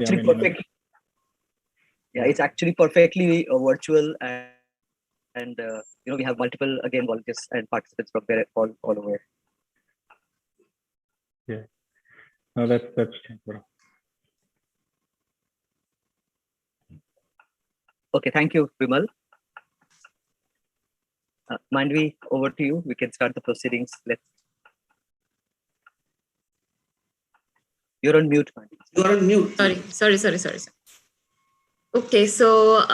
actually perfectly. Yeah, it's actually perfectly virtual, and we have multiple again volunteers and participants from there all over. Yeah, no, that's Okay, thank you, Vimal. Mandvi, over to you. We can start the proceedings. You're on mute, Mandvi. You're on mute. Sorry. Okay, so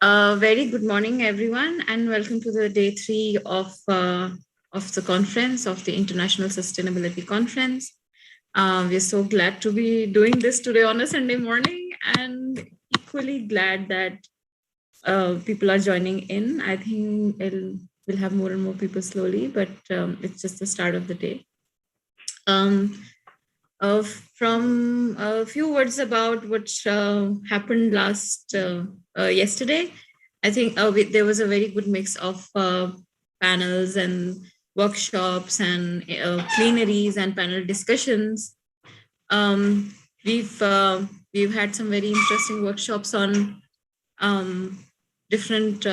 very good morning, everyone, and welcome to the day 3 of the conference, of the International Sustainability Conference. We're so glad to be doing this today on a Sunday morning, and equally glad that people are joining in. I think we'll have more and more people slowly, but it's just the start of the day. From a few words about what happened yesterday, I think there was a very good mix of panels and workshops and plenaries and panel discussions. We've had some very interesting workshops on different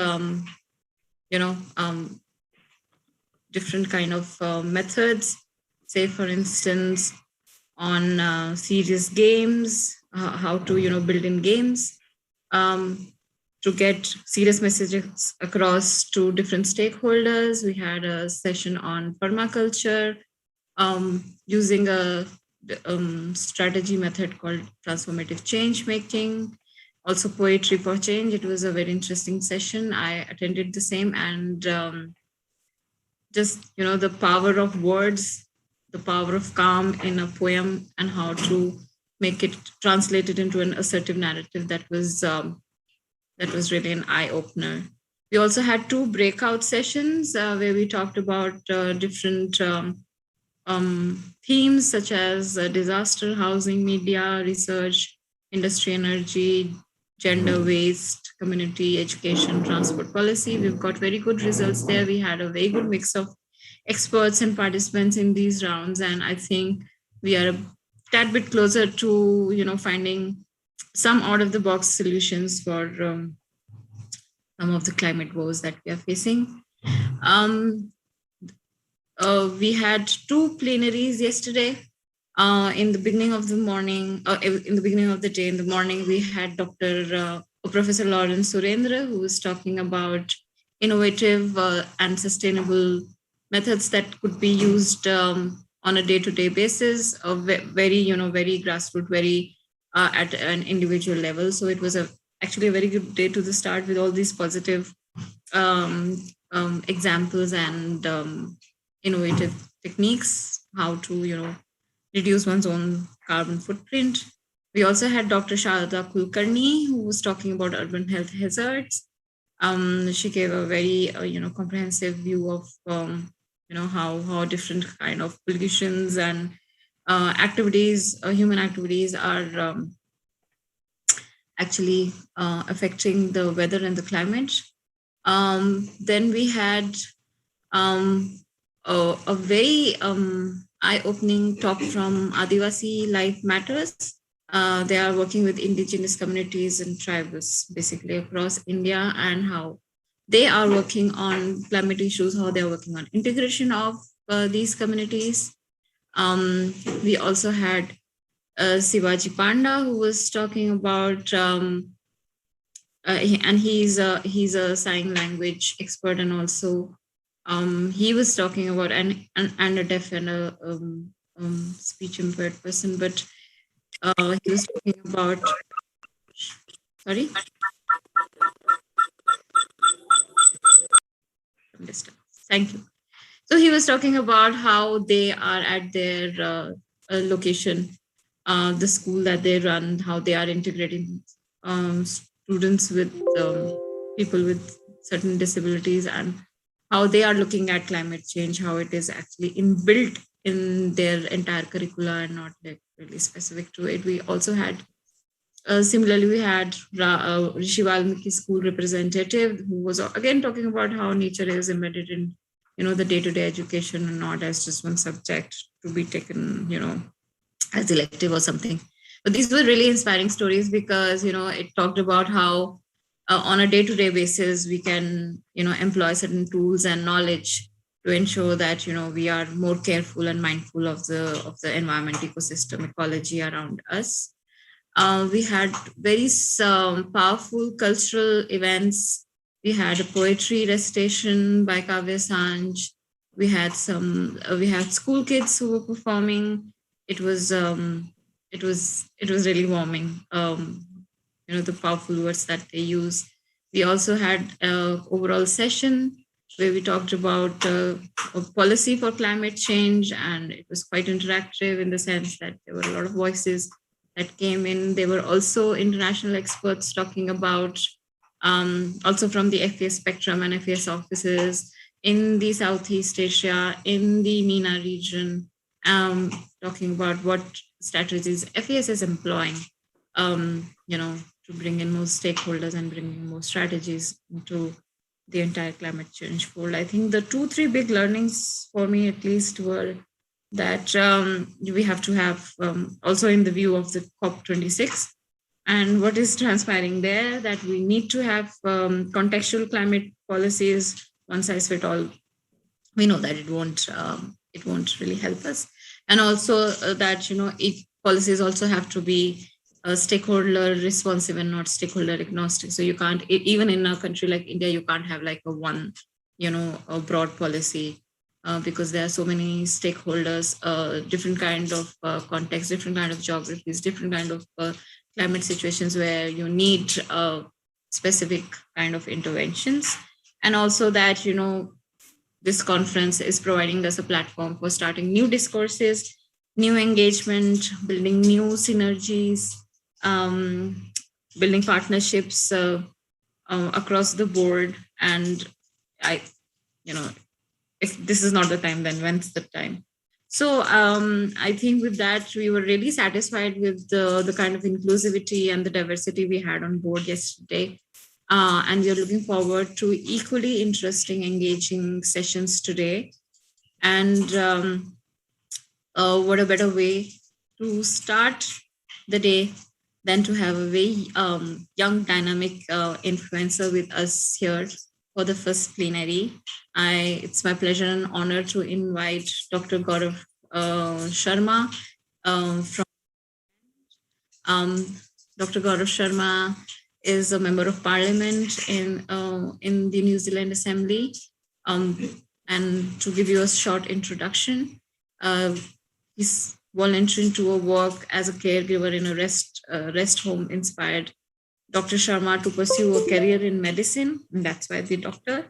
different kind of methods. Say, for instance, on serious games, how to build in games to get serious messages across to different stakeholders. We had a session on permaculture using a strategy method called transformative change making. Also poetry for change. It was a very interesting session. I attended the same, and just the power of words, the power of calm in a poem, and how to make it translated into an assertive narrative. That was really an eye-opener. We also had 2 breakout sessions where we talked about different themes such as disaster, housing, media, research, industry, energy, gender, waste, community, education, transport policy. We've got very good results there. We had a very good mix of experts and participants in these rounds, and I think we are a tad bit closer to finding some out-of-the-box solutions for some of the climate woes that we are facing. We had 2 plenaries yesterday. In the beginning of the morning, in the beginning of the day, in the morning, we had Professor Lawrence Surendra, who was talking about innovative and sustainable methods that could be used on a day-to-day basis, very very grassroots, very at an individual level. So it was actually a very good day to the start with all these positive examples and innovative techniques, how to reduce one's own carbon footprint. We also had Dr. Sharada Kulkarni, who was talking about urban health hazards. She gave a very comprehensive view of how different kind of pollutions and activities, human activities, are actually affecting the weather and the climate. Then we had a very eye-opening talk from Adivasi Life Matters. They are working with indigenous communities and tribes basically across India, and how they are working on climate issues, how they are working on integration of these communities. We also had Sivaji Panda, who was talking about, and he's a sign language expert, and also he was talking about and a deaf and a speech impaired person, but he was talking about, sorry? Thank you. So he was talking about how they are at their location, the school that they run, how they are integrating students with people with certain disabilities, and how they are looking at climate change, how it is actually inbuilt in their entire curricula and not like really specific to it. We also had, similarly, we had Rishi Valmiki school representative, who was again talking about how nature is embedded in the day-to-day education and not as just one subject to be taken as elective or something. But these were really inspiring stories because, it talked about how on a day-to-day basis, we can, employ certain tools and knowledge to ensure that, we are more careful and mindful of the environment, ecosystem, ecology around us. We had very powerful cultural events. We had a poetry recitation by Kavya Sanj. We had school kids who were performing. It was really warming. The powerful words that they use. We also had an overall session where we talked about a policy for climate change, and it was quite interactive in the sense that there were a lot of voices that came in. There were also international experts talking about, also from the FES spectrum and FES offices in the Southeast Asia, in the MENA region, talking about what strategies FES is employing, to bring in more stakeholders and bring more strategies into the entire climate change fold. I think the 2-3 big learnings for me, at least, were that we have to have, also in the view of the COP26 and what is transpiring there, that we need to have contextual climate policies, one size fit all. We know that it won't really help us. And also that, policies also have to be stakeholder responsive and not stakeholder agnostic. So you can't, even in a country like India, you can't have like a broad policy because there are so many stakeholders, different kind of context, different kind of geographies, different kind of climate situations where you need specific kind of interventions. And also that, this conference is providing us a platform for starting new discourses, new engagement, building new synergies, building partnerships across the board. And if this is not the time, then when's the time? So I think with that, we were really satisfied with the kind of inclusivity and the diversity we had on board yesterday. And we are looking forward to equally interesting, engaging sessions today. And what a better way to start the day than to have a very young, dynamic influencer with us here for the first plenary. It's my pleasure and honor to invite Dr. Gaurav Sharma Dr. Gaurav Sharma is a member of parliament in the New Zealand Assembly. And to give you a short introduction, he's volunteering to work as a caregiver in a rest home inspired Dr. Sharma to pursue a career in medicine. And that's why the doctor.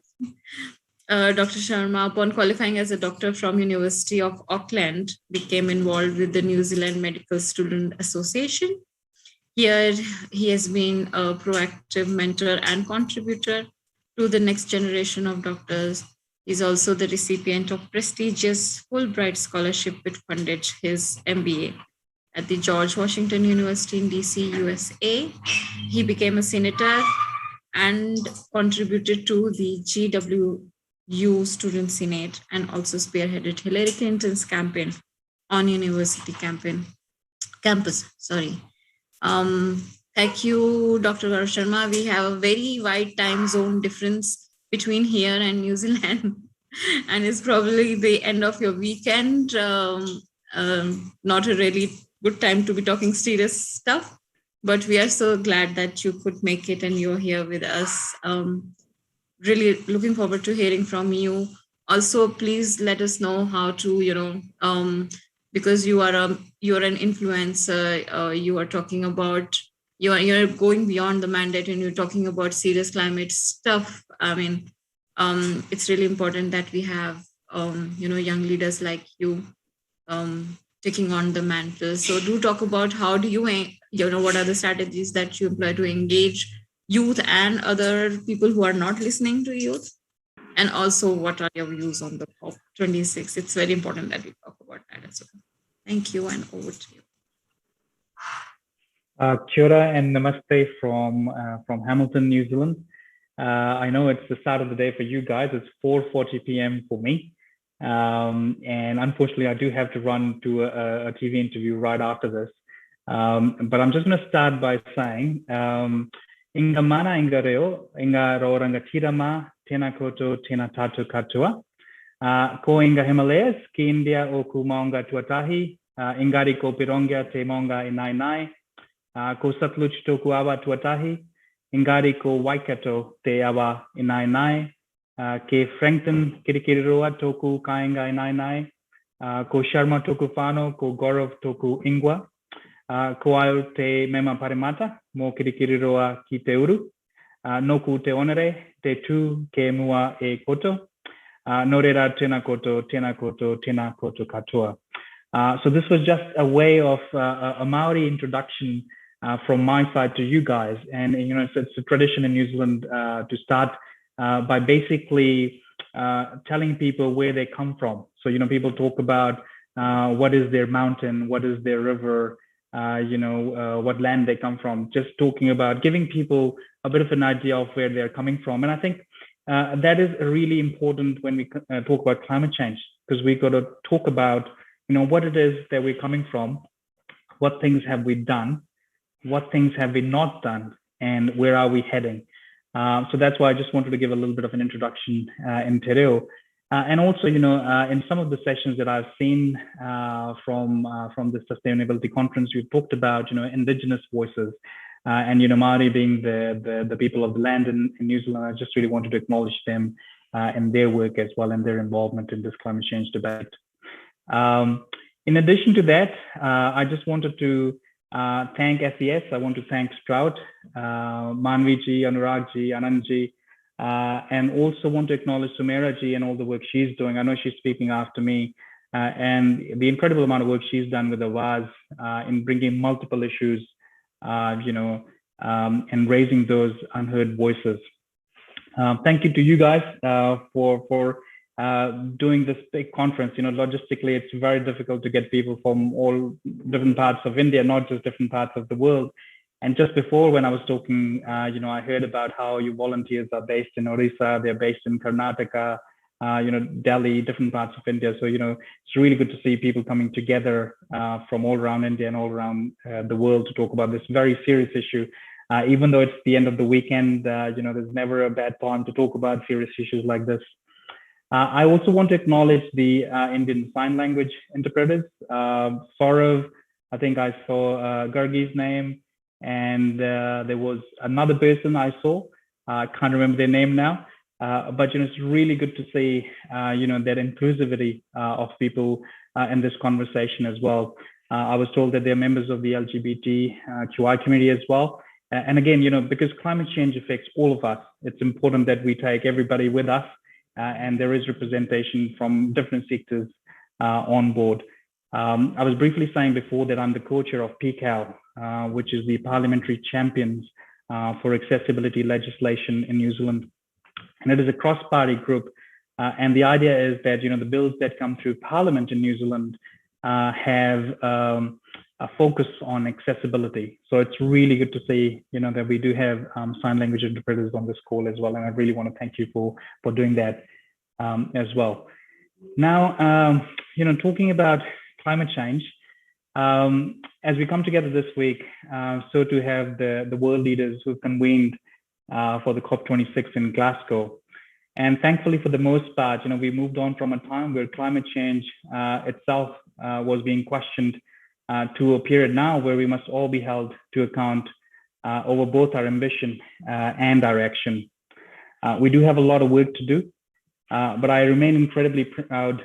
Dr. Sharma, upon qualifying as a doctor from University of Auckland, became involved with the New Zealand Medical Student Association. Here, he has been a proactive mentor and contributor to the next generation of doctors. He's also the recipient of prestigious Fulbright scholarship, which funded his MBA at the George Washington University in DC, USA. He became a senator and contributed to the GWU Student Senate and also spearheaded Hillary Clinton's campaign on university campus. Thank you, Dr. Gaurav Sharma. We have a very wide time zone difference between here and New Zealand, and it's probably the end of your weekend. Not a really good time to be talking serious stuff, but we are so glad that you could make it and you're here with us. Really looking forward to hearing from you. Also, please let us know how to, because you're an influencer, you are talking about, you're going beyond the mandate and you're talking about serious climate stuff. I mean, it's really important that we have, young leaders like you taking on the mantle. So do talk about how do you, what are the strategies that you employ to engage youth and other people who are not listening to youth? And also, what are your views on the COP26? It's very important that we talk about that as well. Thank you, and over to you. Kia ora and namaste from Hamilton, New Zealand. I know it's the start of the day for you guys. It's 4:40 p.m. for me. And unfortunately, I do have to run to a TV interview right after this. But I'm just going to start by saying, Inga mana inga reo, inga roranga tirama, tena koto, tena tatu katua. Ko inga Himalayas, ki India o ku maunga tuatahi, ingari ko pironga te maunga inai. Ko Satluj to ku awa tuatahi, ingari ko Waikato te awa inai. Ke Frankton kirikiriroa to ku kainga inai. Ko Sharma to ku whānau, ko Gaurav to ku ingwa. Ko au te mema parimata, mo kirikiriroa ki te uru. Noku te onere, te tū ke mua e koto. No reira tēnā koto, tēnā koto, tēnā koto katoa. So this was just a way of a Maori introduction from my side to you guys. And, you know, it's a tradition in New Zealand to start by basically telling people where they come from. So, you know, people talk about what is their mountain, what is their river, what land they come from, just talking about giving people a bit of an idea of where they're coming from. And I think that is really important when we talk about climate change, because we've got to talk about, you know, what it is that we're coming from, what things have we done, what things have we not done, and where are we heading. So that's why I just wanted to give a little bit of an introduction in Te Reo. And also, you know, in some of the sessions that I've seen from the Sustainability Conference, we've talked about, you know, Indigenous voices. And, you know, Māori being the people of the land in New Zealand, I just really wanted to acknowledge them and their work as well and their involvement in this climate change debate. In addition to that, I just wanted to thank FES. I want to thank Sprout, Manviji, Anuragji, Anandji, and also want to acknowledge Sumeraji and all the work she's doing. I know she's speaking after me, and the incredible amount of work she's done with the WAS in bringing multiple issues, and raising those unheard voices. Thank you to you guys for doing this big conference. You know, logistically, it's very difficult to get people from all different parts of India, not just different parts of the world. And just before, when I was talking, I heard about how you volunteers are based in Orissa, they're based in Karnataka, Delhi, different parts of India. So, you know, it's really good to see people coming together from all around India and all around the world to talk about this very serious issue. Even though it's the end of the weekend, there's never a bad time to talk about serious issues like this. I also want to acknowledge the Indian Sign Language interpreters. Saurav, I think I saw Gargi's name, and there was another person I saw. I can't remember their name now. But, you know, it's really good to see, that inclusivity of people in this conversation as well. I was told that they're members of the LGBTQI community as well. And again, you know, because climate change affects all of us, it's important that we take everybody with us. And there is representation from different sectors on board. I was briefly saying before that I'm the co-chair of PCAL, which is the Parliamentary Champions for Accessibility Legislation in New Zealand. And it is a cross-party group. And the idea is that, you know, the bills that come through Parliament in New Zealand have a focus on accessibility. So it's really good to see, you know, that we do have sign language interpreters on this call as well. And I really want to thank you for doing that as well. Now, talking about climate change, as we come together this week, so to have the world leaders who've convened for the COP26 in Glasgow. And thankfully, for the most part, you know, we moved on from a time where climate change itself was being questioned to a period now where we must all be held to account over both our ambition and our action. We do have a lot of work to do, but I remain incredibly proud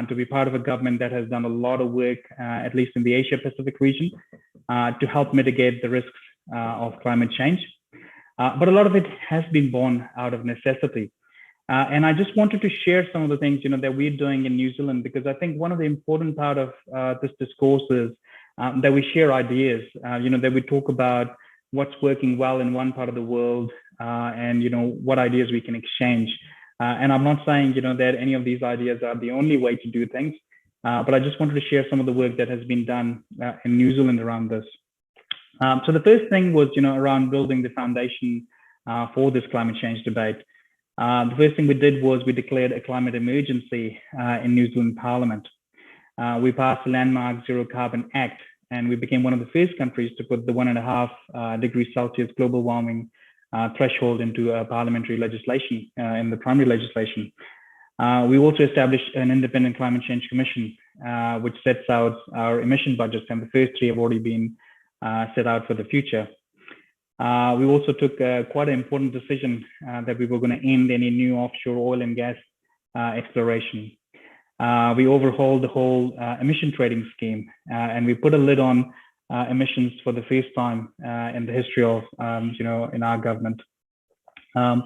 to be part of a government that has done a lot of work, at least in the Asia-Pacific region, to help mitigate the risks of climate change. But a lot of it has been born out of necessity. And I just wanted to share some of the things, you know, that we're doing in New Zealand, because I think one of the important part of this discourse is that we share ideas, that we talk about what's working well in one part of the world and, you know, what ideas we can exchange. And I'm not saying, you know, that any of these ideas are the only way to do things, but I just wanted to share some of the work that has been done in New Zealand around this. So the first thing was, you know, around building the foundation for this climate change debate. The first thing we did was we declared a climate emergency in New Zealand Parliament. We passed the landmark Zero Carbon Act, and we became one of the first countries to put the 1.5 degrees Celsius global warming threshold into parliamentary legislation, in the primary legislation. We also established an independent climate change commission, which sets out our emission budgets, and the first 3 have already been set out for the future. We also took quite an important decision that we were going to end any new offshore oil and gas exploration. We overhauled the whole emission trading scheme, and we put a lid on emissions for the first time in the history of, in our government. Now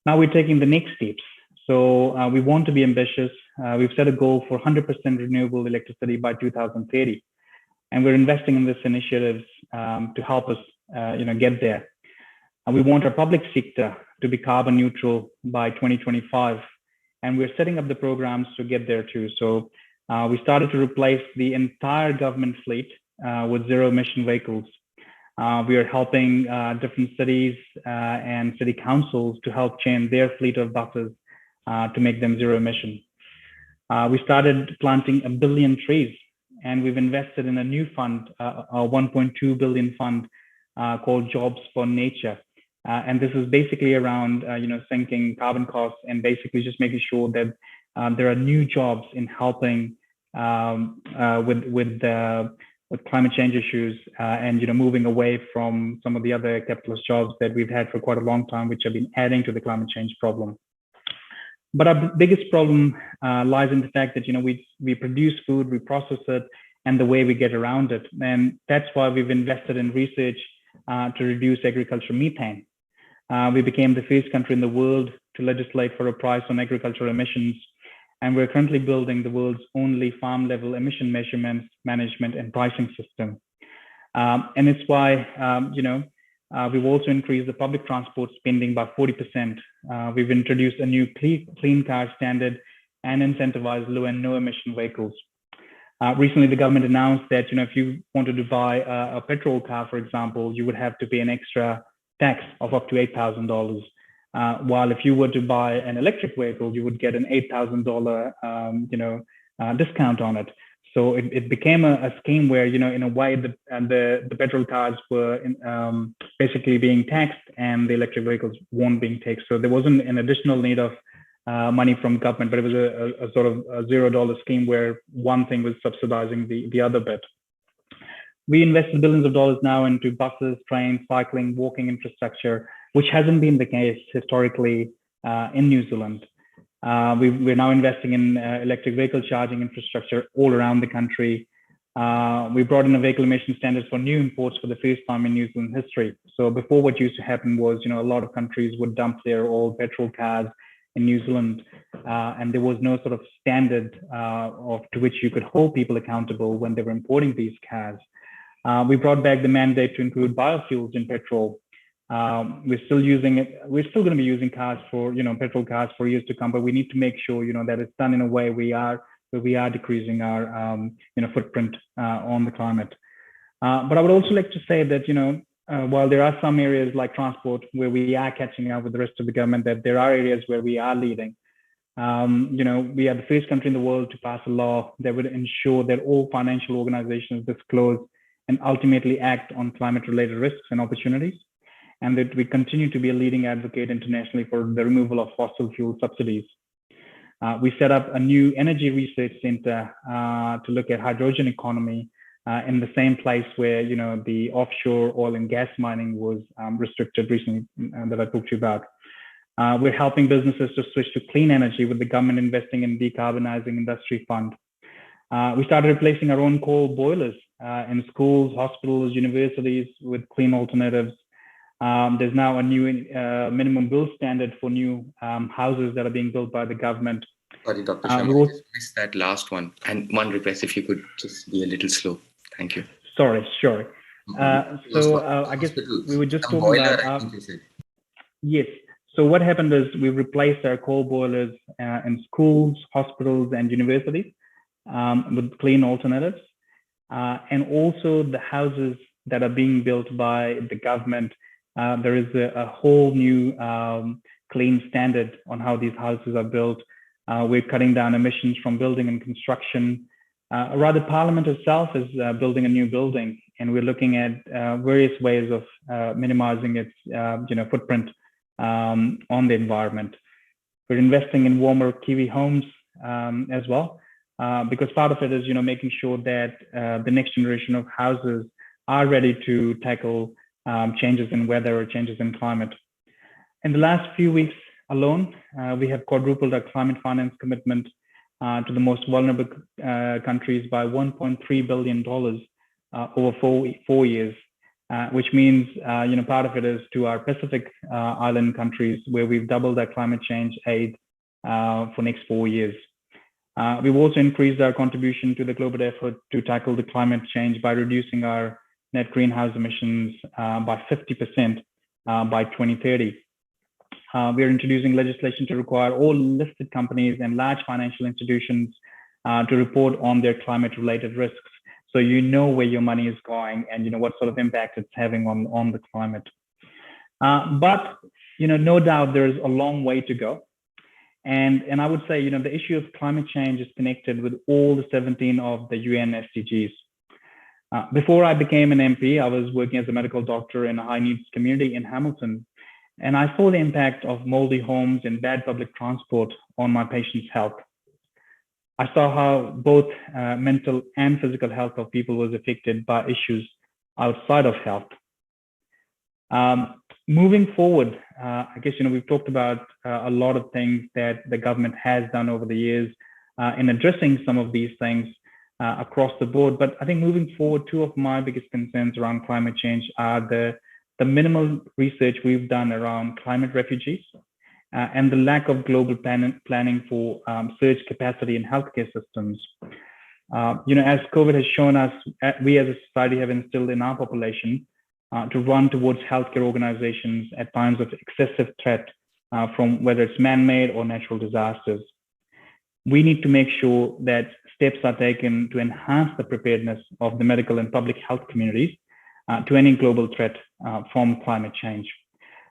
we're taking the next steps. So we want to be ambitious. We've set a goal for 100% renewable electricity by 2030, and we're investing in this initiatives to help us, get there. And we want our public sector to be carbon neutral by 2025, and we're setting up the programs to get there too. So we started to replace the entire government fleet with zero emission vehicles. We are helping different cities and city councils to help change their fleet of buses to make them zero emission. We started planting 1 billion trees, and we've invested in a new fund, a 1.2 billion fund called Jobs for Nature. And this is basically around, sinking carbon costs and basically just making sure that there are new jobs in helping with climate change issues and, moving away from some of the other capitalist jobs that we've had for quite a long time, which have been adding to the climate change problem. But our biggest problem lies in the fact that, we produce food, we process it, and the way we get around it. And that's why we've invested in research to reduce agricultural methane. We became the first country in the world to legislate for a price on agricultural emissions. And we're currently building the world's only farm level emission measurements, management, and pricing system. And it's why, we've also increased the public transport spending by 40%. We've introduced a new clean car standard and incentivized low and no emission vehicles. Recently, the government announced that, if you wanted to buy a petrol car, for example, you would have to pay an extra tax of up to $8,000. While if you were to buy an electric vehicle, you would get an $8,000, discount on it. So it became a scheme where, in a way, the petrol cars were basically being taxed and the electric vehicles weren't being taxed. So there wasn't an additional need of money from government, but it was a sort of a $0 scheme where one thing was subsidizing the other bit. We invested billions of dollars now into buses, trains, cycling, walking infrastructure, which hasn't been the case historically in New Zealand. We're now investing in electric vehicle charging infrastructure all around the country. We brought in a vehicle emission standards for new imports for the first time in New Zealand history. So before, what used to happen was, a lot of countries would dump their old petrol cars in New Zealand, and there was no sort of standard to which you could hold people accountable when they were importing these cars. We brought back the mandate to include biofuels in petrol. We're still using it. We're still going to be using cars for, petrol cars for years to come, but we need to make sure, that it's done in a way where we are decreasing our, footprint on the climate. But I would also like to say that, while there are some areas like transport where we are catching up with the rest of the government, that there are areas where we are leading. We are the first country in the world to pass a law that would ensure that all financial organizations disclose and ultimately act on climate-related risks and opportunities, and that we continue to be a leading advocate internationally for the removal of fossil fuel subsidies. We set up a new energy research center to look at hydrogen economy in the same place where, the offshore oil and gas mining was restricted recently that I talked to you about. We're helping businesses to switch to clean energy with the government investing in decarbonizing industry fund. We started replacing our own coal boilers in schools, hospitals, universities with clean alternatives. There's now a new minimum build standard for new houses that are being built by the government. Sorry, Dr. Sharma, I just missed that last one. And one request, if you could just be a little slow. Thank you. Sorry, sure. I guess we were just talking about... Yes. So what happened is we replaced our coal boilers in schools, hospitals, and universities with clean alternatives. And also the houses that are being built by the government, there is a whole new clean standard on how these houses are built. We're cutting down emissions from building and construction. Rather, Parliament itself is building a new building, and we're looking at various ways of minimizing its footprint on the environment. We're investing in warmer Kiwi homes as well, because part of it is making sure that the next generation of houses are ready to tackle changes in weather or changes in climate. In the last few weeks alone, we have quadrupled our climate finance commitment to the most vulnerable countries by $1.3 billion over 4 years, which means part of it is to our Pacific island countries, where we've doubled our climate change aid for next 4 years. We've also increased our contribution to the global effort to tackle the climate change by reducing our net greenhouse emissions by 50% by 2030. We are introducing legislation to require all listed companies and large financial institutions to report on their climate-related risks, so where your money is going and what sort of impact it's having on the climate. But no doubt there's a long way to go. And I would say, the issue of climate change is connected with all the 17 of the UN SDGs. Before I became an MP, I was working as a medical doctor in a high needs community in Hamilton. And I saw the impact of moldy homes and bad public transport on my patients' health. I saw how both mental and physical health of people was affected by issues outside of health. Moving forward, I guess, we've talked about a lot of things that the government has done over the years in addressing some of these things across the board. But I think moving forward, two of my biggest concerns around climate change are the minimal research we've done around climate refugees and the lack of global planning for surge capacity in healthcare systems. As COVID has shown us, we as a society have instilled in our population to run towards healthcare organizations at times of excessive threat from whether it's man-made or natural disasters. We need to make sure that steps are taken to enhance the preparedness of the medical and public health communities to any global threat from climate change.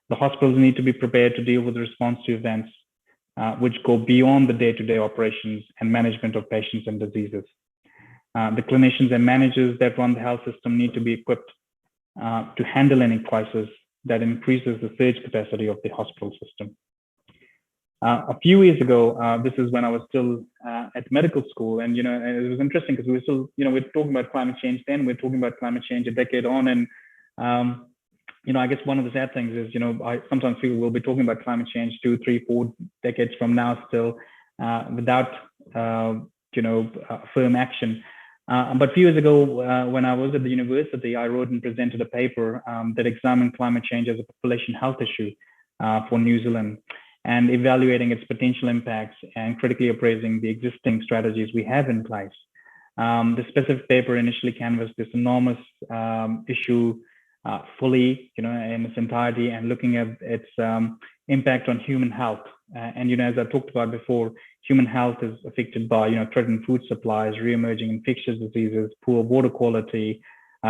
The hospitals need to be prepared to deal with the response to events which go beyond the day-to-day operations and management of patients and diseases. The clinicians and managers that run the health system need to be equipped to handle any crisis that increases the surge capacity of the hospital system. A few years ago, this is when I was still at medical school, and it was interesting because we were still, we're talking about climate change then, we're talking about climate change a decade on, and I guess one of the sad things is, I sometimes feel we'll be talking about climate change 2, 3, 4 decades from now still without firm action. But a few years ago, when I was at the university, I wrote and presented a paper that examined climate change as a population health issue for New Zealand, and evaluating its potential impacts and critically appraising the existing strategies we have in place. The specific paper initially canvassed this enormous issue fully, in its entirety, and looking at its impact on human health. And as I talked about before, human health is affected by threatened food supplies, re-emerging infectious diseases, poor water quality,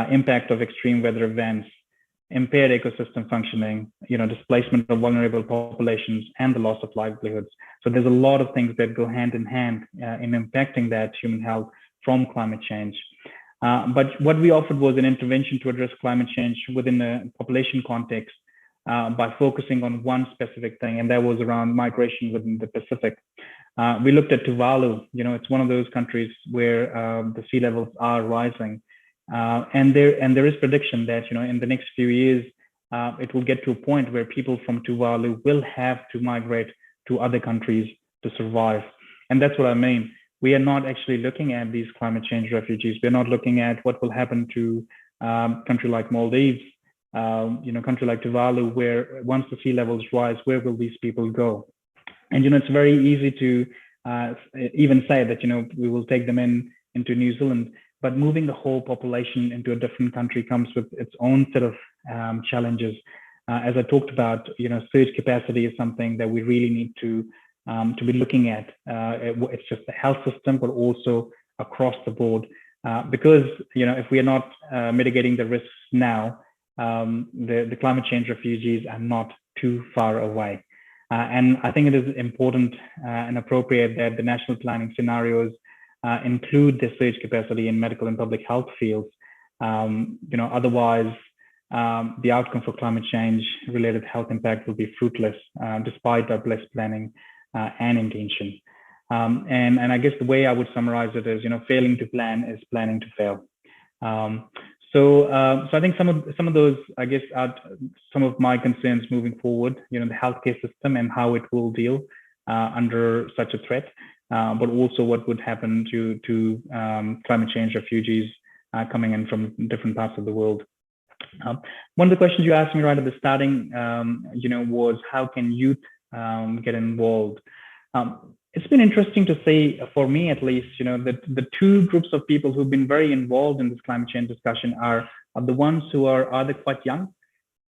impact of extreme weather events, impaired ecosystem functioning, displacement of vulnerable populations, and the loss of livelihoods. So there's a lot of things that go hand in hand in impacting that human health from climate change. But what we offered was an intervention to address climate change within a population context by focusing on one specific thing, and that was around migration within the Pacific. We looked at Tuvalu. It's one of those countries where the sea levels are rising. And there is prediction that in the next few years it will get to a point where people from Tuvalu will have to migrate to other countries to survive. And that's what I mean. We are not actually looking at these climate change refugees. We're not looking at what will happen to a country like Maldives, country like Tuvalu, where once the sea levels rise, where will these people go? And it's very easy to even say that we will take them into New Zealand. But moving the whole population into a different country comes with its own set of challenges. As I talked about, surge capacity is something that we really need to be looking at. It's just the health system, but also across the board. Because if we are not mitigating the risks now, the climate change refugees are not too far away. And I think it is important and appropriate that the national planning scenarios include their surge capacity in medical and public health fields. Otherwise, the outcome for climate change related health impact will be fruitless, despite our best planning and intention. And I guess the way I would summarize it is, failing to plan is planning to fail. So I think some of those, I guess, are some of my concerns moving forward. The healthcare system and how it will deal under such a threat, but also what would happen to climate change refugees coming in from different parts of the world. One of the questions you asked me right at the starting, was how can youth get involved? It's been interesting to see, for me at least, that the two groups of people who've been very involved in this climate change discussion are the ones who are either quite young.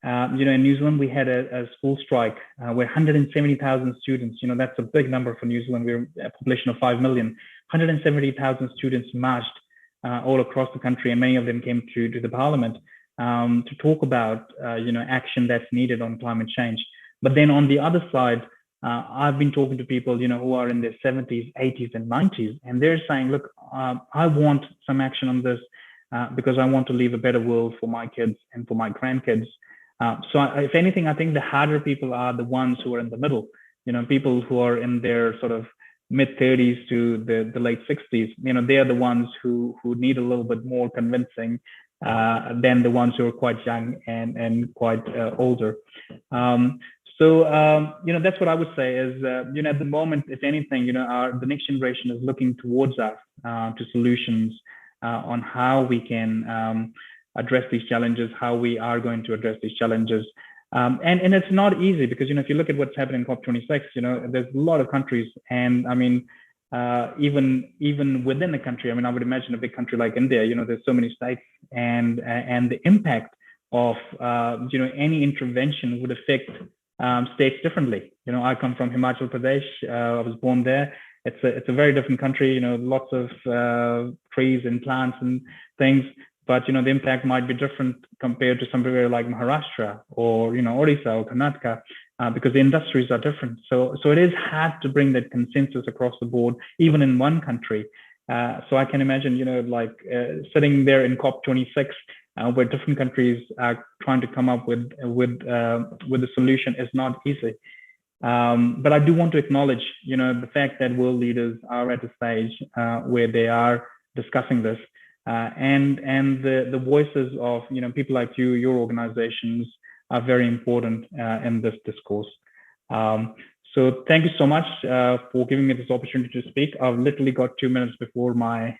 In New Zealand, we had a school strike where 170,000 students, that's a big number for New Zealand. We're a population of 5 million. 170,000 students marched all across the country, and many of them came to the parliament to talk about, action that's needed on climate change. But then on the other side, I've been talking to people, who are in their 70s, 80s, and 90s, and they're saying, look, I want some action on this because I want to leave a better world for my kids and for my grandkids. So if anything, I think the harder people are the ones who are in the middle, people who are in their sort of mid 30s to the late 60s, they are the ones who need a little bit more convincing than the ones who are quite young and quite older. So, that's what I would say is, at the moment, if anything, the next generation is looking towards us to solutions on how we can address these challenges, how we are going to address these challenges. And it's not easy because, if you look at what's happening in COP26, there's a lot of countries. And I mean, even within the country, I would imagine a big country like India, there's so many states, and the impact of, any intervention would affect states differently. I come from Himachal Pradesh. I was born there. It's a very different country. Lots of trees and plants and things, but the impact might be different compared to somewhere like Maharashtra or Odisha or Karnataka, because the industries are different. So it is hard to bring that consensus across the board, even in one country. So I can imagine, sitting there in COP26. Where different countries are trying to come up with a solution is not easy. But I do want to acknowledge, the fact that world leaders are at a stage where they are discussing this, and the voices of people like you, your organizations, are very important in this discourse. So thank you so much for giving me this opportunity to speak. I've literally got 2 minutes before my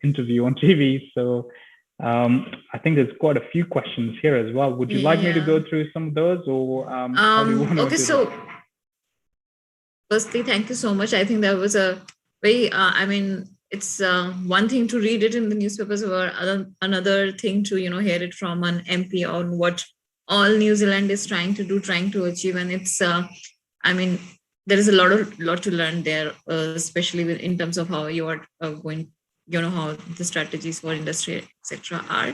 interview on TV, so. I think there's quite a few questions here as well. Would you like me to go through some of those, or how do you want to do so that? Firstly, thank you so much. I think that was a very, it's one thing to read it in the newspapers, or another thing to, hear it from an MP on what all New Zealand is trying to achieve. And it's, there is a lot to learn there, especially in terms of how you are going, how the strategies for industry, etc. are.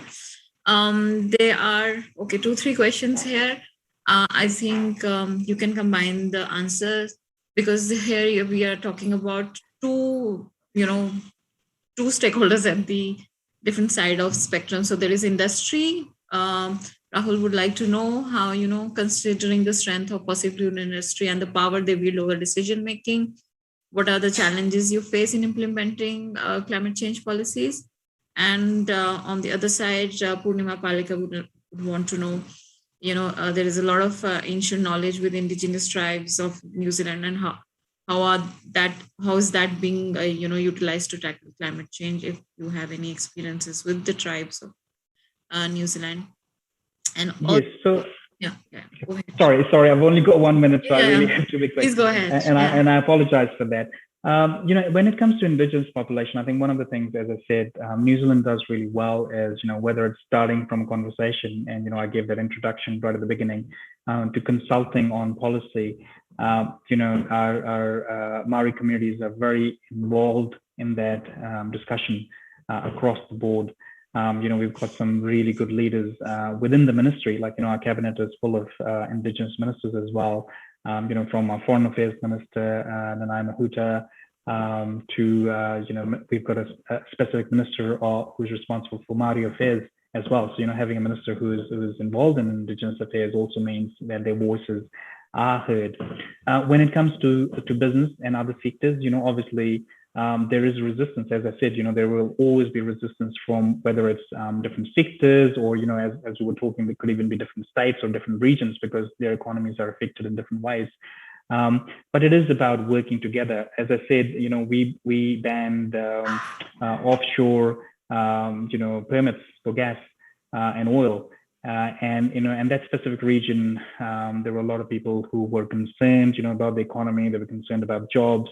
There are, 2-3 questions here. I think you can combine the answers, because here we are talking about two stakeholders at the different side of spectrum. So there is industry. Rahul would like to know how, considering the strength of possibly industry and the power they wield over decision making, what are the challenges you face in implementing climate change policies? And on the other side, Purnima Palika would want to know, there is a lot of ancient knowledge with indigenous tribes of New Zealand, and how is that being utilized to tackle climate change? If you have any experiences with the tribes of New Zealand, and yes, so. Yeah. Go ahead. Sorry. I've only got 1 minute, so I really have to be quick. Please go ahead. And I apologize for that. When it comes to indigenous population, I think one of the things, as I said, New Zealand does really well is, whether it's starting from a conversation, and, I gave that introduction right at the beginning, to consulting on policy. Our Maori communities are very involved in that discussion across the board. We've got some really good leaders within the ministry, like, our cabinet is full of indigenous ministers as well, from our foreign affairs minister, Nanaia Mahuta, we've got a specific minister who's responsible for Maori affairs as well. So, having a minister who's involved in Indigenous affairs also means that their voices are heard. When it comes to business and other sectors, obviously there is resistance. As I said, there will always be resistance from whether it's different sectors or, as we were talking, there could even be different states or different regions because their economies are affected in different ways. But it is about working together. As I said, we banned offshore, permits for gas and oil. And that specific region, there were a lot of people who were concerned, about the economy. They were concerned about jobs.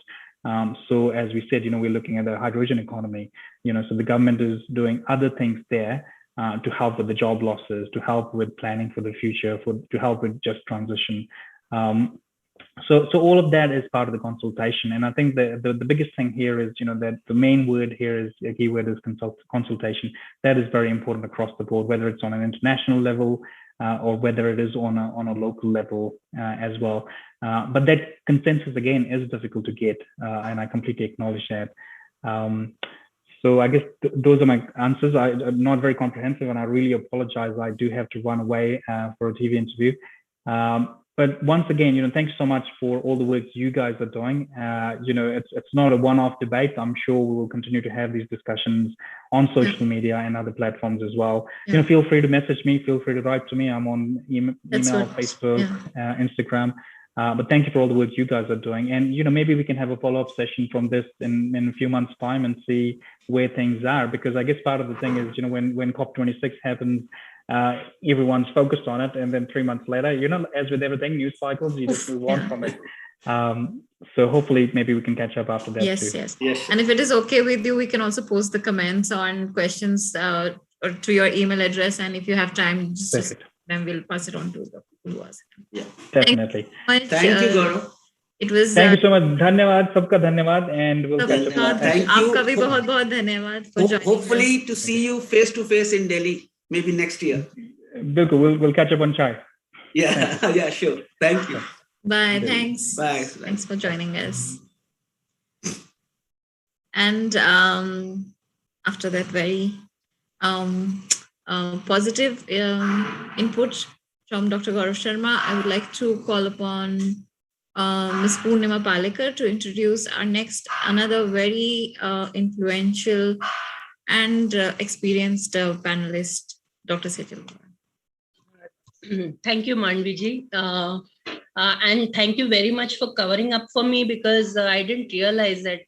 So as we said, we're looking at the hydrogen economy, so the government is doing other things there to help with the job losses, to help with planning for the future, to help with just transition. So all of that is part of the consultation. And I think the biggest thing here is, that the main word here is, a key word is consultation. That is very important across the board, whether it's on an international level or whether it is on a local level as well. But that consensus, again, is difficult to get, and I completely acknowledge that. So I guess those are my answers. I'm not very comprehensive, and I really apologize. I do have to run away for a TV interview. But once again, thanks so much for all the work you guys are doing. It's not a one-off debate. I'm sure we will continue to have these discussions on social media and other platforms as well. Feel free to message me. Feel free to write to me. I'm on email, Facebook, Instagram. But thank you for all the work you guys are doing. And, maybe we can have a follow-up session from this in a few months' time and see where things are. Because I guess part of the thing is, when COP26 happens, everyone's focused on it. And then 3 months later, as with everything, news cycles, you just move on from it. So hopefully maybe we can catch up after that. Yes. And if it is okay with you, we can also post the comments on questions or to your email address. And if you have time, then we'll pass it on to the people who ask. Yeah, definitely. Thank you, Gaurav. It was. Thank you so much. धन्यवाद, सबका धन्यवाद, and we'll catch up. Thank you. आपका भी बहुत धन्यवाद for joining. Hopefully to see you face to face in Delhi, maybe next year. Bilkul, we'll catch up on chai. Yeah, yeah, sure. Thank you. Bye. Thanks. Bye. Thanks for joining us. And after that very positive input from Dr. Gaurav Sharma, I would like to call upon Ms. Purnima Palekar to introduce our another very influential and experienced panelist, Dr. Sejal. Thank you, Manviji. And thank you very much for covering up for me, because I didn't realize that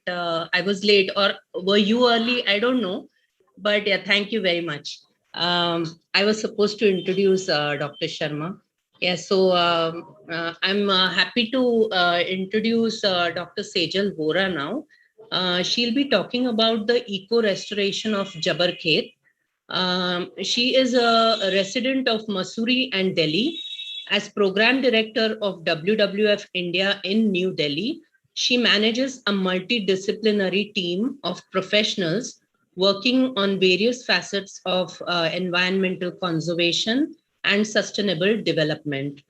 I was late, or were you early? I don't know. But yeah, thank you very much. I was supposed to introduce Dr. Sharma. Yeah, so I'm happy to introduce Dr. Sejal Vora now. She'll be talking about the eco-restoration of Jabar Khet. She is a resident of Mussoorie and Delhi. As Program Director of WWF India in New Delhi, she manages a multidisciplinary team of professionals working on various facets of environmental conservation and sustainable development.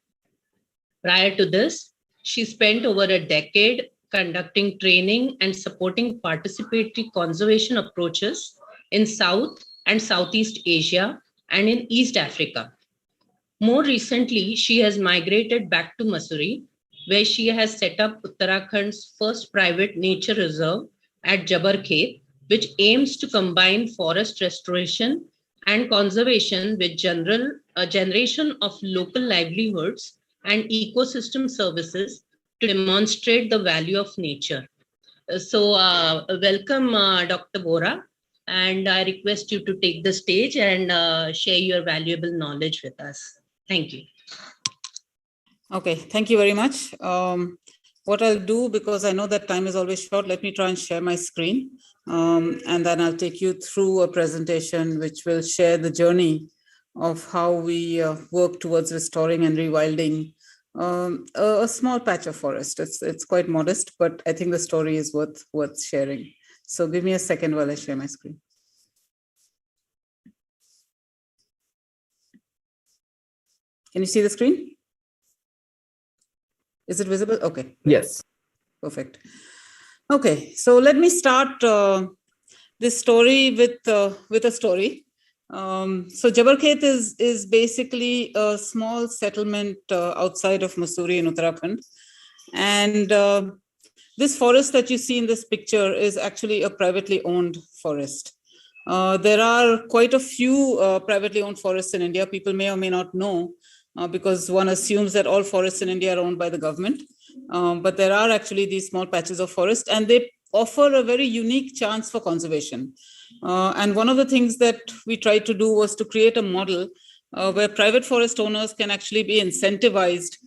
Prior to this, she spent over a decade conducting training and supporting participatory conservation approaches in South and Southeast Asia and in East Africa. More recently, she has migrated back to Mussoorie, where she has set up Uttarakhand's first private nature reserve at Jabar Khet, which aims to combine forest restoration and conservation with generation of local livelihoods and ecosystem services to demonstrate the value of nature. So welcome, Dr. Vora, and I request you to take the stage and share your valuable knowledge with us. Thank you. Okay, thank you very much. What I'll do, because I know that time is always short, let me try and share my screen. And then I'll take you through a presentation which will share the journey of how we work towards restoring and rewilding a small patch of forest. It's quite modest, but I think the story is worth sharing. So give me a second while I share my screen. Can you see the screen? Is it visible? Okay. Yes. Perfect. Okay, so let me start this story with a story. So Jabarkhet is basically a small settlement outside of Mussoorie in Uttarakhand. And this forest that you see in this picture is actually a privately owned forest. There are quite a few privately owned forests in India. People may or may not know because one assumes that all forests in India are owned by the government. But there are actually these small patches of forest, and they offer a very unique chance for conservation. And one of the things that we tried to do was to create a model where private forest owners can actually be incentivized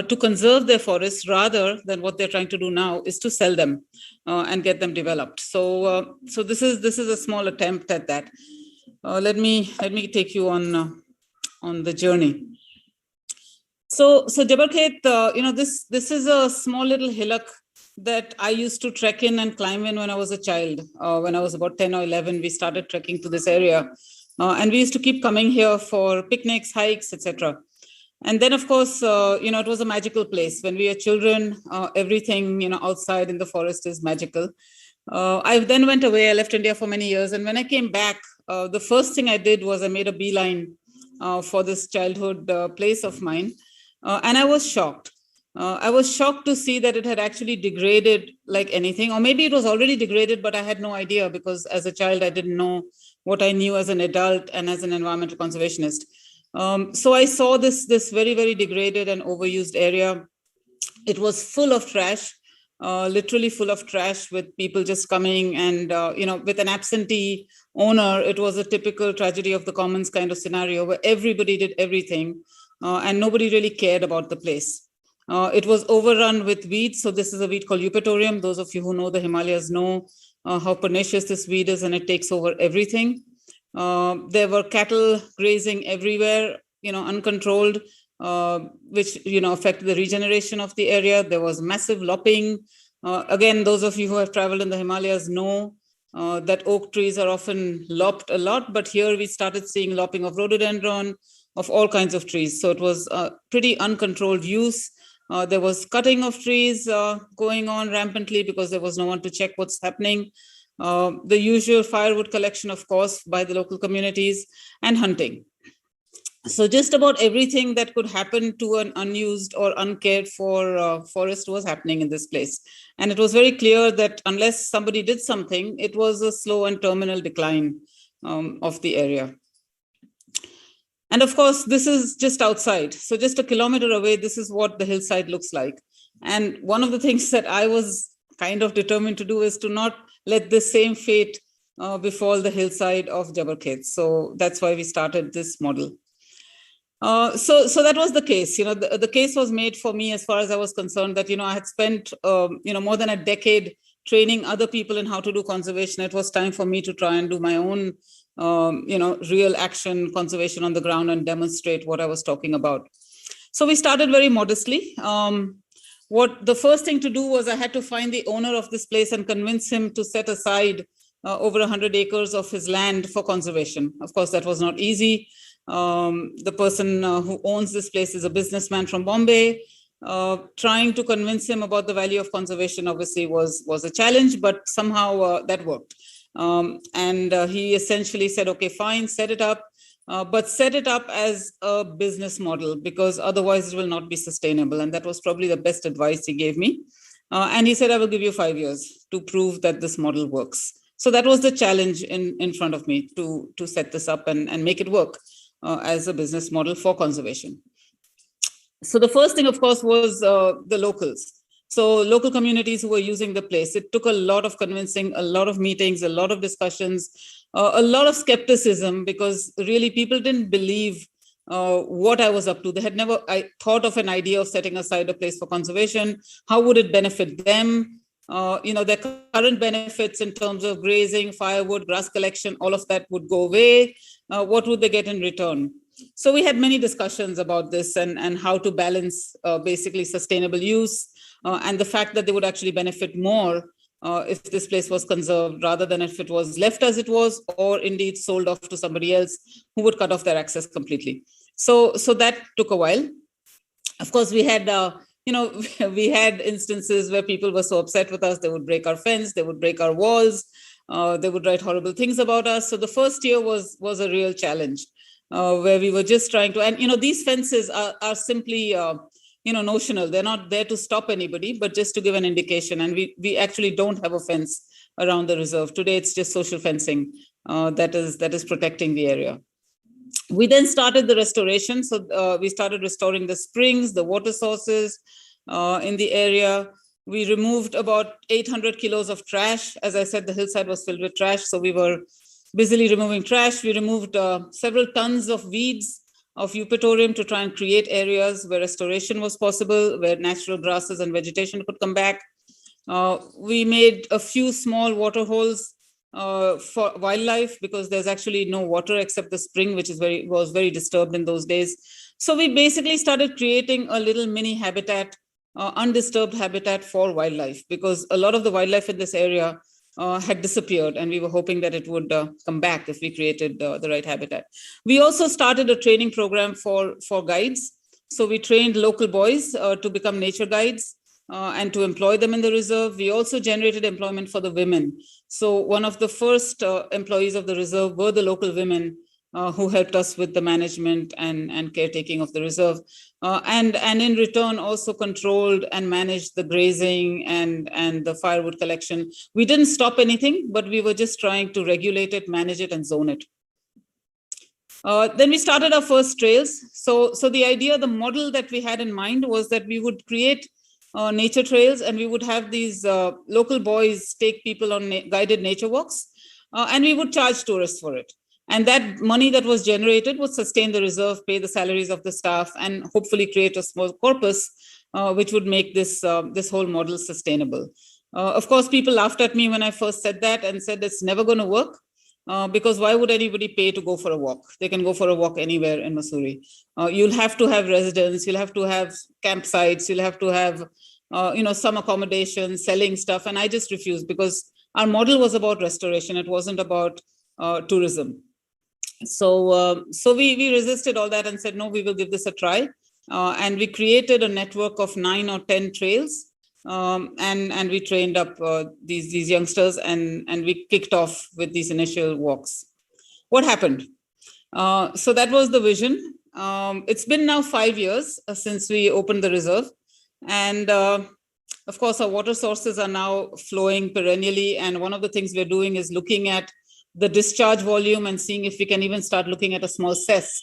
to conserve their forests, rather than what they're trying to do now is to sell them and get them developed. So this is a small attempt at that. Let me take you on the journey. So Jabarkhet, this is a small little hillock that I used to trek in and climb in when I was a child. When I was about 10 or 11, we started trekking to this area. And we used to keep coming here for picnics, hikes, etc. And then, of course, it was a magical place. When we are children, everything, outside in the forest is magical. I then went away. I left India for many years. And when I came back, the first thing I did was I made a beeline for this childhood place of mine. And I was shocked. I was shocked to see that it had actually degraded like anything, or maybe it was already degraded, but I had no idea because as a child, I didn't know what I knew as an adult and as an environmental conservationist. So I saw this very, very degraded and overused area. It was full of trash, literally full of trash, with people just coming and, with an absentee owner. It was a typical tragedy of the commons kind of scenario where everybody did everything and nobody really cared about the place. It was overrun with weeds. So this is a weed called eupatorium. Those of you who know the Himalayas know how pernicious this weed is, and it takes over everything. There were cattle grazing everywhere, uncontrolled, which, affected the regeneration of the area. There was massive lopping. Again, those of you who have traveled in the Himalayas know that oak trees are often lopped a lot, but here we started seeing lopping of rhododendron, of all kinds of trees. So it was pretty uncontrolled use. There was cutting of trees going on rampantly because there was no one to check what's happening. The usual firewood collection, of course, by the local communities, and hunting. So just about everything that could happen to an unused or uncared for forest was happening in this place. And it was very clear that unless somebody did something, it was a slow and terminal decline of the area. And of course, this is just outside. So just a kilometer away, this is what the hillside looks like. And one of the things that I was kind of determined to do is to not let the same fate befall the hillside of Jabarkhet. So that's why we started this model. So that was the case. The case was made for me as far as I was concerned that, I had spent, more than a decade training other people in how to do conservation. It was time for me to try and do my own, real action conservation on the ground and demonstrate what I was talking about. So we started very modestly. What the first thing to do was I had to find the owner of this place and convince him to set aside over 100 acres of his land for conservation. Of course, that was not easy. The person who owns this place is a businessman from Bombay. Trying to convince him about the value of conservation obviously was a challenge, but somehow that worked. And he essentially said, okay, fine, set it up, but set it up as a business model because otherwise it will not be sustainable. And that was probably the best advice he gave me. And he said, I will give you 5 years to prove that this model works. So that was the challenge in front of me to set this up and make it work as a business model for conservation. So the first thing, of course, was the locals. So local communities who were using the place. It took a lot of convincing, a lot of meetings, a lot of discussions, a lot of skepticism, because really people didn't believe what I was up to. They had never thought of an idea of setting aside a place for conservation. How would it benefit them? Their current benefits in terms of grazing, firewood, grass collection, all of that would go away. What would they get in return? So we had many discussions about this and how to balance basically sustainable use and the fact that they would actually benefit more if this place was conserved rather than if it was left as it was or indeed sold off to somebody else who would cut off their access completely. So that took a while. Of course, we had we had instances where people were so upset with us, they would break our fence, they would break our walls, they would write horrible things about us. So the first year was a real challenge, where we were just trying to, and these fences are simply notional. They're not there to stop anybody, but just to give an indication. And we actually don't have a fence around the reserve. Today, it's just social fencing that is protecting the area. We then started the restoration. So we started restoring the springs, the water sources in the area. We removed about 800 kilos of trash. As I said, the hillside was filled with trash. So we were busily removing trash. We removed several tons of weeds of eupatorium to try and create areas where restoration was possible, where natural grasses and vegetation could come back. We made a few small water holes for wildlife, because there's actually no water except the spring, which was very disturbed in those days. So we basically started creating a little mini habitat, undisturbed habitat for wildlife, because a lot of the wildlife in this area had disappeared, and we were hoping that it would come back if we created the right habitat. We also started a training program for guides. So we trained local boys to become nature guides and to employ them in the reserve. We also generated employment for the women. So one of the first employees of the reserve were the local women who helped us with the management and caretaking of the reserve, and in return also controlled and managed the grazing and the firewood collection. We didn't stop anything, but we were just trying to regulate it, manage it, and zone it. Then we started our first trails. So the idea, the model that we had in mind was that we would create nature trails, and we would have these local boys take people on guided nature walks, and we would charge tourists for it. And that money that was generated would sustain the reserve, pay the salaries of the staff, and hopefully create a small corpus, which would make this whole model sustainable. Of course, people laughed at me when I first said that and said it's never going to work, because why would anybody pay to go for a walk? They can go for a walk anywhere in Mussoorie. You'll have to have residents, you'll have to have campsites, you'll have to have some accommodation, selling stuff. And I just refused, because our model was about restoration. It wasn't about tourism. So we resisted all that and said, no, we will give this a try. And we created a network of 9 or 10 trails, and we trained up these youngsters, and we kicked off with these initial walks. What happened? So that was the vision. It's been now 5 years since we opened the reserve. And of course, our water sources are now flowing perennially. And one of the things we're doing is looking at the discharge volume and seeing if we can even start looking at a small cess,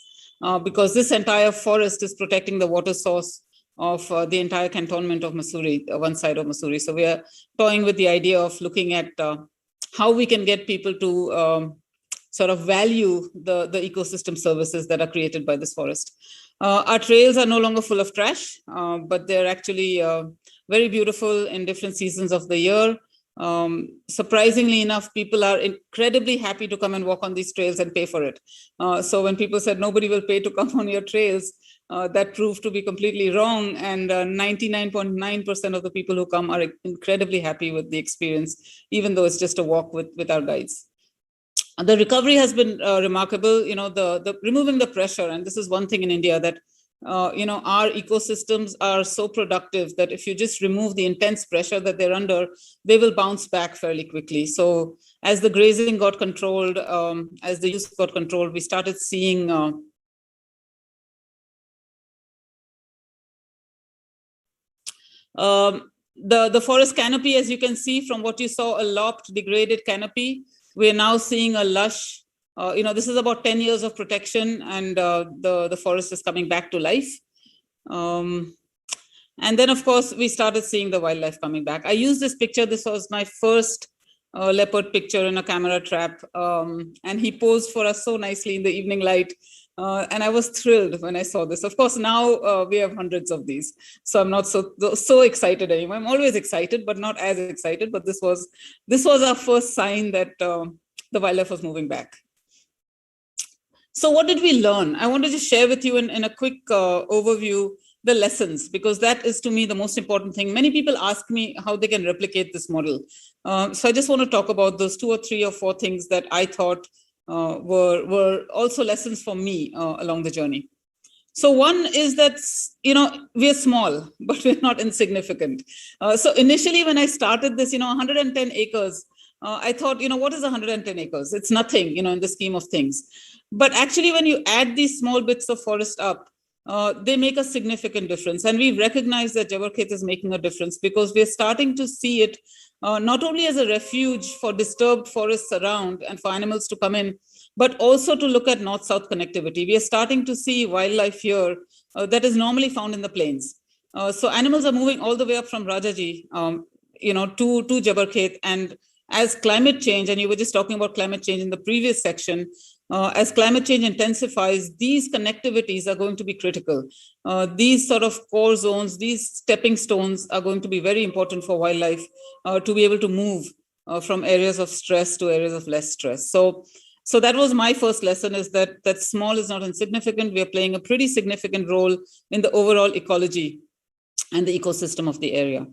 because this entire forest is protecting the water source of the entire cantonment of Mussoorie, one side of Mussoorie. So we are toying with the idea of looking at how we can get people to sort of value the ecosystem services that are created by this forest. Our trails are no longer full of trash, but they're actually very beautiful in different seasons of the year. Surprisingly enough, people are incredibly happy to come and walk on these trails and pay for it. So when people said nobody will pay to come on your trails, that proved to be completely wrong. And 99.9% of the people who come are incredibly happy with the experience, even though it's just a walk with our guides. The recovery has been remarkable, the removing the pressure. And this is one thing in India that our ecosystems are so productive that if you just remove the intense pressure that they're under, they will bounce back fairly quickly. So as the grazing got controlled, as the use got controlled, we started seeing the forest canopy, as you can see from what you saw, a lopped, degraded canopy. We're now seeing a lush, this is about 10 years of protection, and the forest is coming back to life. And then, of course, we started seeing the wildlife coming back. I used this picture. This was my first leopard picture in a camera trap. And he posed for us so nicely in the evening light. And I was thrilled when I saw this. Of course, now we have hundreds of these. So I'm not so excited anymore. I'm always excited, but not as excited. But this was our first sign that the wildlife was moving back. So what did we learn? I want to just share with you in a quick overview the lessons, because that is to me the most important thing. Many people ask me how they can replicate this model. So I just want to talk about those 2 or 3 or 4 things that I thought were also lessons for me along the journey. So one is that we are small, but we're not insignificant. So initially when I started this, 110 acres, I thought, what is 110 acres? It's nothing, in the scheme of things. But actually, when you add these small bits of forest up, they make a significant difference. And we recognize that Jabarkhet is making a difference because we're starting to see it not only as a refuge for disturbed forests around and for animals to come in, but also to look at north-south connectivity. We are starting to see wildlife here that is normally found in the plains. So animals are moving all the way up from Rajaji, to Jabarkhet. And as climate change, and you were just talking about climate change in the previous section, as climate change intensifies, these connectivities are going to be critical. These sort of core zones, these stepping stones are going to be very important for wildlife to be able to move from areas of stress to areas of less stress. So that was my first lesson, is that small is not insignificant. We are playing a pretty significant role in the overall ecology and the ecosystem of the area.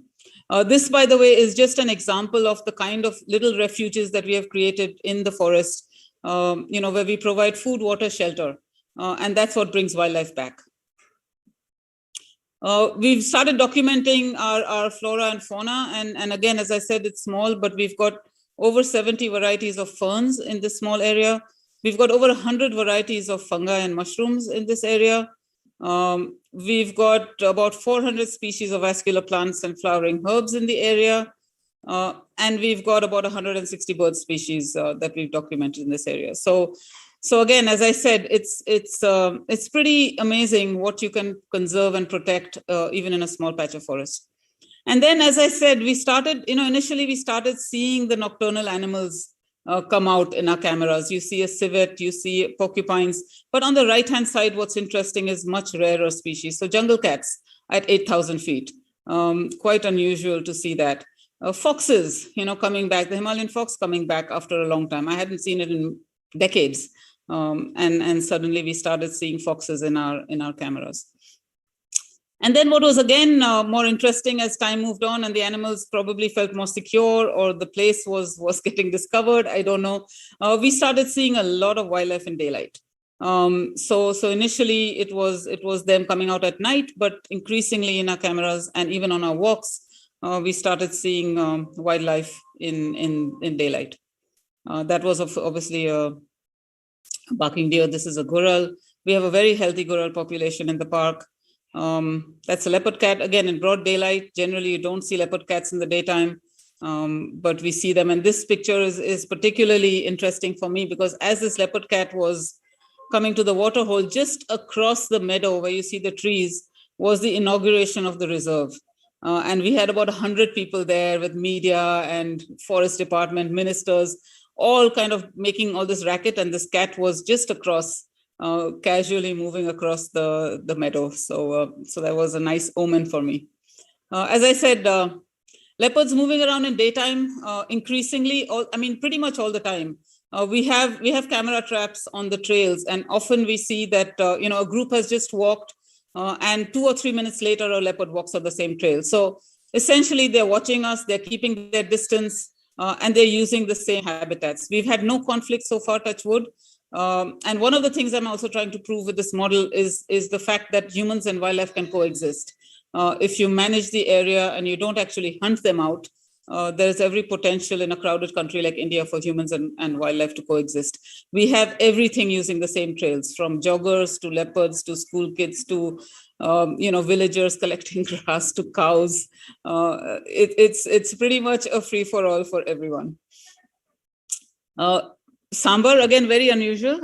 This, by the way, is just an example of the kind of little refuges that we have created in the forest, where we provide food, water, shelter, and that's what brings wildlife back. We've started documenting our flora and fauna, and again, as I said, it's small, but we've got over 70 varieties of ferns in this small area. We've got over 100 varieties of fungi and mushrooms in this area. We've got about 400 species of vascular plants and flowering herbs in the area. And we've got about 160 bird species that we've documented in this area. So again, as I said, it's pretty amazing what you can conserve and protect even in a small patch of forest. And then, as I said, we started, initially we started seeing the nocturnal animals come out in our cameras. You see a civet, you see porcupines, but on the right-hand side, what's interesting is much rarer species. So jungle cats at 8,000 feet, quite unusual to see that. Foxes, coming back, the Himalayan fox coming back after a long time. I hadn't seen it in decades. And suddenly we started seeing foxes in our cameras. And then what was again more interesting as time moved on and the animals probably felt more secure, or the place was getting discovered, I don't know. We started seeing a lot of wildlife in daylight. So initially it was them coming out at night, but increasingly in our cameras and even on our walks, we started seeing wildlife in daylight. That was obviously a barking deer. This is a goral. We have a very healthy goral population in the park. That's a leopard cat, again in broad daylight. Generally, you don't see leopard cats in the daytime, but we see them. And this picture is particularly interesting for me because as this leopard cat was coming to the water hole, just across the meadow where you see the trees was the inauguration of the reserve. And we had about 100 people there with media and forest department, ministers, all kind of making all this racket. And this cat was just across, casually moving across the meadow. So that was a nice omen for me. As I said, leopards moving around in daytime, increasingly, pretty much all the time. We have camera traps on the trails, and often we see that a group has just walked, and 2 or 3 minutes later, a leopard walks on the same trail. So essentially, they're watching us, they're keeping their distance, and they're using the same habitats. We've had no conflict so far, touch wood. And one of the things I'm also trying to prove with this model is the fact that humans and wildlife can coexist. If you manage the area and you don't actually hunt them out, there's every potential in a crowded country like India for humans and wildlife to coexist. We have everything using the same trails, from joggers to leopards to school kids to villagers collecting grass to cows. It's pretty much a free-for-all for everyone. Sambar, again, very unusual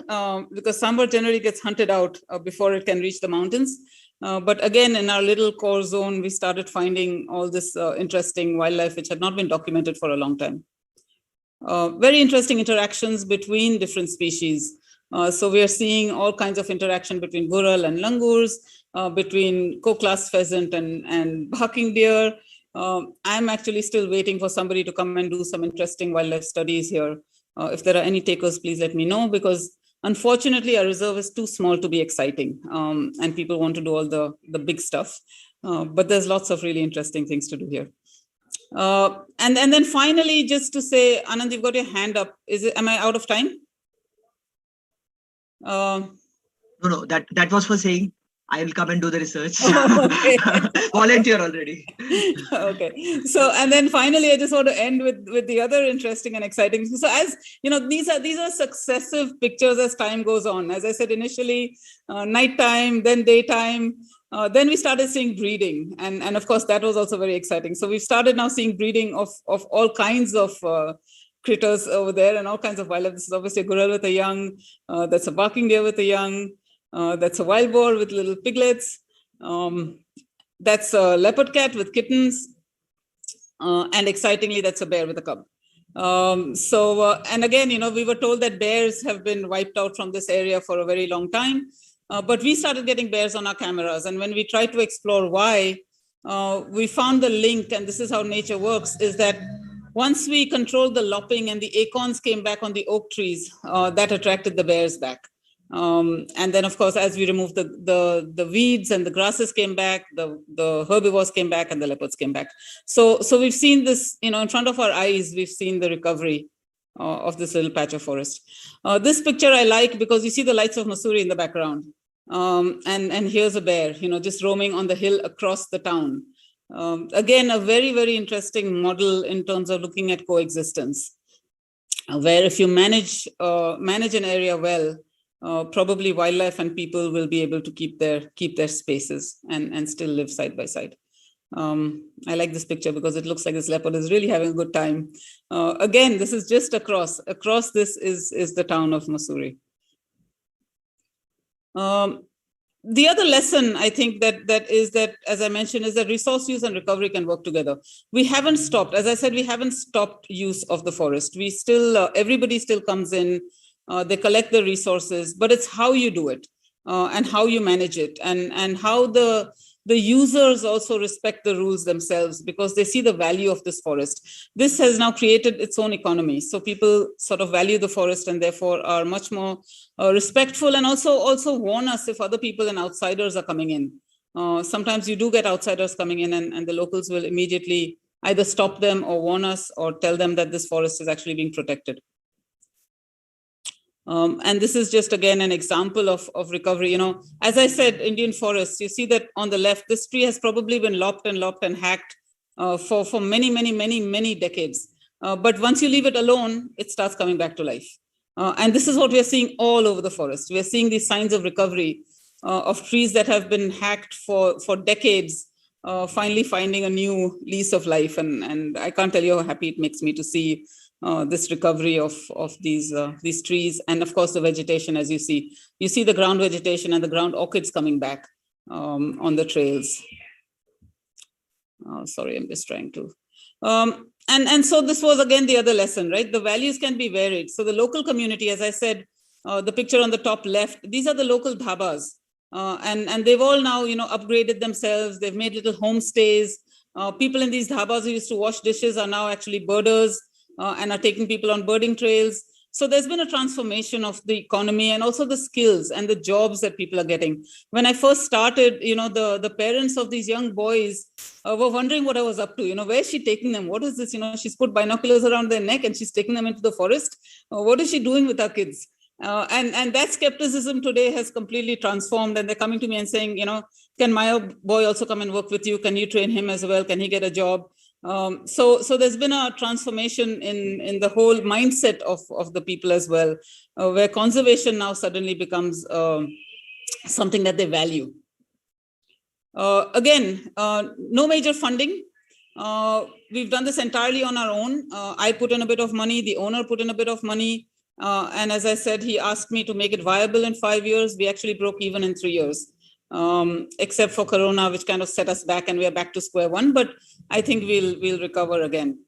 because sambar generally gets hunted out before it can reach the mountains. But again, in our little core zone, we started finding all this interesting wildlife which had not been documented for a long time. Very interesting interactions between different species. So we are seeing all kinds of interaction between goral and langurs, between co-class pheasant and barking deer. I'm actually still waiting for somebody to come and do some interesting wildlife studies here. If there are any takers, please let me know, because unfortunately, our reserve is too small to be exciting, and people want to do all the big stuff. But there's lots of really interesting things to do here. And then finally, just to say, Anand, you've got your hand up. Am I out of time? No, that was for saying I'll come and do the research. Okay. Volunteer already. Okay. So, and then finally, I just want to end with the other interesting and exciting. So, as you know, these are successive pictures as time goes on. As I said initially, nighttime, then daytime. Then we started seeing breeding, and of course that was also very exciting. So we've started now seeing breeding of all kinds of critters over there and all kinds of wildlife. This is obviously a gorilla with a young. That's a barking deer with a young. That's a wild boar with little piglets. That's a leopard cat with kittens. And excitingly, that's a bear with a cub. And again, you know, we were told that bears have been wiped out from this area for a very long time. But we started getting bears on our cameras. And when we tried to explore why, we found the link, and this is how nature works, is that once we controlled the lopping and the acorns came back on the oak trees, that attracted the bears back. And then, of course, as we removed the weeds and the grasses came back, the herbivores came back, and the leopards came back. So we've seen this, you know, in front of our eyes. We've seen the recovery of this little patch of forest. This picture I like because you see the lights of Mussoorie in the background, and here's a bear, you know, just roaming on the hill across the town. Again, a very, very interesting model in terms of looking at coexistence, where if you manage an area well, probably wildlife and people will be able to keep their spaces and still live side by side. I like this picture because it looks like this leopard is really having a good time. Again, this is just across this is the town of Mussoorie. The other lesson I think that is that, as I mentioned, is that resource use and recovery can work together. We haven't stopped, as I said, we haven't stopped use of the forest. We still, everybody still comes in, they collect the resources, but it's how you do it and how you manage it, and how the users also respect the rules themselves because they see the value of this forest. This has now created its own economy. So people sort of value the forest and therefore are much more respectful, and also warn us if other people and outsiders are coming in. Sometimes you do get outsiders coming in, and the locals will immediately either stop them or warn us or tell them that this forest is actually being protected. And this is just, again, an example of recovery. You know, as I said, Indian forests, you see that on the left, this tree has probably been lopped and hacked for many decades. But once you leave it alone, it starts coming back to life. And this is what we are seeing all over the forest. We are seeing these signs of recovery of trees that have been hacked for decades, finally finding a new lease of life. And I can't tell you how happy it makes me to see this recovery of these trees, and of course the vegetation. As you see the ground vegetation and the ground orchids coming back on the trails. Sorry, I'm just trying to. And so this was again the other lesson, right? The values can be varied. So the local community, as I said, the picture on the top left, these are the local dhabas, and they've all now, you know, upgraded themselves. They've made little homestays. People in these dhabas who used to wash dishes are now actually birders. And are taking people on birding trails. So there's been a transformation of the economy and also the skills and the jobs that people are getting. When I first started, you know, the parents of these young boys were wondering what I was up to. You know, where's she taking them? What is this? You know, she's put binoculars around their neck and she's taking them into the forest. What is she doing with our kids? And that skepticism today has completely transformed. And they're coming to me and saying, you know, can my boy also come and work with you? Can you train him as well? Can he get a job? So there's been a transformation in the whole mindset of the people as well, where conservation now suddenly becomes something that they value. Again, no major funding. We've done this entirely on our own. I put in a bit of money, the owner put in a bit of money. And as I said, he asked me to make it viable in 5 years. We actually broke even in 3 years. Except for Corona, which kind of set us back, and we are back to square one. But I think we'll recover again.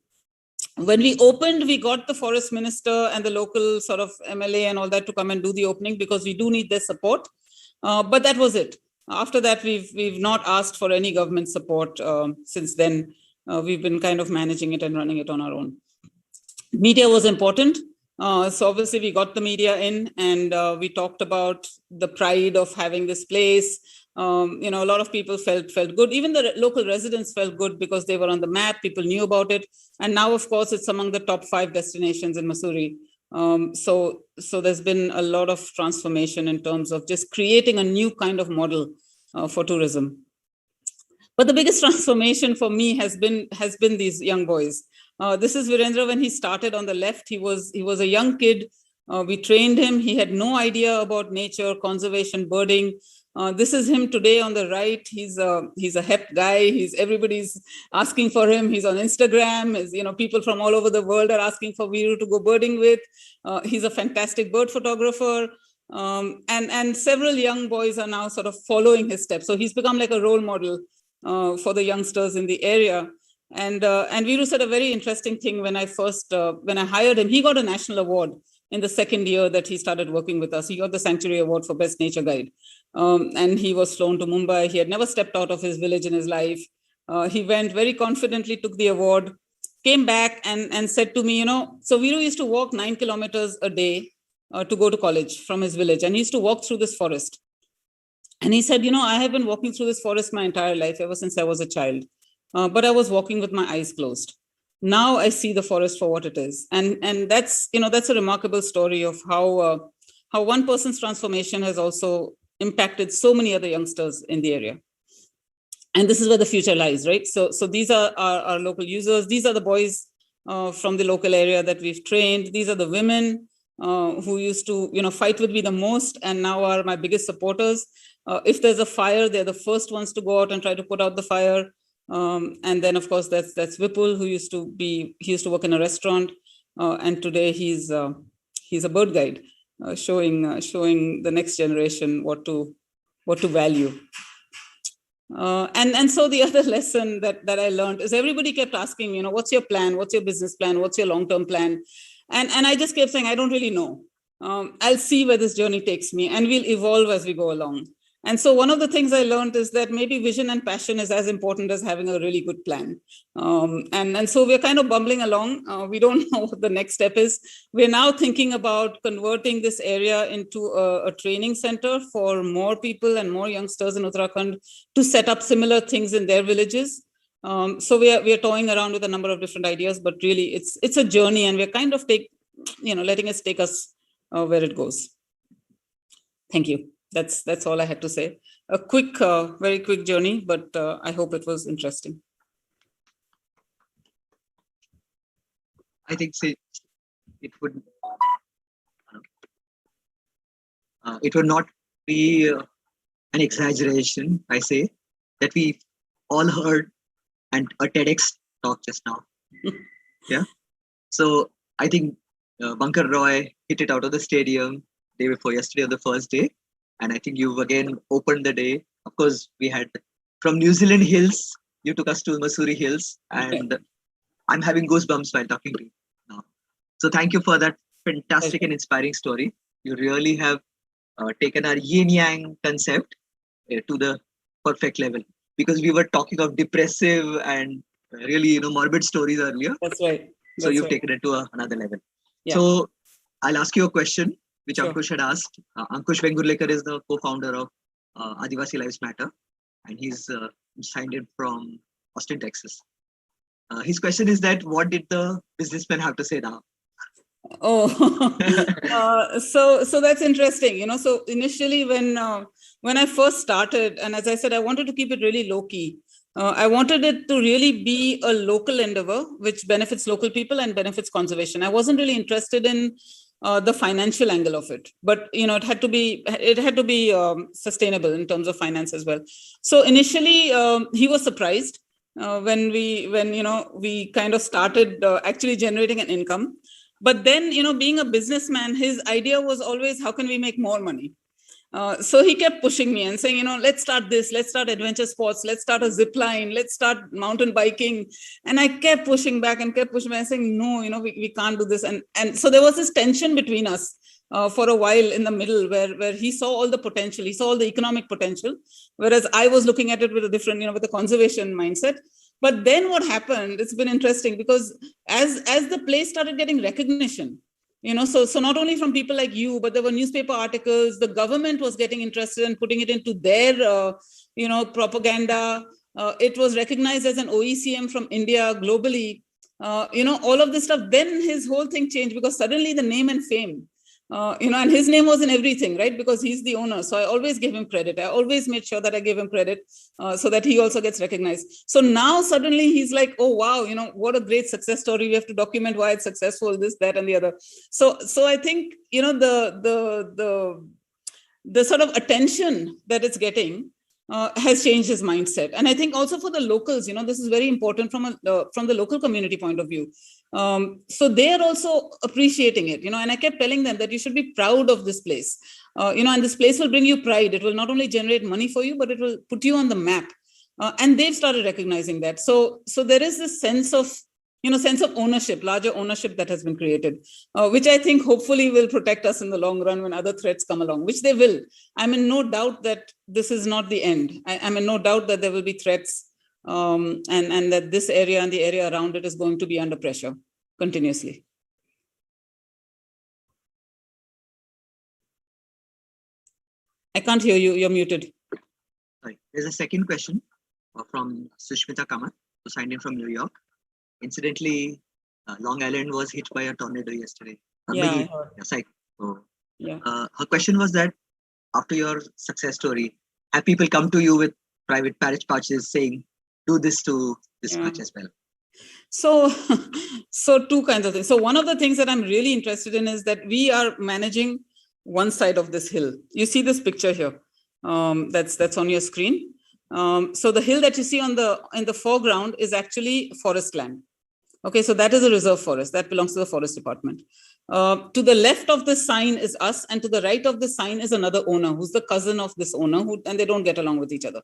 When we opened, we got the forest minister and the local sort of MLA and all that to come and do the opening because we do need their support. But that was it. After that, we've not asked for any government support since then. We've been kind of managing it and running it on our own. Media was important. So obviously we got the media in, and we talked about the pride of having this place. You know, a lot of people felt good. Even the local residents felt good because they were on the map. People knew about it. And now, of course, it's among the top 5 destinations in Mussoorie. So there's been a lot of transformation in terms of just creating a new kind of model for tourism. But the biggest transformation for me has been these young boys. This is Virendra when he started on the left. He was a young kid. We trained him. He had no idea about nature, conservation, birding. This is him today on the right. He's a hep guy. Everybody's asking for him. He's on Instagram. People from all over the world are asking for Viru to go birding with. He's a fantastic bird photographer. And several young boys are now sort of following his steps. So he's become like a role model for the youngsters in the area. And Viru said a very interesting thing when I hired him. He got a national award in the second year that he started working with us. He got the Sanctuary Award for Best Nature Guide. And he was flown to Mumbai. He had never stepped out of his village in his life. He went very confidently, took the award, came back and said to me, so Viru used to walk 9 kilometers a day to go to college from his village. And he used to walk through this forest. And he said, I have been walking through this forest my entire life, ever since I was a child. But I was walking with my eyes closed. Now I see the forest for what it is. And that's a remarkable story of how one person's transformation has also impacted so many other youngsters in the area. And this is where the future lies, right? So these are our local users. These are the boys from the local area that we've trained. These are the women who used to, fight with me the most and now are my biggest supporters. If there's a fire, they're the first ones to go out and try to put out the fire. And then, of course, that's Vipul, who used to work in a restaurant, and today he's a bird guide, showing the next generation what to value. And so the other lesson that I learned is everybody kept asking me, what's your plan? What's your business plan? What's your long-term plan? And I just kept saying, I don't really know. I'll see where this journey takes me, and we'll evolve as we go along. And so one of the things I learned is that maybe vision and passion is as important as having a really good plan. And so we're kind of bumbling along. We don't know what the next step is. We're now thinking about converting this area into a training center for more people and more youngsters in Uttarakhand to set up similar things in their villages. So we are toying around with a number of different ideas, but really it's a journey, and we're kind of letting it take us where it goes. Thank you. That's all I had to say. A quick, very quick journey, but I hope it was interesting. I think it would not be an exaggeration, I say, that we all heard a TEDx talk just now. Yeah. So I think Bankar Roy hit it out of the stadium day before yesterday on the first day. And I think you've again opened the day. Of course, we had from New Zealand hills, you took us to Mussoorie hills, and I'm having goosebumps while talking to you now. So thank you for that fantastic and inspiring story. You really have taken our yin-yang concept to the perfect level, because we were talking of depressive and really, morbid stories earlier. That's right. So you've taken it to another level. Yeah. So I'll ask you a question, which Sure. Ankush had asked. Ankush Vengurlekar is the co-founder of Adivasi Lives Matter, and he's signed in from Austin, Texas. His question is that, what did the businessman have to say now? Oh, so that's interesting. So initially when I first started, and as I said, I wanted to keep it really low key. I wanted it to really be a local endeavor, which benefits local people and benefits conservation. I wasn't really interested in the financial angle of it, but it had to be sustainable in terms of finance as well. So initially, he was surprised when we kind of started actually generating an income. But then, being a businessman, his idea was always, how can we make more money? So he kept pushing me and saying, let's start this, let's start adventure sports, let's start a zip line, let's start mountain biking. And I kept pushing back and saying, no, we can't do this. And so there was this tension between us for a while in the middle where he saw all the potential, he saw all the economic potential, whereas I was looking at it with a different, with a conservation mindset. But then what happened, it's been interesting, because as the place started getting recognition, so not only from people like you, but there were newspaper articles, the government was getting interested in putting it into their, propaganda. It was recognized as an OECM from India globally, all of this stuff. Then his whole thing changed, because suddenly the name and fame and his name was in everything, right? Because he's the owner. So I always gave him credit. I always made sure that I gave him credit so that he also gets recognized. So now suddenly he's like, oh, wow, what a great success story. We have to document why it's successful, this, that, and the other. So I think, the sort of attention that it's getting has changed his mindset. And I think also for the locals, this is very important from the local community point of view. So they are also appreciating it, and I kept telling them that you should be proud of this place, and this place will bring you pride. It will not only generate money for you, but it will put you on the map. And they've started recognizing that. So there is this sense of ownership, larger ownership that has been created, which I think hopefully will protect us in the long run when other threats come along, which they will. I'm in no doubt that this is not the end. I'm in no doubt that there will be threats, and that this area and the area around it is going to be under pressure continuously. I can't hear you. You're muted. Sorry. There's a second question from Sushmita Kamath, who signed in from New York. Incidentally, Long Island was hit by a tornado yesterday. Yeah. Her question was that after your success story, have people come to you with private parish pouches saying, do this to this patch as well? So two kinds of things. So one of the things that I'm really interested in is that we are managing one side of this hill. You see this picture here. That's on your screen. So the hill that you see in the foreground is actually forest land. Okay, so that is a reserve forest that belongs to the forest department. To the left of the sign is us, and to the right of the sign is another owner who's the cousin of this owner, and they don't get along with each other.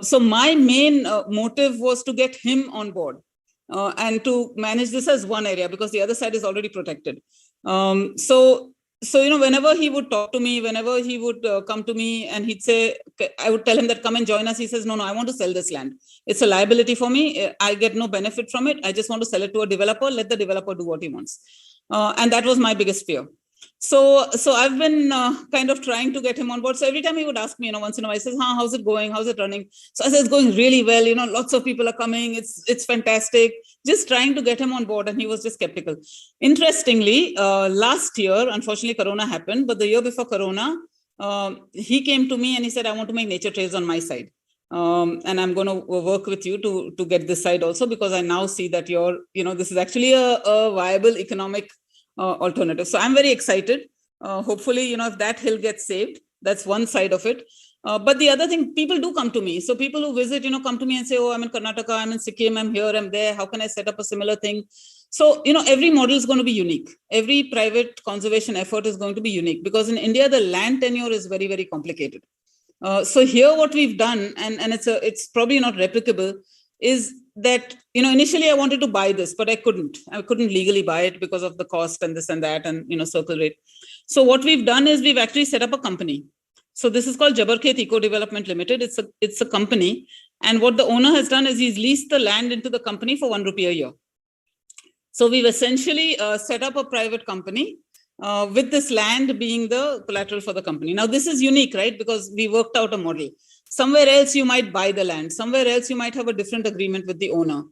So my main motive was to get him on board and to manage this as one area, because the other side is already protected. So whenever he would talk to me, whenever he would come to me and he'd say, I would tell him that come and join us. He says, no, I want to sell this land. It's a liability for me. I get no benefit from it. I just want to sell it to a developer. Let the developer do what he wants. And that was my biggest fear. So I've been kind of trying to get him on board. So every time he would ask me, once in a while, he says, how's it going? How's it running? So I said, it's going really well. Lots of people are coming. It's fantastic. Just trying to get him on board. And he was just skeptical. Interestingly, last year, unfortunately, Corona happened. But the year before Corona, he came to me and he said, I want to make nature trails on my side. And I'm going to work with you to get this side also, because I now see that this is actually a viable economic alternative. So I'm very excited. Hopefully, if that hill gets saved, that's one side of it. But the other thing, people do come to me. So people who visit, come to me and say, oh, I'm in Karnataka, I'm in Sikkim, I'm here, I'm there. How can I set up a similar thing? So, every model is going to be unique. Every private conservation effort is going to be unique, because in India, the land tenure is very, very complicated. So here what we've done, and it's probably not replicable, is that, initially I wanted to buy this, but I couldn't legally buy it because of the cost and this and that and, circle rate. So what we've done is we've actually set up a company. So this is called Jabarkhet Eco Development Limited. It's a company. And what the owner has done is he's leased the land into the company for 1 rupee a year. So we've essentially set up a private company with this land being the collateral for the company. Now, this is unique, right? Because we worked out a model. Somewhere else, you might buy the land. Somewhere else, you might have a different agreement with the owner.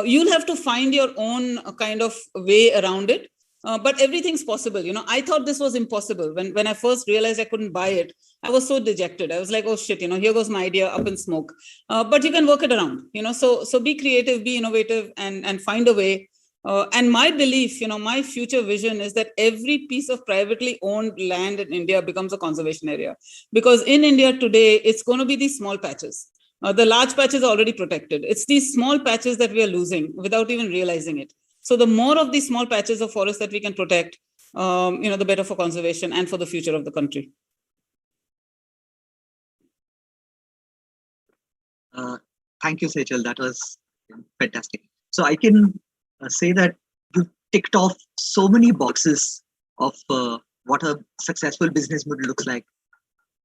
You'll have to find your own kind of way around it. But everything's possible. I thought this was impossible. When I first realized I couldn't buy it, I was so dejected. I was like, oh shit, here goes my idea up in smoke. But you can work it around, so be creative, be innovative, and find a way. And my belief, my future vision is that every piece of privately owned land in India becomes a conservation area. Because in India today, it's going to be these small patches. The large patches are already protected. It's these small patches that we are losing without even realizing it. So the more of these small patches of forest that we can protect, the better for conservation and for the future of the country. Thank you, Sejal. That was fantastic. So I can say that you ticked off so many boxes of what a successful business model looks like.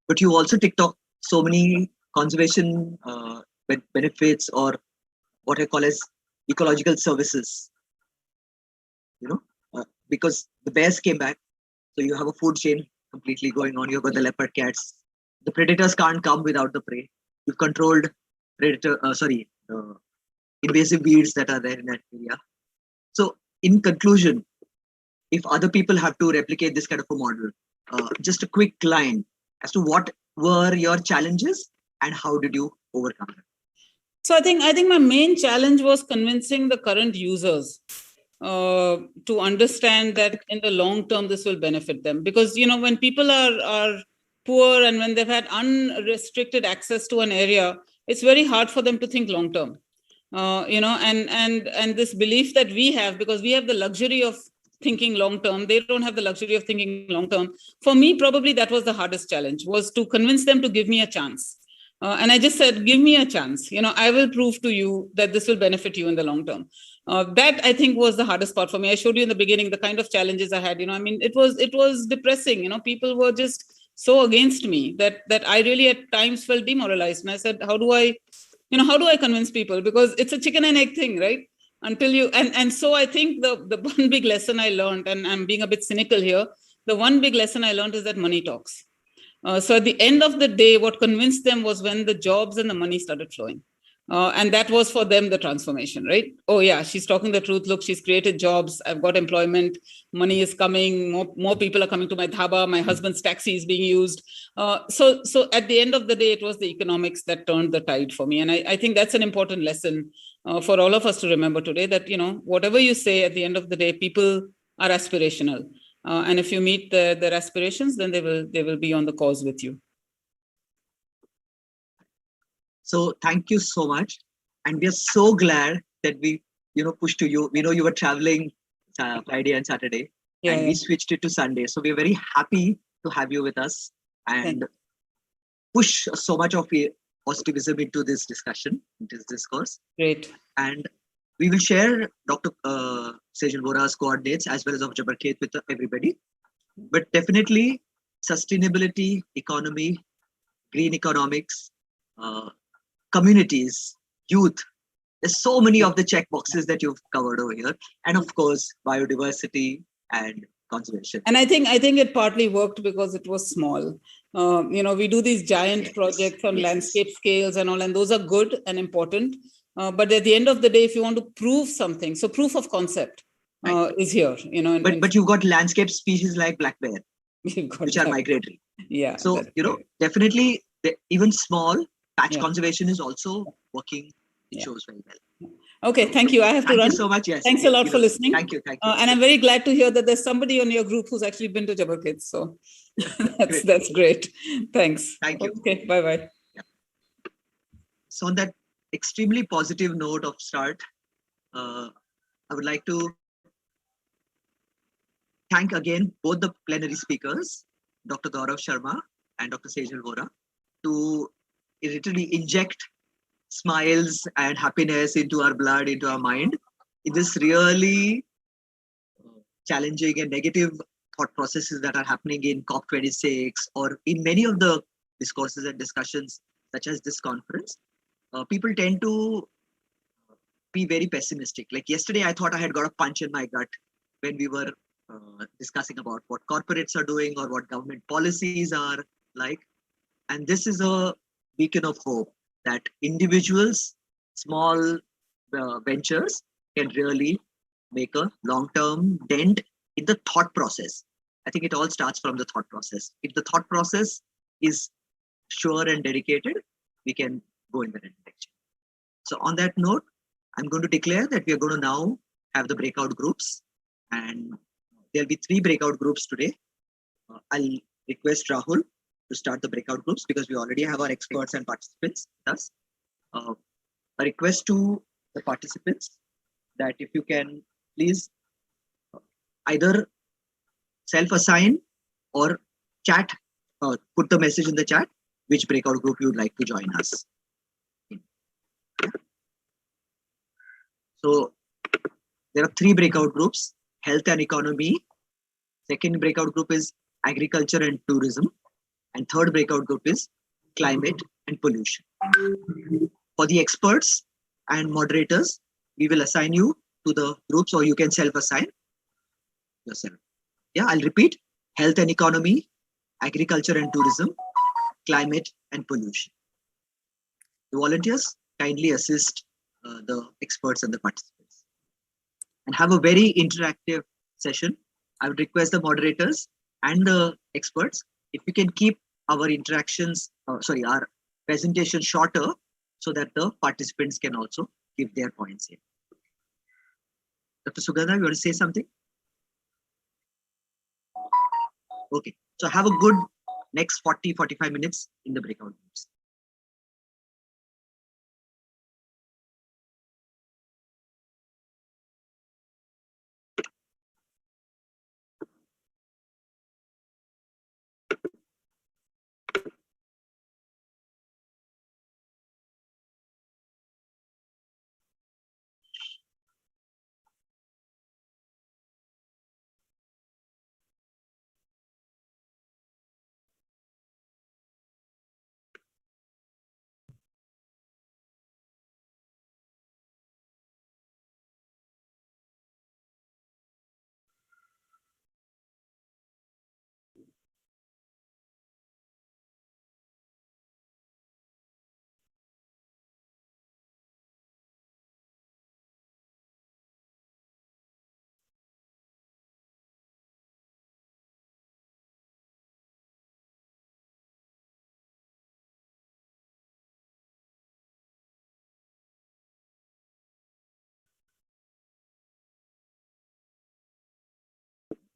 But you also ticked off so many conservation benefits, or what I call as ecological services. Because the bears came back, so you have a food chain completely going on. You've got the leopard cats. The predators can't come without the prey. You've controlled invasive weeds that are there in that area. So, in conclusion, if other people have to replicate this kind of a model, just a quick line as to what were your challenges and how did you overcome them? So I think my main challenge was convincing the current users to understand that in the long term this will benefit them, because when people are poor and when they've had unrestricted access to an area, it's very hard for them to think long term. And this belief that we have, because we have the luxury of thinking long term, they don't have the luxury of thinking long term. For me, probably that was the hardest challenge, was to convince them to give me a chance. And I just said, give me a chance. I will prove to you that this will benefit you in the long term. That I think was the hardest part for me. I showed you in the beginning the kind of challenges I had. It was depressing. People were just so against me that I really at times felt demoralized. And I said, how do I convince people? Because it's a chicken and egg thing, right? Until you and so I think the one big lesson I learned, and I'm being a bit cynical here, the one big lesson I learned is that money talks. So at the end of the day, what convinced them was when the jobs and the money started flowing. And that was for them the transformation, right? Oh yeah, she's talking the truth. Look, she's created jobs. I've got employment. Money is coming. More people are coming to my dhaba. My husband's taxi is being used. So at the end of the day, it was the economics that turned the tide for me. And I think that's an important lesson for all of us to remember today, that, whatever you say, at the end of the day, people are aspirational. And if you meet their aspirations, then they will be on the cause with you. So thank you so much. And we are so glad that we, pushed to you. We know you were traveling Friday and Saturday, and we switched it to Sunday. So we're very happy to have you with us and push so much of positivism into this discussion, into this discourse. Great. And we will share Dr. Sejal Vora's coordinates as well as of Jabarkhet with everybody. But definitely sustainability, economy, green economics, communities, youth. There's so many of the check boxes that you've covered over here. And of course, biodiversity and conservation. And I think it partly worked because it was small. We do these giant projects on landscape scales and all, and those are good and important. But at the end of the day, if you want to prove something, so proof of concept is here. But you've got landscape species like black bear, which are migratory. Yeah. So, definitely even small patch conservation is also working. It shows very well. Okay, thank you. I have to run. Thank you so much. Yes. Thanks a lot for listening. Thank you. And I'm very glad to hear that there's somebody on your group who's actually been to Jabarkhet. So that's great. Thanks. Thank you. Okay, bye-bye. Yeah. So on that extremely positive note of start, I would like to thank again both the plenary speakers, Dr. Gaurav Sharma and Dr. Sejal Vora, to literally inject smiles and happiness into our blood, into our mind, in this really challenging and negative thought processes that are happening in COP26 or in many of the discourses and discussions such as this conference. People tend to be very pessimistic. Like yesterday, I thought I had got a punch in my gut when we were discussing about what corporates are doing or what government policies are like. And this is a beacon of hope that individuals, small ventures can really make a long-term dent in the thought process. I think it all starts from the thought process. If the thought process is sure and dedicated, we can go in the right direction. So on that note, I'm going to declare that we are going to now have the breakout groups, and there'll be 3 breakout groups today. I'll request Rahul to start the breakout groups because we already have our experts and participants with us. A request to the participants that if you can please either self-assign or chat, put the message in the chat, which breakout group you would like to join us in. So there are 3 breakout groups: health and economy. Second breakout group is agriculture and tourism. And third breakout group is climate and pollution. For the experts and moderators, we will assign you to the groups, or you can self-assign yourself. Yeah, I'll repeat: health and economy, agriculture and tourism, climate and pollution. The volunteers kindly assist the experts and the participants. And have a very interactive session I would request the moderators and the experts if we can keep our interactions, our presentation shorter so that the participants can also give their points in. Dr. Sugandha, you want to say something? Okay, so have a good next 40-45 minutes in the breakout rooms.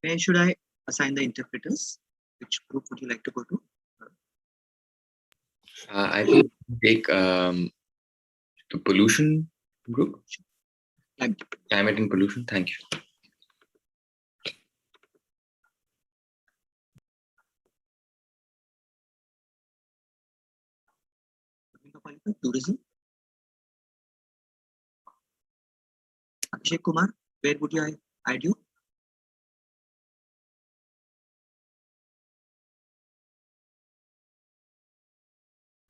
Where should I assign the interpreters? Which group would you like to go to? I think take the pollution group. Climate and pollution. Thank you. Tourism. Abhishek Kumar, where would I add you?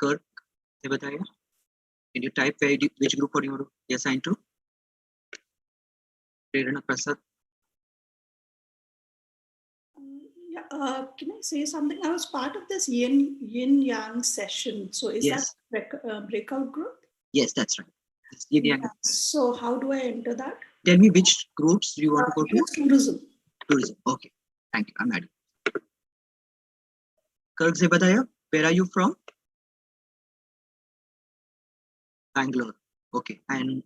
Kirk, can you type which group are you assigned to? Prerana Prasad. Can I say something? I was part of this YinYang session. So is that breakout group? Yes, that's right. YinYang. Yeah. So how do I enter that? Tell me which groups you want to go to? Tourism. Tourism. Okay. Thank you. I'm adding. Kirk Zebadiah, where are you from? Bangalore. Okay. And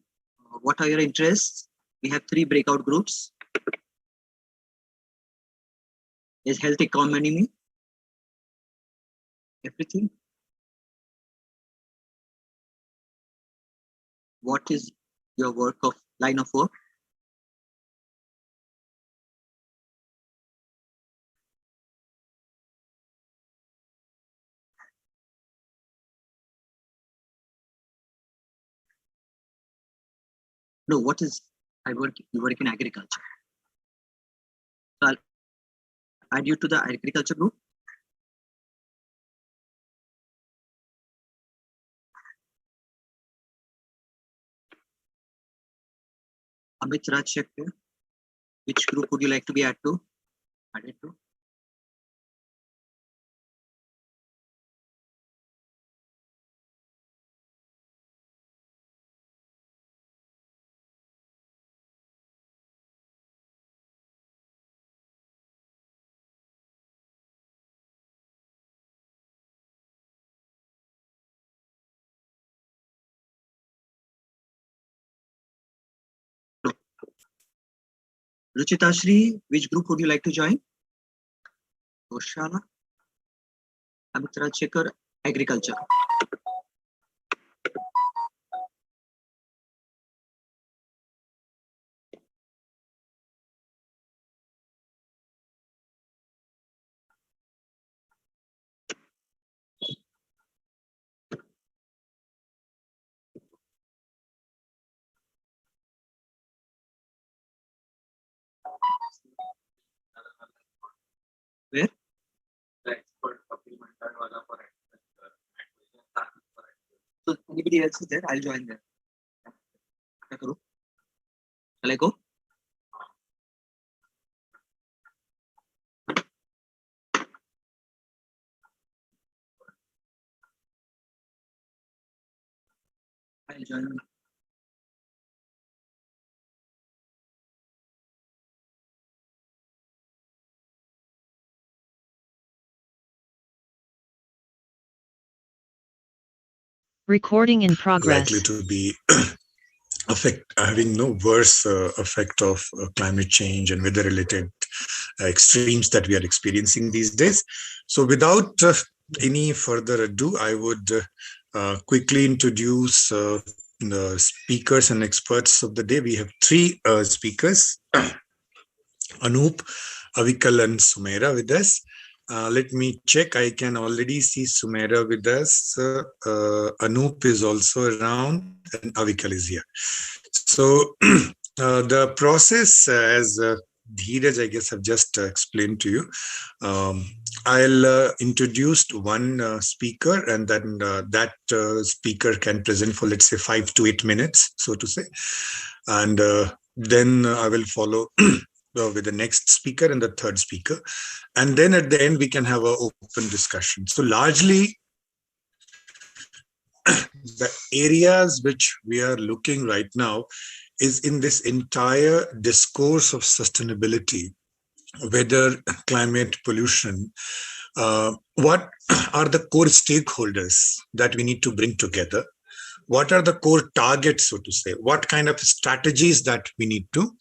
what are your interests? We have 3 breakout groups. Is health economy? Everything. What is your line of work? No, what is you work in agriculture. So I'll add you to the agriculture group. Amit Raj Shakti, which group would you like to be added to? Ruchita Shri, which group would you like to join? Goshala. Amit Raj Shekhar, agriculture. Where? So anybody else is there? I'll join there. Shall I go? I'll join. Recording in progress. Likely to be having no worse effect of climate change and weather-related extremes that we are experiencing these days. So without any further ado, I would quickly introduce the speakers and experts of the day. We have three speakers, Anup, Avikal and Sumera with us. Let me check. I can already see Sumera with us. Anup is also around and Avikal is here. So the process, as Dheeraj, I guess, have just explained to you, I'll introduce one speaker, and then that speaker can present for, let's say, 5 to 8 minutes, so to say. And then I will follow with the next speaker and the third speaker. And then at the end, we can have an open discussion. So largely, the areas which we are looking right now is in this entire discourse of sustainability, weather, climate, pollution. What are the core stakeholders that we need to bring together? What are the core targets, so to say? What kind of strategies that we need to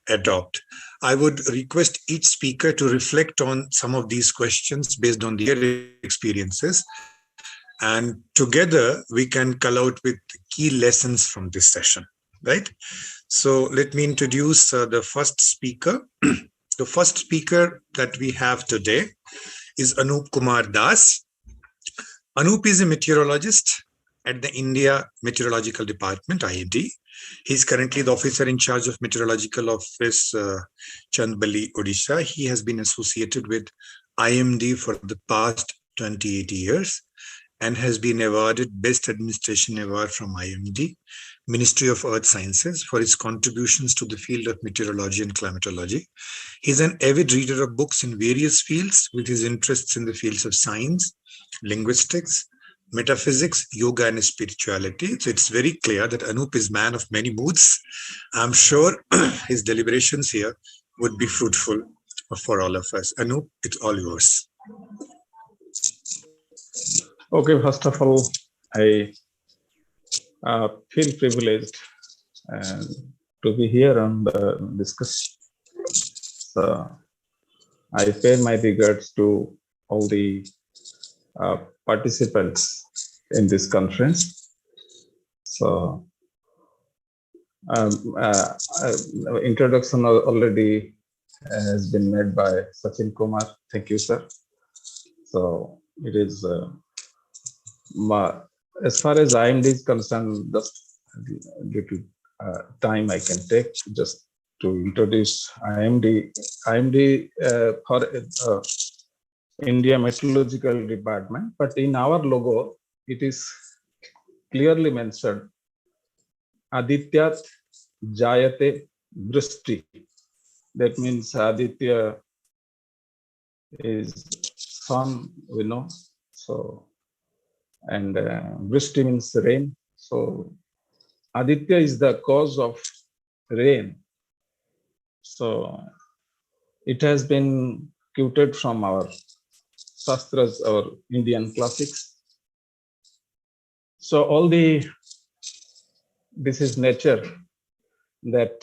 adopt? I would request each speaker to reflect on some of these questions based on their experiences. And together, we can come out with key lessons from this session, right? So let me introduce the first speaker. The first speaker that we have today is Anup Kumar Das. Anup is a meteorologist at the India Meteorological Department, IMD. He's currently the officer in charge of Meteorological Office, Chandbali, Odisha. He has been associated with IMD for the past 28 years and has been awarded Best Administration Award from IMD, Ministry of Earth Sciences, for his contributions to the field of meteorology and climatology. He's an avid reader of books in various fields with his interests in the fields of science, linguistics, metaphysics, yoga, and spirituality. So it's very clear that Anup is man of many moods. I'm sure his deliberations here would be fruitful for all of us. Anup, it's all yours. Okay, first of all, I feel privileged to be here and discuss. So I pay my regards to all the participants in this conference. So introduction already has been made by Sachin Kumar. Thank you, sir. So it is as far as IMD is concerned, just due to time I can take just to introduce IMD. IMD for India Meteorological Department, but in our logo, it is clearly mentioned Adityat Jayate Vrishti. That means Aditya is sun, we know. So, and Vrishti means rain. So Aditya is the cause of rain. So it has been quoted from our Shastras, our Indian classics. So all this is nature, that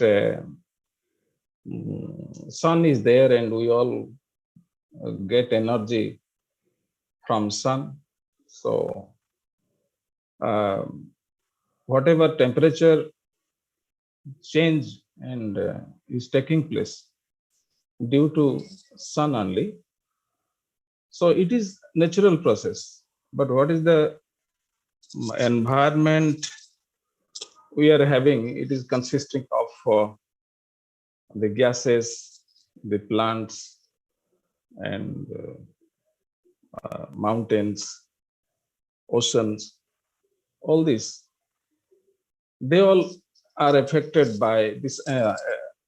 sun is there and we all get energy from sun. So whatever temperature change and is taking place due to sun only. So it is natural process. But what is the environment we are having? It is consisting of the gases, the plants, and mountains, oceans, all these. They all are affected by this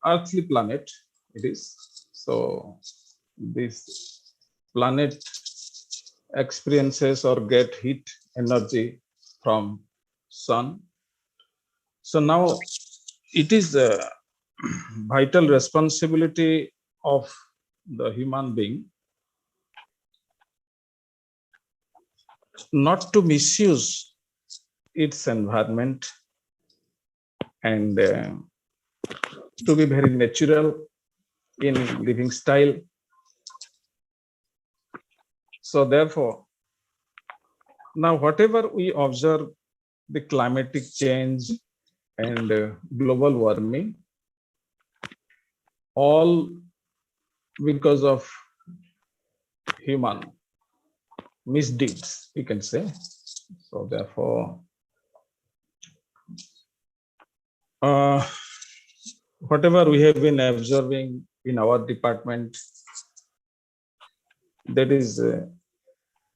earthly planet. It is. So this planet experiences or get heat energy from sun. So now it is a vital responsibility of the human being not to misuse its environment and to be very natural in living style. So therefore, now whatever we observe, the climatic change and global warming, all because of human misdeeds, you can say. So therefore, whatever we have been observing in our department, that is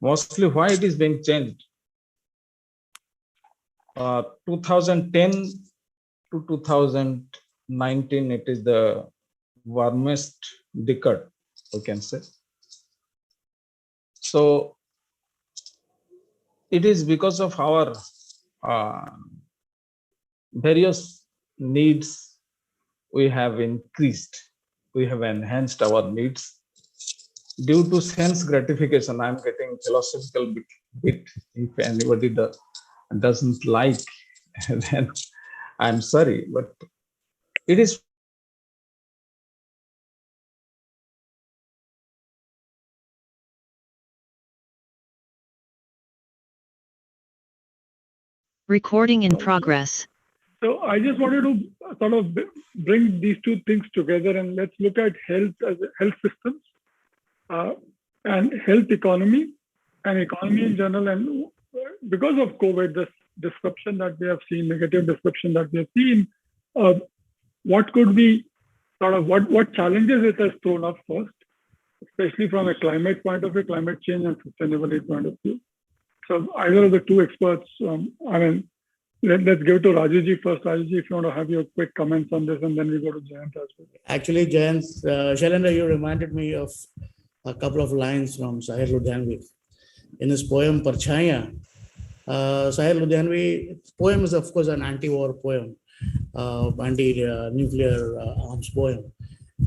mostly why it is being changed. 2010 to 2019, it is the warmest decade, we can say. So it is because of our various needs we have increased, we have enhanced our needs due to sense gratification. I'm getting philosophical bit. If anybody doesn't like, then I'm sorry, but it is recording in progress. So I just wanted to sort of bring these two things together, and let's look at health as health systems and health economy and economy in general. And because of COVID, this disruption that we have seen, negative disruption that we have seen, what could be sort of what challenges it has thrown up first, especially from a climate point of view, climate change and sustainability point of view. So either of the two experts, I mean, let's give it to Rajuji first. Rajuji, if you want to have your quick comments on this, and then we go to Jayant as well. Actually, Jayant, Shailendra, you reminded me of a couple of lines from Sahir Ludhianvi. In his poem Parchaya, Sahir Ludhianvi's poem is, of course, an anti-war poem, anti-nuclear arms poem.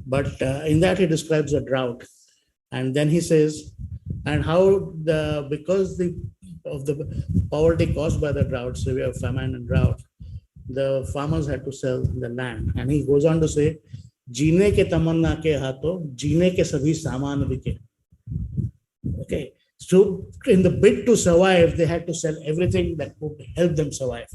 But in that, he describes a drought. And then he says, and how because of the poverty caused by the drought, severe famine and drought, the farmers had to sell the land. And he goes on to say, जीने के तमन्ना के हाथों जीने के सभी सामान बिके. Okay, so in the bid to survive, they had to sell everything that would help them survive.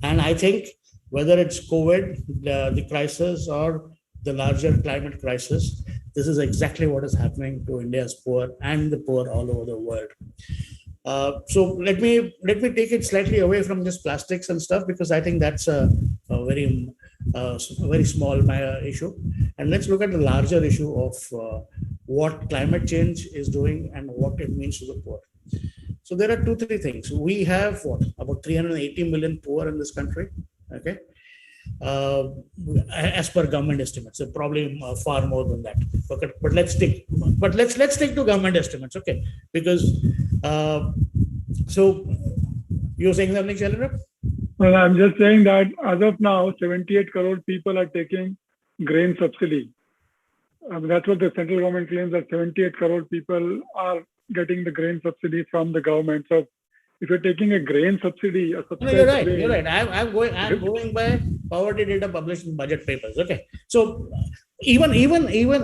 And I think whether it's COVID, the crisis, or the larger climate crisis, this is exactly what is happening to India's poor and the poor all over the world. So let me take it slightly away from just plastics and stuff, because I think that's a very small issue, and let's look at the larger issue of what climate change is doing and what it means to the poor. So there are 2-3 things. We have about 380 million poor in this country. Okay, as per government estimates, so probably far more than that. Okay, but let's stick to government estimates. Okay, because so you're saying something, Shailendra? Well, I'm just saying that as of now, 78 crore people are taking grain subsidy. That's what the central government claims, that 78 crore people are getting the grain subsidy from the government. So if you're taking a grain subsidy, no, you're right. Grain, you're right. I'm going by poverty data published in budget papers. Okay, so even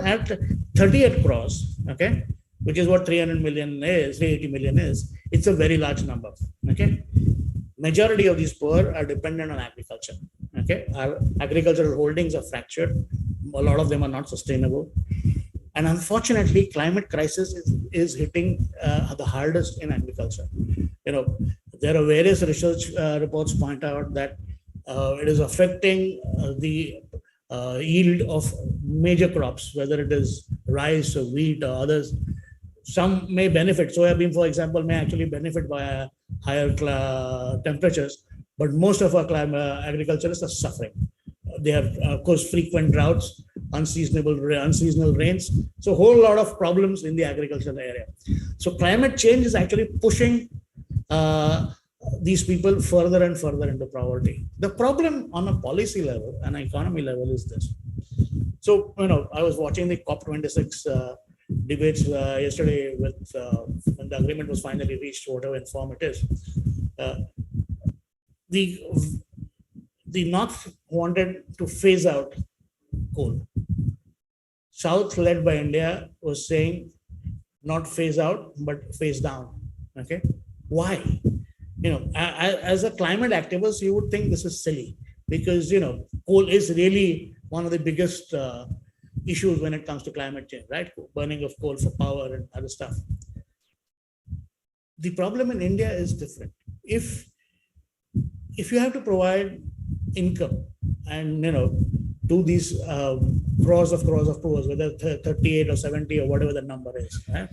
at 38 crores, okay, which is what 380 million is, it's a very large number. Okay, majority of these poor are dependent on agriculture. Okay, our agricultural holdings are fractured. A lot of them are not sustainable. And unfortunately, climate crisis is hitting the hardest in agriculture. You know, there are various research reports point out that it is affecting the yield of major crops, whether it is rice or wheat or others. Some may benefit. Soybean, for example, may actually benefit by higher temperatures, but most of our agriculturists are suffering. They have, of course, frequent droughts, unseasonal rains. So a whole lot of problems in the agricultural area. So climate change is actually pushing these people further and further into poverty. The problem on a policy level and economy level is this. So, you know, I was watching the COP26 debates yesterday when the agreement was finally reached, whatever in form it is. the North wanted to phase out coal. South, led by India, was saying not phase out, but phase down. Okay, why? As a climate activist, you would think this is silly because coal is really one of the biggest issues when it comes to climate change, right? Burning of coal for power and other stuff. The problem in India is different. If you have to provide income and do these crores of crores, whether 38 or 70 or whatever the number is, right?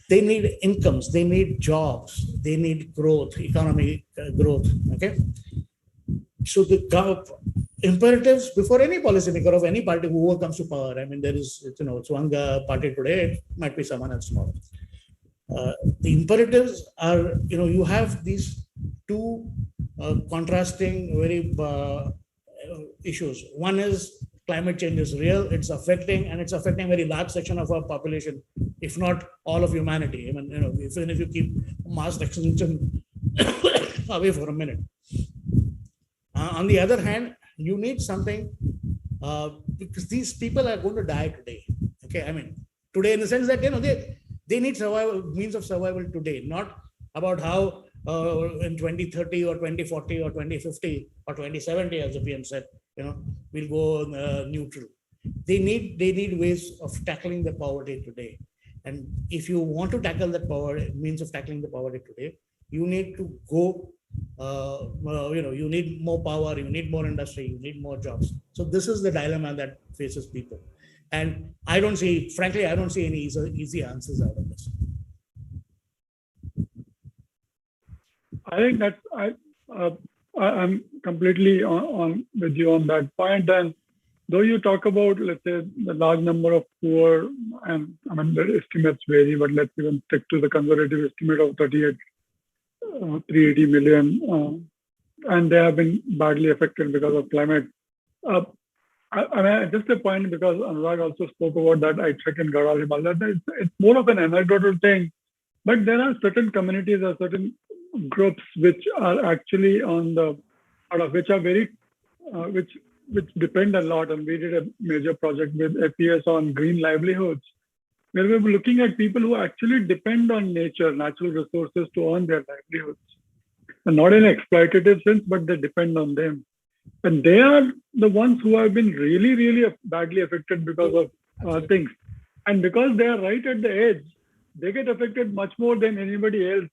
They need incomes, they need jobs, they need growth, economic growth. Okay, so the imperatives before any policymaker of any party who comes to power. I mean, there is it's one party today, it might be someone else tomorrow. The imperatives are you have these two contrasting very issues. One is climate change is real, it's affecting a very large section of our population, if not all of humanity. Even even if you keep mass extinction away for a minute. On the other hand, you need something because these people are going to die today. Okay, I mean today in the sense that they need survival, means of survival today, not about how in 2030 or 2040 or 2050 or 2070, as the PM said, we'll go neutral. They need ways of tackling the poverty today. And if you want to tackle that poverty, means of tackling the poverty today, you need to go, you need more power, you need more industry, you need more jobs. So this is the dilemma that faces people. And frankly, I don't see any easy answers out of this. I think that I'm completely on with you on that point. And though you talk about, let's say, the large number of poor, and I mean, the estimates vary, but let's even stick to the conservative estimate of 380 million, and they have been badly affected because of climate. I mean, just a point, because Anurag also spoke about that I trek in Garhwal Himalaya. It's more of an anecdotal thing, but there are certain communities or certain groups which are actually which are very, which depend a lot. And we did a major project with FES on green livelihoods, where we were looking at people who actually depend on nature, natural resources to earn their livelihoods. And not in an exploitative sense, but they depend on them. And they are the ones who have been really, really badly affected because of things. And because they are right at the edge, they get affected much more than anybody else.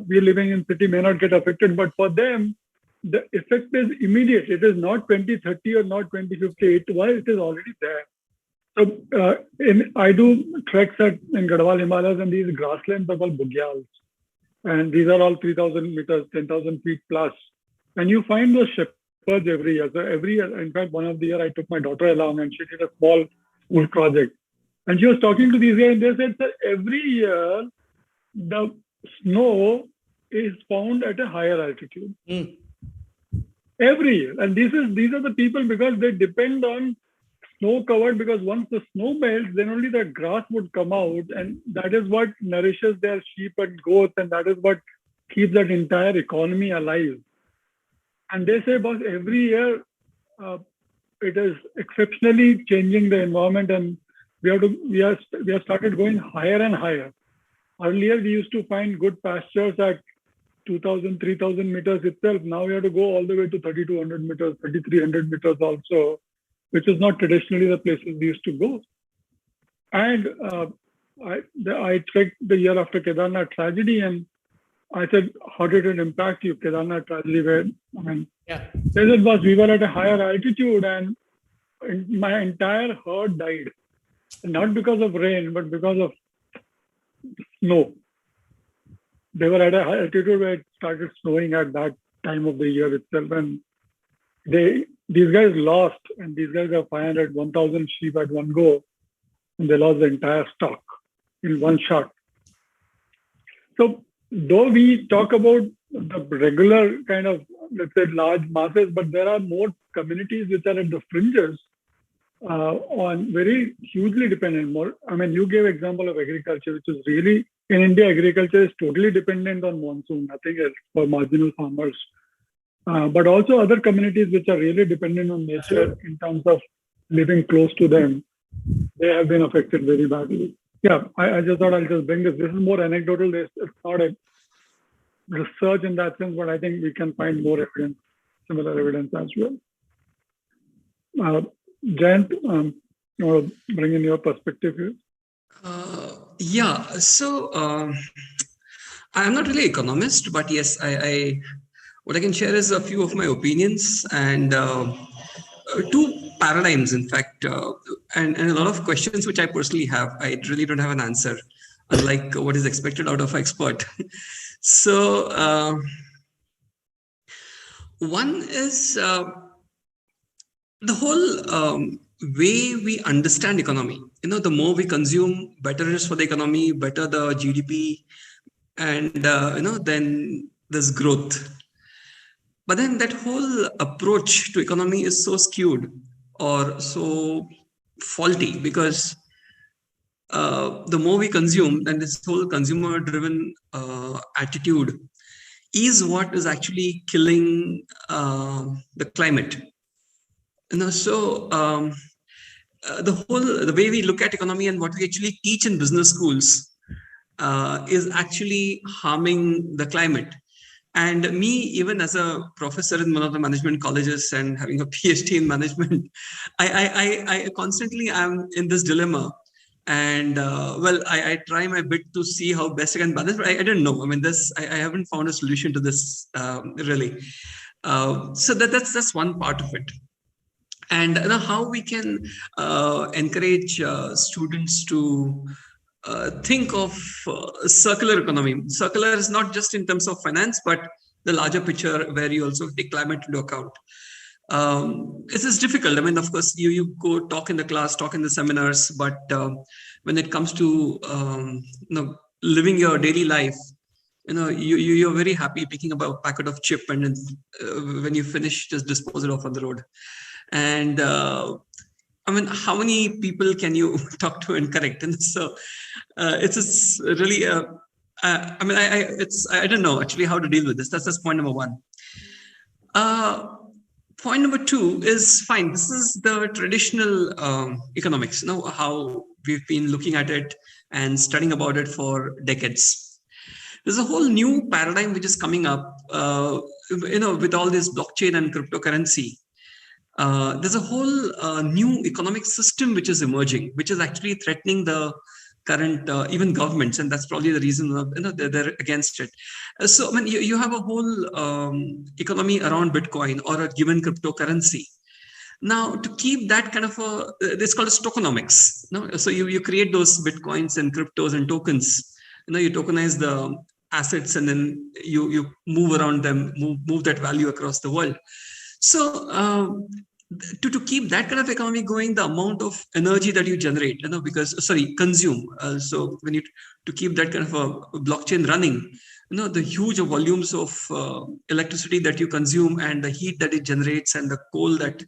We living in city may not get affected, but for them, the effect is immediate. It is not 2030 or not 2050. It is already there. So I do treks in Garhwal Himalayas, and these grasslands are called bugyals. And these are all 3,000 meters, 10,000 feet plus. And you find those shepherds every year. So every year, in fact, one of the year I took my daughter along, and she did a small school project. And she was talking to these guys, and they said, sir, every year the snow is found at a higher altitude. Every year. And these are the people, because they depend on snow covered, because once the snow melts, then only the grass would come out, and that is what nourishes their sheep and goats, and that is what keeps that entire economy alive. And they say, boss, every year it is exceptionally changing the environment, and we have started going higher and higher. Earlier, we used to find good pastures at 2,000, 3,000 meters itself. Now we have to go all the way to 3,200 meters, 3,300 meters also, which is not traditionally the places we used to go. And I checked the year after Kedarnath tragedy, and I said, how did it impact you, Kedarnath tragedy? Where, I mean, they said, boss, we were at a higher altitude, and my entire herd died. Not because of rain, but because of snow. They were at a high altitude where it started snowing at that time of the year itself. And these guys lost, and these guys have 500, 1,000 sheep at one go, and they lost the entire stock in one shot. So though we talk about the regular kind of, let's say, large masses, but there are more communities which are at the fringes on very hugely dependent more. I mean, you gave example of agriculture, which is really, in India, agriculture is totally dependent on monsoon, nothing else for marginal farmers. but also other communities which are really dependent on nature in terms of living close to them, they have been affected very badly. Yeah, I just thought I'll just bring this. This is more anecdotal. It's not a research in that sense, but I think we can find more evidence, similar evidence as well. Jayant, you want to bring in your perspective here? Yeah, so I'm not really an economist, but yes, what I can share is a few of my opinions and two paradigms, in fact, and a lot of questions which I personally have. I really don't have an answer, unlike what is expected out of an expert. So one is the whole way we understand economy. The more we consume, better it is for the economy, better the GDP, and then there's growth. But then that whole approach to economy is so skewed or so faulty, because the more we consume, then this whole consumer-driven attitude is what is actually killing the climate. So the way we look at economy and what we actually teach in business schools is actually harming the climate. And me, even as a professor in one of the management colleges and having a PhD in management, I constantly am in this dilemma. And I try my bit to see how best I can balance, but I don't know. I mean, I haven't found a solution to this really. So that's one part of it. And how we can encourage students to think of circular economy. Circular is not just in terms of finance, but the larger picture where you also take climate into account. It is difficult. I mean, of course, you go talk in the class, talk in the seminars, but when it comes to living your daily life, you're very happy picking up a packet of chip, and then, when you finish, just dispose it off on the road. And I mean, how many people can you talk to and correct? And so it's really, I mean, I don't know actually how to deal with this. That's point number one. Point number two is fine. This is the traditional economics, how we've been looking at it and studying about it for decades. There's a whole new paradigm which is coming up, with all this blockchain and cryptocurrency. There's a whole new economic system which is emerging, which is actually threatening the current even governments, and that's probably the reason they're against it. So I mean, you have a whole economy around Bitcoin or a given cryptocurrency. Now, to keep that kind of it's called as tokenomics. So you create those Bitcoins and cryptos and tokens. You tokenize the assets, and then you move around them, move that value across the world. So to keep that kind of economy going, the amount of energy that you generate, consume. So when to keep that kind of a blockchain running, the huge volumes of electricity that you consume and the heat that it generates and the coal that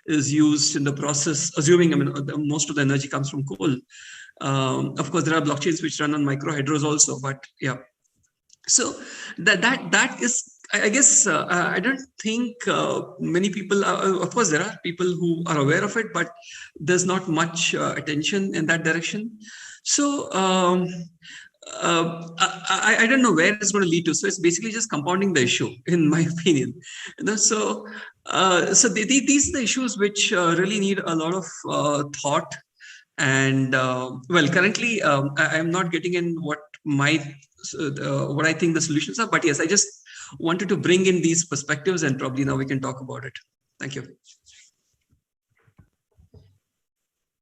is used in the process, assuming, most of the energy comes from coal. Of course, there are blockchains which run on microhydros also, but yeah. So that is, I guess, I don't think many people, of course, there are people who are aware of it, but there's not much attention in that direction. So I don't know where it's going to lead to. So it's basically just compounding the issue, in my opinion. So these are the issues which really need a lot of thought. And currently I'm not getting in what I think the solutions are, but yes, I just wanted to bring in these perspectives, and probably now we can talk about it. Thank you.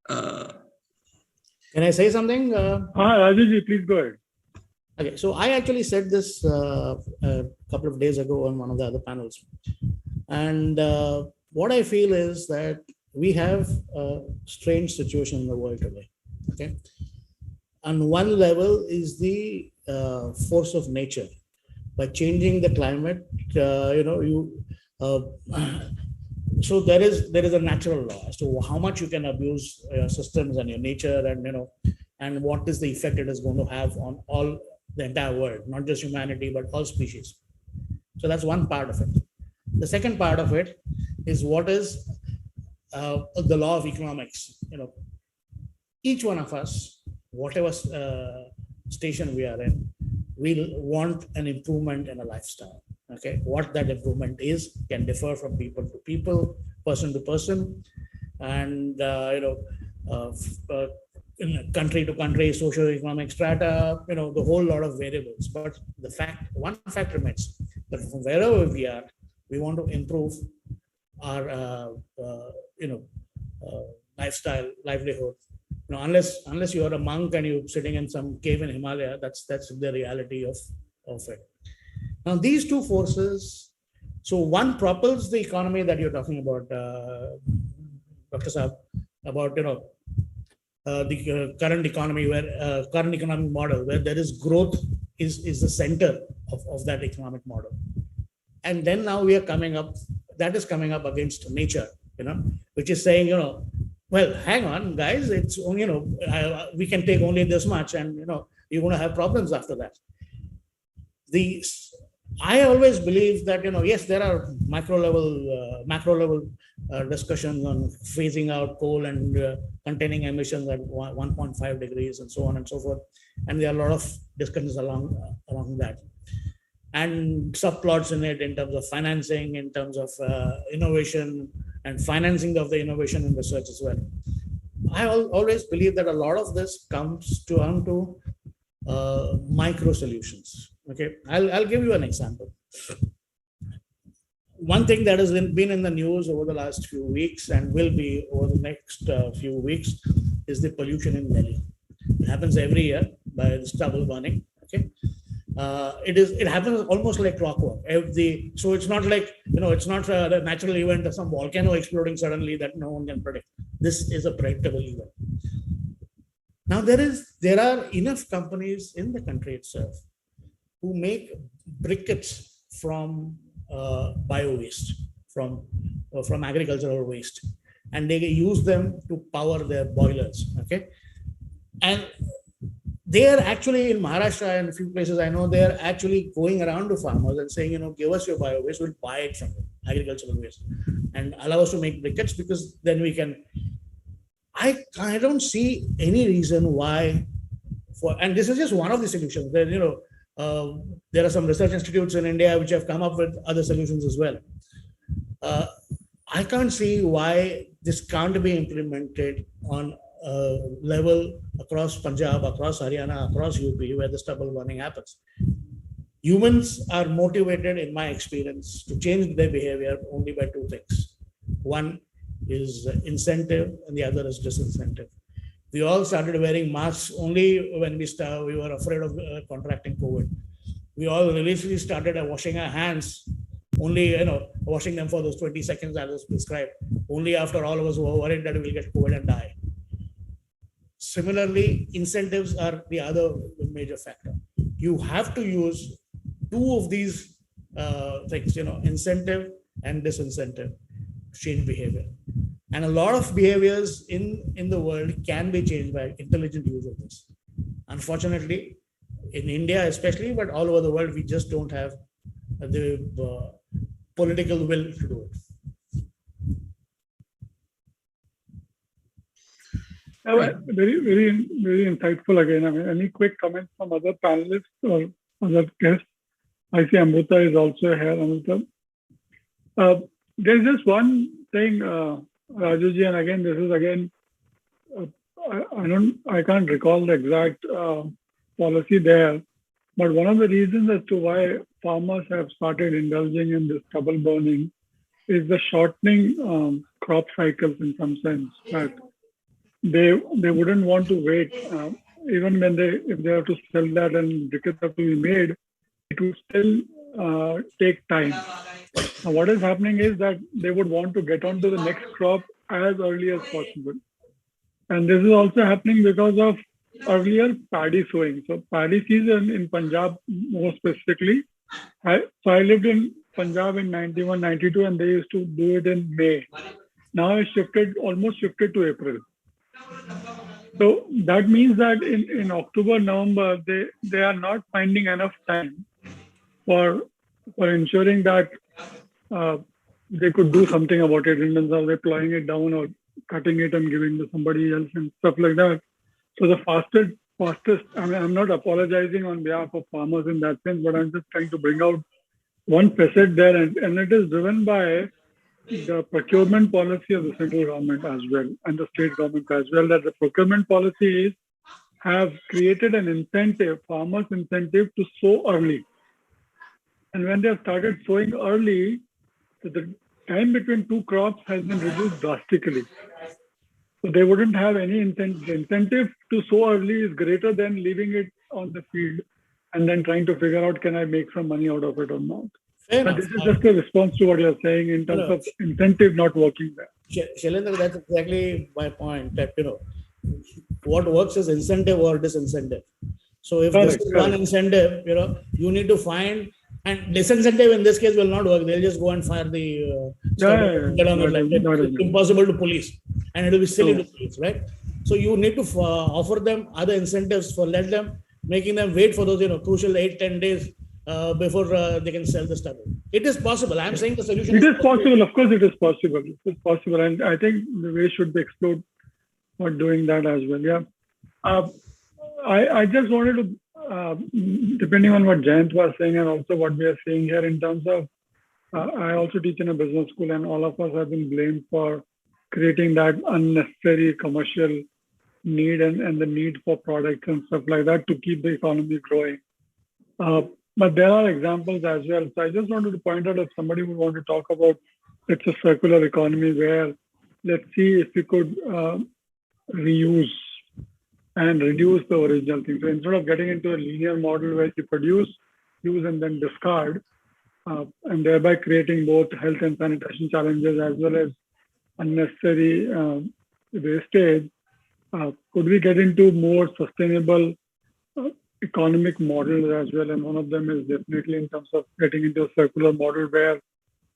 Can I say something? Rajesh, please go ahead. Okay, so I actually said this a couple of days ago on one of the other panels. And what I feel is that we have a strange situation in the world today. Okay. On one level is the force of nature. By changing the climate, so there is a natural law as to how much you can abuse your systems and your nature, and what is the effect it is going to have on the entire world, not just humanity, but all species. So that's one part of it. The second part of it is what is the law of economics. Each one of us, whatever station we are in, will want an improvement in a lifestyle. Okay, what that improvement is can differ from people to people, person to person, and country to country, socio-economic strata, the whole lot of variables. But one fact remains that from wherever we are, we want to improve our lifestyle, livelihood. Unless you are a monk and you're sitting in some cave in Himalaya, that's the reality of it. Now these two forces, so one propels the economy that you're talking about, Dr. Saab, about the current economy, where current economic model, where there is growth is the center of that economic model. And then now we are coming up against nature, which is saying, well, hang on, guys, it's only, we can take only this much, and you're going to have problems after that. I always believe that, yes, there are macro level discussions on phasing out coal and containing emissions at 1.5 degrees and so on and so forth. And there are a lot of discussions along that. And subplots in it in terms of financing, in terms of innovation and financing of the innovation and research as well. I always believe that a lot of this comes down to micro solutions. Okay, I'll give you an example. One thing that has been in the news over the last few weeks and will be over the next few weeks is the pollution in Delhi. It happens every year by the stubble burning. Okay, it happens almost like clockwork. So it's not like it's not a natural event of some volcano exploding suddenly that no one can predict. This is a predictable event. Now there are enough companies in the country itself who make briquettes from bio-waste, from agricultural waste, and they use them to power their boilers. Okay, and they are actually in Maharashtra and a few places I know, they are actually going around to farmers and saying, give us your bio-waste, we'll buy it from you, agricultural waste, and allow us to make briquettes, because then we can. I don't see any reason why and this is just one of the solutions. There are some research institutes in India which have come up with other solutions as well. I can't see why this can't be implemented on a level across Punjab, across Haryana, across UP, where the stubble burning happens. Humans are motivated, in my experience, to change their behavior only by two things. One is incentive and the other is disincentive. We all started wearing masks only when we were afraid of contracting COVID. We all religiously started washing our hands only, washing them for those 20 seconds as was prescribed, only after all of us were worried that we will get COVID and die. Similarly, incentives are the other major factor. You have to use two of these things, incentive and disincentive to change behavior. And a lot of behaviors in the world can be changed by intelligent use of this. Unfortunately, in India especially, but all over the world, we just don't have the political will to do it. Very, very, very insightful again. I mean, any quick comments from other panelists or other guests? I see Amrita is also here. Amrita. There's just one thing, Rajuji, and again, this is again, I can't recall the exact policy there, but one of the reasons as to why farmers have started indulging in this stubble burning is the shortening crop cycles in some sense. That they wouldn't want to wait, even when if they have to sell that and briquettes have to be made, it would still take time. Now, what is happening is that they would want to get on to the next crop as early as possible. And this is also happening because of earlier paddy sowing. So paddy season in Punjab, more specifically, I lived in Punjab in 91, 92, and they used to do it in May. Now it's almost shifted to April. So that means that in October, November, they are not finding enough time for ensuring that they could do something about it in terms of they're plowing it down or cutting it and giving to somebody else and stuff like that. So the fastest, I mean, I'm not apologizing on behalf of farmers in that sense, but I'm just trying to bring out one facet there, and it is driven by the procurement policy of the central government as well and the state government as well, that the procurement policies have created an incentive, farmers' incentive to sow early. And when they have started sowing early, the time between two crops has been reduced drastically. So they wouldn't have any incentive. The incentive to sow early is greater than leaving it on the field and then trying to figure out, can I make some money out of it or not? But this is just a response to what you're saying in terms of incentive not working there. Shailendra, that's exactly my point, that, what works is incentive or disincentive. So if this is one incentive, you need to find, and disincentive in this case will not work. They'll just go and fire the get on the line. It's impossible to police, and it will be silly to police, right? So you need to offer them other incentives for making them wait for those crucial 8-10 days before they can sell the stuff. It is possible. I'm saying the solution. It is possible. Of course, it is possible. It is possible, and I think the way should be explored for doing that as well. Yeah. I just wanted to, depending on what Jayant was saying and also what we are saying here in terms of, I also teach in a business school, and all of us have been blamed for creating that unnecessary commercial need and the need for products and stuff like that to keep the economy growing. But there are examples as well. So I just wanted to point out, if somebody would want to talk about, it's a circular economy where, let's see if we could reuse and reduce the original thing. So instead of getting into a linear model where you produce, use, and then discard, and thereby creating both health and sanitation challenges as well as unnecessary wastage, could we get into more sustainable economic models as well? And one of them is definitely in terms of getting into a circular model where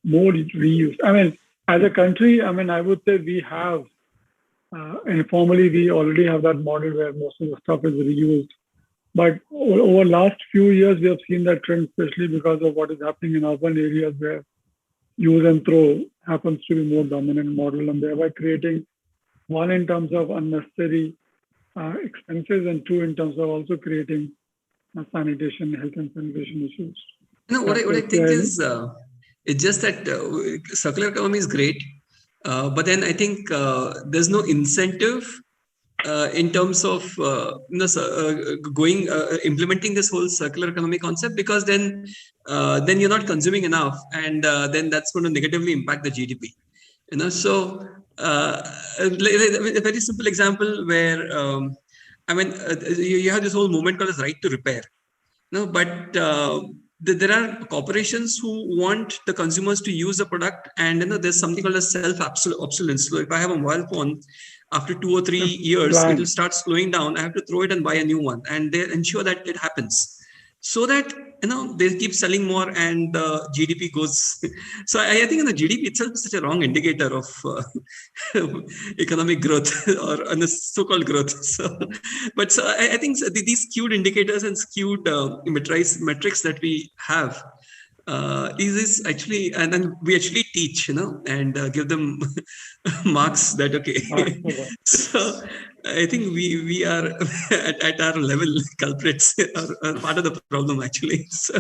more reuse. I mean, as a country, I would say we have, informally, we already have that model where most of the stuff is reused. But over last few years, we have seen that trend, especially because of what is happening in urban areas where use and throw happens to be more dominant model, and thereby creating, one, in terms of unnecessary expenses, and two, in terms of also creating sanitation, health and sanitation issues. What I think is, it's just that circular economy is great, but then I think there's no incentive in terms of implementing this whole circular economy concept, because then you're not consuming enough, and then that's going to negatively impact the GDP. So a very simple example where you have this whole movement called as right to repair. But there are corporations who want the consumers to use the product, and there's something called as self-obsolescence. So if I have a mobile phone, after 2 or 3 years, it will start slowing down. I have to throw it and buy a new one, and they ensure that it happens, so that they keep selling more and the GDP goes. So I think the GDP itself is such a wrong indicator of economic growth or so-called growth. So I think these skewed indicators and skewed metrics that we have is actually, and then we actually teach, and give them marks that, okay. So I think we are at our level culprits are part of the problem actually. So,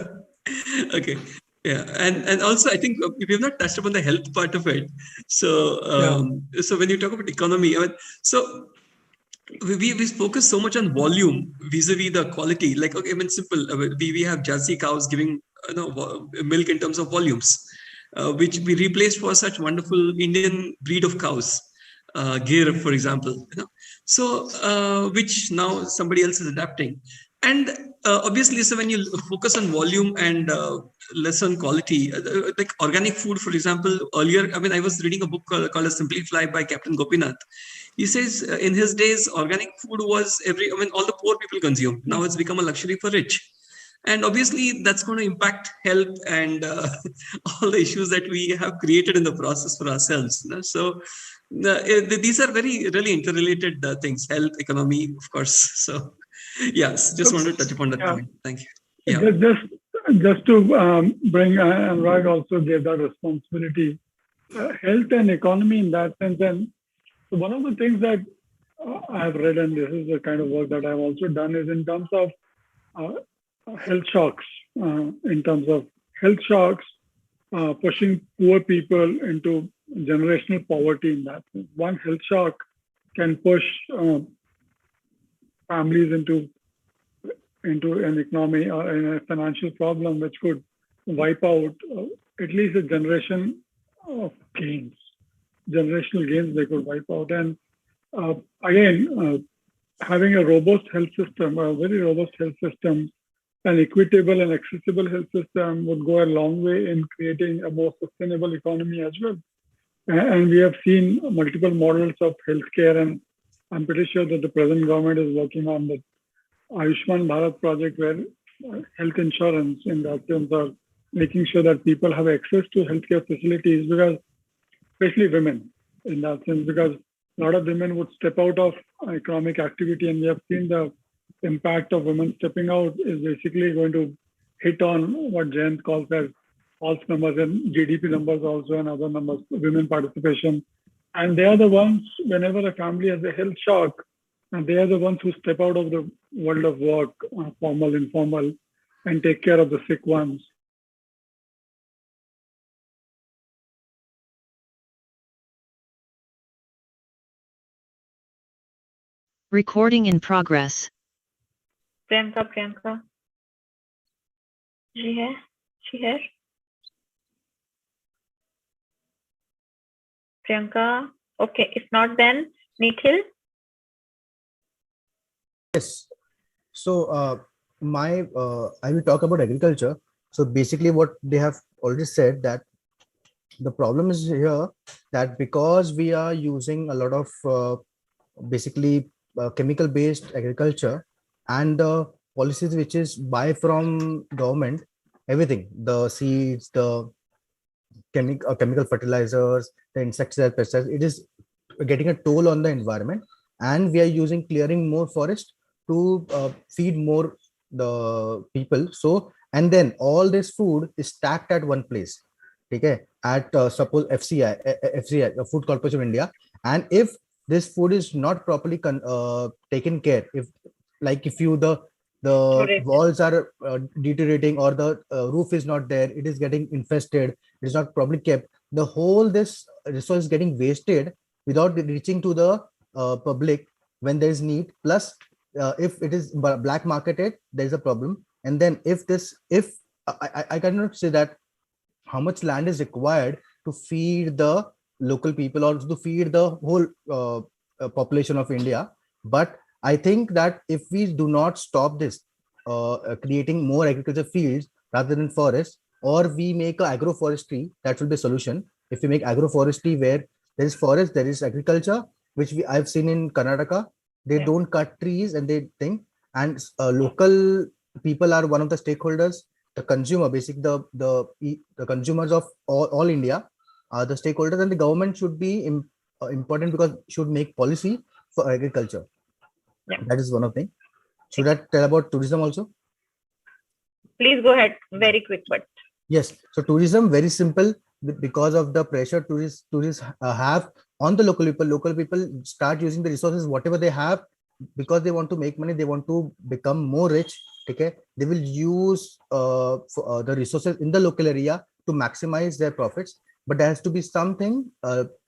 okay. Yeah. And also I think we have not touched upon the health part of it. So, so when you talk about economy, so we focus so much on volume vis-a-vis the quality. Like, okay, simple. We have Jersey cows giving milk in terms of volumes, which we replaced for such wonderful Indian breed of cows, Gir, for example. So which now somebody else is adapting. And obviously, so when you focus on volume and less on quality, like organic food, for example, earlier, I was reading a book called Simplify by Captain Gopinath. He says in his days, organic food was all the poor people consume. Now it's become a luxury for rich. And obviously, that's going to impact health and all the issues that we have created in the process for ourselves. So these are really interrelated things, health, economy, of course. So yes, just wanted to touch upon that point. Thank you. Yeah. just to bring, Anurag also gave that responsibility, health and economy in that sense. And so one of the things that I've read, and this is the kind of work that I've also done, is in terms of health shocks, pushing poor people into generational poverty in that sense. One health shock can push families into an economy or in a financial problem, which could wipe out at least a generation of gains. Generational gains they could wipe out. And again, having a robust health system, a very robust health system, an equitable and accessible health system would go a long way in creating a more sustainable economy as well. And we have seen multiple models of healthcare, and I'm pretty sure that the present government is working on the Ayushman Bharat project, where health insurance in that terms of making sure that people have access to healthcare facilities, because especially women in that sense, because a lot of women would step out of economic activity, and we have seen the impact of women stepping out is basically going to hit on what Jayant calls as false numbers and GDP numbers also, and other numbers, women participation. And they are the ones, whenever a family has a health shock, and they are the ones who step out of the world of work, formal, informal, and take care of the sick ones. Recording in progress. Priyanka, she here? Priyanka, okay. If not, then Nikhil. Yes. So I will talk about agriculture. So basically, what they have already said, that the problem is here that because we are using a lot of chemical-based agriculture, and the policies which is buy from government, everything, the seeds, the chemical fertilizers, the insecticides, pesticides, it is getting a toll on the environment, and we are clearing more forest to feed more the people. So, and then all this food is stacked at one place, okay, at suppose FCI, the Food Corporation of India. And if this food is not properly taken care, if the walls are deteriorating, or the roof is not there, it is getting infested, it is not properly kept, the whole this resource is getting wasted without reaching to the public when there is need. Plus if it is black marketed, there is a problem. And then if I cannot say that how much land is required to feed the local people or to feed the whole population of India, but I think that if we do not stop this, creating more agriculture fields rather than forests, or we make agroforestry, that will be a solution. If we make agroforestry where there is forest, there is agriculture, which I've seen in Karnataka, they don't cut trees and they think, and local people are one of the stakeholders. The consumer, basically the consumers of all India are the stakeholders, and the government should be important because should make policy for agriculture. Yeah. That is one of the things. Should I tell about tourism also? Please go ahead. Very quick, but yes. So tourism, very simple, because of the pressure tourists have on the local people. Local people start using the resources whatever they have because they want to make money. They want to become more rich. Okay, they will use the resources in the local area to maximize their profits. But there has to be something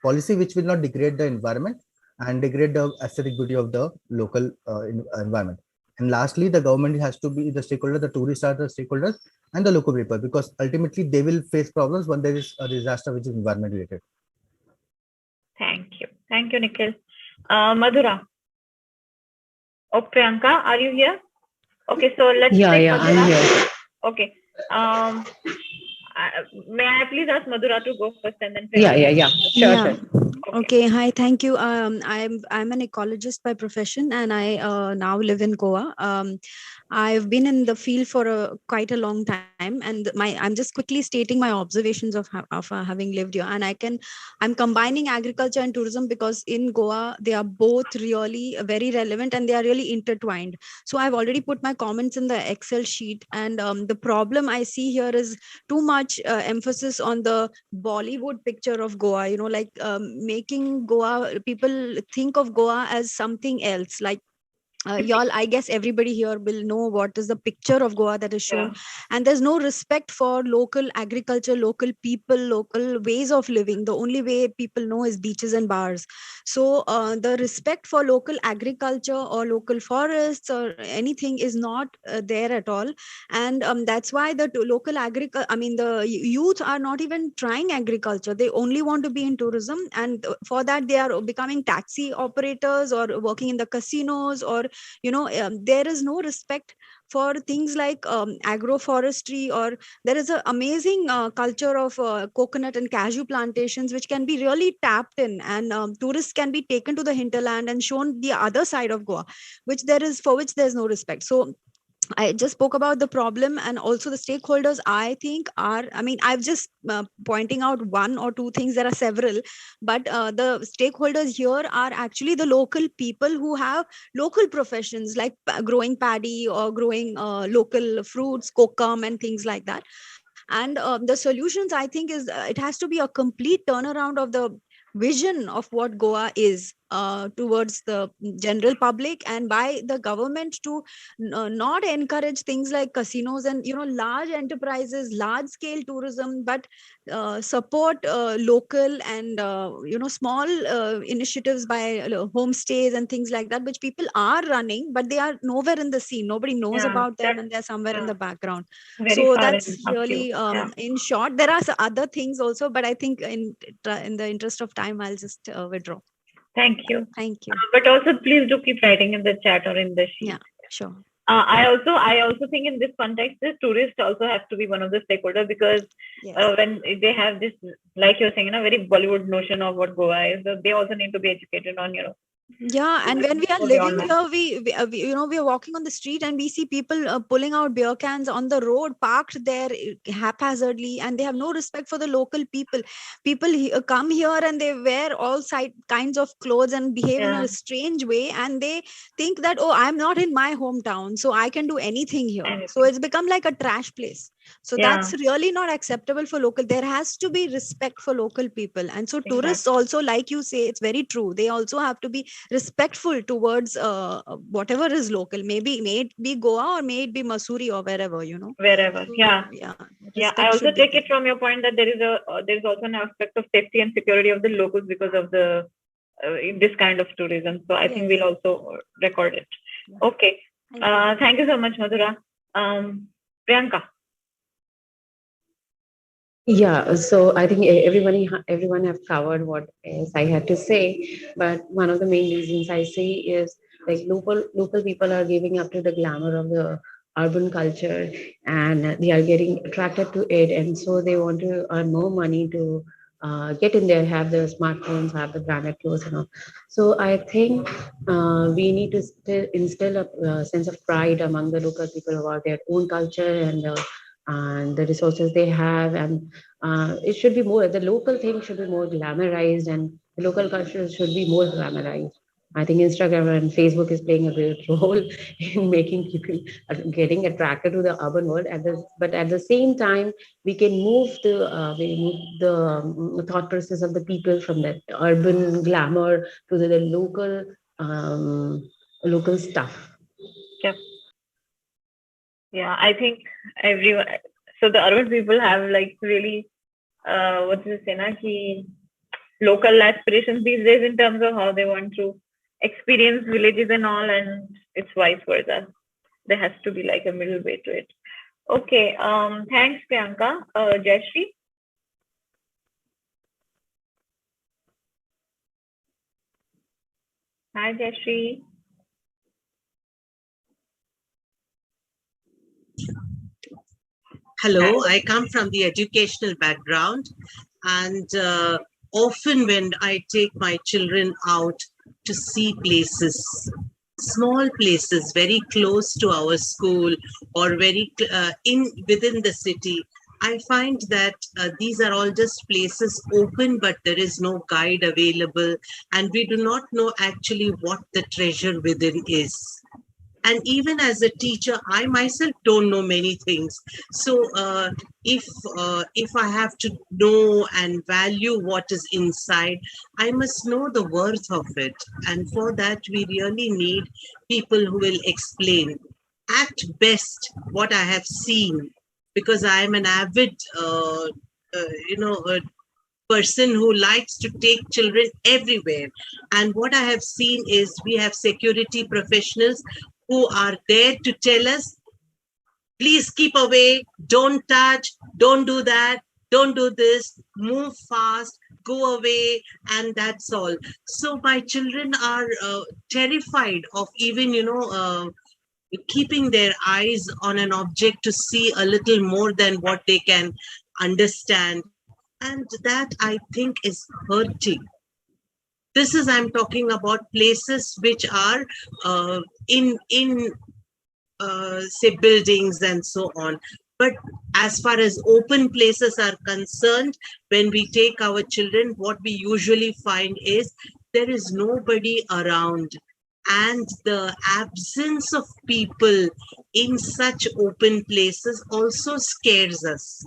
policy which will not degrade the environment and degrade the aesthetic beauty of the local environment. And lastly, the government has to be the stakeholder, the tourists are the stakeholders, and the local people, because ultimately they will face problems when there is a disaster which is environment related. Thank you, Nikhil. Madhura. Oh, Priyanka, are you here? Okay, so let's take Madhura. I'm here. Okay. May I please ask Madhura to go first, and then Priyanka? Yeah. Sure. Okay. Hi. Thank you. I'm an ecologist by profession, and I now live in Goa. I've been in the field for quite a long time, and I'm just quickly stating my observations of having lived here. And I'm combining agriculture and tourism because in Goa they are both really very relevant and they are really intertwined. So I've already put my comments in the Excel sheet, and the problem I see here is too much emphasis on the Bollywood picture of Goa. Like making Goa, people think of Goa as something else, like. Y'all, I guess everybody here will know what is the picture of Goa that is shown, and there's no respect for local agriculture, local people, local ways of living. The only way people know is beaches and bars. So the respect for local agriculture or local forests or anything is not there at all, and that's why the local the youth are not even trying agriculture. They only want to be in tourism, and for that they are becoming taxi operators or working in the casinos, or there is no respect for things like agroforestry, or there is an amazing culture of coconut and cashew plantations which can be really tapped in, and tourists can be taken to the hinterland and shown the other side of Goa, which there's no respect. So I just spoke about the problem, and also the stakeholders, I think, I've just pointing out one or two things. There are several, but the stakeholders here are actually the local people who have local professions like growing paddy or growing local fruits, kokum and things like that. And the solutions, I think, is it has to be a complete turnaround of the vision of what Goa is towards the general public, and by the government to not encourage things like casinos and large enterprises, large scale tourism, but support local and small initiatives by homestays and things like that, which people are running, but they are nowhere in the scene. Nobody knows about them, and they're somewhere in the background. So that's really in short. There are other things also, but I think in the interest of time, I'll just withdraw. Thank you. Thank you. But also, please do keep writing in the chat or in the sheet. Yeah, sure. I also think in this context, the tourists also have to be one of the stakeholders, because when they have this, like you're saying, very Bollywood notion of what Goa is, so they also need to be educated on, Yeah, and when we are living here, we are walking on the street and we see people pulling out beer cans on the road, parked there haphazardly, and they have no respect for the local people. People come here and they wear all kinds of clothes and behave in a strange way, and they think that, oh, I'm not in my hometown, so I can do anything here. So it's become like a trash place. So that's really not acceptable for local. There has to be respect for local people, and so tourists also, like you say, it's very true. They also have to be respectful towards whatever is local. May it be Goa or may it be Mussoorie or wherever, Wherever, so, yeah. I also take it from your point that there is also an aspect of safety and security of the locals because of the this kind of tourism. So I think we'll also record it. Okay. Thank you so much, Madhura. Priyanka. Yeah, so I think everyone have covered what else I had to say, but one of the main reasons I see is like local people are giving up to the glamour of the urban culture, and they are getting attracted to it, and so they want to earn more money to get in there, have the smartphones, have the branded clothes and all. So I think we need to still instill a sense of pride among the local people about their own culture and the resources they have, and it should be more, the local thing should be more glamorized, and the local culture should be more glamorized. I think Instagram and Facebook is playing a great role in making people getting attracted to the urban world. But at the same time, we can move the thought process of the people from that urban glamour to the local stuff. Yeah, I think everyone. So the urban people have like really, local aspirations these days in terms of how they want to experience villages and all, and it's vice versa. There has to be like a middle way to it. Okay. Thanks, Priyanka. Jayashree. Hi, Jayashree. Hello, I come from the educational background, and often when I take my children out to see places, small places very close to our school or very within the city, I find that these are all just places open, but there is no guide available, and we do not know actually what the treasure within is. And even as a teacher, I myself don't know many things. So if I have to know and value what is inside, I must know the worth of it. And for that, we really need people who will explain. At best, what I have seen, because I am an avid, person who likes to take children everywhere. And what I have seen is we have security professionals who are there to tell us, please keep away, don't touch, don't do that, don't do this, move fast, go away, and that's all. So my children are terrified of even, keeping their eyes on an object to see a little more than what they can understand. And that, I think, is hurting. I'm talking about places which are say buildings and so on. But as far as open places are concerned, when we take our children, what we usually find is there is nobody around. And the absence of people in such open places also scares us.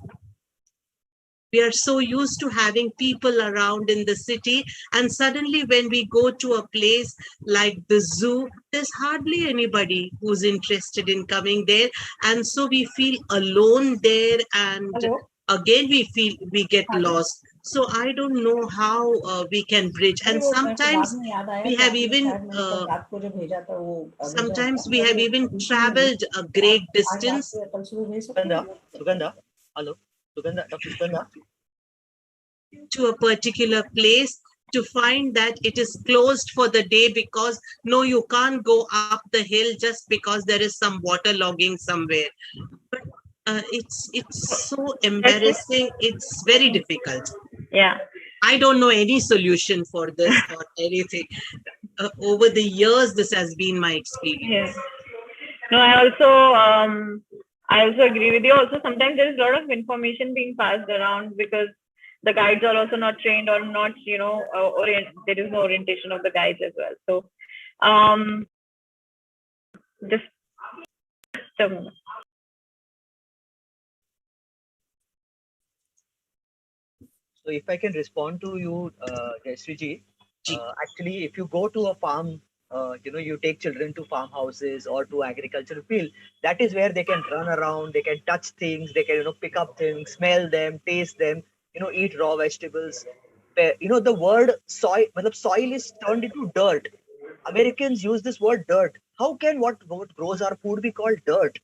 We are so used to having people around in the city, and suddenly when we go to a place like the zoo, there's hardly anybody who's interested in coming there. And so we feel alone there, and again we get lost. So I don't know how we can bridge. And sometimes we have even traveled a great distance. Sugandha, hello. To a particular place to find that it is closed for the day because no, you can't go up the hill just because there is some water logging somewhere. But it's so embarrassing. It's very difficult. Yeah. I don't know any solution for this or anything. Over the years, this has been my experience. Yeah. No, I also agree with you. Also, sometimes there is a lot of information being passed around because the guides are also not trained or not, there is no orientation of the guides as well. So, just a moment. So if I can respond to you, Jayashree, actually, if you go to a farm, you take children to farmhouses or to agricultural field, that is where they can run around, they can touch things, they can, pick up things, smell them, taste them, eat raw vegetables. The word soil is turned into dirt. Americans use this word dirt. How can what grows our food be called dirt?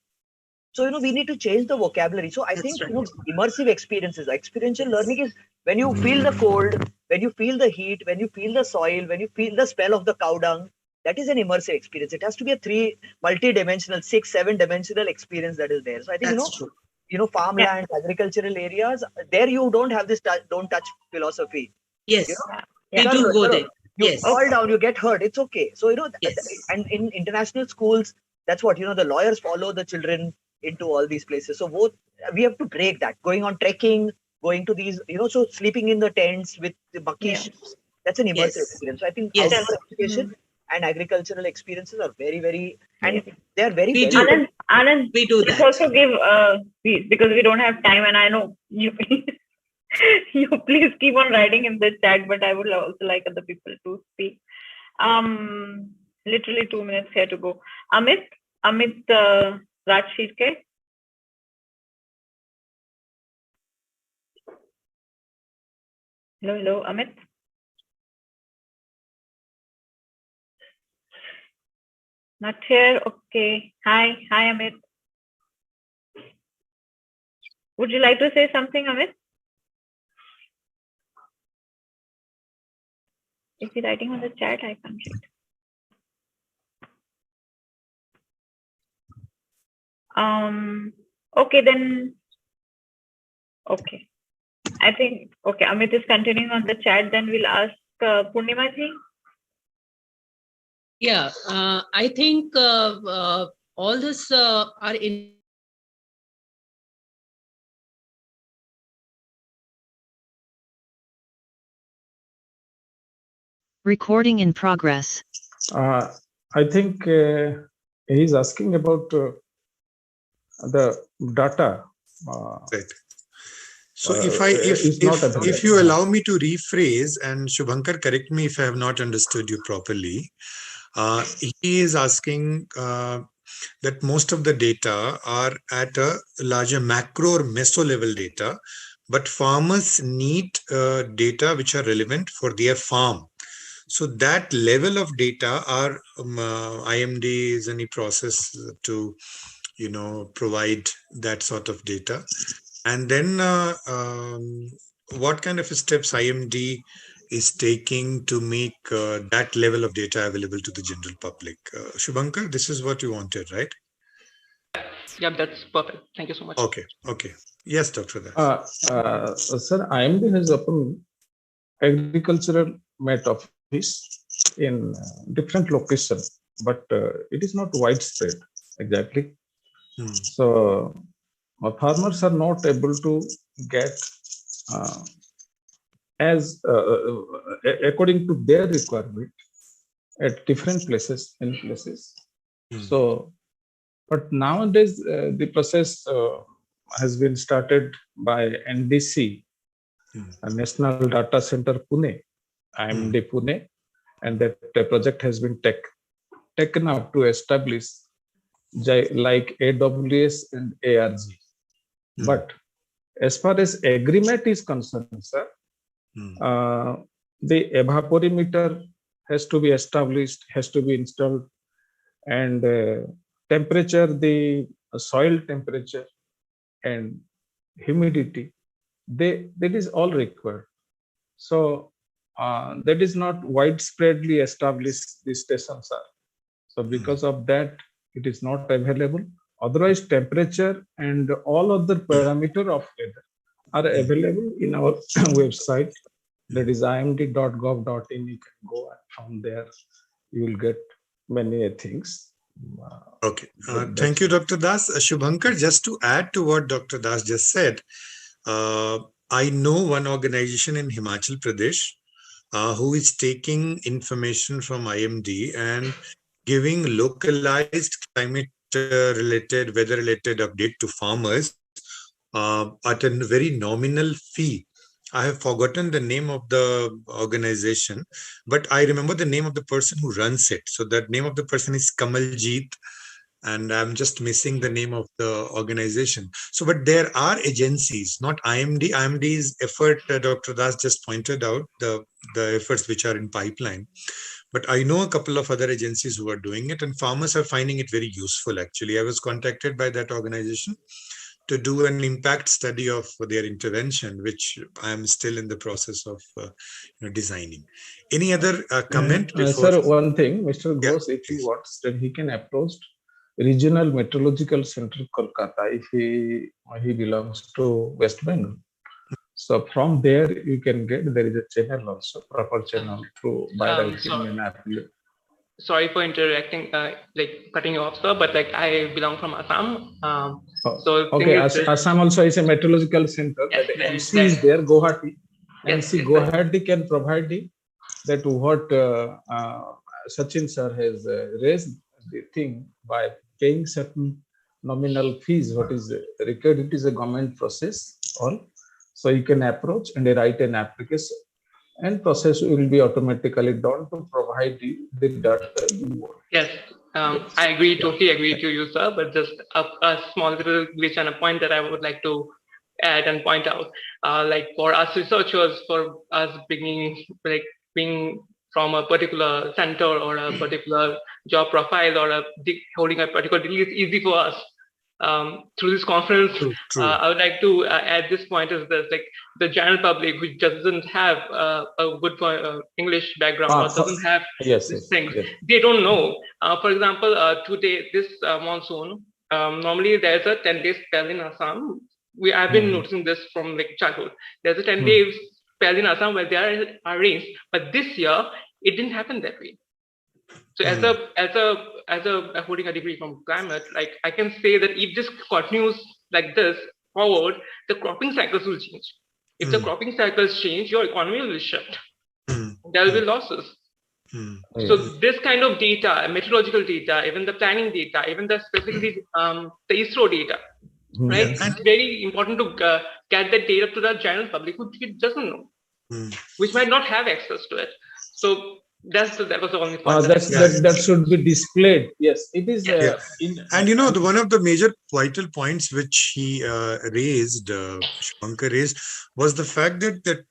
So, we need to change the vocabulary. So I think, immersive experiences, experiential learning is when you feel the cold, when you feel the heat, when you feel the soil, when you feel the smell of the cow dung, that is an immersive experience. It has to be a multi-dimensional, 6-7 dimensional experience that is there. So I think, farmland, agricultural areas, there you don't have this don't touch philosophy. Yes, we do go there. You fall down, you get hurt. It's okay. So, and in international schools, that's what, the lawyers follow the children into all these places. So we have to break that. Going on trekking, going to these, so sleeping in the tents with the bucky ships, that's an immersive experience. So I think outdoor education and agricultural experiences are very, very, and they are very, Anand, we do that. Let's also give, because we don't have time, and I know you, you please keep on writing in the chat, but I would also like other people to speak. Literally 2 minutes here to go. Amit Rajshirke. Hello, Amit. Not here. Okay. Hi, Amit. Would you like to say something, Amit? Is he writing on the chat? I can't read. Okay, then. Okay. I think, okay, Amit is continuing on the chat. Then we'll ask Purnima ji. Yeah, I think all this are in. Recording in progress. I think he's asking about the data. Right. So if you allow me to rephrase, and Shubhankar, correct me if I have not understood you properly. He is asking that most of the data are at a larger macro or meso level data, but farmers need data which are relevant for their farm. So that level of data are IMD is any process to provide that sort of data. And then what kind of steps IMD is taking to make that level of data available to the general public? Shubhankar, this is what you wanted, right? Yeah, that's perfect. Thank you so much. Okay. Yes, Dr. Das. Sir, IMD has opened agricultural met office in different locations, but it is not widespread exactly. So farmers are not able to get as according to their requirement at different places in places. So, but nowadays the process has been started by NDC, National Data Center Pune, IMD Pune, and that project has been taken up to establish like AWS and ARG. But as far as agreement is concerned, sir, the evaporimeter has to be established, has to be installed, and temperature, the soil temperature and humidity, that is all required. So that is not widespreadly established, these stations are. So because of that, it is not available. Otherwise, temperature and all other parameter of weather are available in our website. That is imd.gov.in. You can go, and from there you will get many things. Okay. Thank you, Dr. Das. Shubhankar, just to add to what Dr. Das just said, I know one organization in Himachal Pradesh who is taking information from IMD and giving localized climate-related, weather-related update to farmers at a very nominal fee. I have forgotten the name of the organization, but I remember the name of the person who runs it. So the name of the person is Kamaljeet, and I'm just missing the name of the organization. So, but there are agencies, not IMD. IMD's effort, Dr. Das just pointed out the efforts which are in pipeline. But I know a couple of other agencies who are doing it, and farmers are finding it very useful. Actually, I was contacted by that organization to do an impact study of their intervention, which I am still in the process of designing. Any other comment? Sir, one thing, Mr. Ghosh, if he wants, then he can approach Regional Meteorological Center, Kolkata, if he belongs to West Bengal. So from there, you can get, there is a channel also, proper channel through by writing an appeal. Sorry for interacting, cutting you off, sir, but I belong from Assam. Okay, Assam also is a meteorological center. Yes, that MC is there, Guwahati. Yes, MC Guwahati can provide you that what Sachin sir has raised the thing by paying certain nominal fees. What is required? It is a government process. So you can approach and write an application, and process will be automatically done to provide you the data you want. Yes, I agree, totally agree to you, sir, but just a small little glitch and a point that I would like to add and point out. For us researchers, for us being from a particular center or a particular job profile or holding a particular degree, it's easy for us. Through this conference, I would like to add this point is this, the general public which doesn't have a good English background or doesn't have these things, they don't know. For example, today, this monsoon, normally there's a 10-day spell in Assam. I've been noticing this from childhood. There's a 10-day spell in Assam where there are rains, but this year, it didn't happen that way. So as a holding a degree from climate, like I can say that if this continues like this forward, the cropping cycles will change. If the cropping cycles change, your economy will shift. There will be losses. So this kind of data, meteorological data, even the planning data, even the specifically the ISRO data, right? It's very important to get that data to the general public who doesn't know, which might not have access to it. So that was the only point. That should be displayed. Yes, it is. And you know, one of the major vital points which he raised, Shankar raised, was the fact that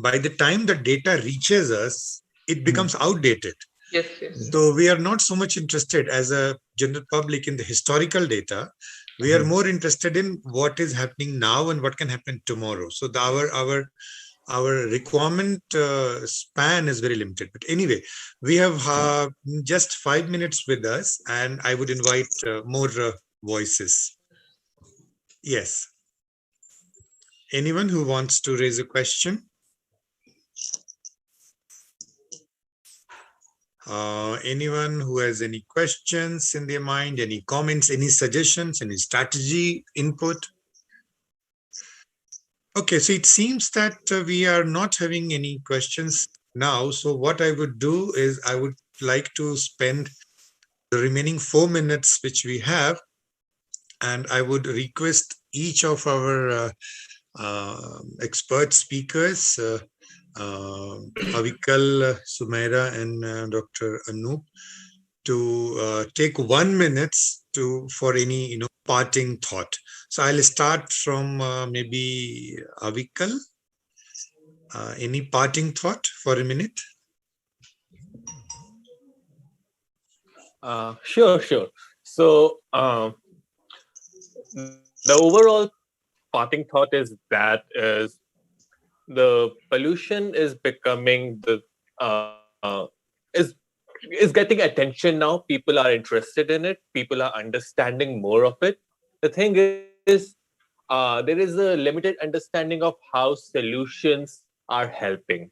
by the time the data reaches us, it becomes outdated. Yes. So we are not so much interested as a general public in the historical data. We are more interested in what is happening now and what can happen tomorrow. So our requirement span is very limited. But anyway, we have just 5 minutes with us, and I would invite more voices. Yes. Anyone who wants to raise a question? Anyone who has any questions in their mind, any comments, any suggestions, any strategy input? Okay, so it seems that we are not having any questions now. So what I would do is I would like to spend the remaining 4 minutes which we have, and I would request each of our expert speakers, Avikal, Sumaira, and Dr. Anup, to take 1 minute for any parting thought. So I'll start from maybe Avikal. Any parting thought for a minute? Sure. So the overall parting thought is the pollution is becoming is getting attention now. People are interested in it. People are understanding more of it. The thing is, there is a limited understanding of how solutions are helping.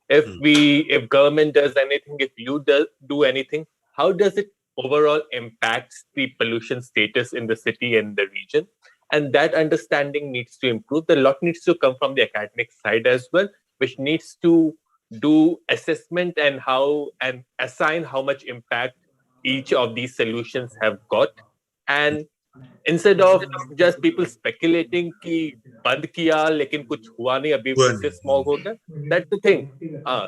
If government does anything, if you do anything, how does it overall impact the pollution status in the city and the region? And that understanding needs to improve. The lot needs to come from the academic side as well, which needs to do assessment and assign how much impact each of these solutions have got. And instead of just people speculating कि बंद किया लेकिन कुछ हुआ नहीं अभी फिर से smog हो गया, that's the thing.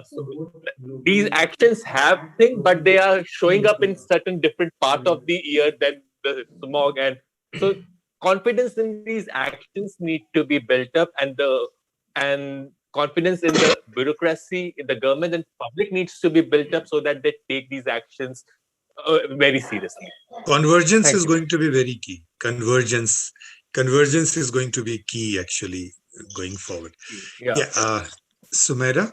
So these actions have things, but they are showing up in certain different part of the year than the smog, and so confidence in these actions need to be built up, and confidence in the bureaucracy, in the government and public needs to be built up so that they take these actions very seriously. Convergence is going to be very key. Convergence is going to be key actually going forward. Sumaira?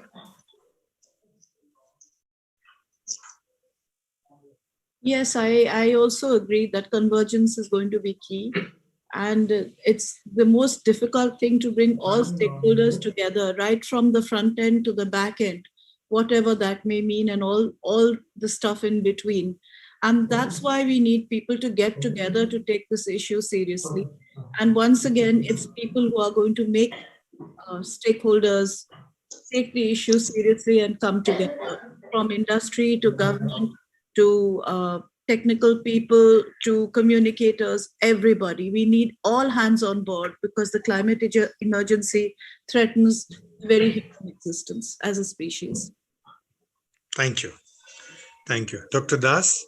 Yes, I also agree that convergence is going to be key. And it's the most difficult thing to bring all stakeholders together, right from the front end to the back end, whatever that may mean, and all the stuff in between. And that's why we need people to get together to take this issue seriously. And once again, it's people who are going to make stakeholders take the issue seriously and come together, from industry to government to technical people to communicators, everybody. We need all hands on board because the climate emergency threatens very human existence as a species. Thank you. Dr. Das?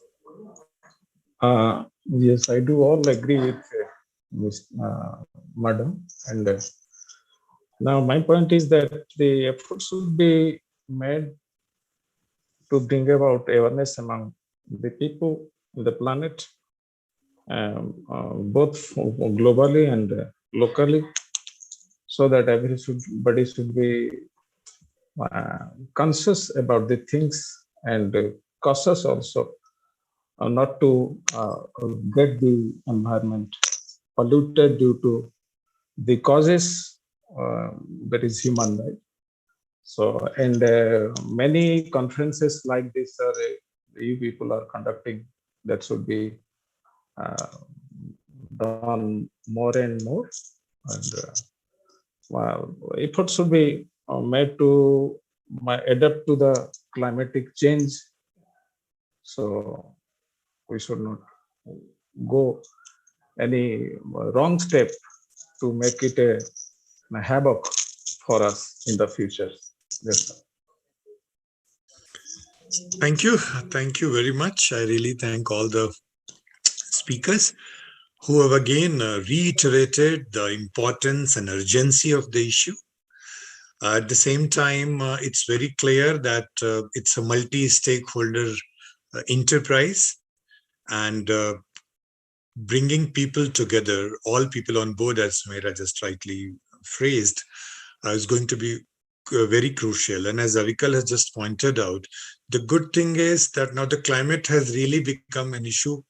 Yes, I do all agree with Ms. Madam. And now my point is that the effort should be made to bring about awareness among the people, the planet, both globally and locally, so that everybody should be conscious about the things and cautious also not to get the environment polluted due to the causes that is human, right? So, and many conferences like this are you people are conducting, that should be done more and more, and efforts should be made to adapt to the climatic change. So we should not go any wrong step to make it a havoc for us in the future. Yes. Thank you. Thank you very much. I really thank all the speakers who have again reiterated the importance and urgency of the issue. At the same time, it's very clear that it's a multi-stakeholder enterprise, and bringing people together, all people on board, as Meera just rightly phrased, is going to be very crucial. And as Avikal has just pointed out, the good thing is that now the climate has really become an issue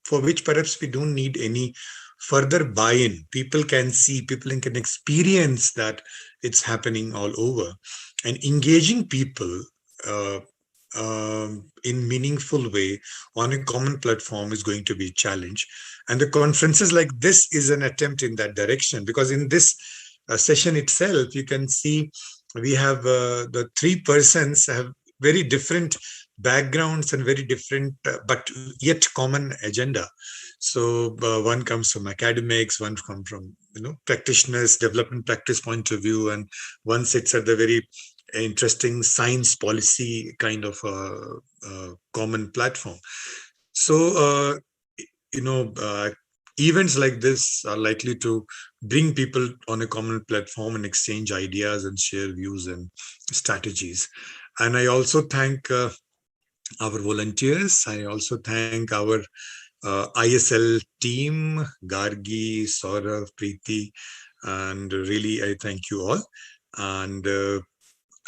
for which perhaps we don't need any further buy-in. People can see, people can experience that it's happening all over. And engaging people in meaningful way on a common platform is going to be a challenge. And the conferences like this is an attempt in that direction, because in this session itself, you can see we have the three persons have very different backgrounds and very different but yet common agenda. So one comes from academics, one comes from practitioners, development practice point of view, and one sits at the very interesting science policy kind of common platform. So events like this are likely to bring people on a common platform and exchange ideas and share views and strategies. And I also thank our volunteers. I also thank our ISL team, Gargi, Saurav, Preeti, and really I thank you all. And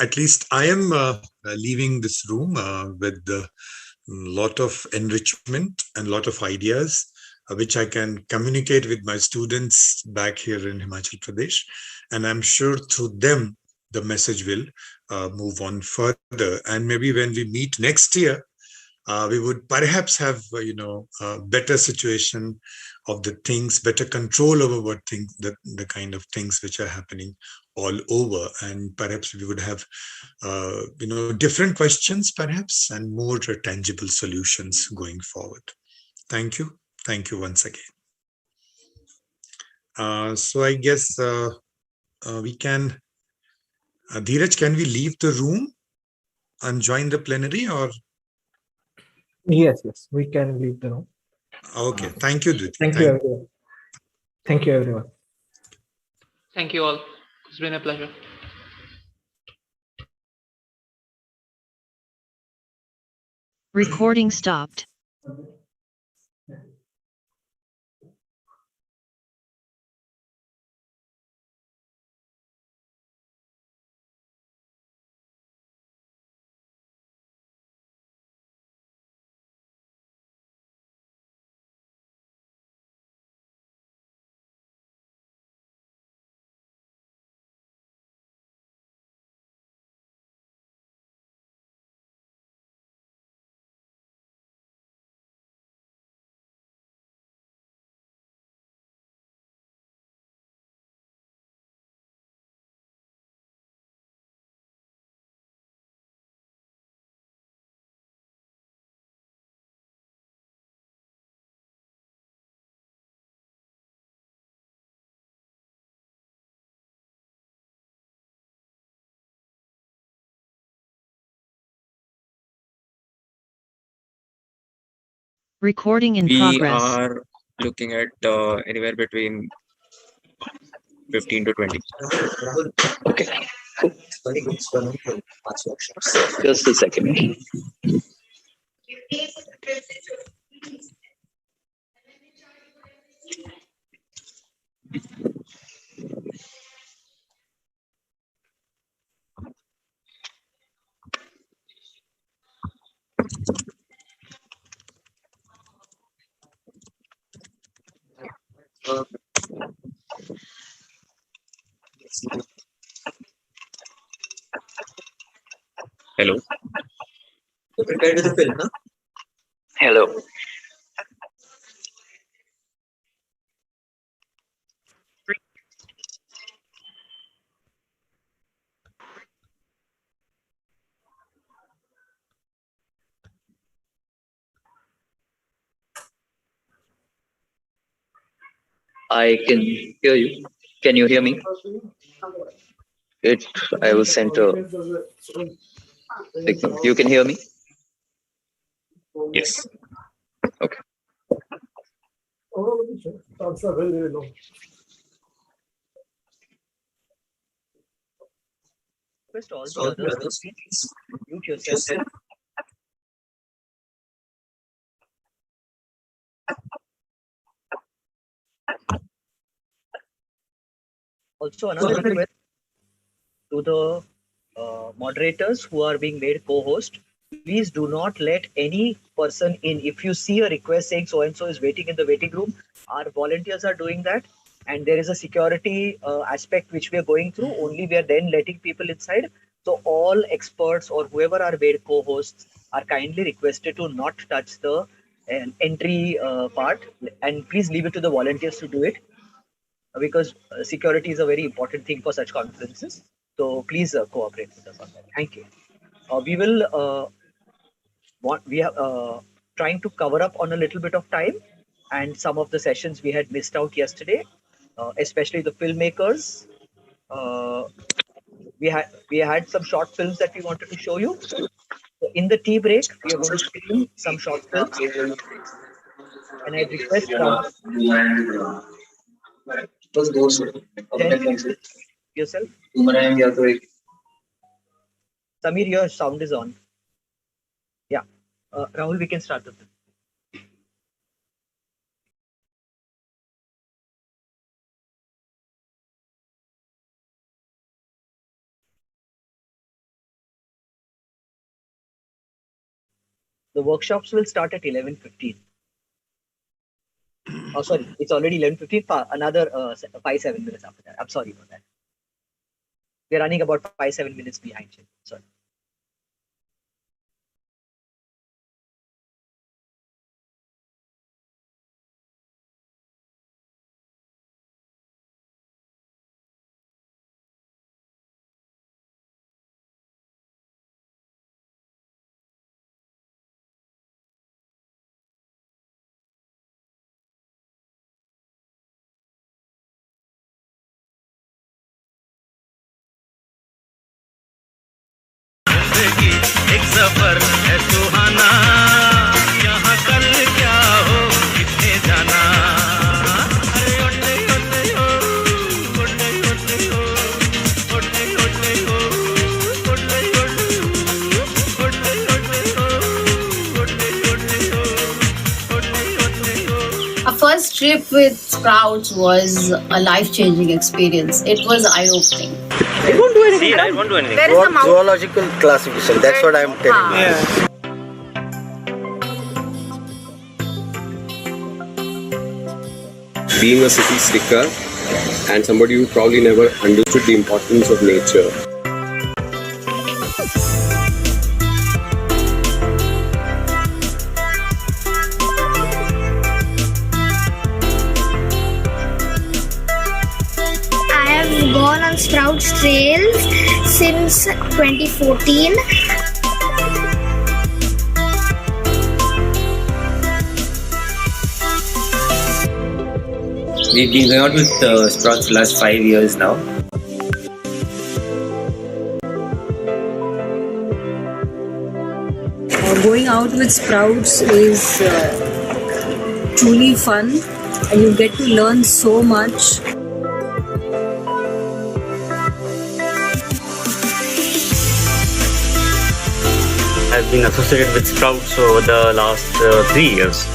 at least I am leaving this room with a lot of enrichment and a lot of ideas, which I can communicate with my students back here in Himachal Pradesh. And I'm sure through them, the message will move on further. And maybe when we meet next year, we would perhaps have, a better situation of the things, better control over what things, the kind of things which are happening all over. And perhaps we would have, different questions perhaps, and more tangible solutions going forward. Thank you. Thank you once again. So I guess we can, Dheeraj, can we leave the room and join the plenary, or? Yes, we can leave the room. Okay, thank you, Dheeraj. Thank you, everyone. Thank you, everyone. Thank you all. It's been a pleasure. Recording stopped. Recording in progress. We are looking at anywhere between 15 to 20. Okay. Just a second. Hello. You're prepared with the film, no? Hello. I can hear you. Can you hear me? I will send a signal. You can hear me? Yes. Okay. Request all the others, please mute yourself. Also, another request to the moderators who are being made co-host, please do not let any person in. If you see a request saying so-and-so is waiting in the waiting room, our volunteers are doing that. And there is a security aspect which we are going through. Only we are then letting people inside. So all experts or whoever are made co-hosts are kindly requested to not touch the entry part. And please leave it to the volunteers to do it. Because security is a very important thing for such conferences. So please cooperate with us on that. Thank you. We will we are trying to cover up on a little bit of time, and some of the sessions we had missed out yesterday, especially the filmmakers. We had some short films that we wanted to show you. So in the tea break, we are going to film some short films, and I request yourself. Samir, your sound is on. Yeah. Rahul, we can start with it. The workshops will start at 11:15. Oh, sorry, it's already 11:15. Another 5-7 minutes after that. I'm sorry for that. We're running about 5-7 minutes behind. Sorry. एक सफर है सुहाना, यहाँ कल क्या हो किसने जाना। अरे ओटे ओटे हो, ओटे ओटे हो, ओटे ओटे हो, ओटे ओटे हो, ओटे ओटे हो, ओटे ओटे हो, ओटे ओटे हो। Our first trip with Sprouts was a life-changing experience. It was eye-opening. It won't do anything. See, it won't do anything. There is a zoological classification. That's what I'm telling you. Yeah. Being a city slicker and somebody who probably never understood the importance of nature. Gone on Sprouts trails since 2014. We've been going out with Sprouts for the last 5 years now. Going out with Sprouts is truly fun, and you get to learn so much. I've been associated with Sprouts over the last 3 years.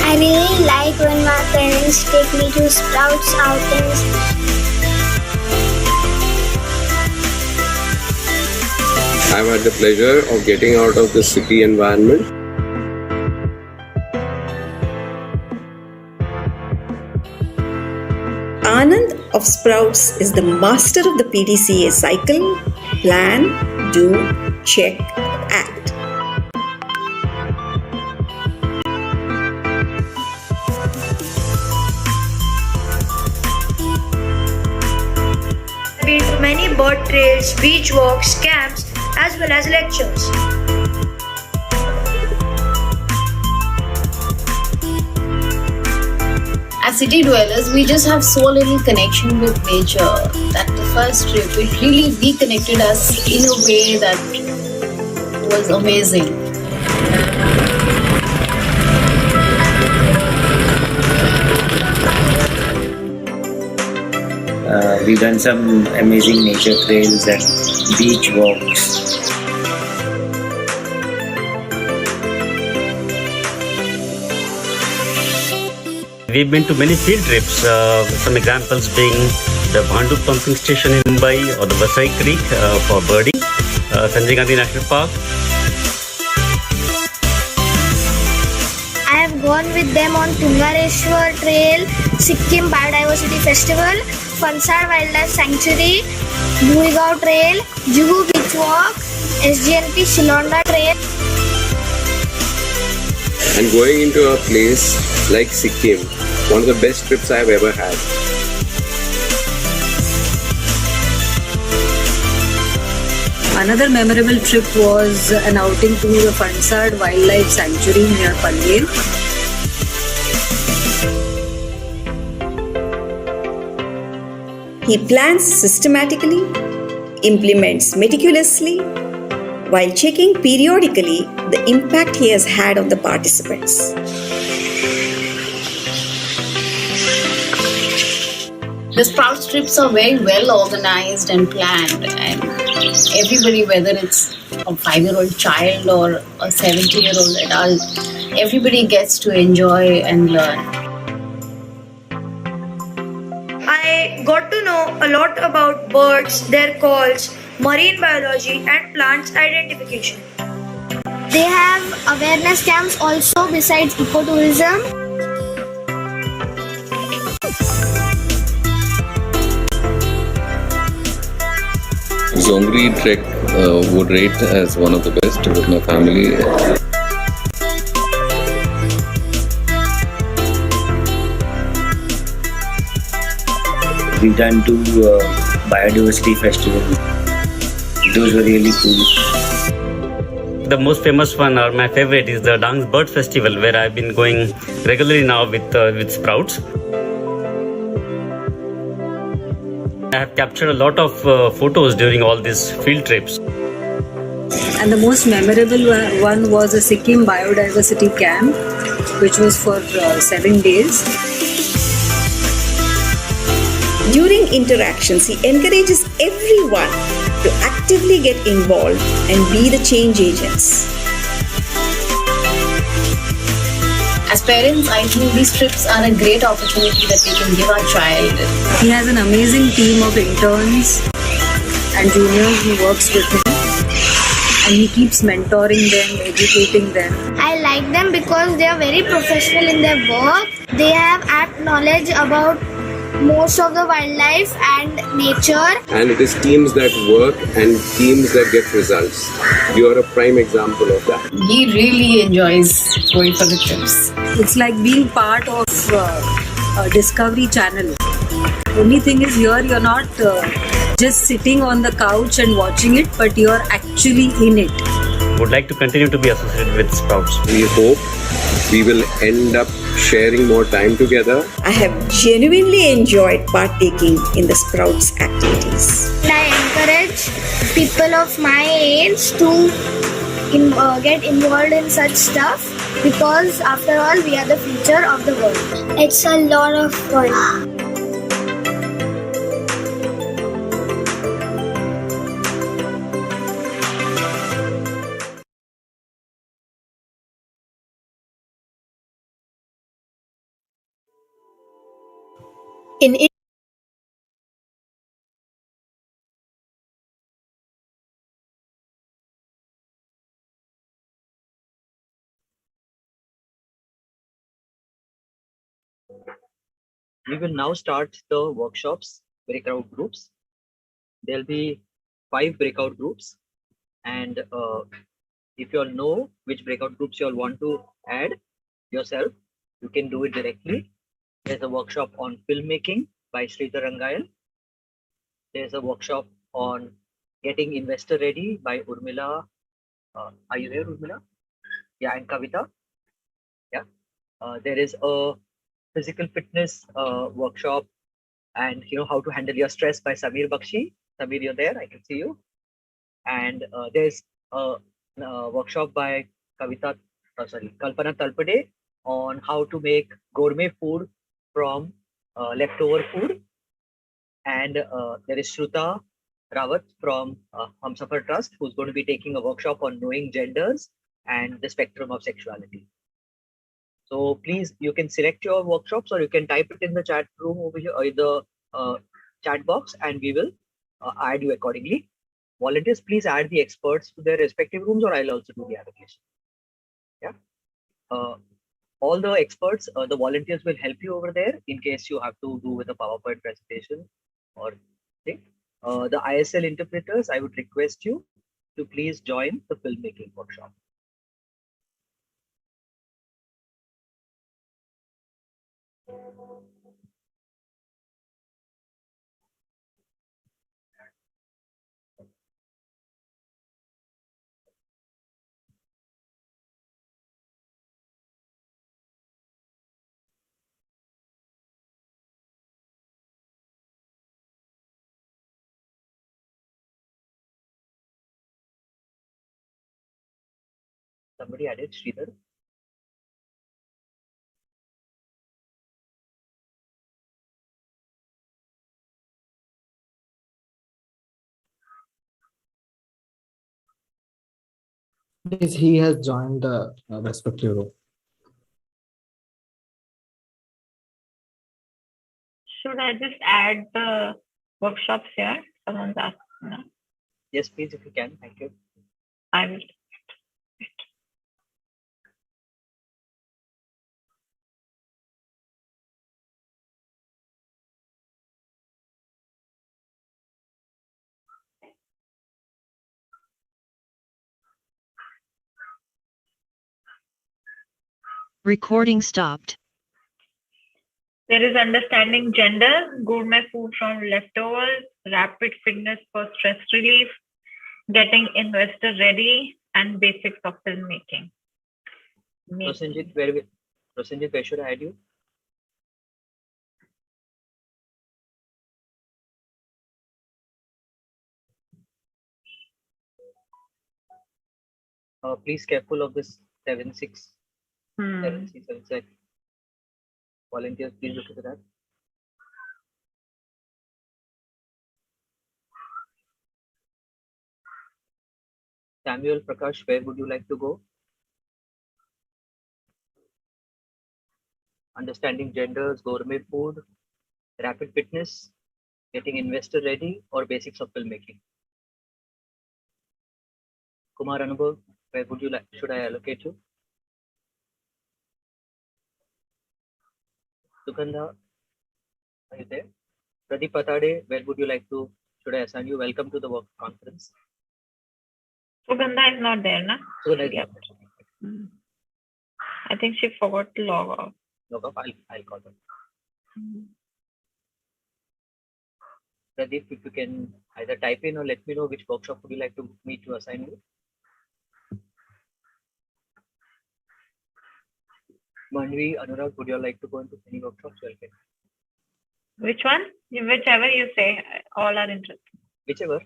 I really like when my parents take me to Sprouts outings. I've had the pleasure of getting out of the city environment. Anand of Sprouts is the master of the PDCA cycle: plan, do, check, act. Been to many bird trails, beach walks, camps, as well as lectures. As city dwellers, we just have so little connection with nature that the first trip, it really reconnected us in a way that was amazing. We've done some amazing nature trails and beach walks. We've been to many field trips, some examples being the Bhandu pumping station in Mumbai or the Vasai Creek for birding, Sanjay Gandhi National Park. I have gone with them on Tungareshwar Trail, Sikkim Biodiversity Festival, Fansar Wildlife Sanctuary, Breakout Trail, Juhu Beach Walk, SGNP Shilonda Trail. And going into a place like Sikkim, one of the best trips I've ever had. Another memorable trip was an outing to the Fansar Wildlife Sanctuary near Panvel. He plans systematically, implements meticulously, while checking periodically the impact he has had on the participants. The Sprouts trips are very well organized and planned, and everybody, whether it's a 5-year-old child or a 70-year-old adult, everybody gets to enjoy and learn. I got to know a lot about birds, their calls, marine biology, and plants identification. They have awareness camps also besides ecotourism. Zongri trek would rate as one of the best with my family. We've done 2 biodiversity festivals. Those were really cool. The most famous one, or my favorite, is the Dance Bird Festival, where I've been going regularly now with Sprouts. I have captured a lot of photos during all these field trips. And the most memorable one was a Sikkim biodiversity camp, which was for 7 days. During interactions, he encourages everyone to actively get involved and be the change agents. As parents, I think these trips are a great opportunity that we can give our child. He has an amazing team of interns and juniors who works with him, and he keeps mentoring them, educating them. I like them because they are very professional in their work. They have apt knowledge about most of the wildlife and nature. And it is teams that work and teams that get results. You are a prime example of that. He really enjoys going for the trips. It's like being part of a Discovery Channel. Only thing is, here you're not just sitting on the couch and watching it, but you're actually in it. Would like to continue to be associated with Sprouts. We hope we will end up sharing more time together. I have genuinely enjoyed partaking in the Sprouts activities. I encourage people of my age to get involved in such stuff, because after all, we are the future of the world. It's a lot of fun. We will now start the workshops, breakout groups. There'll be 5 breakout groups, and if you all know which breakout groups you all want to add yourself, you can do it directly. There's a workshop on filmmaking by Sridhar Rangayal. There's a workshop on getting investor ready by Urmila. Are you there, Urmila? Yeah, and Kavita. Yeah. There is a physical fitness workshop and how to handle your stress by Samir Bakshi. Samir, you're there. I can see you. And there's a workshop by Kalpana Talpade on how to make gourmet food from leftover food. And there is Shruta Rawat from Humsafar Trust, who's going to be taking a workshop on knowing genders and the spectrum of sexuality. So please, you can select your workshops or you can type it in the chat room over here or in the chat box, and we will add you accordingly. Volunteers, please add the experts to their respective rooms, or I'll also do the allocation. Yeah. All the experts, the volunteers will help you over there in case you have to do with a PowerPoint presentation or thing. The ISL interpreters, I would request you to please join the filmmaking workshop. Somebody added Sridhar. Yes, he has joined the respective room. Should I just add the workshops here? Someone's asking. No? Yes, please, if you can. Thank you. I will. Recording stopped. There is understanding gender, gourmet food from leftovers, rapid fitness for stress relief, getting investor ready, and basics of filmmaking. Prosenjit, where should I add you? Please careful of this 7676. Volunteers, please look at that. Samuel Prakash, where would you like to go? Understanding genders, gourmet food, rapid fitness, getting investor ready, or basics of filmmaking. Kumar Anubhav, where would you like? Should I allocate you? Sugandha, are you there? Pradeep Patade, where would you like to? Should I assign you? Welcome to the work conference. Sugandha is not there, na? Sugandha, I think she forgot to log off. Log off. I'll call her. Pradeep, if you can either type in or let me know which workshop would you like me to assign you. Manvi, Anurag, would you like to go into any workshops? Welcome. Which one? Whichever you say, all are interested. Whichever,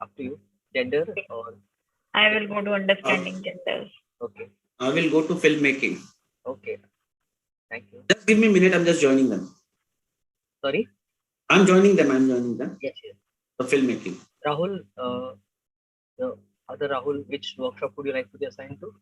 up to you. Gender or? I will go to understanding genders. Okay. I will go to filmmaking. Okay. Thank you. Just give me a minute. I'm just joining them. Sorry? I'm joining them. Yes, yes. The filmmaking. Rahul, the other Rahul, which workshop would you like to be assigned to?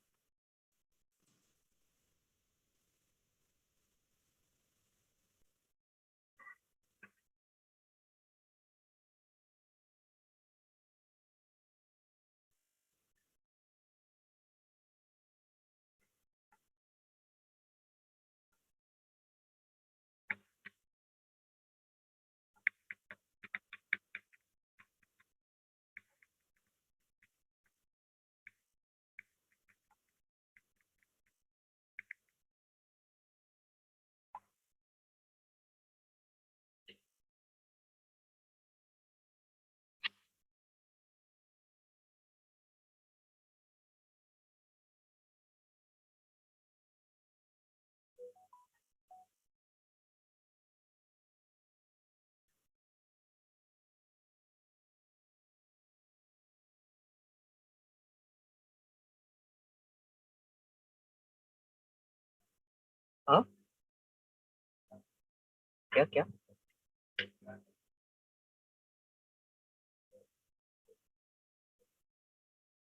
क्या क्या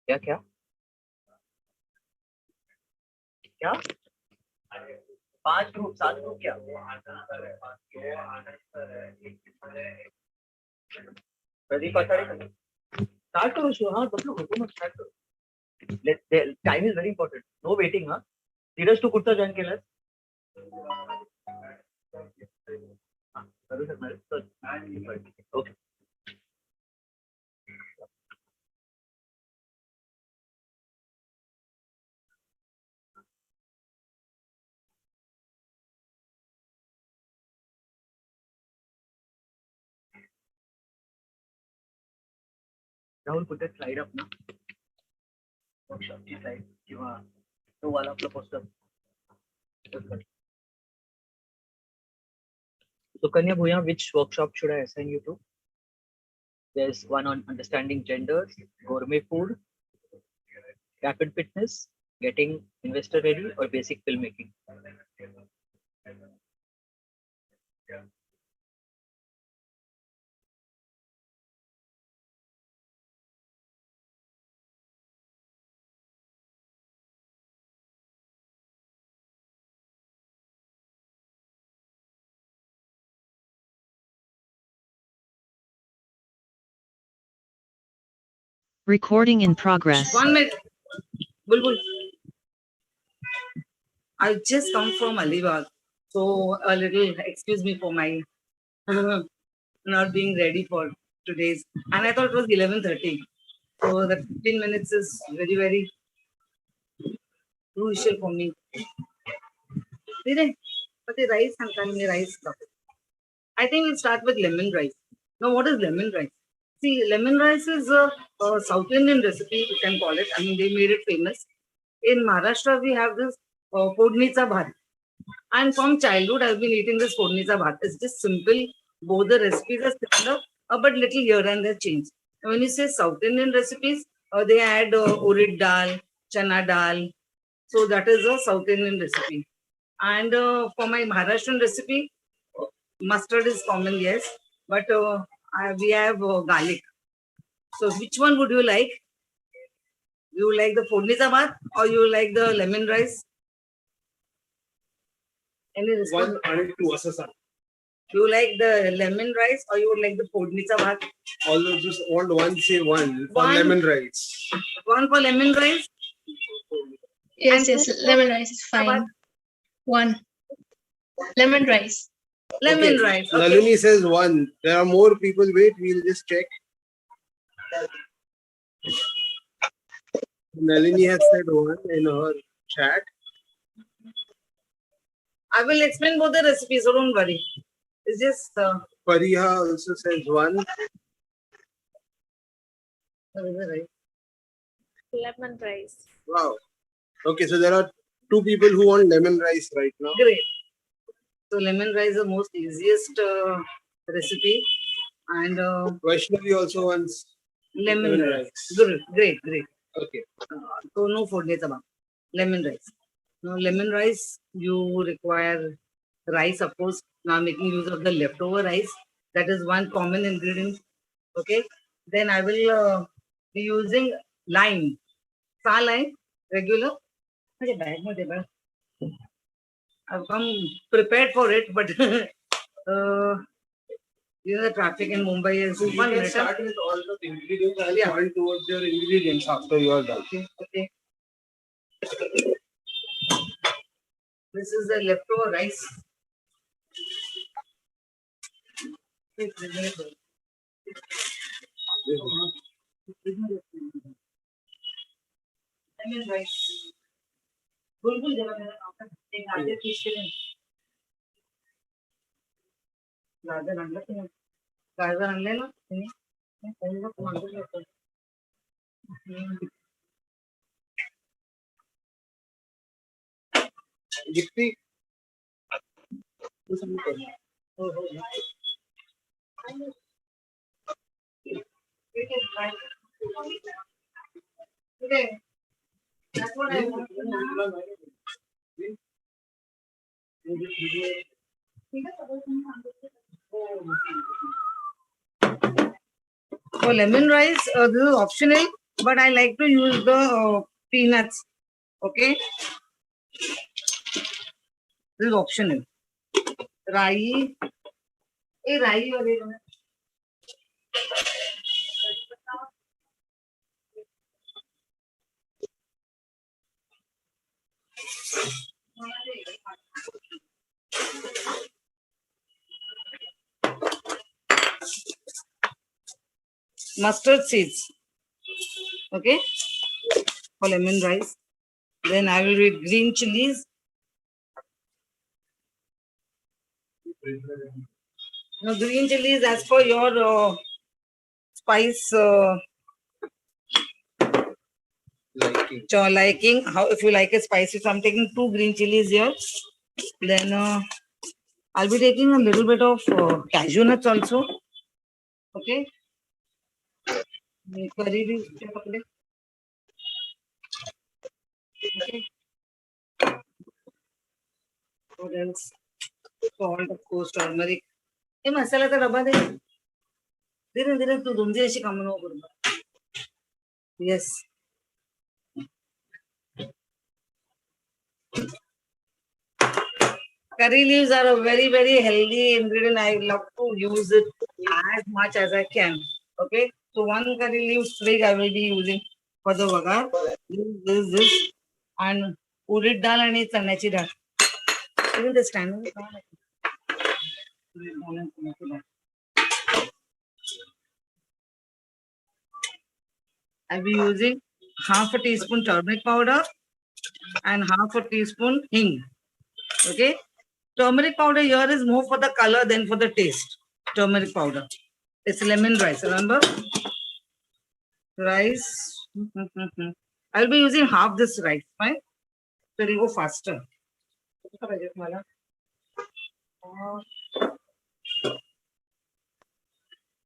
क्या क्या क्या 5 group 7 group क्या Pradeep Acharya start करो show हाँ तुम लोग हुकूमत स्टार्ट करो time is very important no waiting हाँ धीरज तू कुर्ता जॉइन केलंस okay Rahul put that slide up ना वर्कशॉपची स्लाइड किंवा तो वाला आपला poster So Kanya Bhuya, which workshop should I assign you to? There's one on understanding genders, gourmet food, rapid fitness, getting investor ready, or basic filmmaking. Recording in progress. 1 minute. Bulbul. I just come from Alibag. So a little, excuse me for my not being ready for today's. And I thought it was 11:30. So the 15 minutes is very, very crucial for me. But the rice, sometimes the rice cup. I think we'll start with lemon rice. Now, what is lemon rice? See, lemon rice is a South Indian recipe, we can call it. I mean, they made it famous. In Maharashtra, we have this podnitsa bhat. And from childhood, I've been eating this podnitsa bhat. It's just simple. Both the recipes are similar, but little here and there change. And when you say South Indian recipes, they add urid dal, chana dal. So that is a South Indian recipe. And for my Maharashtrian recipe, mustard is common, yes, but we have garlic. So which one would you like? You like the podnitsa bhat or you like the lemon rice? Any response? You like the lemon rice or you would like the podnitsa bhat? Although just want one, say one for lemon rice. One for lemon rice? Yes, lemon rice is fine. One. Lemon rice. Lemon rice. Okay. Nalini says one. There are more people. Wait, we'll just check. Nalini has said one in her chat. I will explain both the recipes, so don't worry. It's just. Pariha also says one. Lemon rice. Wow. Okay, so there are 2 people who want lemon rice right now. Great. So lemon rice is the most easiest recipe, and Vaishnavi also wants lemon rice. Good, great. Okay. So no podnitsa bhat. Lemon rice. Now lemon rice, you require rice, of course. Now making use of the leftover rice. That is one common ingredient. Okay. Then I will be using lime. Sa lime, regular. I've come prepared for it, but the traffic in Mumbai is. So you can start with all the ingredients. I'll point towards your ingredients after you are done. Okay. This is the leftover rice. Lemon rice. Bulbul जरा मेरा नाम एक गाजर piece के दें गाजर आणले ना Gipti. Okay. That's what I want. For lemon rice, this is optional, but I like to use the peanuts. Okay, this is optional. Rai, rai. Mustard seeds. Okay, for lemon rice. Then I will read green chilies. Now, green chilies as per your spice liking. How if you like it spicy? So I'm taking 2 green chilies here. Then I'll be taking a little bit of cashew nuts also. Okay. Curry leaves. Okay. What else? Salt, of course, turmeric. Hey, masala ka dabba de. Dire dire tu dumji ashi kam no kurba. Yes. Curry leaves are a very, very healthy ingredient. I love to use it as much as I can. Okay. So 1 curry leaf sprig I will be using for the vagar. This. And urid dal and chanachi dal. Even the stand. I'll be using half a teaspoon turmeric powder and half a teaspoon hing. Okay. Turmeric powder here is more for the color than for the taste. Turmeric powder. It's lemon rice, remember? Rice. I'll be using half this rice, fine? So it will go faster.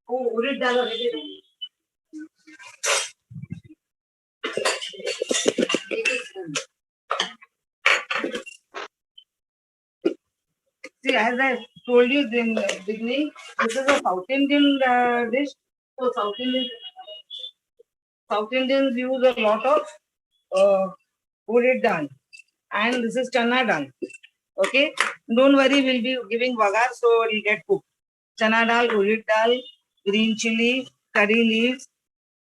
Oh, urid dal already. See, as I told you in the beginning, this is a South Indian dish. So South Indians use a lot of urid dal, and this is chana dal. Okay, don't worry, we'll be giving vagar, so it'll get cooked. Chana dal, urid dal, green chili, curry leaves,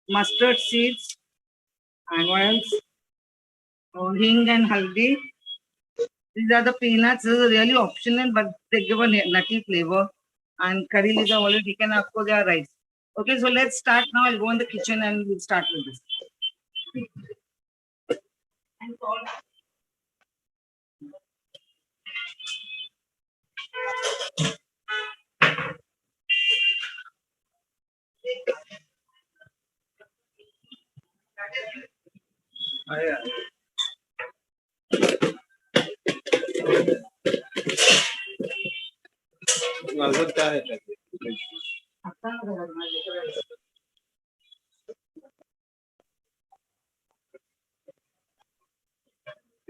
mustard seeds, and what else? Hing and haldi. These are the peanuts. This is really optional, but they give a nutty flavor. And curry leaves are already taken. Of course, they are rice. Okay, so let's start now. I'll go in the kitchen and we'll start with this.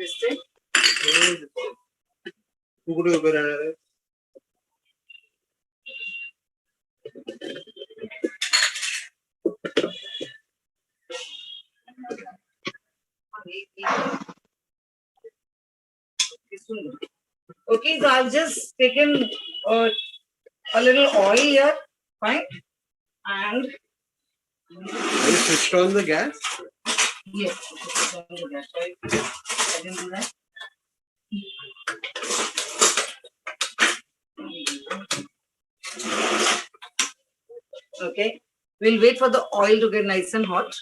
This thing? Okay, so I've just taken a little oil here, fine, and Have you switched on the gas? yes, I didn't do that. Okay, we'll wait for the oil to get nice and hot.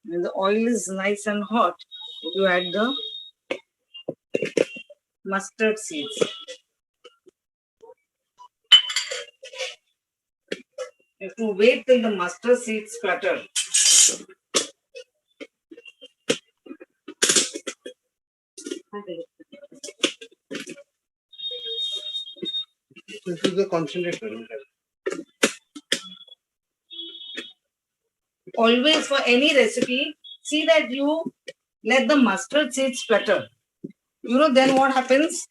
When the oil is nice and hot, you add the mustard seeds. You have to wait till the mustard seeds flutter. This is the concentrator. Always for any recipe, see that you let the mustard seeds splatter. Then what happens?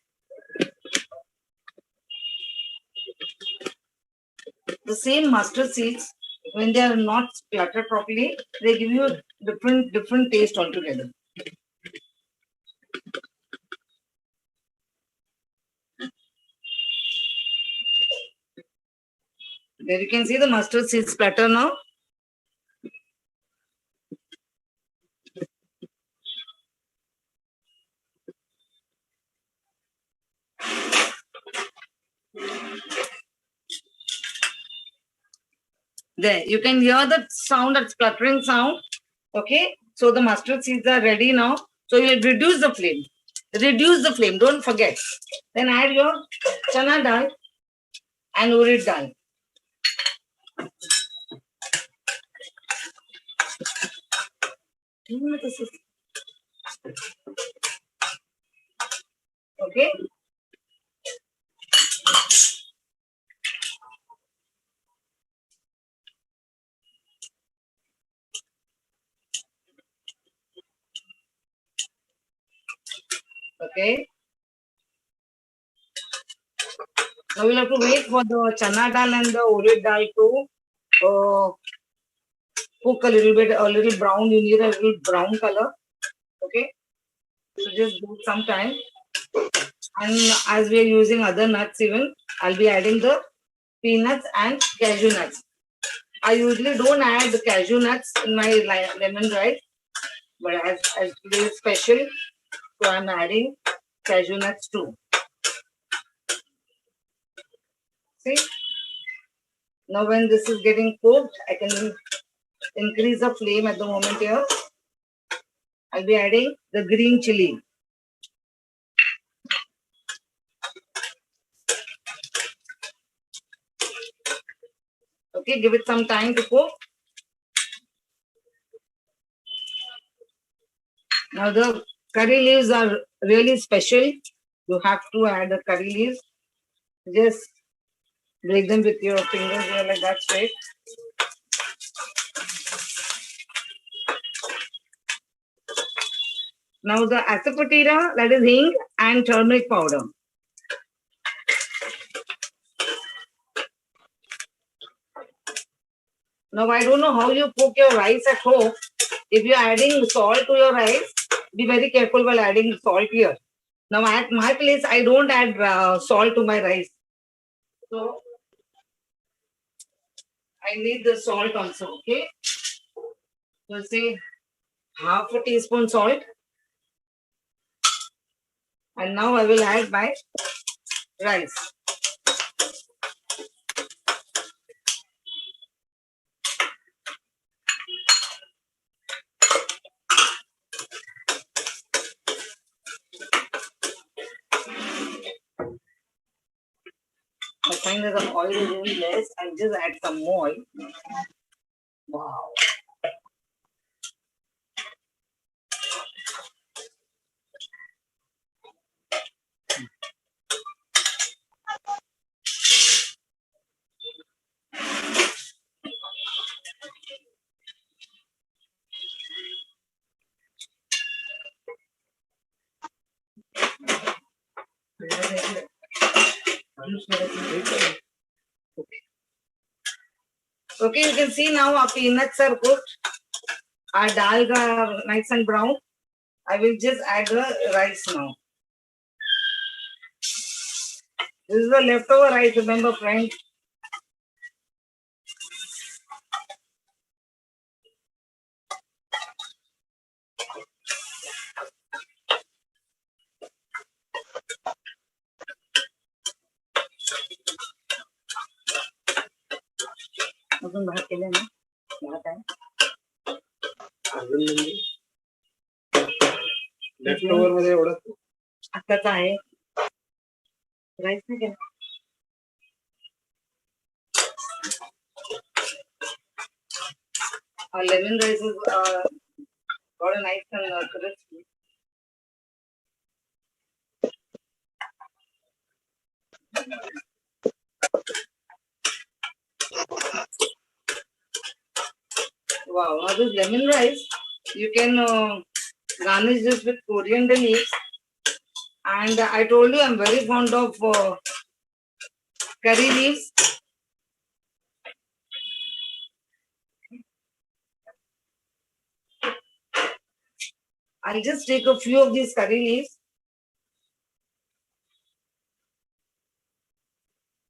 The same mustard seeds, when they are not splattered properly, they give you a different taste altogether. There you can see the mustard seeds splatter now. There, you can hear the sound, that spluttering sound. Okay, so the mustard seeds are ready now. So you'll reduce the flame. Reduce the flame, don't forget. Then add your chana dal and urad dal. Okay. Okay. Now we'll have to wait for the chana dal and the urad dal to cook a little brown. You need a little brown color. Okay. So just do some time. And as we are using other nuts even, I'll be adding the peanuts and cashew nuts. I usually don't add the cashew nuts in my lemon rice, but as today is special, so I'm adding cashew nuts too. See? Now when this is getting cooked, I can increase the flame at the moment here. I'll be adding the green chili. Okay, give it some time to cook. Now the curry leaves are really special. You have to add the curry leaves. Just break them with your fingers here like that straight. Now the asafoetida, that is hing and turmeric powder. Now I don't know how you cook your rice at home. If you are adding salt to your rice, be very careful while adding salt here. Now at my place, I don't add salt to my rice. So I need the salt also, okay? So say half a teaspoon salt. And now I will add my rice. I find that the oil is really less. I'll just add some more oil. Wow. Okay, you can see now our peanuts are cooked. Our dal are nice and brown. I will just add the rice now. This is the leftover rice, remember, friends. अजून भात केले ना भात आहे अजून लेफ्टओव्हर मध्ये एवढं आताच आहे राईस नाही केला lemon rice is got a nice and crispy. Wow, now this lemon rice, you can garnish this with coriander leaves. And I told you I'm very fond of curry leaves. I'll just take a few of these curry leaves.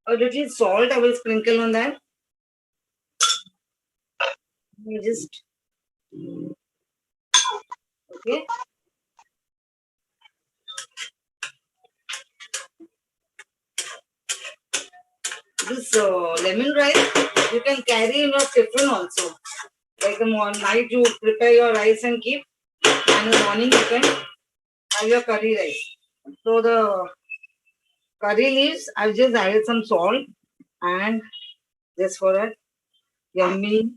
A little salt I will sprinkle on that. Just okay. This lemon rice you can carry in your tiffin also. Like the night you prepare your rice and keep, and in the morning you can have your curry rice. So the curry leaves, I've just added some salt and just for a yummy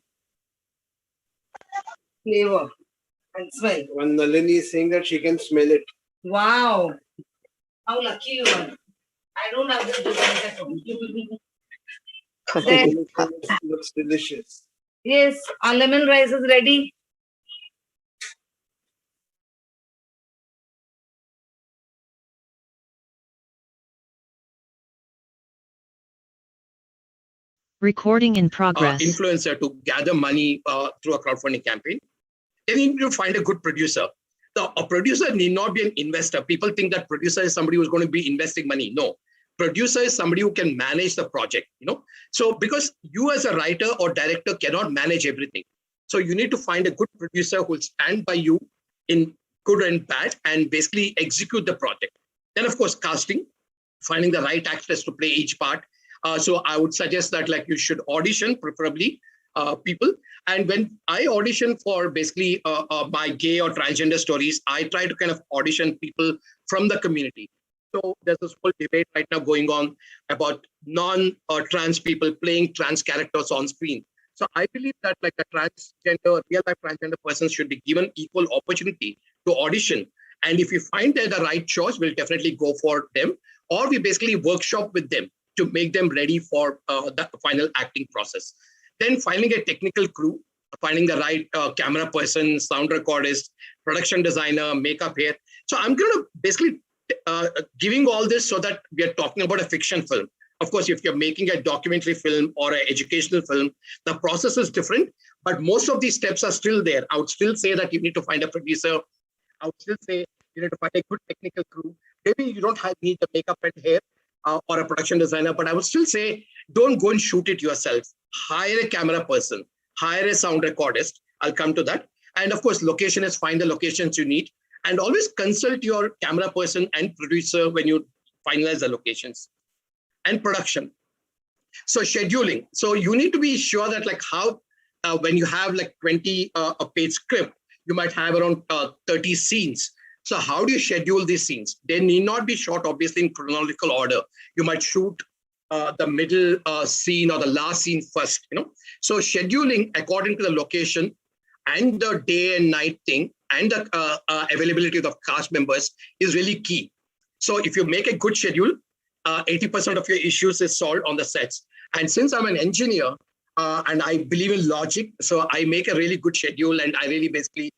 flavor and smell. When Nalini is saying that she can smell it. Wow, how lucky you are! I don't have that device at home. Then, Looks delicious. yes, our lemon rice is ready. Recording in progress. Influencer to gather money through a crowdfunding campaign. Then you need to find a good producer. A producer need not be an investor. People think that producer is somebody who's going to be investing money. No, producer is somebody who can manage the project. So because you as a writer or director cannot manage everything, so you need to find a good producer who will stand by you in good and bad and basically execute the project. Then of course casting, finding the right actors to play each part. So I would suggest that you should audition, preferably people. And when I audition for basically my gay or transgender stories, I try to kind of audition people from the community. So there's this whole debate right now going on about non-trans people playing trans characters on screen. So I believe that a transgender, real-life transgender person should be given equal opportunity to audition. And if we find they're the right choice, we'll definitely go for them. Or we basically workshop with them to make them ready for the final acting process. Then finding a technical crew, finding the right camera person, sound recordist, production designer, makeup hair. So I'm going to basically giving all this so that we are talking about a fiction film. Of course, if you're making a documentary film or an educational film, the process is different, but most of these steps are still there. I would still say that you need to find a producer. I would still say you need to find a good technical crew. Maybe you don't need the makeup and hair or a production designer, but I would still say don't go and shoot it yourself. Hire a camera person, hire a sound recordist. I'll come to that. And of course, location is find the locations you need. And always consult your camera person and producer when you finalize the locations. And production. So scheduling. So you need to be sure that how when you have 20 a page script, you might have around 30 scenes. So how do you schedule these scenes? They need not be shot obviously in chronological order. You might shoot the middle scene or the last scene first. So scheduling according to the location and the day and night thing and the availability of the cast members is really key. So if you make a good schedule, 80% of your issues is solved on the sets. And since I'm an engineer and I believe in logic, so I make a really good schedule and I really basically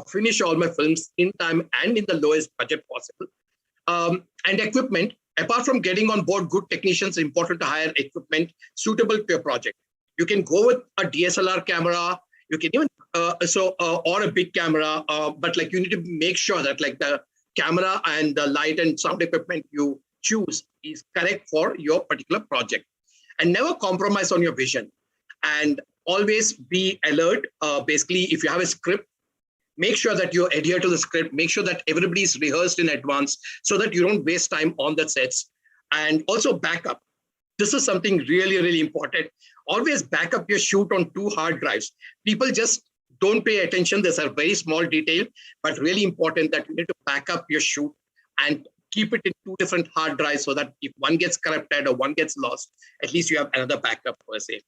finish all my films in time and in the lowest budget possible. And equipment, apart from getting on board good technicians, it's important to hire equipment suitable to your project. You can go with a DSLR camera, you can even, or a big camera, but you need to make sure that the camera and the light and sound equipment you choose is correct for your particular project. And never compromise on your vision. And always be alert. Basically, if you have a script, make sure that you adhere to the script, make sure that everybody is rehearsed in advance so that you don't waste time on the sets. And also backup. This is something really, really important. Always back up your shoot on 2 hard drives. People just don't pay attention. There's a very small detail, but really important that you need to back up your shoot and keep it in 2 different hard drives so that if one gets corrupted or one gets lost, at least you have another backup per se.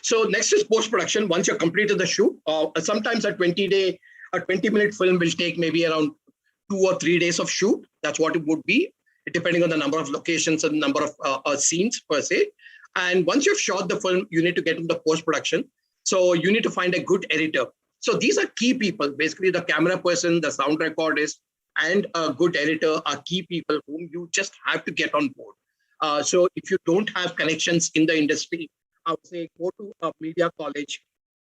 So next is post-production. Once you're completed the shoot, sometimes a 20-minute film will take maybe around 2 or 3 days of shoot. That's what it would be, depending on the number of locations and number of scenes per se. And once you've shot the film, you need to get into post-production. So you need to find a good editor. So these are key people, basically the camera person, the sound recordist, and a good editor are key people whom you just have to get on board. So if you don't have connections in the industry, I would say go to a media college.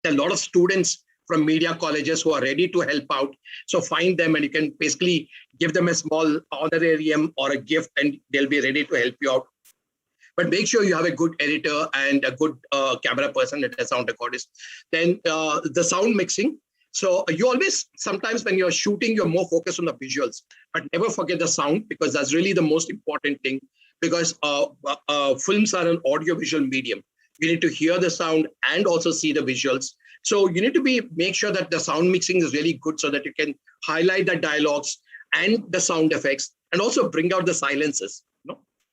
There are a lot of students from media colleges who are ready to help out. So find them and you can basically give them a small honorarium or a gift and they'll be ready to help you out. But make sure you have a good editor and a good camera person and a sound recordist. Then the sound mixing. So you always, sometimes when you're shooting, you're more focused on the visuals, but never forget the sound because that's really the most important thing because films are an audiovisual medium. You need to hear the sound and also see the visuals. So you need to make sure that the sound mixing is really good so that you can highlight the dialogues and the sound effects and also bring out the silences.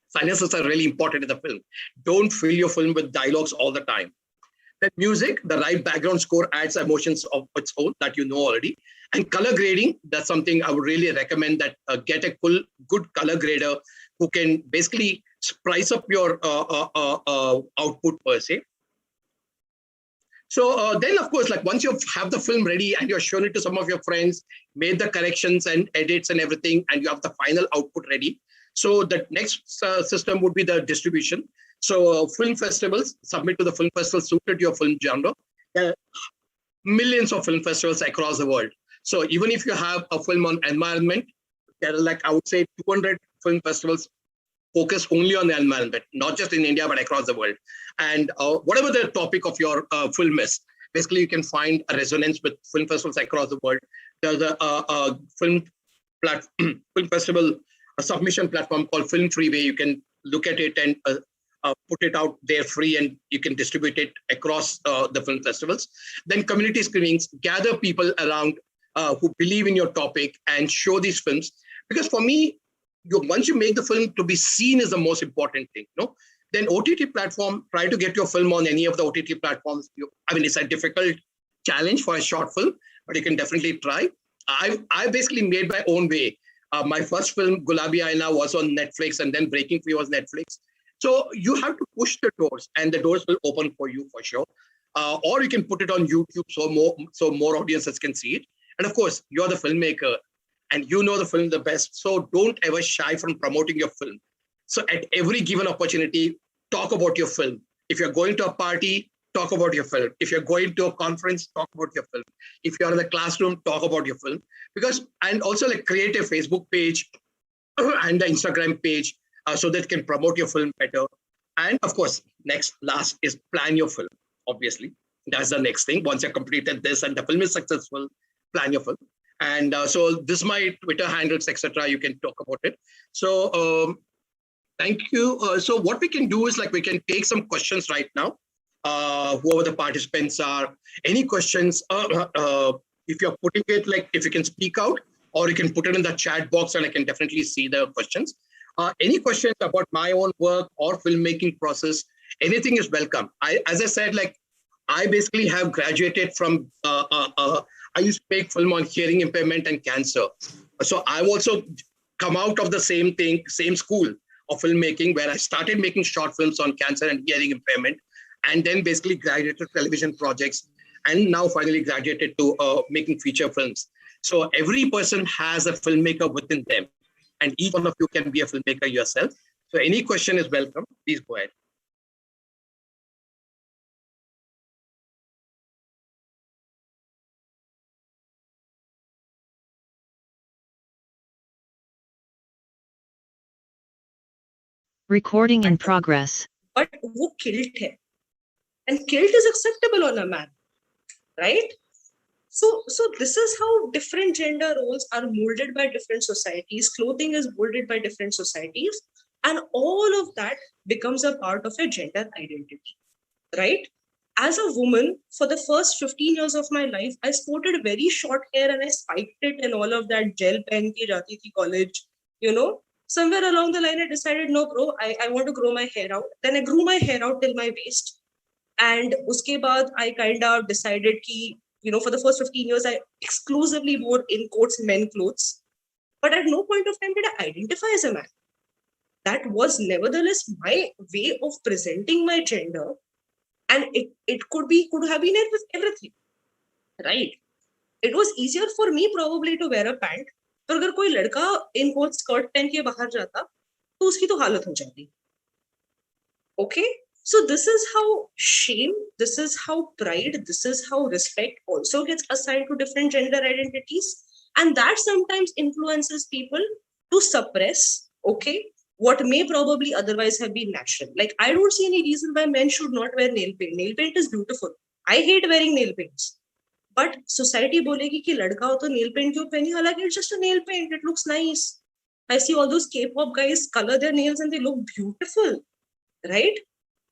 Silences are really important in the film. Don't fill your film with dialogues all the time. The music, the right background score adds emotions of its own that you know already. And color grading, that's something I would really recommend that get a good color grader who can basically spice up your output per se. So then, of course, like once you have the film ready and you're shown it to some of your friends, made the corrections and edits and everything, and you have the final output ready. So the next system would be the distribution. So film festivals, submit to the film festival suited to your film genre. There are millions of film festivals across the world. So even if you have a film on environment, there are like, I would say 200 film festivals focus only on the environment, not just in India, but across the world. And whatever the topic of your film is, basically you can find a resonance with film festivals across the world. There's a film festival a submission platform called Film Freeway. You can look at it and put it out there free and you can distribute it across the film festivals. Then community screenings, gather people around who believe in your topic and show these films. Because for me, once you make the film to be seen is the most important thing. Then OTT platform, try to get your film on any of the OTT platforms. I mean, it's a difficult challenge for a short film, but you can definitely try. I basically made my own way. My first film, Gulabi Aina, was on Netflix, and then Breaking Free was Netflix. So you have to push the doors, and the doors will open for you for sure. Or you can put it on YouTube so more audiences can see it. And of course, you're the filmmaker, and you know the film the best. So don't ever shy from promoting your film. So at every given opportunity, talk about your film. If you're going to a party, talk about your film. If you're going to a conference, talk about your film. If you're in the classroom, talk about your film. And also like create a Facebook page and the Instagram page so that you can promote your film better. And of course, last is plan your film, obviously. That's the next thing. Once you've completed this and the film is successful, plan your film. And so this is my Twitter handles, etc. You can talk about it. So thank you. So what we can do is like we can take some questions right now. Whoever the participants are, any questions, if you're putting it, like if you can speak out or you can put it in the chat box and I can definitely see the questions. Any questions about my own work or filmmaking process, anything is welcome. As I said, like I basically have graduated from, I used to make film on hearing impairment and cancer. So I've also come out of the same thing, same school of filmmaking where I started making short films on cancer and hearing impairment. And then basically graduated to television projects and now finally graduated to making feature films. So every person has a filmmaker within them and each one of you can be a filmmaker yourself. So any question is welcome. Please go ahead. Recording in progress. But वो killed him. And killed is acceptable on a man, right? So this is how different gender roles are molded by different societies. Clothing is molded by different societies. And all of that becomes a part of a gender identity, right? As a woman, for the first 15 years of my life, I sported very short hair and I spiked it and all of that gel pen ki jati thi college, Somewhere along the line, I decided, no, bro, I want to grow my hair out. Then I grew my hair out till my waist. And uske baad, I kind of decided ki, for the first 15 years, I exclusively wore, in quotes, men clothes. But at no point of time did I identify as a man. That was nevertheless my way of presenting my gender. And it could have been everything, right? It was easier for me probably to wear a pant. पर अगर कोई लड़का इन coat skirt पहन के बाहर जाता तो उसकी तो हालत हो जाती. Okay, so this is how shame, this is how pride, this is how respect also gets assigned to different gender identities, and that sometimes influences people to suppress, okay, what may probably otherwise have been natural. Like, I don't see any reason why men should not wear nail paint. Nail paint is beautiful. I hate wearing nail paints. But society बोलेगी कि लड़का हो तो nail paint क्यों पहनी? हालांकि it's just a nail paint. It looks nice. I see all those K-pop guys color their nails and they look beautiful, right?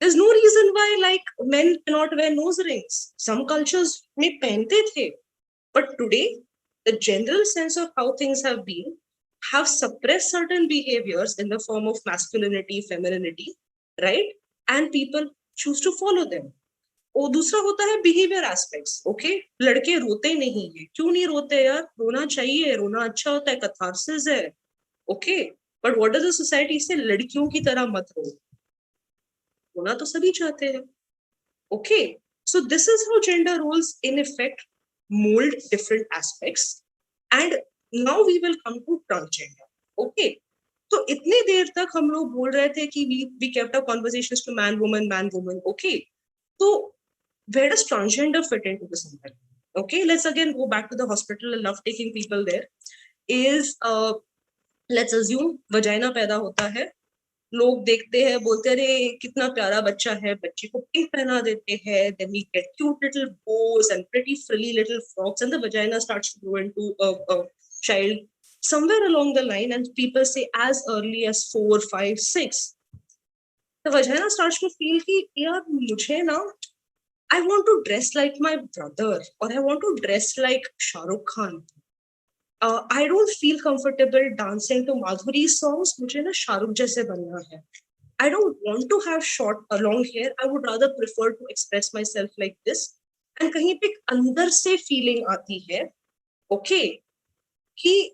There's no reason why like men cannot wear nose rings. Some cultures में पहनते थे, but today the general sense of how things have been have suppressed certain behaviors in the form of masculinity, femininity, right? And people choose to follow them. और दूसरा होता है behavior aspects, okay? लड़के रोते नहीं है. क्यों नहीं रोते यार? रोना चाहिए, रोना अच्छा होता है, catharsis है, okay? But what does the society say? लड़कियों की तरह मत रो. रोना तो सभी चाहते हैं, okay? So this is how gender roles in effect mold different aspects. And now we will come to transgender, okay? So इतने देर तक हम लोग बोल रहे थे कि we kept our conversations to man, woman, okay? So where does transgender fit into this? Okay, let's again go back to the hospital. I love taking people there. Is let's assume vagina पैदा होता है, लोग देखते हैं, बोलते अरे कितना प्यारा बच्चा है, बच्चे को पिंक पहना देते हैं, then we get cute little bows and pretty frilly little frocks, and the vagina starts to grow into a child somewhere along the line, and people say as early as 4, 5, 6, the vagina starts to feel कि यार मुझे ना, I want to dress like my brother, or I want to dress like Shah Rukh Khan. I don't feel comfortable dancing to Madhuri's songs. मुझे ना शाहरुख जैसे बनना है. I don't want to have short or long hair. I would rather prefer to express myself like this. And कहीं पे अंदर से feeling आती है, okay, कि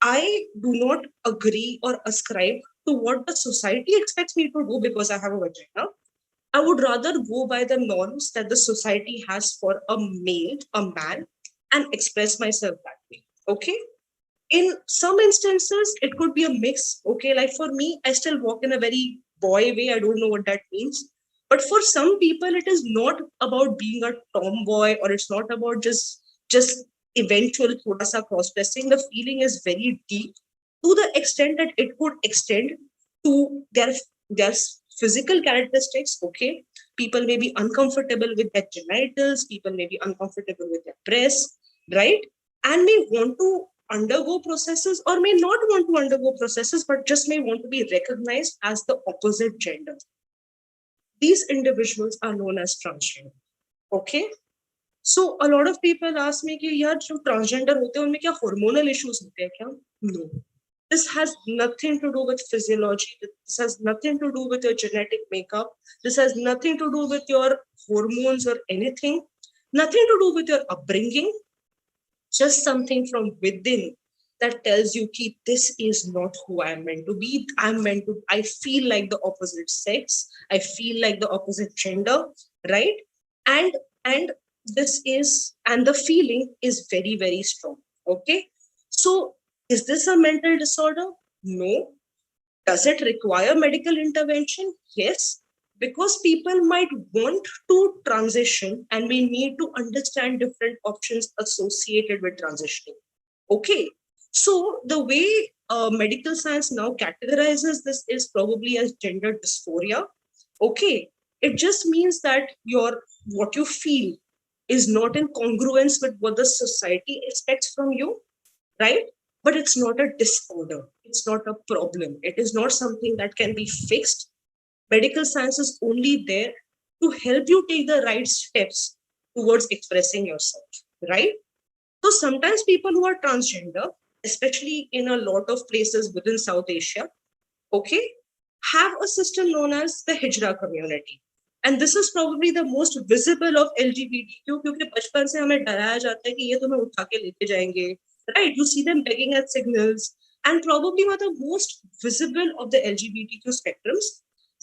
I do not agree or ascribe to what the society expects me to do because I have a vagina. I would rather go by the norms that the society has for a male, a man, and express myself that way. Okay? In some instances, it could be a mix. Okay, like for me, I still walk in a very boy way. I don't know what that means. But for some people, it is not about being a tomboy, or it's not about just eventual thoda sa cross-dressing. The feeling is very deep to the extent that it could extend to their physical characteristics, okay? People may be uncomfortable with their genitals, people may be uncomfortable with their breasts, right? And may want to undergo processes or may not want to undergo processes, but just may want to be recognized as the opposite gender. These individuals are known as transgender, okay? So a lot of people ask me कि यार जो transgender होते हैं उनमें क्या hormonal issues होते हैं क्या? No. This has nothing to do with physiology. This has nothing to do with your genetic makeup. This has nothing to do with your hormones or anything. Nothing to do with your upbringing. Just something from within that tells you that this is not who I'm meant to be. I feel like the opposite sex. I feel like the opposite gender, right? And the feeling is very, very strong. Okay. So is this a mental disorder? No. Does it require medical intervention? Yes, because people might want to transition and we need to understand different options associated with transitioning. Okay, so the way medical science now categorizes this is probably as gender dysphoria. Okay, it just means that what you feel is not in congruence with what the society expects from you, right? But it's not a disorder. It's not a problem. It is not something that can be fixed. Medical science is only there to help you take the right steps towards expressing yourself, right? So sometimes people who are transgender, especially in a lot of places within South Asia, okay, have a system known as the Hijra community. And this is probably the most visible of LGBTQ क्योंकि बचपन से हमें डराया जाता है कि ये तुम्हें उठा के लेके जाएंगे. Right, you see them begging at signals, and probably one of the most visible of the LGBTQ spectrums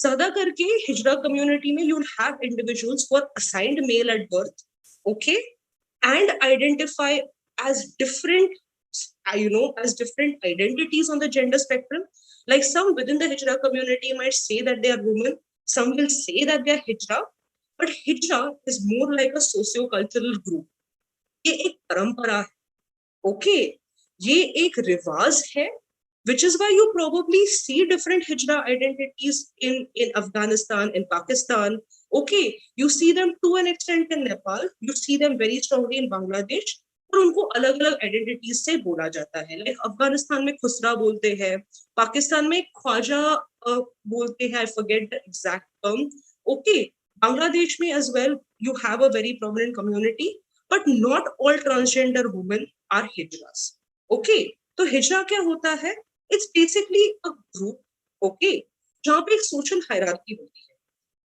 ज़्यादा करके हिजरा कम्युनिटी में you'll have individuals who are assigned male at birth, okay, and identify as different, as different identities on the gender spectrum. Like some within the Hijra community might say that they are women, some will say that they are Hijra, but Hijra is more like a socio-cultural group. ये एक परंपरा है, okay, ये एक रिवाज है, which is why you probably see different Hijra identities in Afghanistan, in Pakistan. Okay, you see them to an extent in Nepal, you see them very strongly in Bangladesh, और उनको अलग अलग आइडेंटिटीज से बोला जाता है. लाइक अफगानिस्तान में खुसरा बोलते हैं, पाकिस्तान में ख्वाजा बोलते हैं, I forget the exact term. Okay, Bangladesh में as well you have a very prominent community, but not all transgender women are hijras. Okay, तो हिजरा क्या होता है? It's basically a group, okay, जहाँ पे एक सोशल हायरार्की होती है.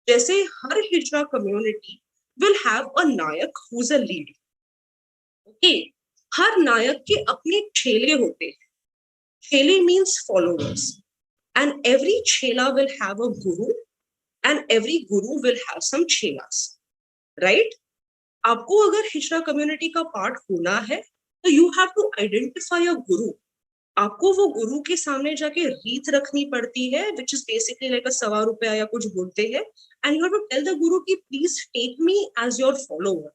जैसे हर hijra community will have a nayak who's a lead. Okay, हर नायक के अपने चेले होते हैं. चेले means followers, and every chela will have a guru, and every guru will have some chelas, right? आपको अगर हिजरा कम्युनिटी का पार्ट होना है तो you have to identify a guru. आपको वो गुरु के सामने जाके रीत रखनी पड़ती है, which is basically like a ₹1 या कुछ बोलते हैं, and you have to tell the guru कि please take me as your follower.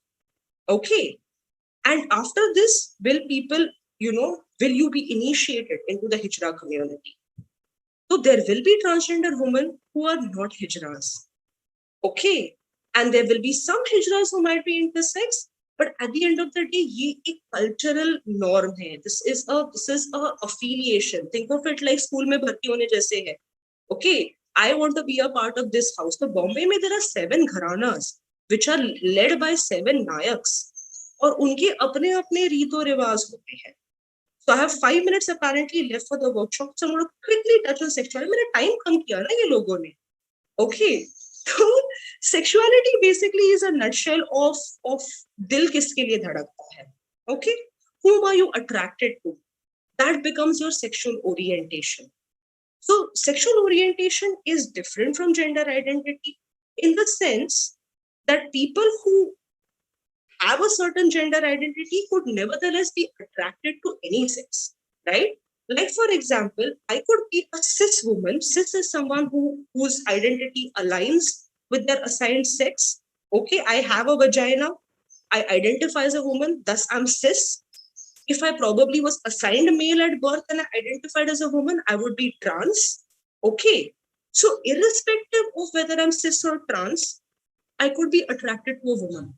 Okay, and after this will people, will you be initiated into the Hijra community? So there will be transgender women who are not Hijras. Okay, and there will be some Hijras who might be intersex, but at the end of the day, ये एक cultural norm है. This is a affiliation. Think of it like school में भर्ती होने जैसे है. Okay, I want to be a part of this house. So Bombay में there are 7 gharanas which are led by 7 nayaks, और उनके अपने अपने रीतो रिवाज होते हैं. So I have 5 minutes apparently left for the workshop. So I'm going to quickly touch on sexuality. मैंने time कम किया ना ये लोगों ने. Okay, so sexuality basically is a nutshell of दिल किसके लिए धड़कता है. Okay, whom are you attracted to? That becomes your sexual orientation. So sexual orientation is different from gender identity in the sense that people who have a certain gender identity could nevertheless be attracted to any sex, right? Like for example, I could be a cis woman. Cis is someone whose identity aligns with their assigned sex. Okay, I have a vagina, I identify as a woman, thus I'm cis. If I probably was assigned male at birth and I identified as a woman, I would be trans. Okay, so irrespective of whether I'm cis or trans, I could be attracted to a woman.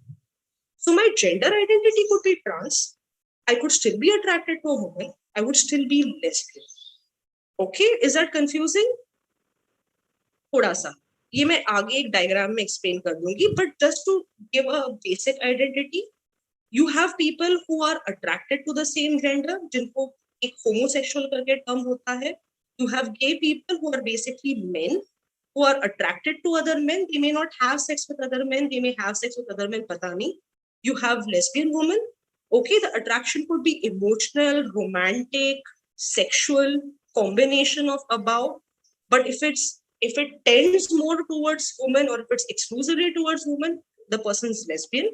So my gender identity could be trans, I could still be attracted to a woman, I would still be lesbian. Okay, is that confusing? थोड़ा सा ये मैं आगे एक diagram में explain कर दूंगी, but just to give a basic identity, you have people who are attracted to the same gender, जिनको एक homosexual करके term होता है. You have gay people who are basically men who are attracted to other men. They may not have sex with other men, they may have sex with other men, पता नहीं. You have lesbian women. Okay, the attraction could be emotional, romantic, sexual, combination of above. But if it tends more towards women or if it's exclusively towards women, the person is lesbian.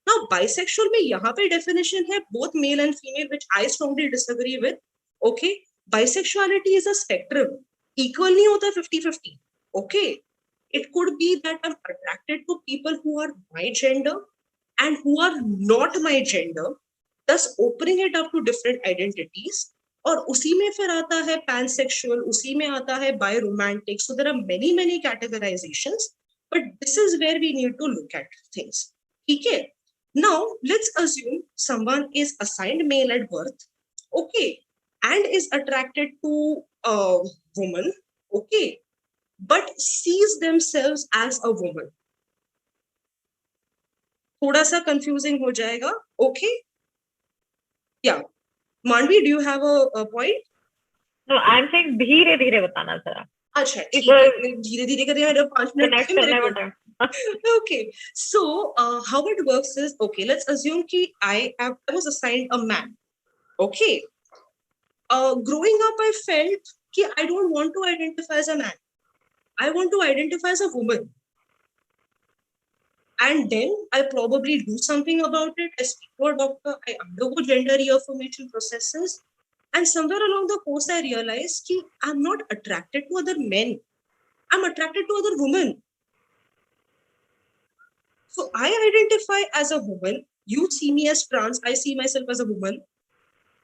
Now, bisexual में यहाँ पे definition है both male and female, which I strongly disagree with. Okay, bisexuality is a spectrum. Equal नहीं होता 50-50. Okay, it could be that I'm attracted to people who are my gender and who are not my gender, thus opening it up to different identities. और उसी में फिर आता है pansexual, उसी में आता है biromantic. So there are many categorizations, but this is where we need to look at things. ठीक है? Now let's assume someone is assigned male at birth, okay, and is attracted to a woman, okay, but sees themselves as a woman. थोड़ा सा confusing हो जाएगा, okay? Yeah. Manvi, do you have a point? No, I'm saying धीरे धीरे बताना जरा. अच्छा, धीरे धीरे करके मेरे 5 minute. Okay, so how it works is, okay, let's assume कि I was assigned a man. Okay, growing up I felt कि I don't want to identify as a man. I want to identify as a woman. And then I probably do something about it. I speak to a doctor, I undergo gender reaffirmation processes. And somewhere along the course, I realized that I'm not attracted to other men. I'm attracted to other women. So I identify as a woman. You see me as trans. I see myself as a woman.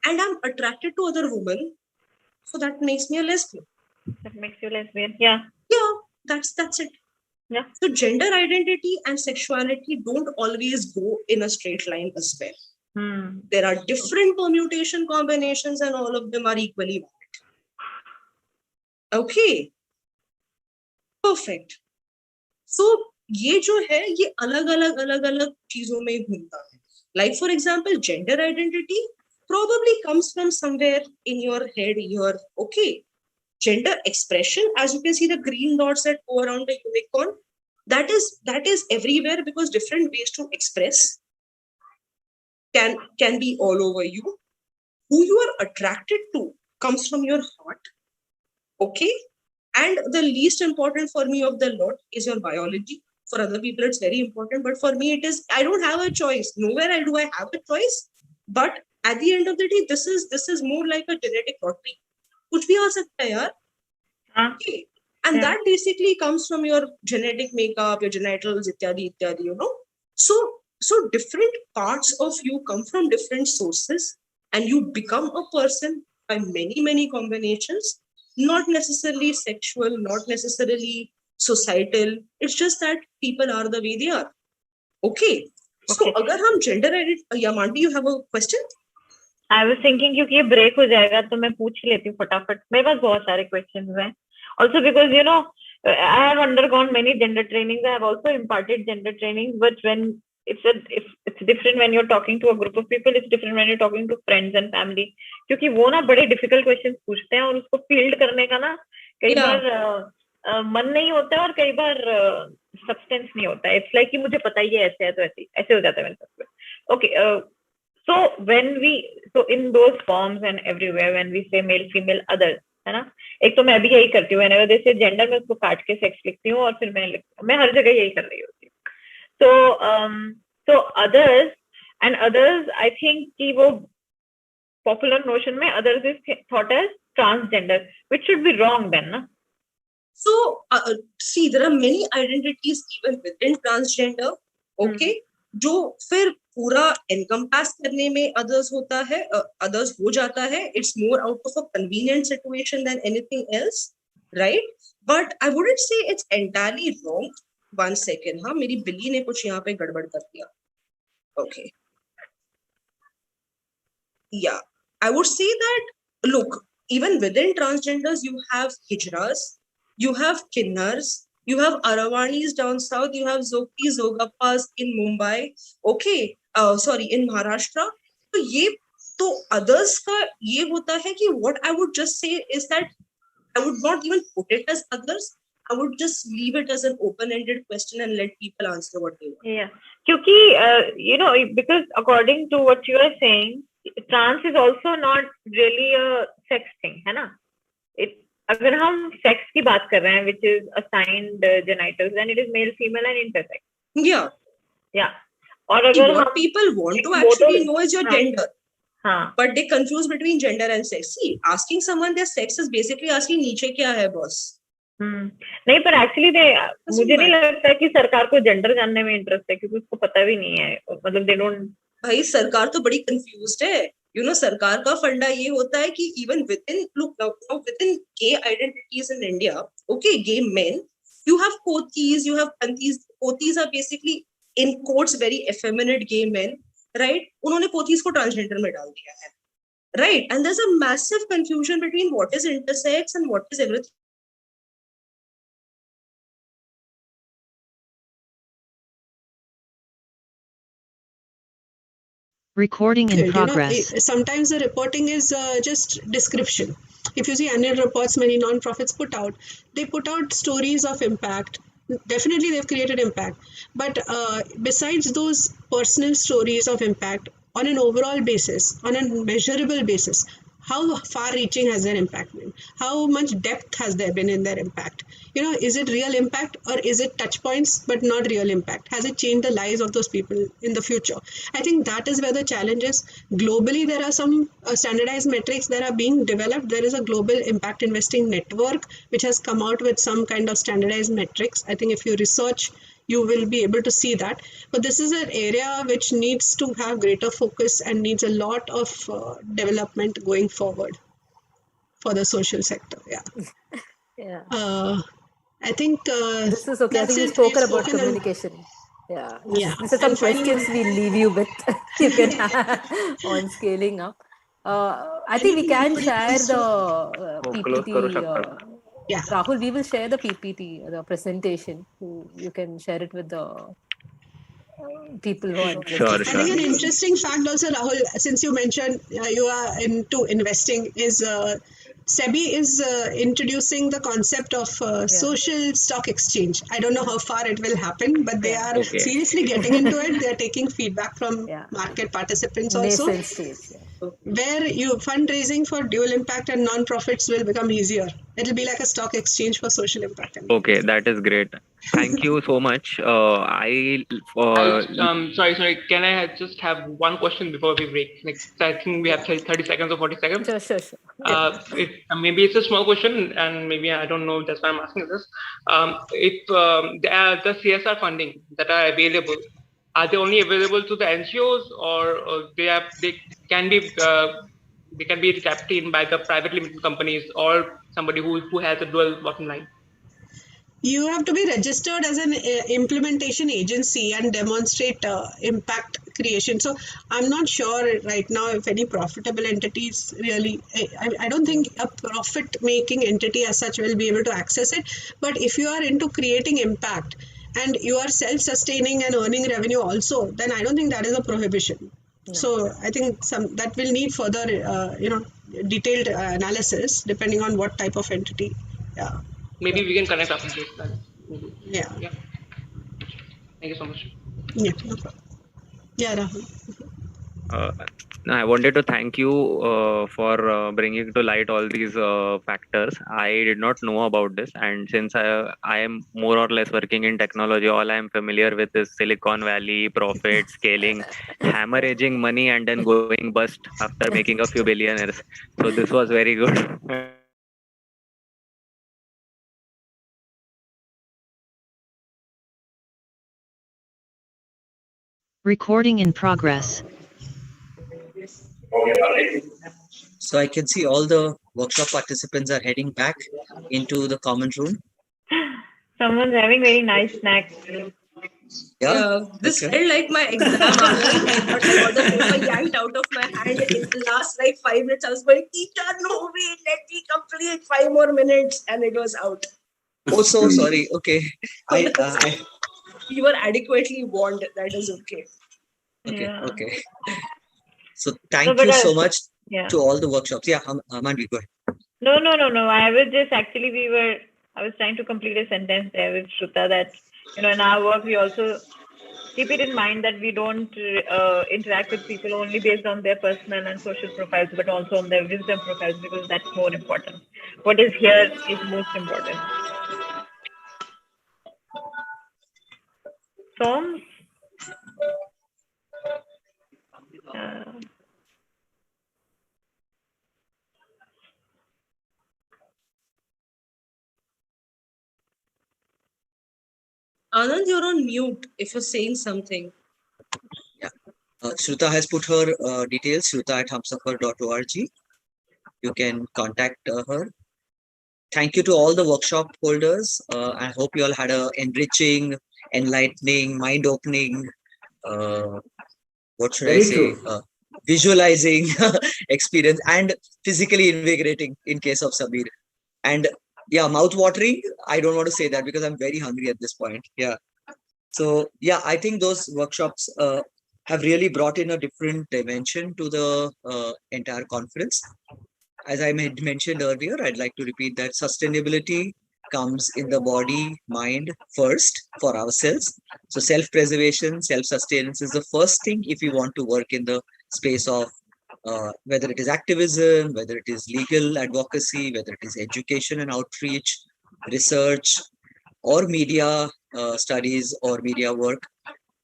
And I'm attracted to other women. So that makes me a lesbian. That makes you lesbian. Yeah. Yeah, that's it. Yeah. So gender identity and sexuality don't always go in a straight line as well. There are different permutation combinations and all of them are equally valid. Okay. Perfect. So ये जो है ये अलग-अलग चीजों में घूमता है. Like for example, gender identity probably comes from somewhere in your head. Okay. Gender expression, as you can see the green dots that go around the unicorn, that is everywhere because different ways to express can be all over you. Who you are attracted to comes from your heart. Okay. And the least important for me of the lot is your biology. For other people, it's very important. But for me, it is, I don't have a choice. Nowhere do I have a choice. But at the end of the day, this is more like a genetic lottery. Kuch bhi aa sakta hai yaar. Okay. And that basically comes from your genetic makeup, your genitals, ityadi, you know. So different parts of you come from different sources and you become a person by many combinations, not necessarily sexual, not necessarily societal. It's just that people are the way they are. Okay. So agar hum gender identity, Yamanti, you have a question? I was thinking क्योंकि ये break हो जाएगा तो मैं पूछ लेती हूँ फटाफट. मेरे पास बहुत सारे questions हैं. Also because you know I have undergone many gender trainings. I have also imparted gender trainings. But when it's different when you're talking to a group of people. It's different when you're talking to friends and family. क्योंकि वो ना बड़े difficult questions पूछते हैं और उसको field करने का ना कई बार मन नहीं होता है और कई बार substance नहीं होता है. It's like कि मुझे पता ही है ऐसे है तो ऐसे हो जाता है मेरे साथ. Okay. So in those forms and everywhere when we say male, female, others, है ना. एक तो मैं भी यही करती हूँ. Whenever they say gender मैं उसको काट के sex लिखती हूँ और फिर मैं हर जगह यही कर रही होती हूँ. So others I think कि वो popular notion में others is thought as transgender, which should be wrong then, na? So see, there are many identities even within transgender. Okay. जो फिर पूरा encompass करने में others होता है, others हो जाता है. It's more out of a convenient situation than anything else, right? But I wouldn't say it's entirely wrong. One second, हाँ मेरी बिल्ली ने कुछ यहाँ पे गड़बड़ कर दिया. Okay. Yeah, I would say that, look, even within transgenders, you have hijras, you have kinnars, you have Aravanis down south, you have Zogtis, Zogappas in Mumbai, okay, in Maharashtra. So ये तो others का ये होता है कि what I would just say is that I would not even put it as others. I would just leave it as an open-ended question and let people answer what they want. Yeah, क्योंकि you know, because according to what you are saying, trans is also not really a sex thing, है ना? अगर हम sex की बात कर रहे हैं, which is assigned genitals, then it is male, female, and intersex. Yeah. Yeah. और अगर what people want to actually know is your gender. But they confuse between gender and sex. See, asking someone their sex is basically asking नीचे क्या है boss. नहीं, पर actually मुझे नहीं लगता है कि सरकार को जेंडर जानने में इंटरेस्ट है क्योंकि उसको पता भी नहीं है. मतलब दे डोंट. भाई सरकार तो बड़ी कंफ्यूज्ड है. You know, सरकार का फंडा ये होता है कि even within gay identities in India, okay, gay men, you have pothis, you have panthis. Pothis are basically in quotes very effeminate gay men, right? उन्होंने pothis को transgender में डाल दिया है, right? And there's a massive confusion between what is intersex and what is everything. Recording in progress. You know, sometimes the reporting is just description. If you see annual reports many non-profits put out, they put out stories of impact. Definitely they've created impact. But besides those personal stories of impact, on an overall basis, on a measurable basis, how far-reaching has their impact been? How much depth has there been in their impact? Is it real impact or is it touch points but not real impact? Has it changed the lives of those people in the future? I think that is where the challenge is. Globally, there are some standardized metrics that are being developed. There is a global impact investing network which has come out with some kind of standardized metrics. I think if you research, you will be able to see that. But this is an area which needs to have greater focus and needs a lot of development going forward for the social sector. Yeah. I think this is okay. I think you spoke about communication. Yeah. These are some questions we'll leave you with. You can on scaling up. I think we can share the PPT. Rahul, we will share the PPT, the presentation. You can share it with the people who are interested. I think an interesting fact also, Rahul, since you mentioned you are into investing, is SEBI is introducing the concept of social stock exchange. I don't know how far it will happen, but they are seriously getting into it. They are taking feedback from market participants also. Nascent stage, where fundraising for dual impact and non-profits will become easier. It'll be like a stock exchange for social impact. Okay, that is great. Thank you so much. Sorry. Can I just have one question before we break? I think we have 30 seconds or 40 seconds. Sure. Maybe it's a small question, and maybe I don't know. That's why I'm asking this. If the CSR funding that are available, are they only available to the NGOs, or they can be tapped in by the private limited companies or somebody who has a dual bottom line? You have to be registered as an implementation agency and demonstrate impact creation. So I'm not sure right now if any profitable entities really, I don't think a profit-making entity as such will be able to access it. But if you are into creating impact and you are self-sustaining and earning revenue also, then I don't think that is a prohibition. No. So I think that will need further, detailed analysis depending on what type of entity. Yeah. Maybe we can connect after this. Yeah. Thank you so much. Yeah, no problem. Yeah, Rahul. I wanted to thank you for bringing to light all these factors. I did not know about this, and since I am more or less working in technology, all I am familiar with is Silicon Valley, profit, scaling, hemorrhaging money, and then going bust after making a few billionaires. So this was very good. Recording in progress. So I can see all the workshop participants are heading back into the common room. Someone's having very nice snacks. This felt like my exam. I got the paper yanked out of my hand in the last 5 minutes. I was going, teacher, no, wait, let me complete 5 more minutes, and it was out. Oh, so sorry. Okay. You were adequately warned. That is okay. Okay. So thank you so much to all the workshops. Yeah, Manvi, go ahead. No. I was just I was trying to complete a sentence there with Shruta that, in our work, we also keep it in mind that we don't interact with people only based on their personal and social profiles, but also on their wisdom profiles, because that's more important. What is here is most important. Songs? Anand, you're on mute if you're saying something. Yeah. Shruta has put her details, shruta@humsafar.org. You can contact her. Thank you to all the workshop holders. I hope you all had an enriching, enlightening, mind-opening, visualizing experience, and physically invigorating in case of Sabir. And yeah, mouth-watering. I don't want to say that because I'm very hungry at this point. Yeah. So yeah, I think those workshops have really brought in a different dimension to the entire conference. As I mentioned earlier, I'd like to repeat that sustainability comes in the body, mind first for ourselves. So self-preservation, self-sustenance is the first thing if you want to work in the space of whether it is activism, whether it is legal advocacy, whether it is education and outreach, research, or media studies or media work.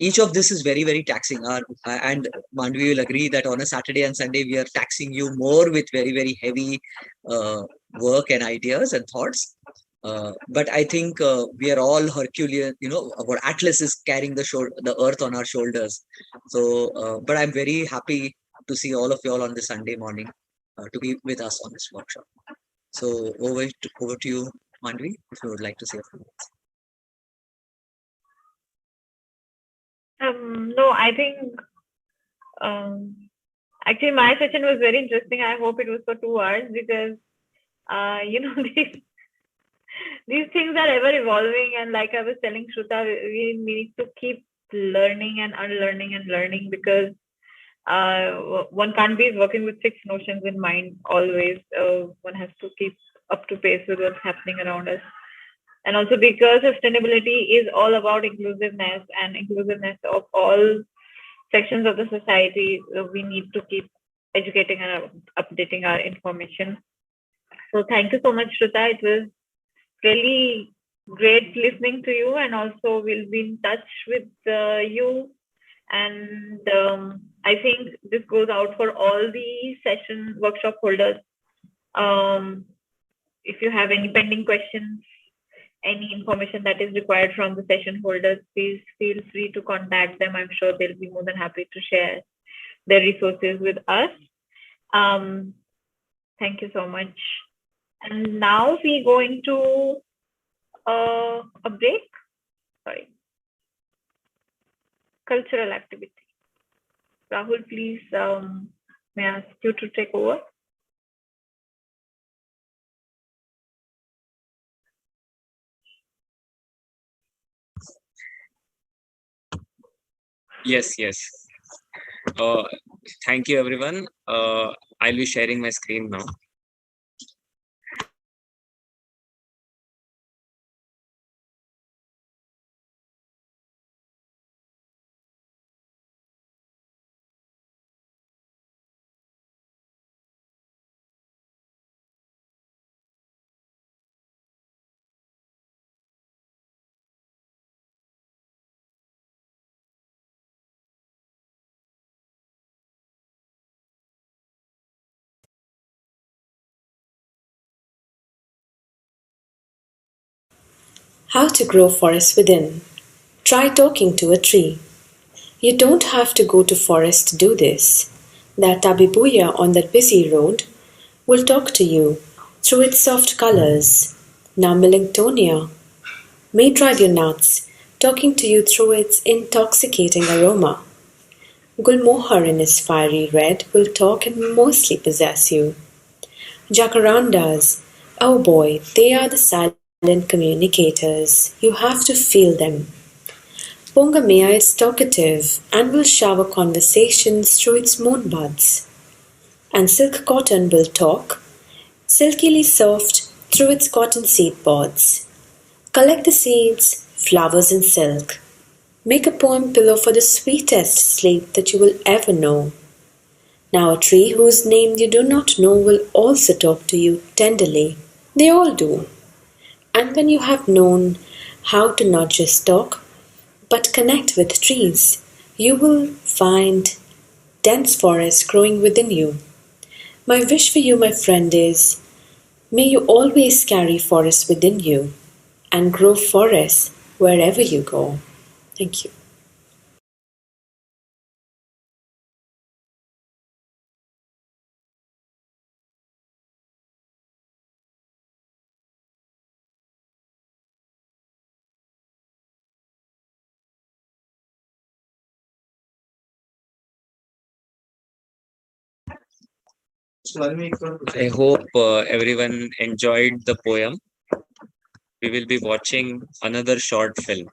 Each of this is very, very taxing. And Mandvi will agree that on a Saturday and Sunday, we are taxing you more with very, very heavy work and ideas and thoughts. But I think we are all Herculean, our Atlas is carrying the earth on our shoulders. So, but I'm very happy to see all of you all on this Sunday morning to be with us on this workshop. So over to you, Mandvi, if you would like to say a few words. No, I think actually my session was very interesting. I hope it was for 2 hours because these things are ever evolving, and like I was telling Shruta, we need to keep learning and unlearning and learning because one can't be working with fixed notions in mind always. One has to keep up to pace with what's happening around us. And also because sustainability is all about inclusiveness and inclusiveness of all sections of the society, we need to keep educating and updating our information. So thank you so much, Shruta. It was really great listening to you, and also we'll be in touch with you. And I think this goes out for all the session workshop holders. If you have any pending questions, any information that is required from the session holders, please feel free to contact them. I'm sure they'll be more than happy to share their resources with us. Thank you so much. And now we go into a break. Sorry. Cultural activity. Rahul, please, may I ask you to take over? Yes. Thank you, everyone. I'll be sharing my screen now. How to grow forest within. Try talking to a tree. You don't have to go to forest to do this. That tabibuya on that busy road will talk to you through its soft colors. Now Millingtonia may drive you nuts, talking to you through its intoxicating aroma. Gulmohar in its fiery red will talk and mostly possess you. Jacarandas, oh boy, they are the silent communicators. You have to feel them. Pongamea is talkative and will shower conversations through its moon buds. And silk cotton will talk, silkily soft, through its cotton seed pods. Collect the seeds, flowers and silk. Make a poem pillow for the sweetest sleep that you will ever know. Now a tree whose name you do not know will also talk to you tenderly. They all do. And when you have known how to not just talk, but connect with trees, you will find dense forest growing within you. My wish for you, my friend, is may you always carry forest within you and grow forests wherever you go. Thank you. I hope everyone enjoyed the poem. We will be watching another short film.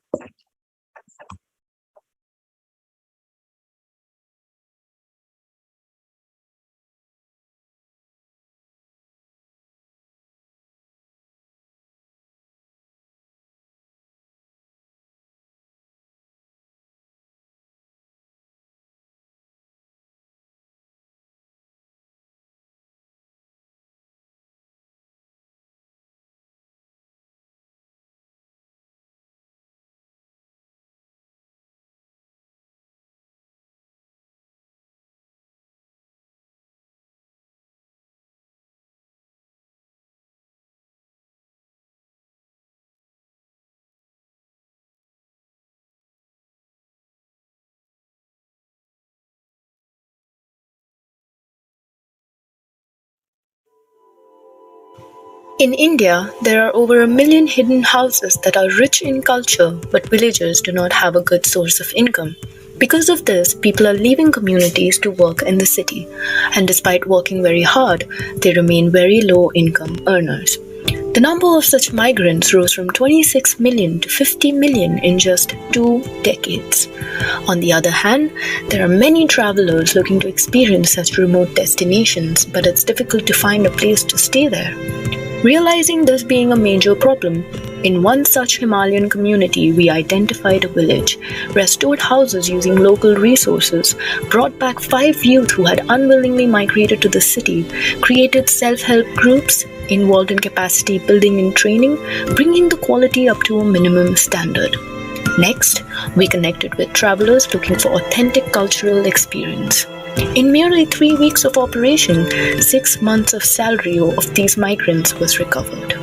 In India, there are over 1 million hidden houses that are rich in culture, but villagers do not have a good source of income. Because of this, people are leaving communities to work in the city, and despite working very hard, they remain very low income earners. The number of such migrants rose from 26 million to 50 million in just 2 decades. On the other hand, there are many travelers looking to experience such remote destinations, but it's difficult to find a place to stay there. Realizing this being a major problem, in one such Himalayan community, we identified a village, restored houses using local resources, brought back 5 youth who had unwillingly migrated to the city, created self-help groups involved in capacity building and training, bringing the quality up to a minimum standard. Next, we connected with travelers looking for authentic cultural experience. In merely 3 weeks of operation, 6 months of salary of these migrants was recovered.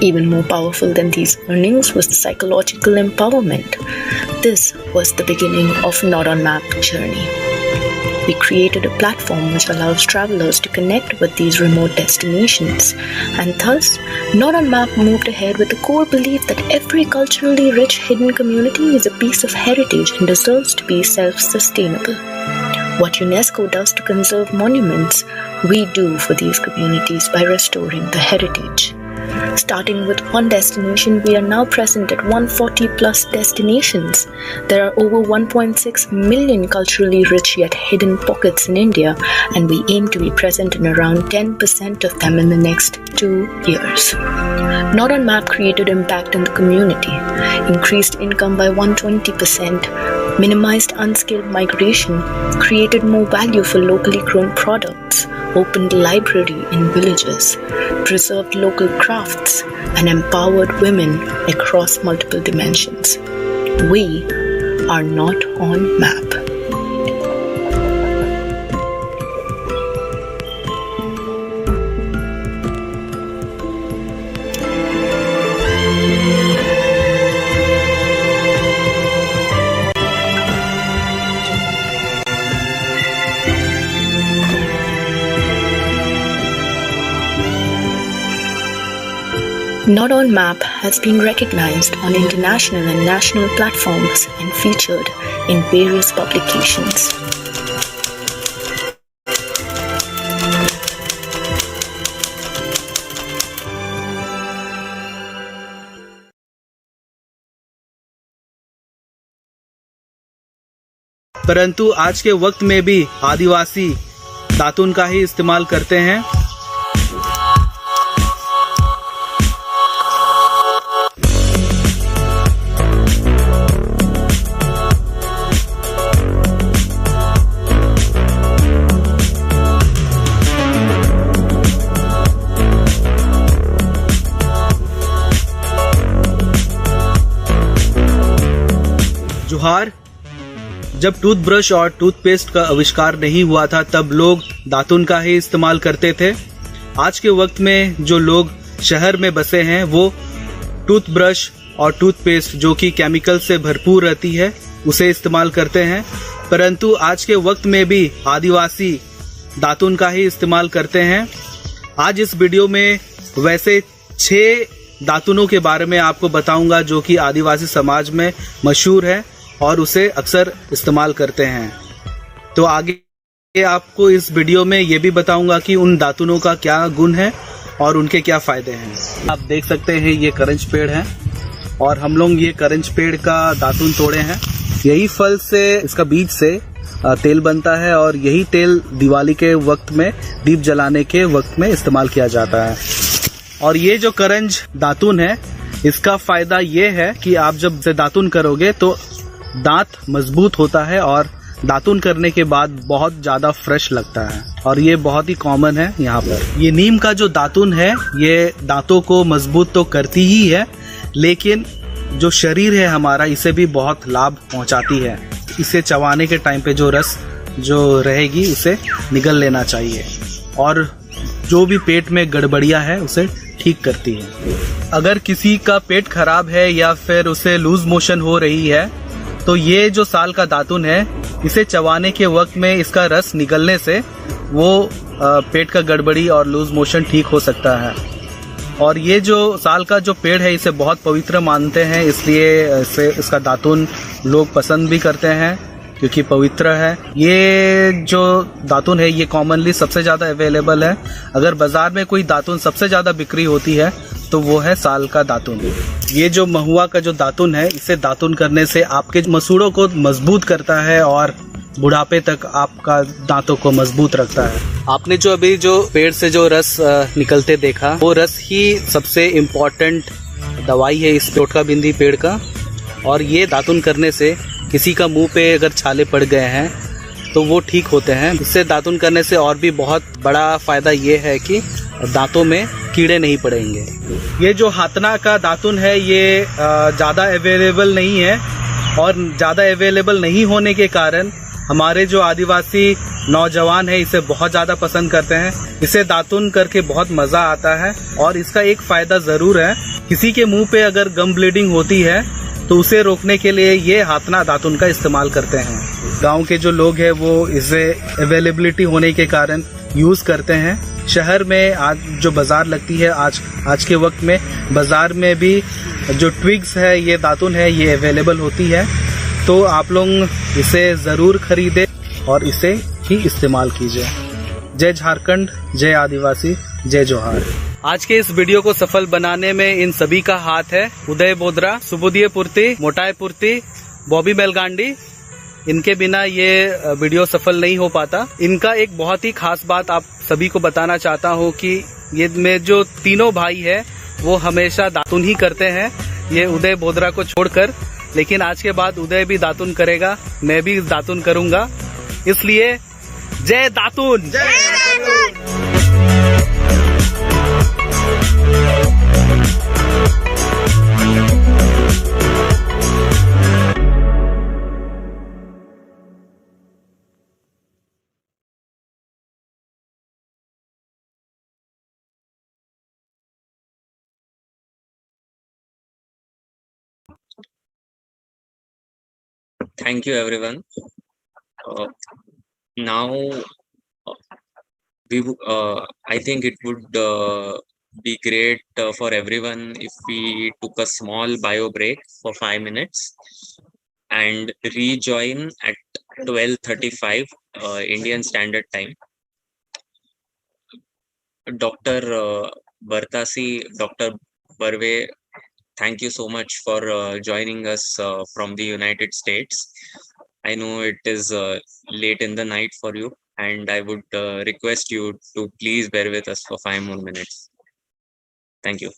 Even more powerful than these earnings was the psychological empowerment. This was the beginning of Not on Map journey. We created a platform which allows travelers to connect with these remote destinations, and thus, Not on Map moved ahead with the core belief that every culturally rich hidden community is a piece of heritage and deserves to be self-sustainable. What UNESCO does to conserve monuments, we do for these communities by restoring the heritage. Starting with one destination, we are now present at 140 plus destinations. There are over 1.6 million culturally rich yet hidden pockets in India, and we aim to be present in around 10% of them in the next 2 years. Not on Map created impact in the community, increased income by 120%, minimized unskilled migration, created more value for locally grown products, opened library in villages, preserved local crafts, and empowered women across multiple dimensions. We are not on map. Not on Map has been recognized on international and national platforms and featured in various publications. परंतु आज के वक्त में भी आदिवासी दातुन का ही इस्तेमाल करते हैं। जोहार। जब टूथब्रश और टूथपेस्ट का आविष्कार नहीं हुआ था तब लोग दातुन का ही इस्तेमाल करते थे। आज के वक्त में जो लोग शहर में बसे हैं वो टूथब्रश और टूथपेस्ट जो कि केमिकल से भरपूर रहती है उसे इस्तेमाल करते हैं, परंतु आज के वक्त में भी आदिवासी दातुन का ही इस्तेमाल करते हैं। आज इस वीडियो में वैसे 6 दातुनों के बारे में आपको बताऊंगा जो कि आदिवासी समाज में मशहूर है और उसे अक्सर इस्तेमाल करते हैं। तो आगे आपको इस वीडियो में ये भी बताऊंगा कि उन दातुनों का क्या गुण है और उनके क्या फायदे हैं। आप देख सकते हैं ये करंज पेड़ है और हम लोग ये करंज पेड़ का दातुन तोड़े हैं। यही फल से, इसका बीज से तेल बनता है और यही तेल दिवाली के वक्त में, दीप जलाने के वक्त में इस्तेमाल किया जाता है। और ये जो करंज दातुन है इसका फायदा ये है कि आप जब से दातुन करोगे तो दांत मजबूत होता है और दातुन करने के बाद बहुत ज्यादा फ्रेश लगता है और ये बहुत ही कॉमन है यहाँ पर। ये नीम का जो दातुन है ये दांतों को मजबूत तो करती ही है, लेकिन जो शरीर है हमारा इसे भी बहुत लाभ पहुँचाती है। इसे चबाने के टाइम पे जो रस जो रहेगी उसे निगल लेना चाहिए और जो भी पेट में गड़बड़ियाँ है उसे ठीक करती है। अगर किसी का पेट खराब है या फिर उसे लूज मोशन हो रही है तो ये जो साल का दातुन है इसे चबाने के वक्त में इसका रस निगलने से वो पेट का गड़बड़ी और लूज मोशन ठीक हो सकता है। और ये जो साल का जो पेड़ है इसे बहुत पवित्र मानते हैं, इसलिए इसका दातुन लोग पसंद भी करते हैं क्योंकि पवित्र है। ये जो दातुन है ये कॉमनली सबसे ज़्यादा अवेलेबल है। अगर बाजार में कोई दातुन सबसे ज़्यादा बिक्री होती है तो वो है साल का दातुन। ये जो महुआ का जो दातुन है इसे दातुन करने से आपके मसूड़ों को मजबूत करता है और बुढ़ापे तक आपका दांतों को मजबूत रखता है। आपने जो अभी जो पेड़ से जो रस निकलते देखा वो रस ही सबसे इम्पोर्टेंट दवाई है इस टोटका बिंदी पेड़ का। और ये दातुन करने से किसी का मुंह पे अगर छाले पड़ गए हैं तो वो ठीक होते हैं। इससे दातुन करने से और भी बहुत बड़ा फायदा ये है कि दांतों में कीड़े नहीं पड़ेंगे। ये जो हाथना का दातुन है ये ज़्यादा अवेलेबल नहीं है और ज़्यादा अवेलेबल नहीं होने के कारण हमारे जो आदिवासी नौजवान है इसे बहुत ज़्यादा पसंद करते हैं। इसे दातुन करके बहुत मज़ा आता है और इसका एक फ़ायदा ज़रूर है, किसी के मुंह पे अगर गम ब्लीडिंग होती है तो उसे रोकने के लिए ये हाथना दातुन का इस्तेमाल करते हैं। गांव के जो लोग हैं वो इसे अवेलेबिलिटी होने के कारण यूज़ करते हैं। शहर में आज जो बाज़ार लगती है आज के वक्त में बाज़ार में भी जो ट्विग्स है ये दातुन है ये अवेलेबल होती है, तो आप लोग इसे ज़रूर खरीदें और इसे ही इस्तेमाल कीजिए। जय झारखंड, जय आदिवासी, जय जोहार। आज के इस वीडियो को सफल बनाने में इन सभी का हाथ है। उदय बोदरा, सुबोधिय पूर्ति, मोटाई पूर्ति, बॉबी मेलगांडी। इनके बिना ये वीडियो सफल नहीं हो पाता। इनका एक बहुत ही खास बात आप सभी को बताना चाहता हूँ कि ये में जो तीनों भाई है वो हमेशा दातुन ही करते हैं, ये उदय बोदरा को छोड़कर। लेकिन आज के बाद उदय भी दातुन करेगा, मैं भी दातुन करूंगा, इसलिए जय दातुन। Thank you, everyone. Now, I think it would be great for everyone if we took a small bio break for 5 minutes and rejoin at 12:35 Indian Standard Time. Dr. Bartasi, Dr. Barve, thank you so much for joining us from the United States. I know it is late in the night for you, and I would request you to please bear with us for 5 more minutes. Thank you.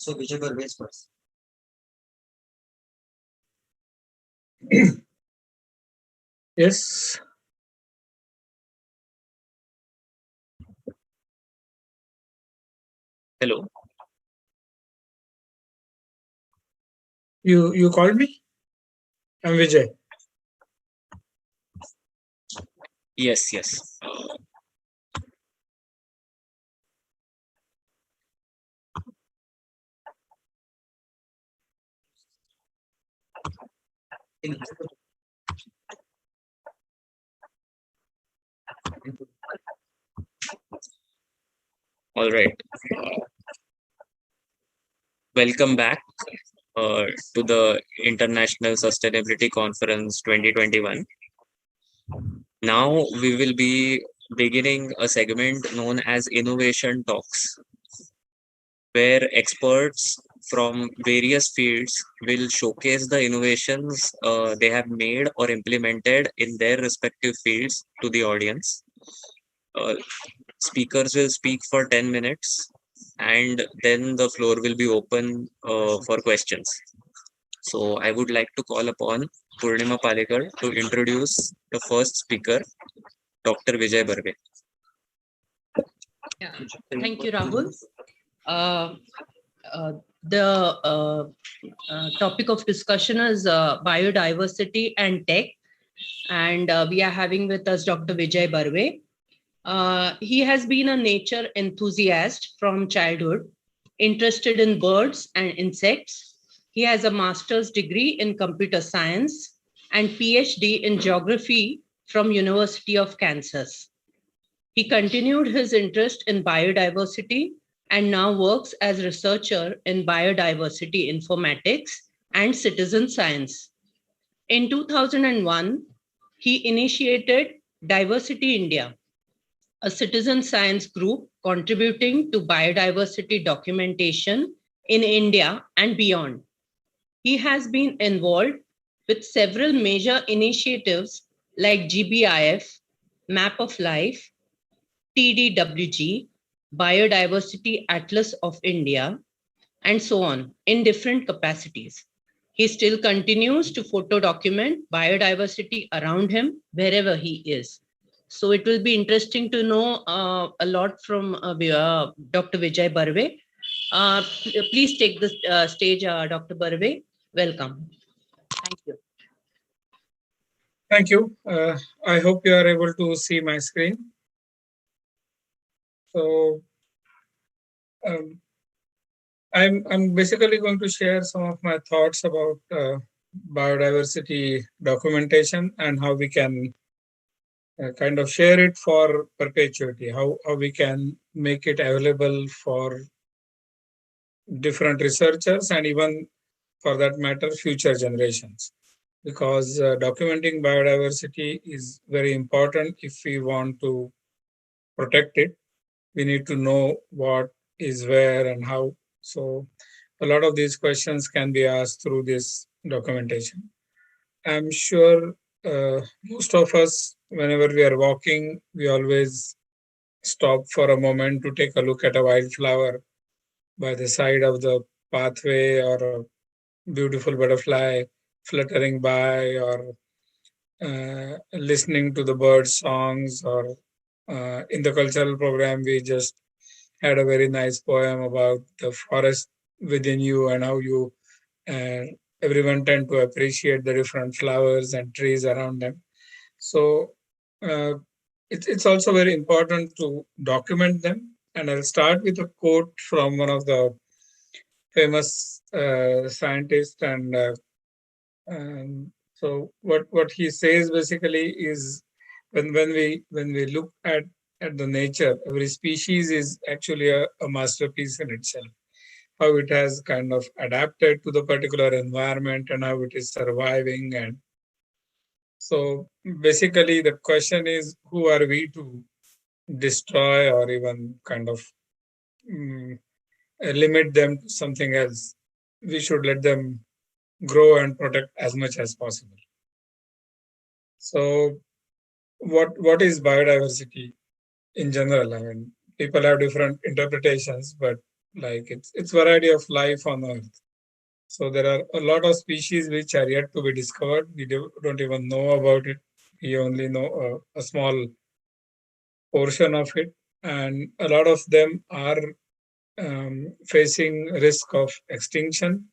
So Vijay Barve is first. Yes. Hello. You called me? I'm Vijay. Yes, yes. All right. Welcome back to the International Sustainability Conference 2021. Now we will be beginning a segment known as Innovation Talks, where experts from various fields will showcase the innovations they have made or implemented in their respective fields to the audience. Speakers will speak for 10 minutes and then the floor will be open for questions. So I would like to call upon Purnima Palekar to introduce the first speaker, Dr. Vijay Barve. Yeah. Thank you, Rahul. The topic of discussion is biodiversity and tech. And we are having with us Dr. Vijay Barve. He has been a nature enthusiast from childhood, interested in birds and insects. He has a master's degree in computer science and PhD in geography from University of Kansas. He continued his interest in biodiversity and now works as researcher in biodiversity informatics and citizen science. In 2001, he initiated Diversity India, a citizen science group contributing to biodiversity documentation in India and beyond. He has been involved with several major initiatives like GBIF, Map of Life, TDWG, Biodiversity Atlas of India, and so on in different capacities. He still continues to photo document biodiversity around him wherever he is. So it will be interesting to know a lot from Dr. Vijay Barve. Please take the stage, Dr. Barve. Welcome. Thank you. Thank you. I hope you are able to see my screen. So I'm basically going to share some of my thoughts about biodiversity documentation and how we can kind of share it for perpetuity, how we can make it available for different researchers and even for that matter, future generations. Because documenting biodiversity is very important if we want to protect it. We need to know what is where and how. So a lot of these questions can be asked through this documentation. I'm sure most of us, whenever we are walking, we always stop for a moment to take a look at a wildflower by the side of the pathway or a beautiful butterfly fluttering by, or listening to the bird songs, or in the cultural program, we just had a very nice poem about the forest within you and how you everyone tend to appreciate the different flowers and trees around them. So it's also very important to document them. And I'll start with a quote from one of the famous scientists. And so what he says basically is when we look at the nature, every species is actually a masterpiece in itself. How it has kind of adapted to the particular environment and how it is surviving. And so basically the question is, who are we to destroy or even kind of limit them to something else? We should let them grow and protect as much as possible. So what is biodiversity in general? I mean, people have different interpretations, but like it's variety of life on Earth. So there are a lot of species which are yet to be discovered. We don't even know about it. We only know a small portion of it, and a lot of them are facing risk of extinction,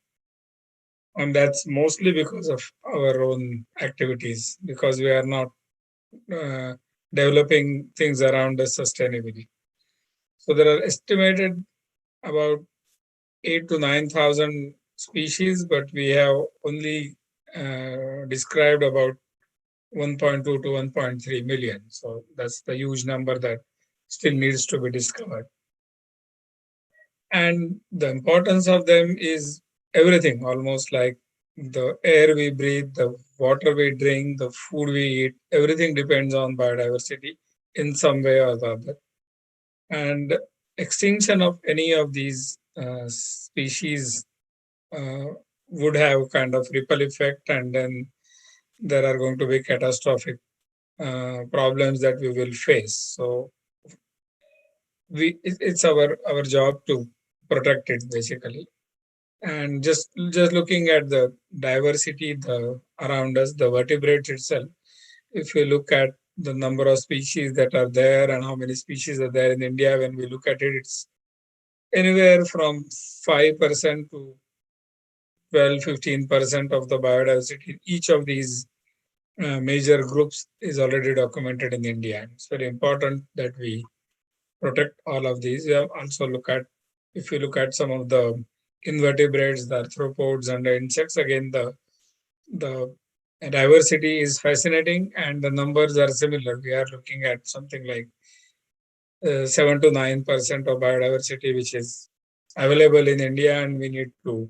and that's mostly because of our own activities, because we are not developing things around us sustainably. So there are estimated about 8 to 9,000 species, but we have only described about 1.2 to 1.3 million. So that's the huge number that still needs to be discovered. And the importance of them is everything, almost like the air we breathe, the water we drink, the food we eat, everything depends on biodiversity in some way or the other. And extinction of any of these species would have kind of ripple effect, and then there are going to be catastrophic problems that we will face. So it's our job to protect it, basically. And just looking at the diversity around us, the vertebrates itself, if you look at the number of species that are there and how many species are there in India, when we look at it, it's anywhere from 5% to 12-15% of the biodiversity. Each of these major groups is already documented in India. It's very important that we protect all of these. We also if you look at some of the invertebrates, the arthropods and the insects, again, the diversity is fascinating and the numbers are similar. We are looking at something like 7 to 9% of biodiversity, which is available in India, and we need to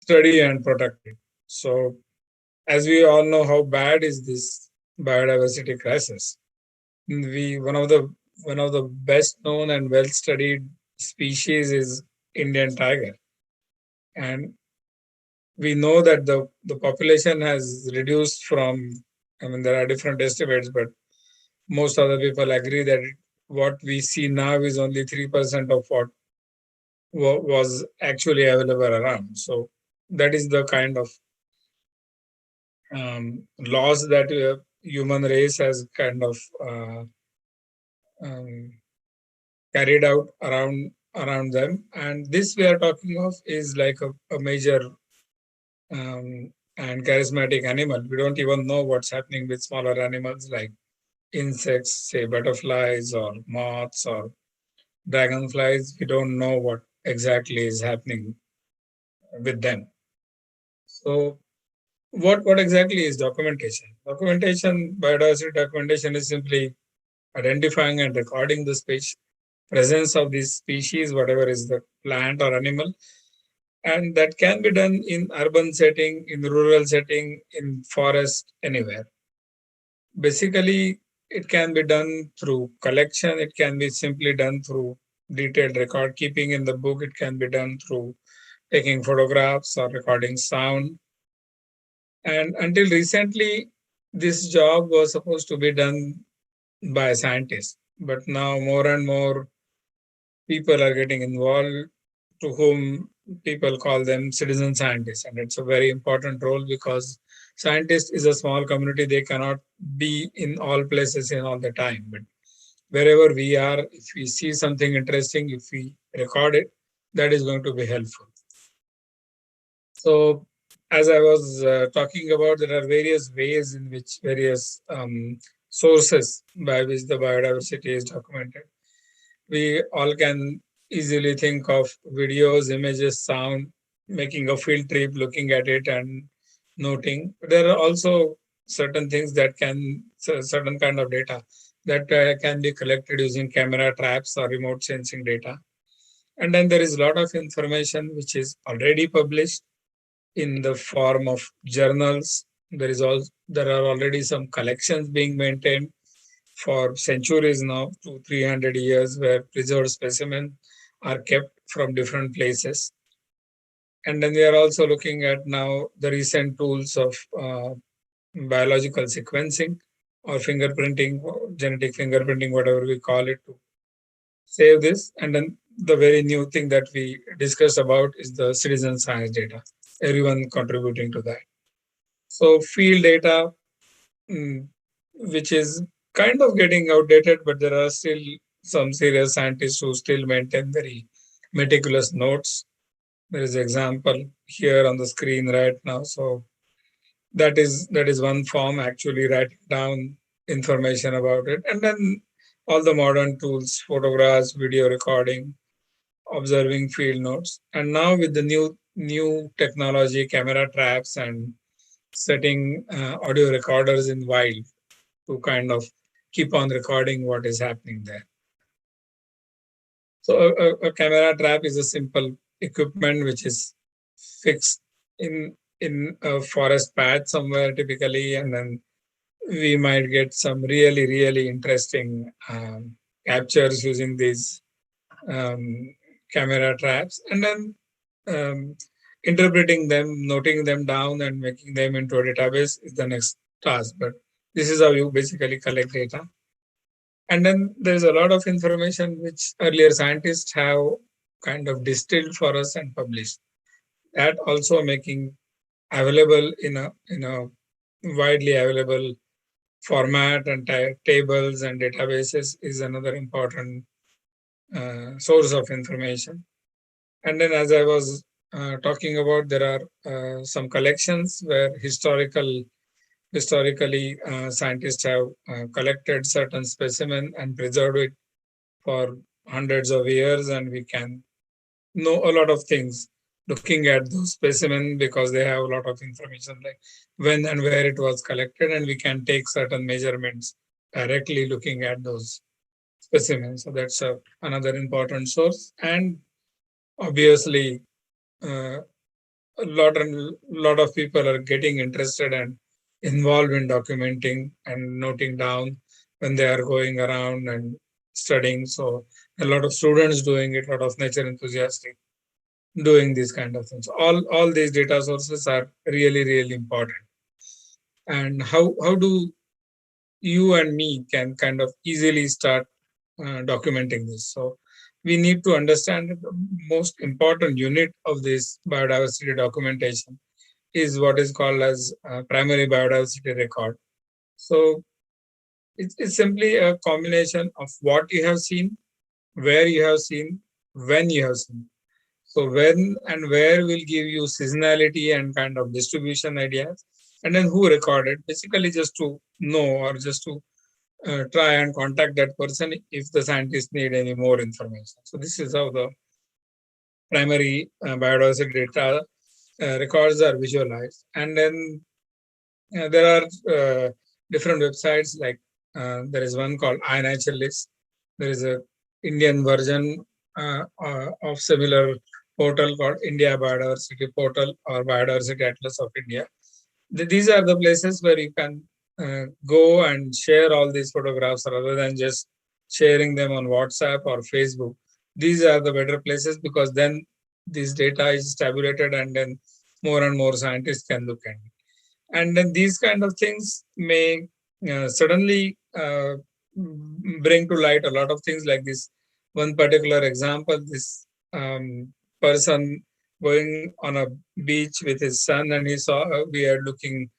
study and protect it. So, as we all know, how bad is this biodiversity crisis? One of the best known and well studied species is Indian tiger, and we know that the population has reduced from, I mean, there are different estimates, but most other people agree that what we see now is only 3% of what was actually available around. So that is the kind of loss that human race has kind of carried out around them. And this we are talking of is like a major and charismatic animal. We don't even know what's happening with smaller animals like insects, say butterflies or moths or dragonflies. We don't know what exactly is happening with them. So what exactly is documentation? Biodiversity documentation is simply identifying and recording the presence of these species, whatever is the plant or animal. And that can be done in urban setting, in rural setting, in forest, anywhere. Basically, it can be done through collection. It can be simply done through detailed record keeping in the book. It can be done through taking photographs or recording sound. And until recently, this job was supposed to be done by scientists. But now more and more people are getting involved, to whom people call them citizen scientists. And it's a very important role because scientists is a small community. They cannot be in all places in all the time. But wherever we are, if we see something interesting, if we record it, that is going to be helpful. So as I was talking about, there are various ways in which various sources by which the biodiversity is documented. We all can easily think of videos, images, sound, making a field trip, looking at it and noting. There are also certain things that certain kind of data that can be collected using camera traps or remote sensing data. And then there is a lot of information which is already published in the form of journals. There are already some collections being maintained for centuries now, 200-300 years, where preserved specimens are kept from different places. And then we are also looking at now the recent tools of biological sequencing or fingerprinting, or genetic fingerprinting, whatever we call it, to save this. And then the very new thing that we discussed about is the citizen science data, everyone contributing to that. So field data, which is kind of getting outdated, but there are still some serious scientists who still maintain very meticulous notes. There is an example here on the screen right now. So that is one form, actually writing down information about it. And then all the modern tools, photographs, video recording, observing field notes. And now with the new technology, camera traps and setting audio recorders in wild to kind of keep on recording what is happening there. So a camera trap is a simple equipment which is fixed in a forest patch somewhere typically, and then we might get some really interesting captures using these camera traps, and then interpreting them, noting them down, and making them into a database is the next task. But this is how you basically collect data. And then there's a lot of information which earlier scientists have kind of distilled for us and published. That also making available in a widely available format and tables and databases is another important source of information. And then, as I was talking about, there are some collections where historically scientists have collected certain specimen and preserved it for hundreds of years, and we can know a lot of things looking at those specimens because they have a lot of information like when and where it was collected, and we can take certain measurements directly looking at those specimens. So that's another important source. And obviously, a lot of people are getting interested and involved in documenting and noting down when they are going around and studying. So a lot of students doing it, a lot of nature enthusiasts doing these kind of things. All these data sources are really important. And how do you and me can kind of easily start documenting this? So we need to understand that the most important unit of this biodiversity documentation is what is called as primary biodiversity record. So it's simply a combination of what you have seen, where you have seen, when you have seen. So when and where will give you seasonality and kind of distribution ideas, and then who recorded, basically just to know or just to try and contact that person if the scientists need any more information. So this is how the primary biodiversity data records are visualized. And then there are different websites, like there is one called iNaturalist. There is a Indian version of similar portal called India Biodiversity Portal or Biodiversity Atlas of India. These are the places where you can go and share all these photographs rather than just sharing them on WhatsApp or Facebook. These are the better places because then this data is tabulated and then more and more scientists can look at it. And then these kind of things may suddenly bring to light a lot of things, like this one particular example, this person going on a beach with his son, and he saw a weird looking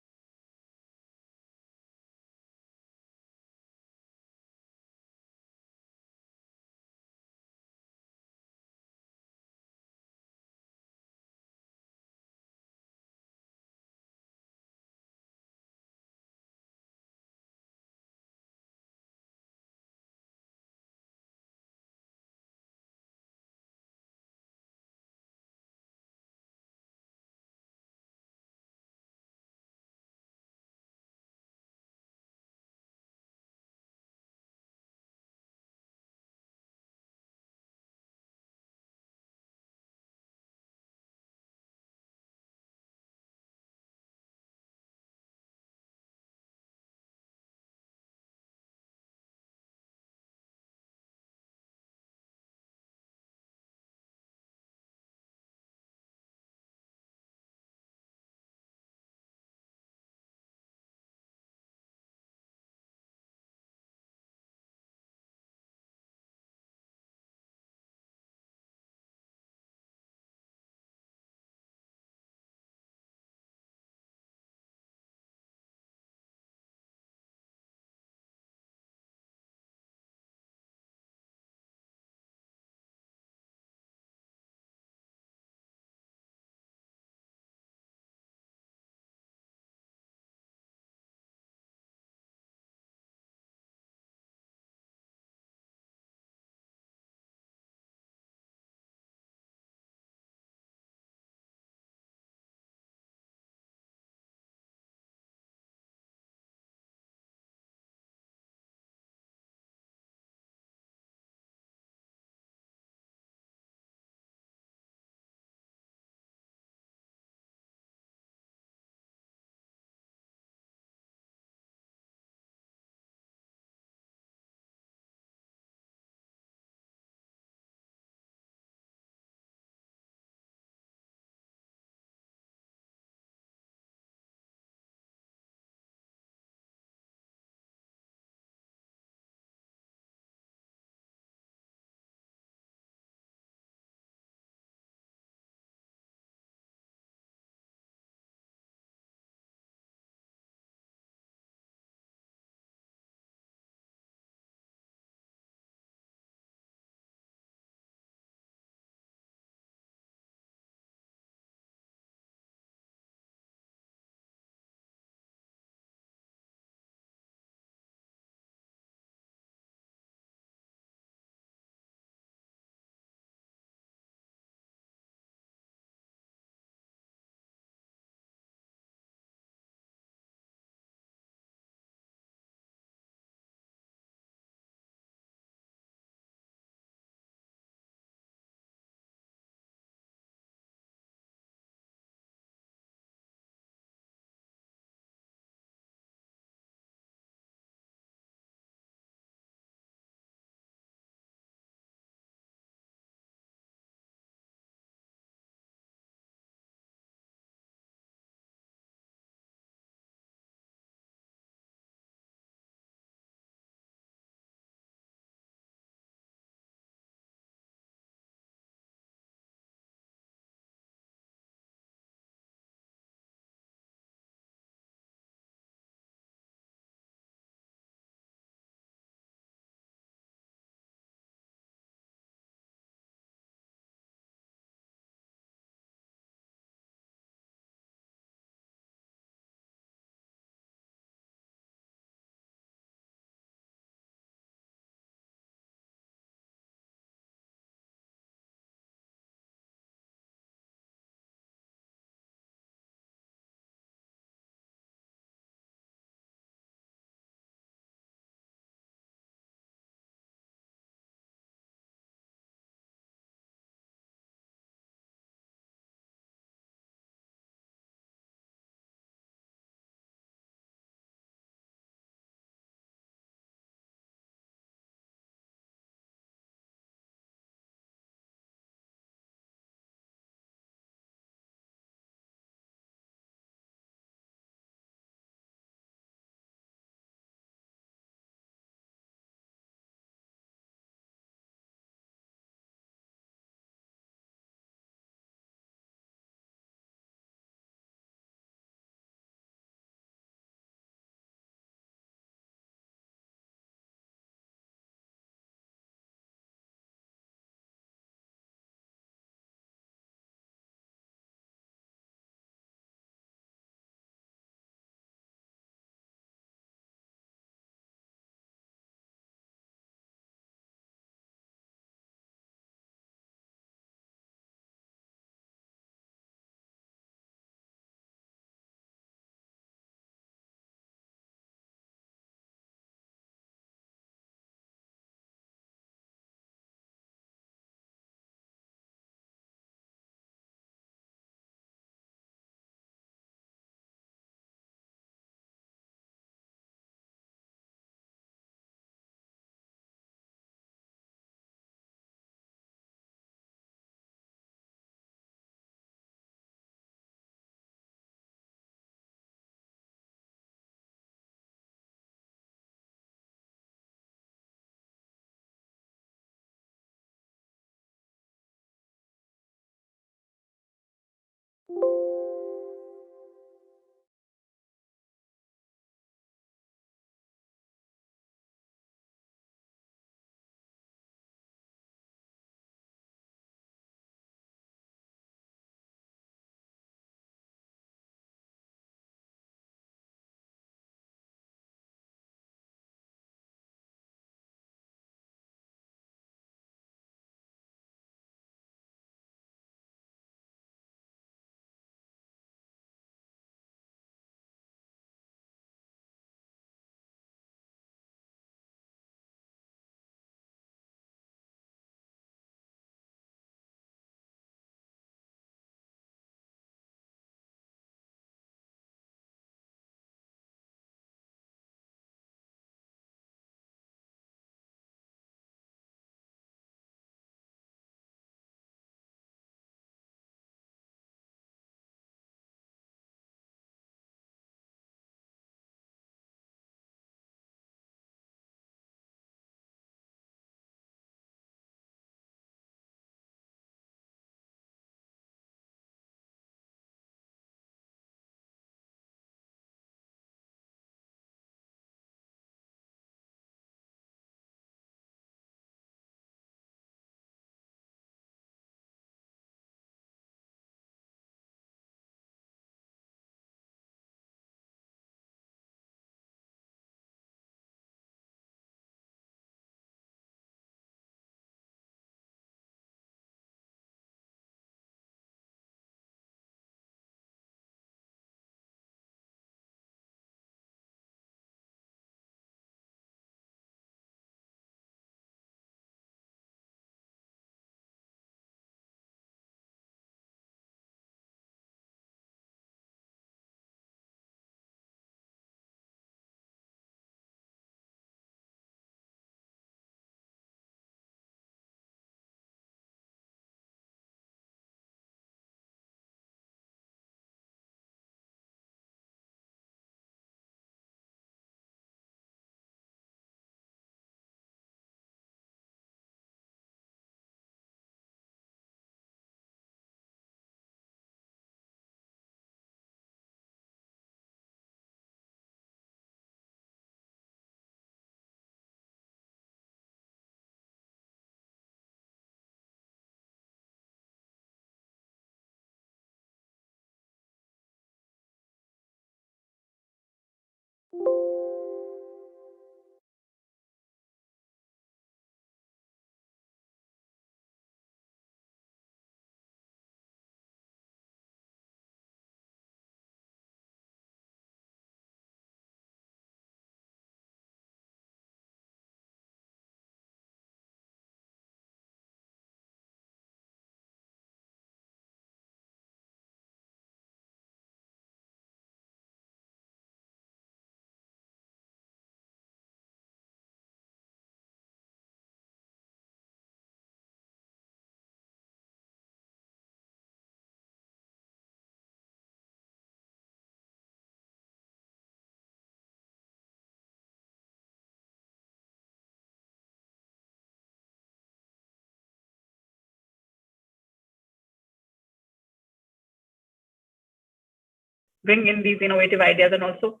bring in these innovative ideas and also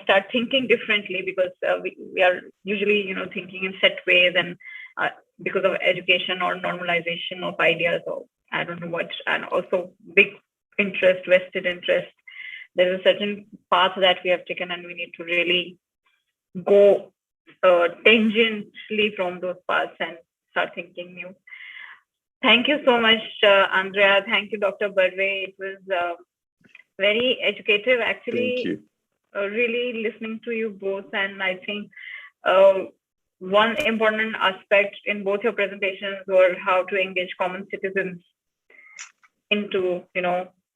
start thinking differently, because we are usually thinking in set ways, and because of education or normalization of ideas, or I don't know what, and also big interest, vested interest. There's a certain path that we have taken, and we need to really go tangentially from those paths and start thinking new. Thank you so much, Andrea. Thank you, Dr. Barve. It was very educative, actually. Really listening to you both, and I think one important aspect in both your presentations were how to engage common citizens into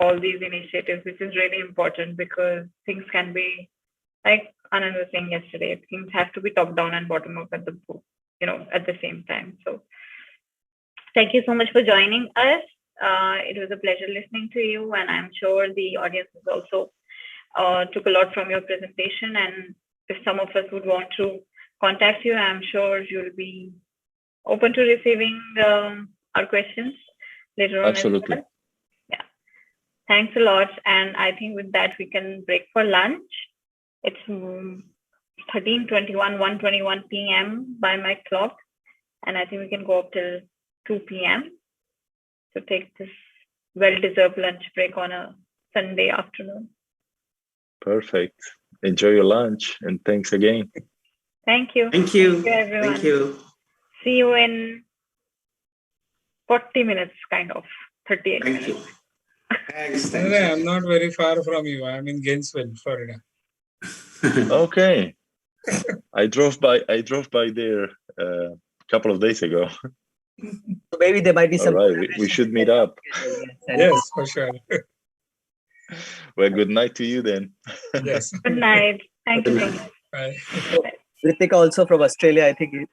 all these initiatives, which is really important, because things can be, like Anand was saying yesterday, things have to be top down and bottom up at the same time. So thank you so much for joining us. It was a pleasure listening to you, and I'm sure the audience has also took a lot from your presentation. And if some of us would want to contact you, I'm sure you'll be open to receiving our questions later on. Absolutely. As well. Yeah. Thanks a lot. And I think with that, we can break for lunch. It's 1:21 p.m. by my clock. And I think we can go up till 2 p.m. to take this well-deserved lunch break on a Sunday afternoon. Perfect. Enjoy your lunch, and thanks again. Thank you. Thank you. Thank you, everyone. Thank you. See you in 40 minutes, kind of 38 Thank minutes. you. Thanks. No, I'm not very far from you. I'm in Gainesville, Florida. Okay. I drove by there a couple of days ago. So maybe there might be some. All right, we should meet up. Yes, for sure. Well, good night to you then. Yes. Good night. Thank you so much. Bye. Ritika also from Australia. I think it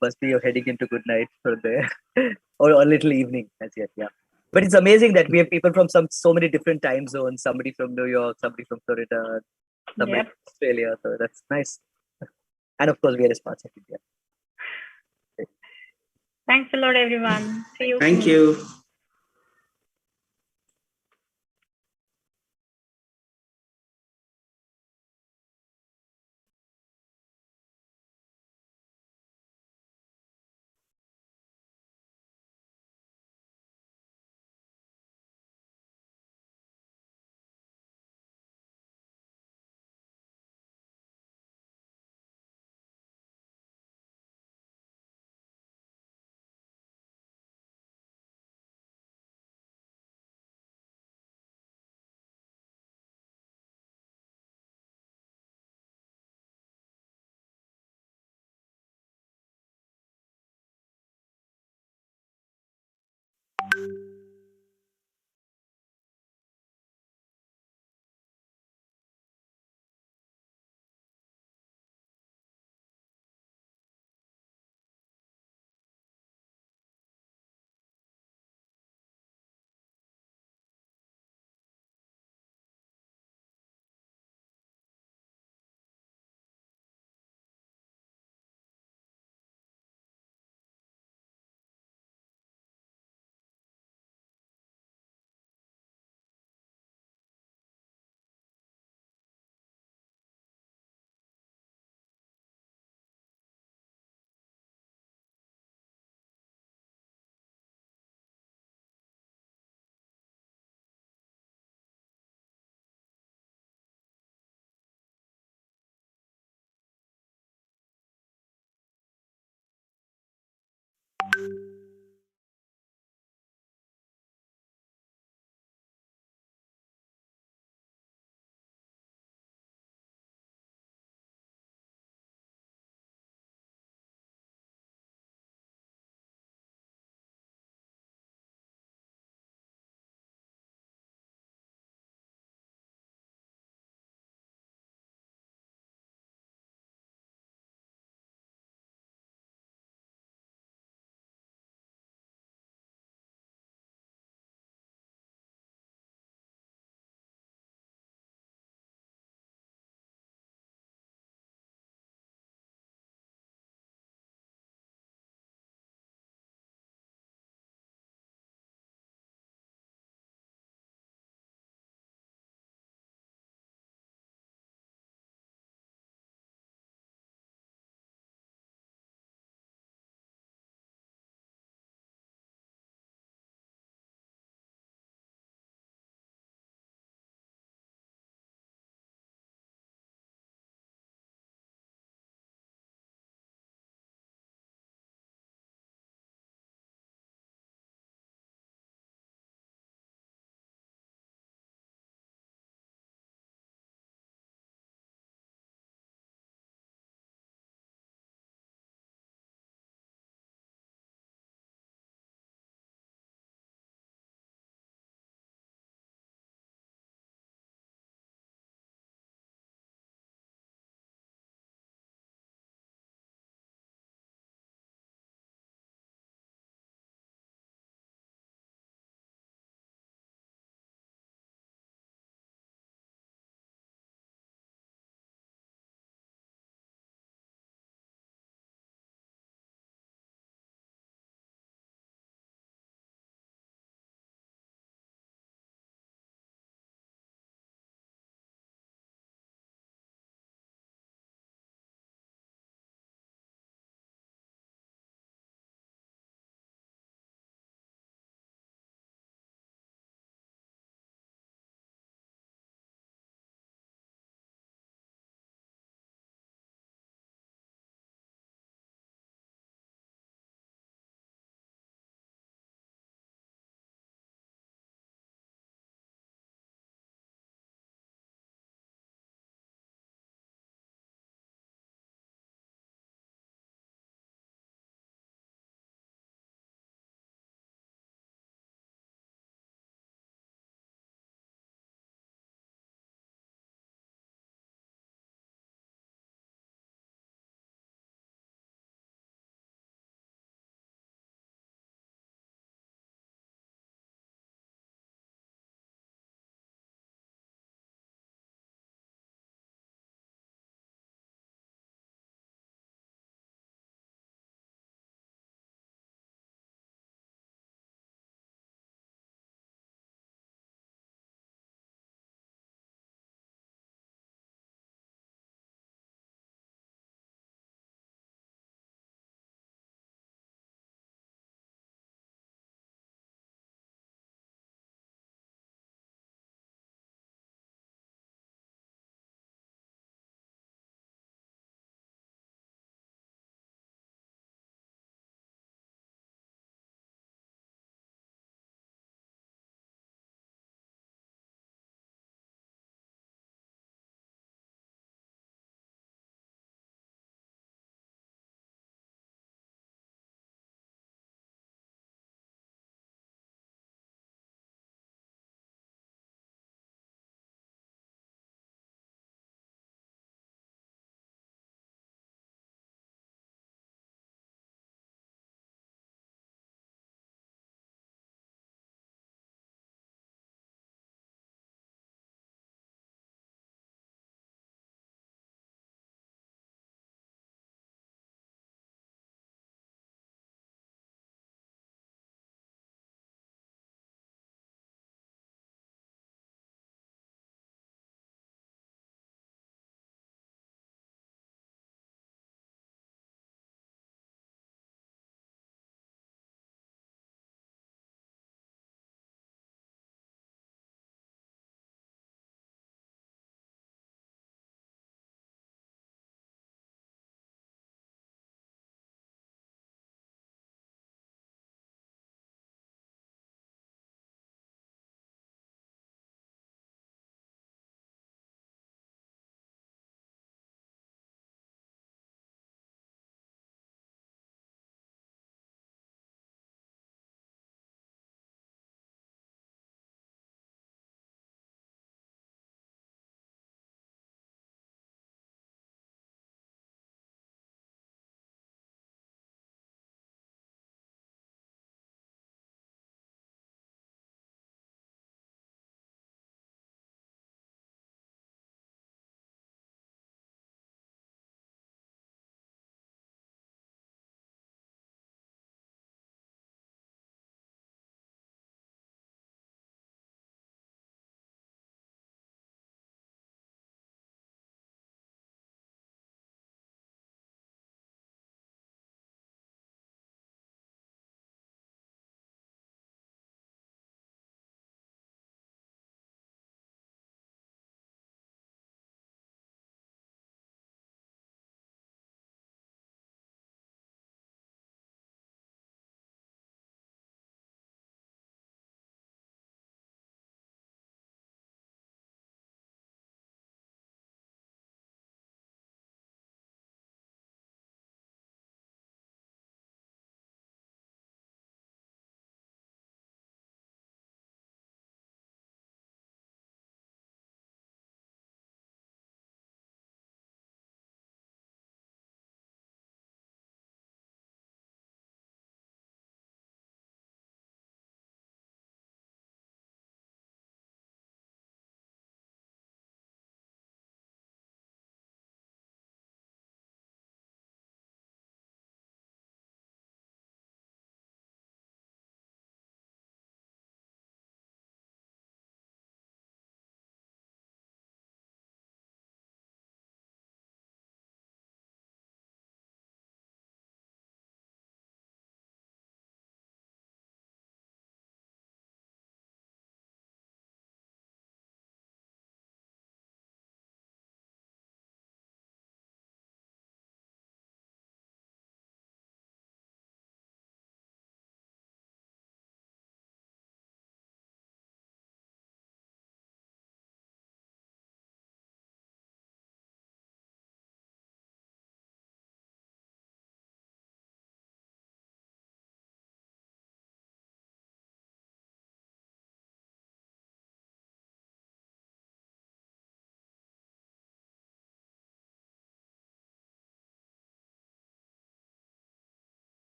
must be you're heading into good night for there, or a little evening as yet. Yeah, but it's amazing that we have people from so many different time zones. Somebody from New York, somebody from Florida, somebody from Australia. So that's nice. And of course, various parts of India. Thanks a lot, everyone. See you. Thank you.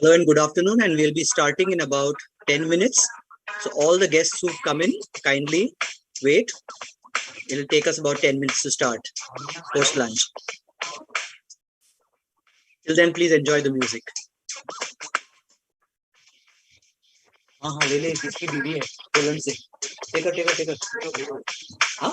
Hello and good afternoon, and we'll be starting in about 10 minutes. So all the guests who've come in, kindly wait. It'll take us about 10 minutes to start post lunch. Till then, please enjoy the music. हाँ ले ले इसकी बीवी है Poland से taker हाँ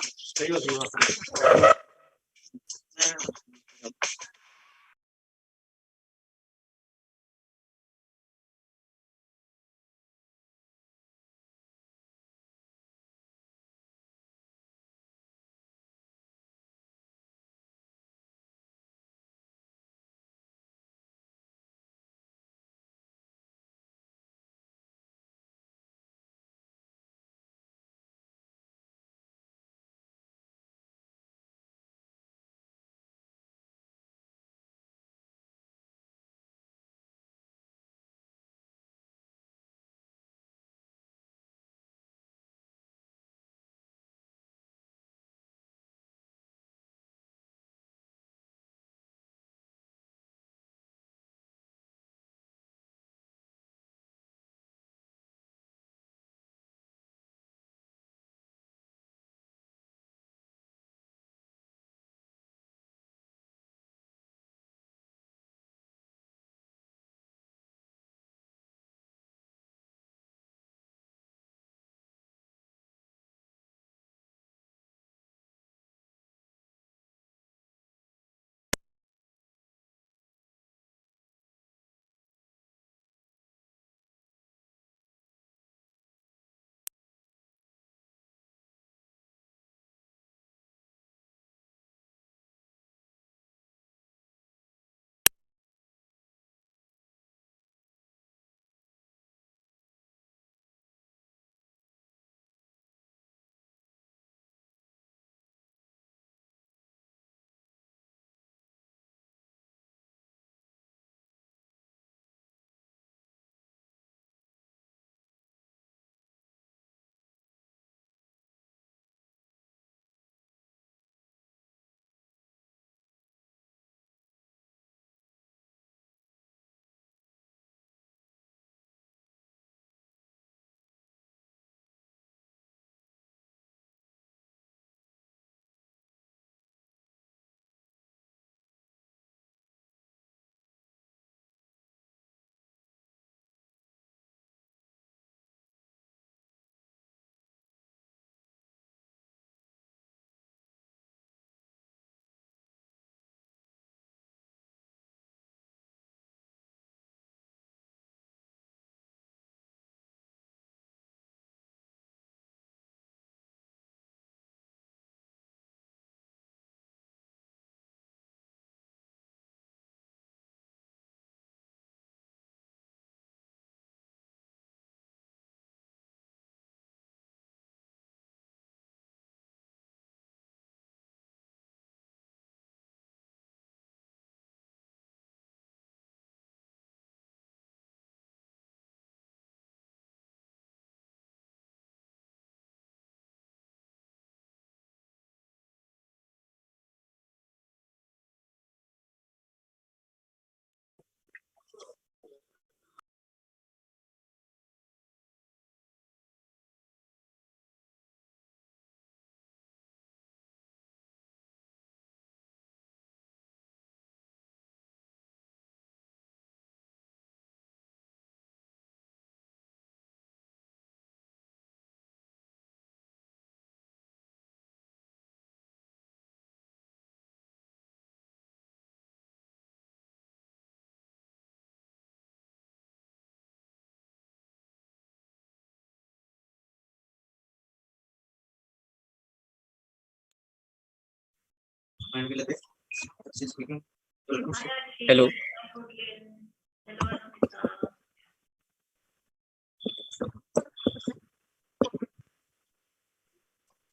Hello.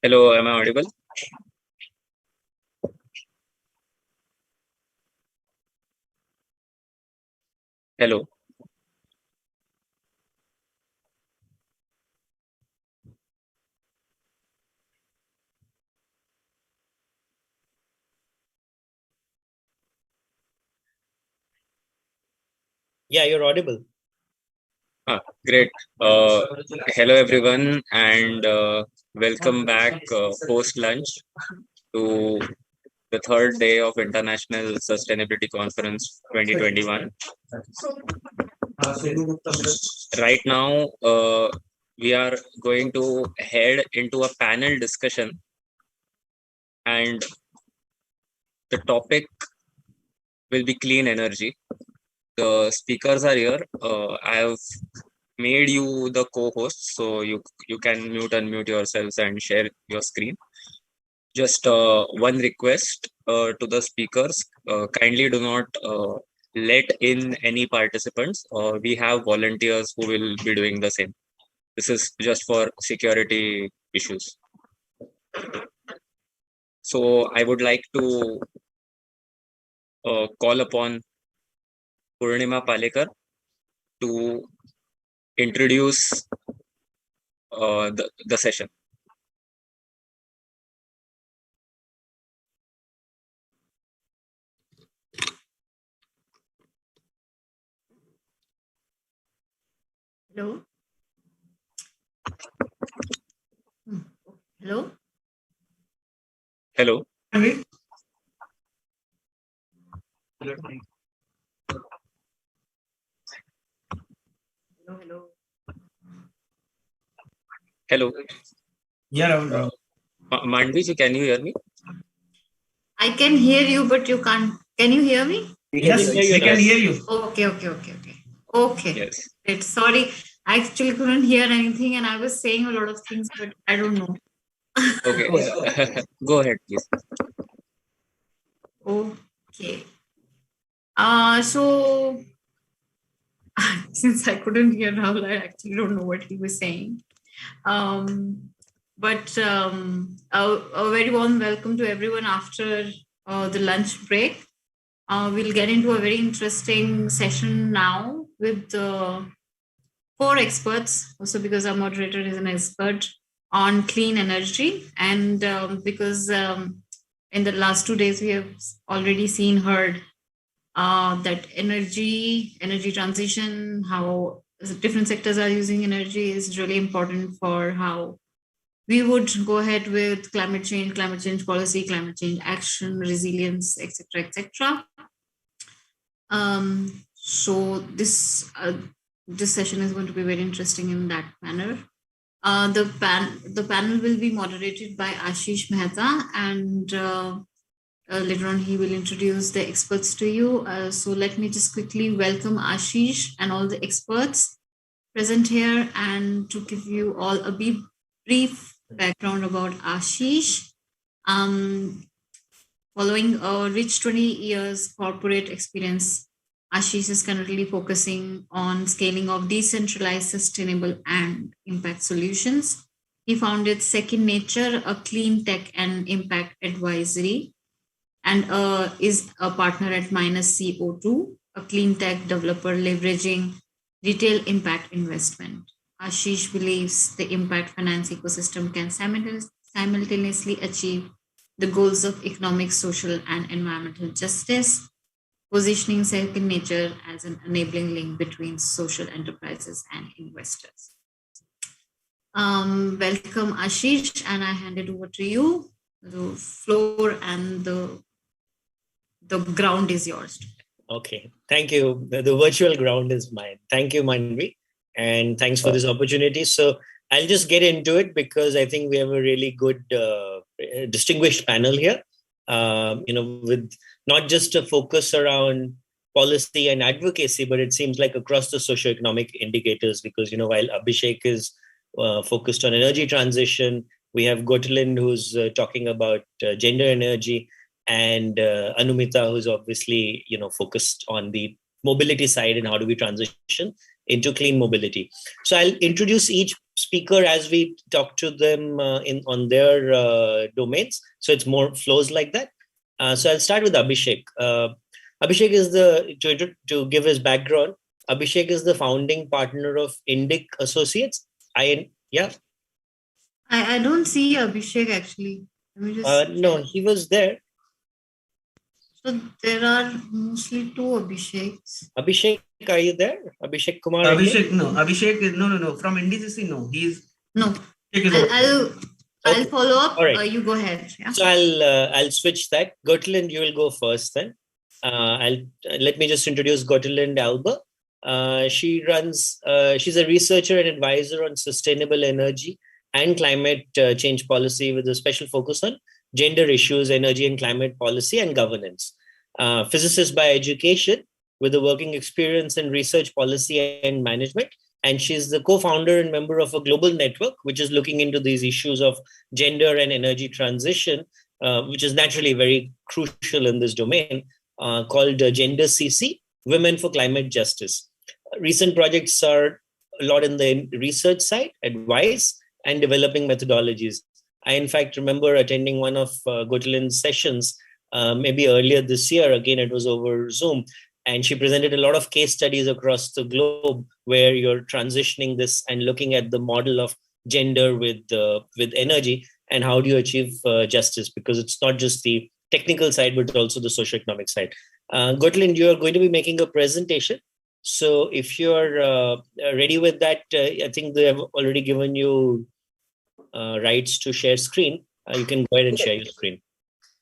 Hello, am I audible? Hello. Yeah, you're audible. Great. Hello, everyone, and welcome back post-lunch to the third day of International Sustainability Conference 2021. Right now, we are going to head into a panel discussion, and the topic will be clean energy. The speakers are here. I have made you the co-host, so you can unmute yourselves and share your screen. Just one request to the speakers: kindly do not let in any participants. We have volunteers who will be doing the same. This is just for security issues. So I would like to call upon Purnima Palekar to introduce the session. Hello. Hello. Hello. Hello. Hello. Yeah. Mandvi, can you hear me? I can hear you, but you can't. Can you hear me? Yes, we can hear you. Okay. Yes. Great. Sorry, I actually couldn't hear anything, and I was saying a lot of things, but I don't know. Okay. Go ahead, please. Okay. So since I couldn't hear Rahul, I actually don't know what he was saying. But a very warm welcome to everyone after the lunch break. We'll get into a very interesting session now with 4 experts, also because our moderator is an expert on clean energy. And because in the last 2 days, we have already heard that energy transition, how different sectors are using energy is really important for how we would go ahead with climate change policy, climate change action, resilience, etc., etc. So this session is going to be very interesting in that manner. The panel will be moderated by Ashish Mehta, and later on he will introduce the experts to you. So let me just quickly welcome Ashish and all the experts present here, and to give you all a brief background about Ashish. Following a rich 20 years corporate experience, Ashish is currently focusing on scaling of decentralized, sustainable, and impact solutions. He founded Second Nature, a clean tech and impact advisory, and is a partner at Minus CO2, a clean tech developer leveraging retail impact investment. Ashish believes the impact finance ecosystem can simultaneously achieve the goals of economic, social, and environmental justice, positioning Second Nature as an enabling link between social enterprises and investors. Welcome, Ashish, and I hand it over to you. The floor and the ground is yours. Okay, thank you. The virtual ground is mine. Thank you, Mandvi, and thanks for this opportunity. So I'll just get into it because I think we have a really good, distinguished panel here. With not just a focus around policy and advocacy, but it seems like across the socioeconomic indicators. Because while Abhishek is focused on energy transition, we have Gotalind who's talking about gender energy. and Anumita, who's obviously focused on the mobility side and how do we transition into clean mobility. So I'll introduce each speaker as we talk to them on their domains. So it's more flows like that. So I'll start with Abhishek. Abhishek is to give his background. Abhishek is the founding partner of Indic Associates. I don't see Abhishek actually. Let me just no, he was there. So there are mostly two Abhisheks. Abhishek, are you there? Abhishek Kumar? Abhishek, no. Abhishek, no. From NDCC, no. No. I'll follow up. Right. You go ahead. Yeah? So I'll switch that. Gotalind, you will go first then. Let me just introduce Gotalind Alba. She's a researcher and advisor on sustainable energy and climate change policy with a special focus on gender issues, energy and climate policy and governance. Physicist by education with a working experience in research policy and management. And she's the co-founder and member of a global network, which is looking into these issues of gender and energy transition, which is naturally very crucial in this domain, called Gender CC, Women for Climate Justice. Recent projects are a lot in the research side, advice, and developing methodologies. I, in fact, remember attending one of Gotalind's sessions maybe earlier this year. Again, it was over Zoom. And she presented a lot of case studies across the globe where you're transitioning this and looking at the model of gender with energy and how do you achieve justice, because it's not just the technical side, but also the socioeconomic side. Gotalind, you're going to be making a presentation. So if you're ready with that, I think they have already given you rights to share screen. You can go ahead and share your screen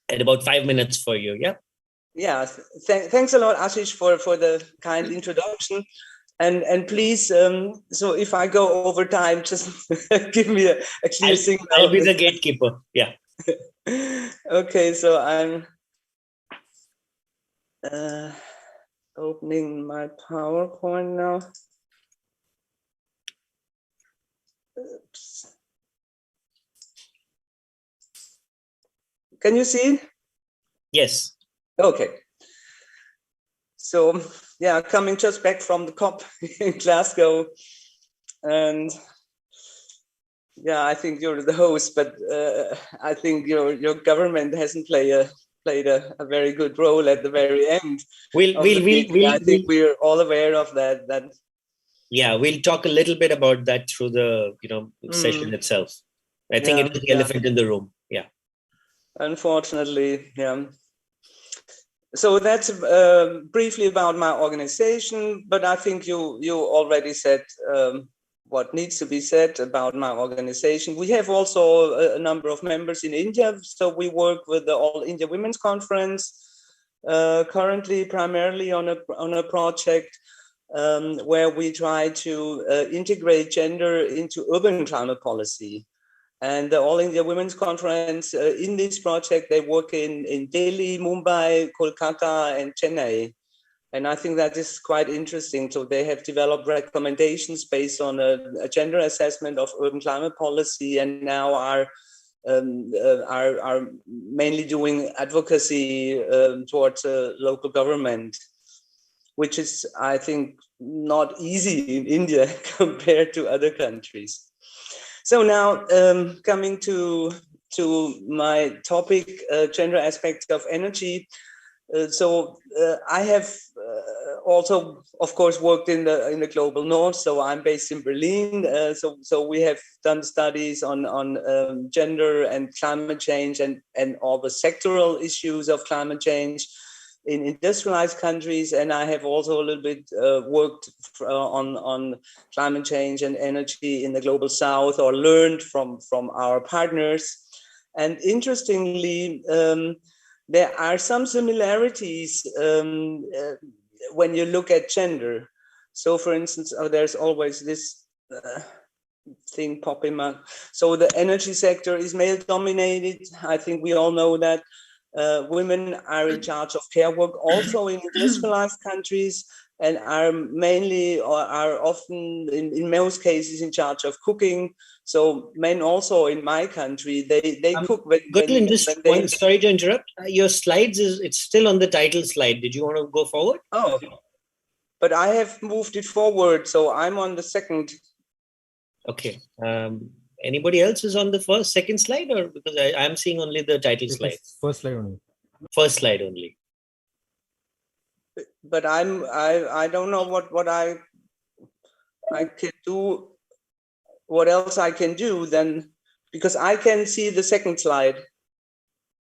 at about 5 minutes for you. Yeah. Yeah, thanks a lot, Ashish, for the kind introduction. And please, so if I go over time, just give me a clear signal. I'll be the gatekeeper. Yeah. Okay, so I'm opening my PowerPoint now. Oops. Can you see it? Yes. Okay. So, yeah, coming just back from the COP in Glasgow, and yeah, I think you're the host, but I think your government hasn't played a very good role at the very end. I think we're all aware of that. Yeah, we'll talk a little bit about that through the session itself. I think it is the elephant in the room. Yeah. Unfortunately, yeah. So that's briefly about my organization, but I think you already said what needs to be said about my organization. We have also a number of members in India. So we work with the All India Women's Conference, currently primarily on a project where we try to integrate gender into urban climate policy. And the All India Women's Conference, in this project, they work in Delhi, Mumbai, Kolkata, and Chennai. And I think that is quite interesting. So they have developed recommendations based on a gender assessment of urban climate policy, and now are mainly doing advocacy towards local government, which is, I think, not easy in India compared to other countries. So now coming to my topic, gender aspects of energy. So I have also, of course, worked in the global north. So I'm based in Berlin. So we have done studies on gender and climate change and all the sectoral issues of climate change in industrialized countries. And I have also a little bit worked on climate change and energy in the global south, or learned from our partners. And interestingly, there are some similarities when you look at gender. So for instance, there's always this thing popping up. So the energy sector is male dominated. I think we all know that. Women are in charge of care work also in industrialized countries. and are mainly or are often in most cases in charge of cooking. So men also in my country, they cook when just they... one, sorry to interrupt. Your slides it's still on the title slide. Did you want to go forward? Oh, but I have moved it forward, so I'm on the second. Okay. Anybody else is on the second slide, or because I'm seeing only the title slide? First slide only. First slide only. But I don't know what I can do. What else I can do then, because I can see the second slide.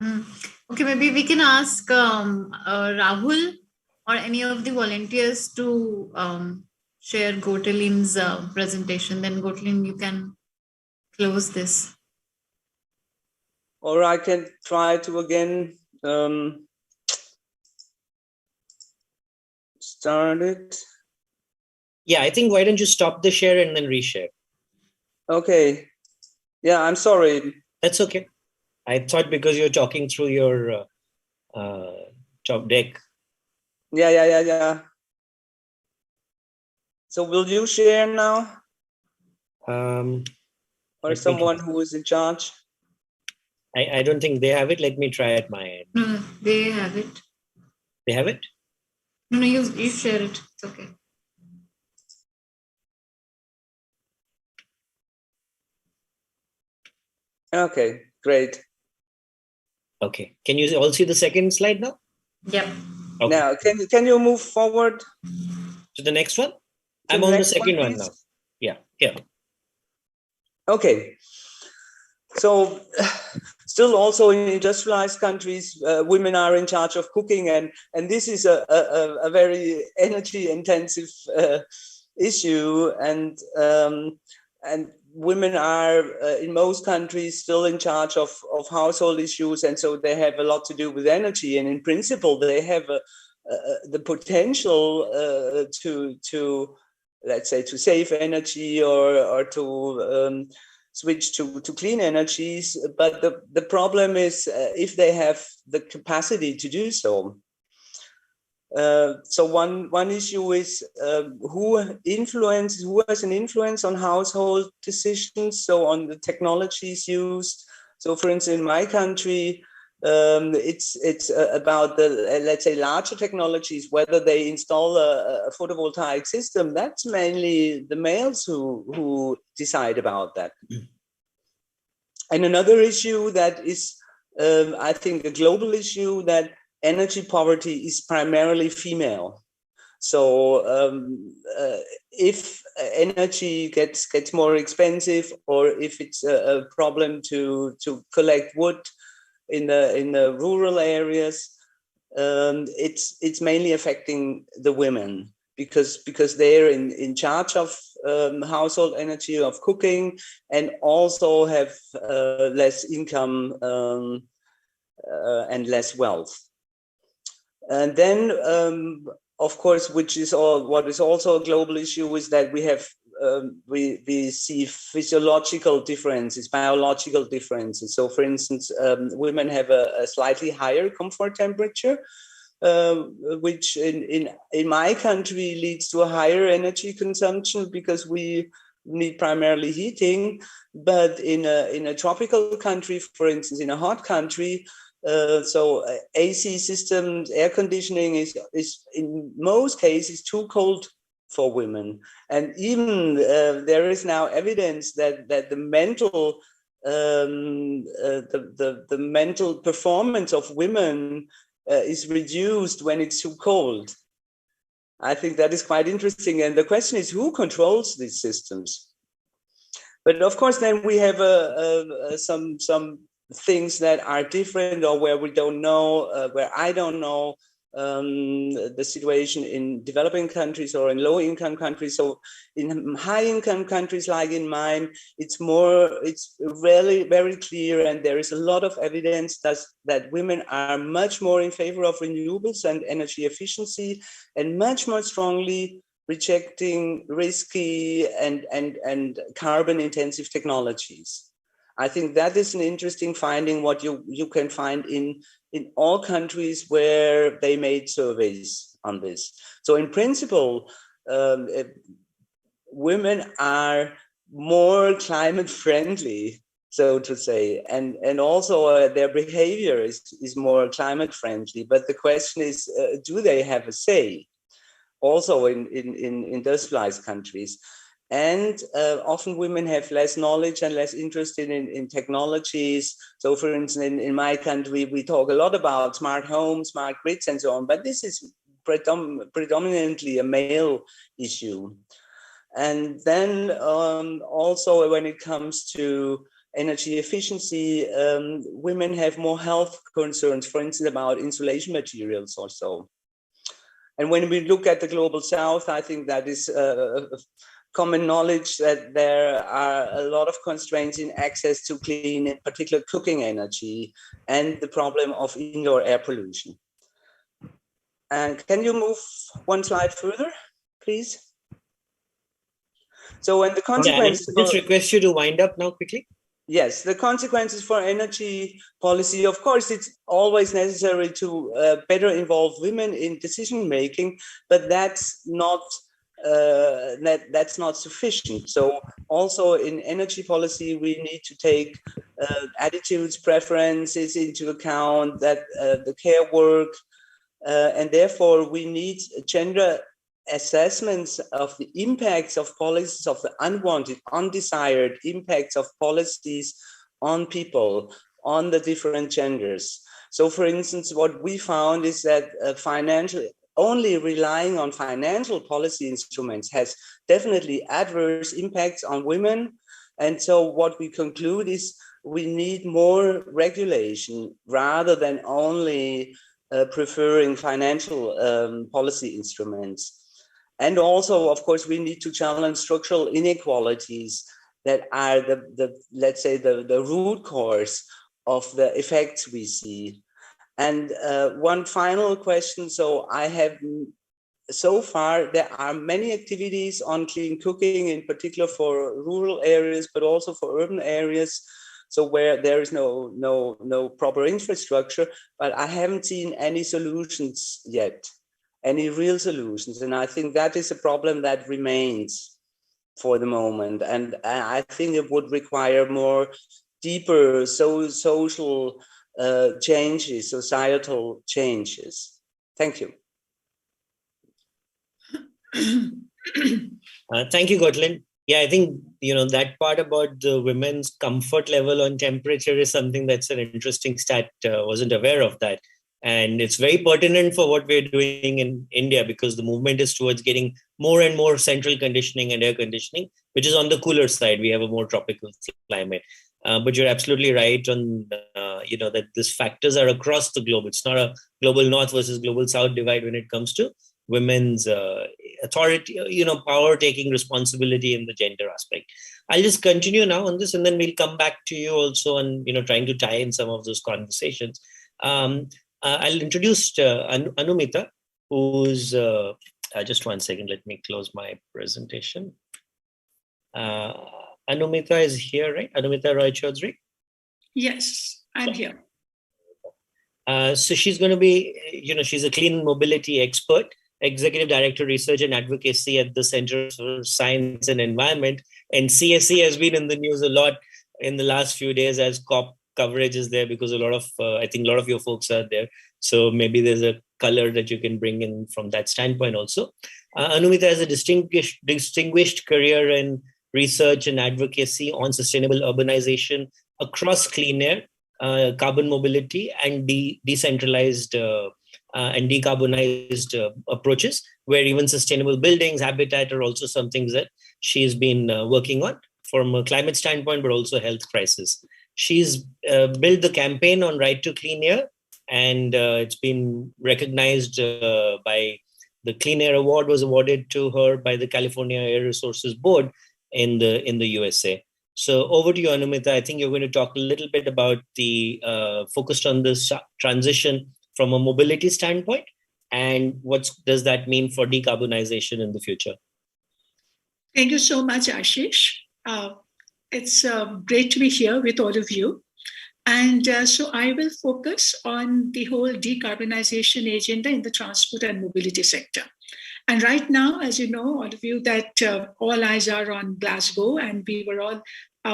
Okay, maybe we can ask Rahul or any of the volunteers to share Gotelin's presentation. Then Gotelin, you can close this. Or I can try to again start it. Yeah, I think why don't you stop the share and then reshare? Okay. Yeah, I'm sorry. That's okay. I thought because you're talking through your top deck. Yeah. So will you share now? Or someone who is in charge? I don't think they have it. Let me try at my end. No, they have it. They have it? No, you share it. It's okay. Okay, great. Okay. Can you all see the second slide now? Yep. Okay. Now, can you move forward to the next one? I'm on the second one now. Yeah. Okay. So still also in industrialized countries, women are in charge of cooking, and this is a very energy intensive issue, and women are in most countries still in charge of household issues, and so they have a lot to do with energy, and in principle they have the potential to let's say to save energy or to switch to clean energies, but the problem is if they have the capacity to do so. So one issue is who has an influence on household decisions, so on the technologies used. So for instance, in my country, it's about the, let's say, larger technologies, whether they install a photovoltaic system. That's mainly the males who decide about that. And another issue that is, I think, a global issue, that energy poverty is primarily female. So if energy gets more expensive, or if it's a problem to collect wood in the rural areas, it's mainly affecting the women because they're in charge of household energy, of cooking, and also have less income and less wealth. And then, of course, what is also a global issue is that we have we see physiological differences, biological differences. So, for instance, women have a slightly higher comfort temperature, which in my country leads to a higher energy consumption because we need primarily heating. But in a tropical country, for instance, in a hot country, so AC systems, air conditioning is in most cases too cold for women, and even there is now evidence that the mental the mental performance of women is reduced when it's too cold. I think that is quite interesting, and the question is who controls these systems. But of course, then we have some things that are different, or where we don't know, where I don't know the situation in developing countries or in low-income countries. So in high-income countries like in mine, it's really very clear, and there is a lot of evidence that women are much more in favor of renewables and energy efficiency, and much more strongly rejecting risky and carbon-intensive technologies. I think that is an interesting finding, what you can find in all countries where they made surveys on this. So in principle, women are more climate friendly, so to say, and also their behavior is more climate friendly. But the question is, do they have a say also in industrialized countries? And often women have less knowledge and less interest in technologies. So for instance, in my country, we talk a lot about smart homes, smart grids and so on, but this is predominantly a male issue. And then also when it comes to energy efficiency, women have more health concerns, for instance, about insulation materials or so. And when we look at the global south, I think that is common knowledge that there are a lot of constraints in access to clean, in particular cooking energy, and the problem of indoor air pollution. And can you move one slide further, please? So when the consequences... I'll just request you to wind up now quickly. Yes, the consequences for energy policy, of course, it's always necessary to better involve women in decision making, but that's not sufficient. So also in energy policy, we need to take attitudes, preferences into account, that the care work, and therefore we need gender assessments of the impacts of policies, of the unwanted, undesired impacts of policies on people, on the different genders. So for instance, what we found is that only relying on financial policy instruments has definitely adverse impacts on women. And so what we conclude is we need more regulation rather than only preferring financial policy instruments. And also, of course, we need to challenge structural inequalities that are let's say, the root cause of the effects we see. And one final question. So so far, there are many activities on clean cooking, in particular for rural areas, but also for urban areas. So where there is no proper infrastructure, but I haven't seen any solutions yet. Any real solutions. And I think that is a problem that remains for the moment. And I think it would require more deeper social changes, societal changes. Thank you. Thank you, Gotland. Yeah, I think, that part about the women's comfort level on temperature is something that's an interesting stat. Wasn't aware of that. And it's very pertinent for what we're doing in India, because the movement is towards getting more and more central conditioning and air conditioning, which is on the cooler side. We have a more tropical climate. But you're absolutely right on, that these factors are across the globe. It's not a global north versus global south divide when it comes to women's authority, power taking responsibility in the gender aspect. I'll just continue now on this, and then we'll come back to you also on, trying to tie in some of those conversations. I'll introduce Anumita, who's, just one second, let me close my presentation. Anumita is here, right? Anumita Roy Chaudhary? Yes, I'm here. So she's going to be, she's a clean mobility expert, Executive Director, Research and Advocacy at the Center for Science and Environment. And CSE has been in the news a lot in the last few days as COP coverage is there, because I think a lot of your folks are there. So maybe there's a color that you can bring in from that standpoint also. Anumita has a distinguished career in research and advocacy on sustainable urbanization across clean air, carbon mobility, and decentralized and decarbonized approaches, where even sustainable buildings, habitat are also some things that she's been working on from a climate standpoint, but also health crisis. She's built the campaign on Right to Clean Air, and it's been recognized by the Clean Air Award was awarded to her by the California Air Resources Board in the USA. So over to you, Anumita. I think you're going to talk a little bit about the focused on this transition from a mobility standpoint, and what does that mean for decarbonization in the future? Thank you so much, Ashish. It's great to be here with all of you. And so I will focus on the whole decarbonization agenda in the transport and mobility sector. And right now, as you know, all of you, that all eyes are on Glasgow, and we were all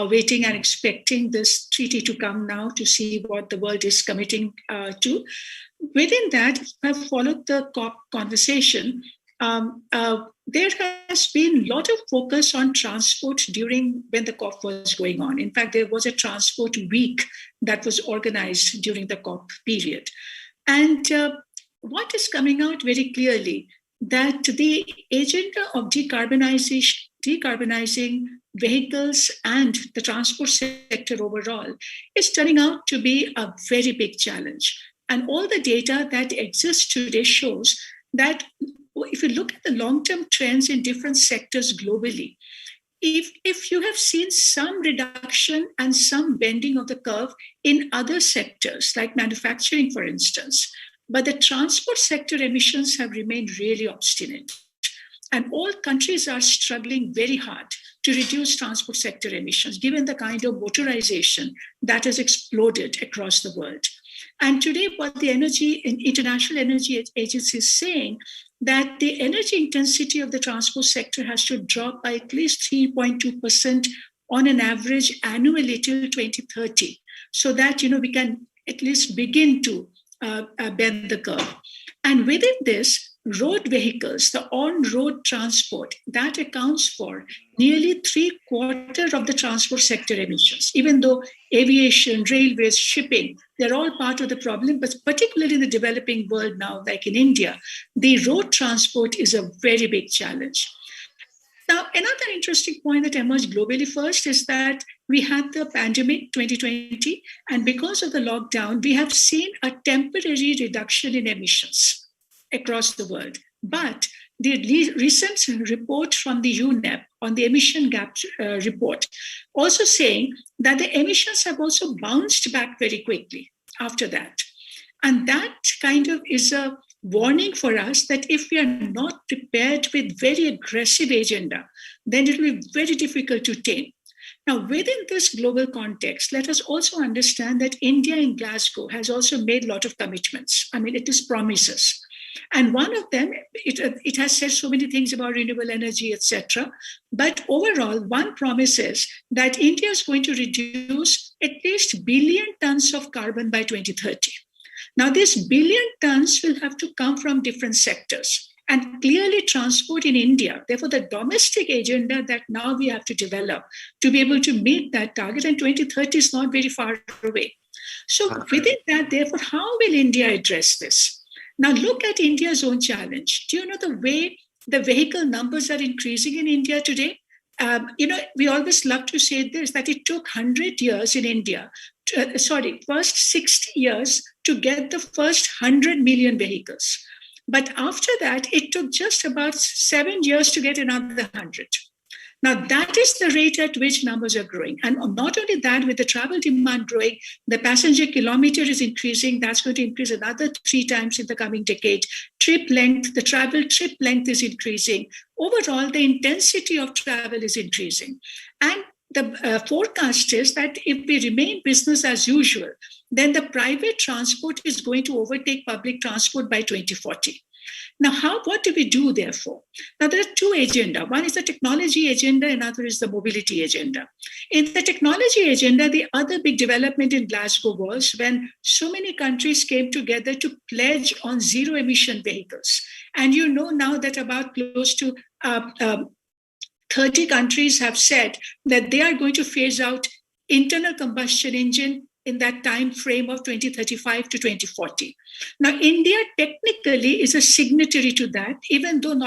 waiting and expecting this treaty to come now to see what the world is committing to. Within that, I've followed the COP conversation. There has been a lot of focus on transport during when the COP was going on. In fact, there was a transport week that was organized during the COP period. And what is coming out very clearly, that the agenda of decarbonizing vehicles and the transport sector overall is turning out to be a very big challenge. And all the data that exists today shows that if you look at the long-term trends in different sectors globally, if you have seen some reduction and some bending of the curve in other sectors, like manufacturing, for instance, but the transport sector emissions have remained really obstinate. And all countries are struggling very hard to reduce transport sector emissions, given the kind of motorization that has exploded across the world. And today, what the International Energy Agency is saying, that the energy intensity of the transport sector has to drop by at least 3.2% on an average annually till 2030, so that we can at least begin to bend the curve. And within this, road vehicles, the on-road transport, that accounts for nearly 3/4 of the transport sector emissions, even though aviation, railways, shipping, they're all part of the problem, but particularly in the developing world now, like in India, the road transport is a very big challenge. Now, another interesting point that emerged globally first is that we had the pandemic 2020, and because of the lockdown, we have seen a temporary reduction in emissions across the world. But the recent report from the UNEP on the emission gap report also saying that the emissions have also bounced back very quickly after that. And that kind of is a warning for us that if we are not prepared with very aggressive agenda, then it will be very difficult to tame. Now, within this global context, let us also understand that India in Glasgow has also made a lot of commitments. I mean, it is promises. And one of them, it has said so many things about renewable energy, etc. But overall, one promise is that India is going to reduce at least 1 billion tons of carbon by 2030. Now, this 1 billion tons will have to come from different sectors. And clearly transport in India, therefore the domestic agenda that now we have to develop to be able to meet that target, and 2030 is not very far away. So within that, therefore, how will India address this? Now look at India's own challenge. Do you know the way the vehicle numbers are increasing in India today? We always love to say this, that it took 100 years in India, first 60 years to get the first 100 million vehicles. But after that, it took just about 7 years to get another 100. Now, that is the rate at which numbers are growing. And not only that, with the travel demand growing, the passenger kilometer is increasing. That's going to increase another 3 times in the coming decade. The travel trip length is increasing. Overall, the intensity of travel is increasing. And the forecast is that if we remain business as usual, then the private transport is going to overtake public transport by 2040. Now, what do we do, therefore? Now, there are 2 agendas. One is the technology agenda, another is the mobility agenda. In the technology agenda, the other big development in Glasgow was when so many countries came together to pledge on zero-emission vehicles. And you know now that about close to 30 countries have said that they are going to phase out internal combustion engine in that time frame of 2035 to 2040. Now, India technically is a signatory to that, even though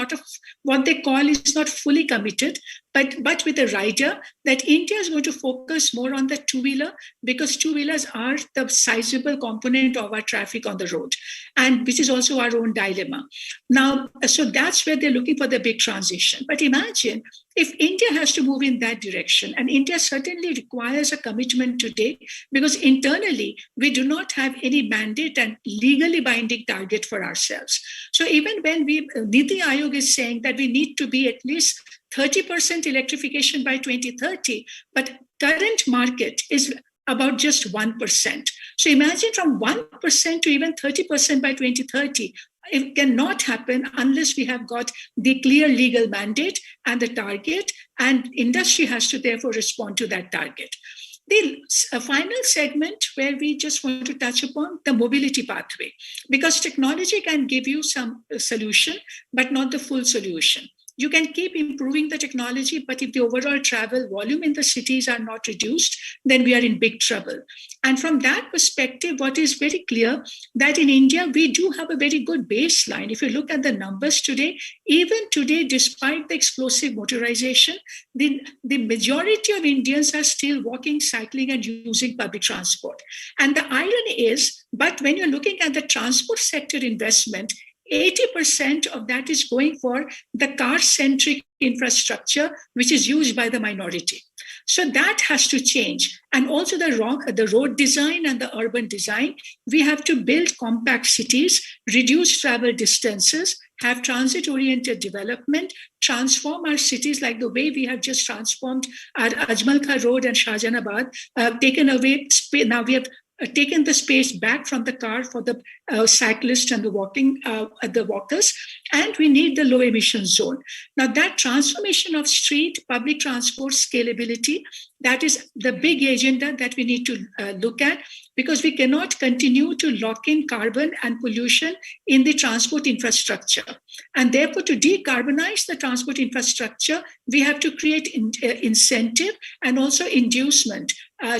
what they call is not fully committed, but with a rider that India is going to focus more on the two-wheeler, because two-wheelers are the sizable component of our traffic on the road, and which is also our own dilemma. Now, so that's where they're looking for the big transition. But imagine if India has to move in that direction, and India certainly requires a commitment today, because internally we do not have any mandate and legally binding target for ourselves. So even when Niti Aayog is saying that we need to be at least 30% electrification by 2030, but current market is about just 1%. So imagine from 1% to even 30% by 2030. It cannot happen unless we have got the clear legal mandate and the target, and industry has to therefore respond to that target. The final segment where we just want to touch upon the mobility pathway, because technology can give you some solution, but not the full solution. You can keep improving the technology, but if the overall travel volume in the cities are not reduced, then we are in big trouble. And from that perspective, what is very clear that in India, we do have a very good baseline. If you look at the numbers today, even today, despite the explosive motorization, the majority of Indians are still walking, cycling, and using public transport. And the irony is, but when you're looking at the transport sector investment, 80% of that is going for the car-centric infrastructure, which is used by the minority. So that has to change. And also the road design and the urban design, we have to build compact cities, reduce travel distances, have transit-oriented development, transform our cities like the way we have just transformed our Ajmal Khan Road and Shahjahanabad, taken away, now we have taken the space back from the car for the cyclists and the walkers, and we need the low emission zone. Now that transformation of street public transport scalability, that is the big agenda that we need to look at, because we cannot continue to lock in carbon and pollution in the transport infrastructure. And therefore, to decarbonize the transport infrastructure, we have to create incentive and also inducement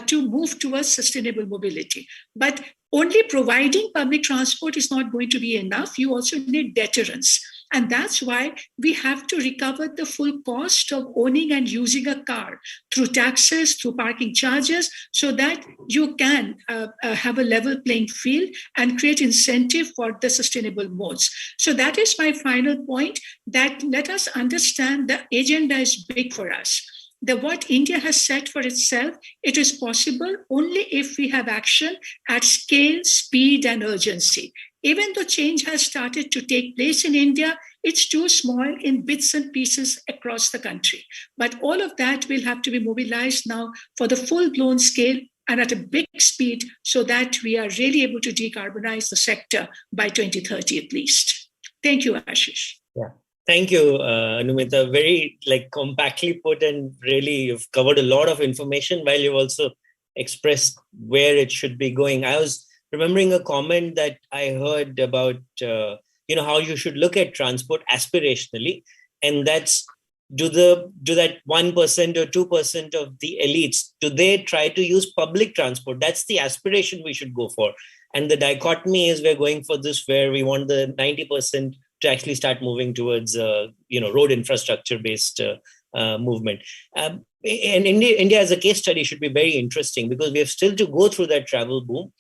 to move towards sustainable mobility. But only providing public transport is not going to be enough. You also need deterrence. And that's why we have to recover the full cost of owning and using a car through taxes, through parking charges, so that you can have a level playing field and create incentive for the sustainable modes. So that is my final point, that let us understand the agenda is big for us. What India has set for itself, it is possible only if we have action at scale, speed, and urgency. Even though change has started to take place in India, it's too small in bits and pieces across the country. But all of that will have to be mobilized now for the full-blown scale and at a big speed, so that we are really able to decarbonize the sector by 2030 at least. Thank you, Ashish. Yeah. Thank you, Anumita. Very compactly put, and really you've covered a lot of information while you've also expressed where it should be going. I was remembering a comment that I heard about, how you should look at transport aspirationally, and that's do that 1% or 2% of the elites, do they try to use public transport? That's the aspiration we should go for. And the dichotomy is we're going for this where we want the 90% to actually start moving towards, road infrastructure-based movement. And India as a case study should be very interesting, because we have still to go through that travel boom.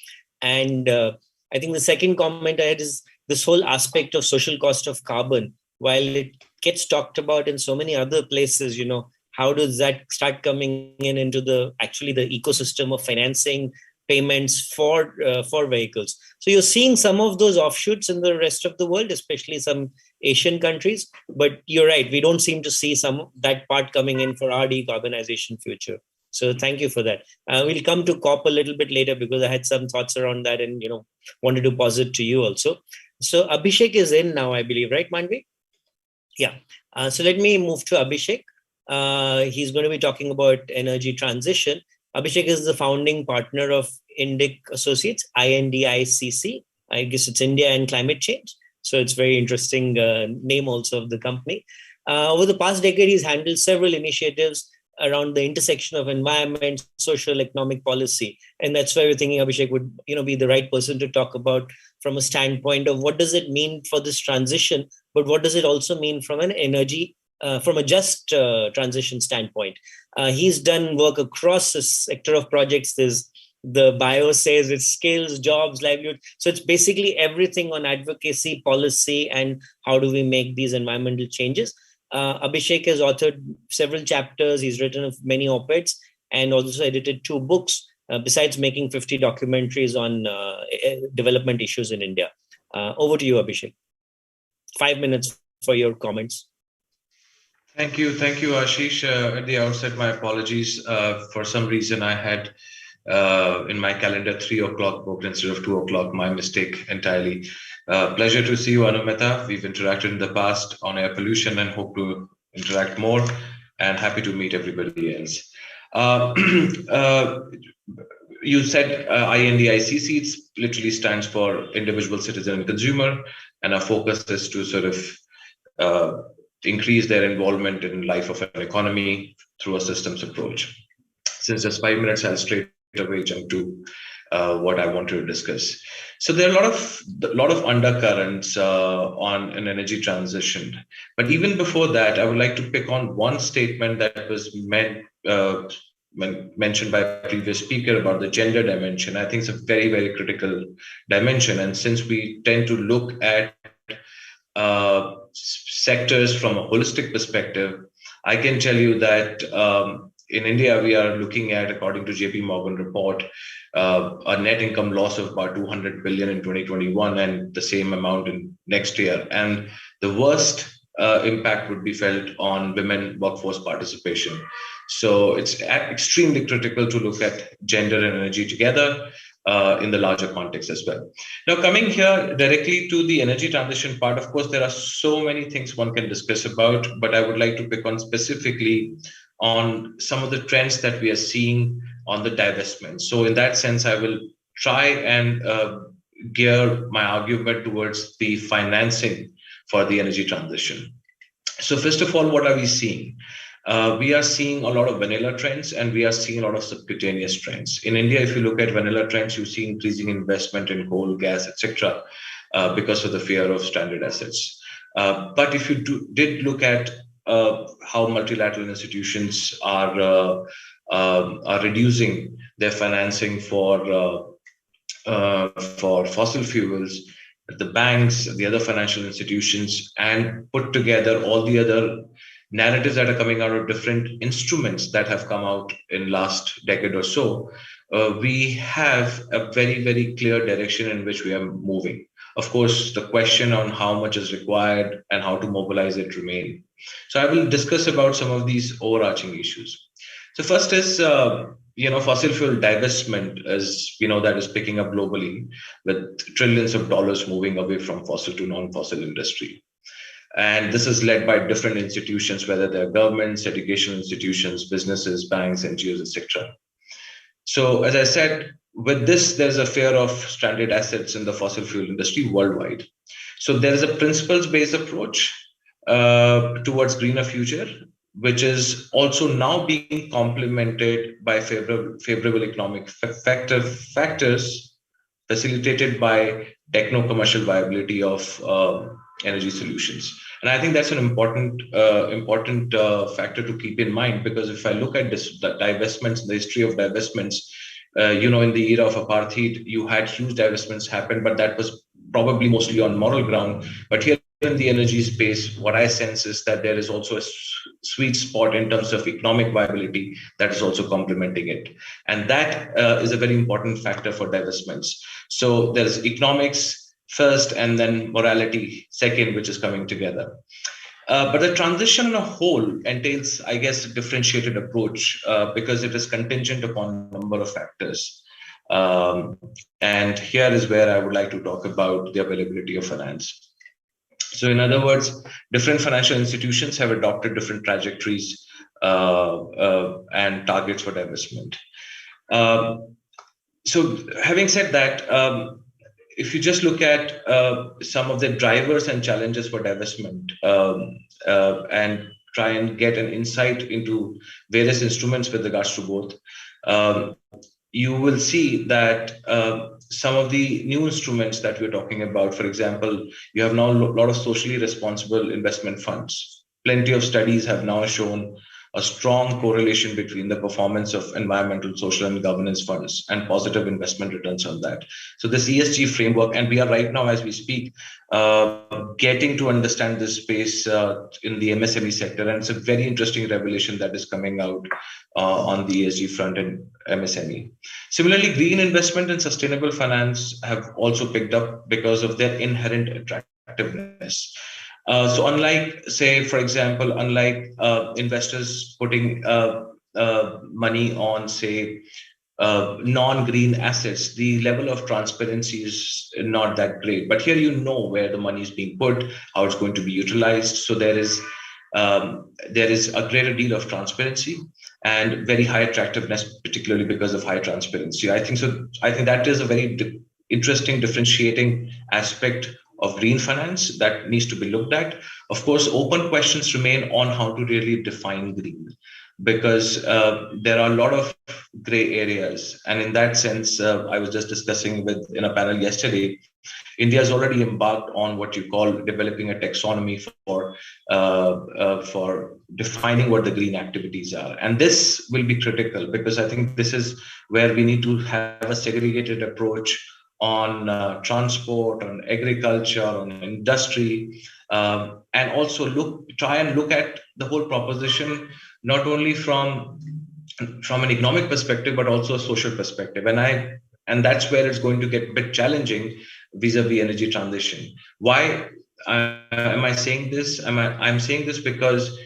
And I think the second comment I had is this whole aspect of social cost of carbon. While it gets talked about in so many other places, how does that start coming into the ecosystem of financing payments for vehicles? So you're seeing some of those offshoots in the rest of the world, especially some Asian countries. But you're right, we don't seem to see that part coming in for our decarbonization future. So thank you for that. We'll come to COP a little bit later, because I had some thoughts around that and, wanted to posit to you also. So Abhishek is in now, I believe, right, Manvi? Yeah. So let me move to Abhishek. He's going to be talking about energy transition. Abhishek is the founding partner of Indic Associates, INDICC. I guess it's India and Climate Change. So it's very interesting name also of the company. Over the past decade, he's handled several initiatives around the intersection of environment, social, economic policy. And that's why we're thinking Abhishek would be the right person to talk about from a standpoint of what does it mean for this transition, but what does it also mean from an energy, from a just transition standpoint. He's done work across the sector of projects. There's the bio says it's skills, jobs, livelihood. So it's basically everything on advocacy, policy, and how do we make these environmental changes. Abhishek has authored several chapters. He's written many op-eds and also edited 2 books, besides making 50 documentaries on development issues in India. Over to you, Abhishek. 5 minutes for your comments. Thank you, Ashish. At the outset, my apologies. For some reason, I had In my calendar, 3 o'clock booked instead of 2 o'clock. My mistake entirely. Pleasure to see you, Anumita. We've interacted in the past on air pollution and hope to interact more, and happy to meet everybody else. You said INDICC, it literally stands for Individual, Citizen and Consumer, and our focus is to sort of increase their involvement in life of an economy through a systems approach. Since just 5 minutes, I'll straight away jump to what I want to discuss. So there are a lot of undercurrents on an energy transition. But even before that, I would like to pick on one statement that was mentioned by a previous speaker about the gender dimension. I think it's a very, very critical dimension. And since we tend to look at sectors from a holistic perspective, I can tell you that in India, we are looking at, according to JP Morgan report, a net income loss of about 200 billion in 2021 and the same amount in next year. And the worst impact would be felt on women workforce participation. So it's extremely critical to look at gender and energy together in the larger context as well. Now, coming here directly to the energy transition part, of course, there are so many things one can discuss about, but I would like to pick on specifically on some of the trends that we are seeing on the divestment. So in that sense, I will try and gear my argument towards the financing for the energy transition. So first of all, what are we seeing? We are seeing a lot of vanilla trends and we are seeing a lot of subcutaneous trends. In India, if you look at vanilla trends, you see increasing investment in coal, gas, etc., because of the fear of stranded assets. But if you did look at how multilateral institutions are reducing their financing for fossil fuels, the banks, the other financial institutions, and put together all the other narratives that are coming out of different instruments that have come out in last decade or so, we have a very, very clear direction in which we are moving. Of course, the question on how much is required and how to mobilize it remain. So I will discuss about some of these overarching issues. So first is, fossil fuel divestment, as we know, that is picking up globally with trillions of dollars moving away from fossil to non-fossil industry. And this is led by different institutions, whether they're governments, educational institutions, businesses, banks, NGOs, etc. So as I said, with this, there's a fear of stranded assets in the fossil fuel industry worldwide. So there is a principles-based approach towards greener future, which is also now being complemented by favorable economic factors facilitated by techno-commercial viability of energy solutions. And I think that's an important factor to keep in mind, because if I look at this, the divestments, the history of divestments, in the era of apartheid, you had huge divestments happen, but that was probably mostly on moral ground. But here in the energy space, what I sense is that there is also a sweet spot in terms of economic viability that is also complementing it. And that is a very important factor for divestments. So there's economics first and then morality second, which is coming together. But the transition on a whole entails, I guess, a differentiated approach because it is contingent upon a number of factors. And here is where I would like to talk about the availability of finance. So in other words, different financial institutions have adopted different trajectories and targets for divestment. So having said that, if you just look at some of the drivers and challenges for divestment and try and get an insight into various instruments with regards to both, you will see that some of the new instruments that we're talking about, for example, you have now a lot of socially responsible investment funds. Plenty of studies have now shown a strong correlation between the performance of environmental, social, and governance funds and positive investment returns on that. So this ESG framework, and we are right now as we speak, getting to understand this space in the MSME sector. And it's a very interesting revelation that is coming out on the ESG front in MSME. Similarly, green investment and sustainable finance have also picked up because of their inherent attractiveness. So unlike, say, for example, investors putting money on, say, non-green assets, the level of transparency is not that great. But here you know where the money is being put, how it's going to be utilized. So there is a greater deal of transparency and very high attractiveness, particularly because of high transparency. I think that is a very interesting differentiating aspect of green finance that needs to be looked at. Of course, open questions remain on how to really define green, because there are a lot of gray areas. And in that sense, I was just discussing in a panel yesterday, India has already embarked on what you call developing a taxonomy for defining what the green activities are. And this will be critical, because I think this is where we need to have a segregated approach on transport, on agriculture, on industry, and also try and look at the whole proposition, not only from an economic perspective, but also a social perspective. And that's where it's going to get a bit challenging vis-a-vis energy transition. Why am I saying this? I'm saying this because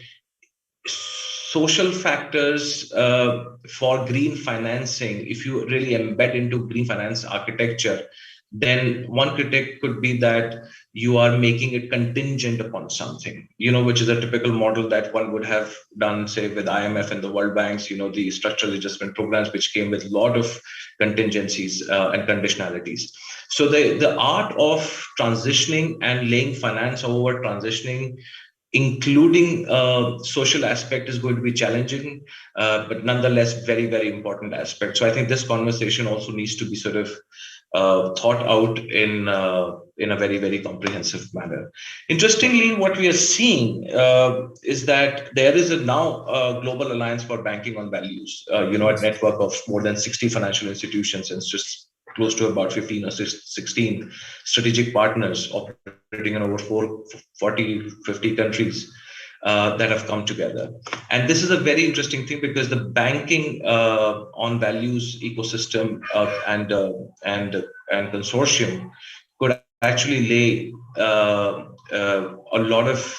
social factors for green financing, if you really embed into green finance architecture, then one critique could be that you are making it contingent upon something, which is a typical model that one would have done, say, with IMF and the World Banks, the structural adjustment programs, which came with a lot of contingencies and conditionalities. So the art of transitioning and laying finance over transitioning, including social aspect, is going to be challenging, but nonetheless very, very important aspect. So I think this conversation also needs to be sort of thought out in a very, very comprehensive manner. Interestingly, what we are seeing is that there is now a global alliance for banking on values, a network of more than 60 financial institutions and just close to about 15 or 16 strategic partners operating in over 50 countries that have come together. And this is a very interesting thing, because the banking on values ecosystem and consortium could actually lay a lot of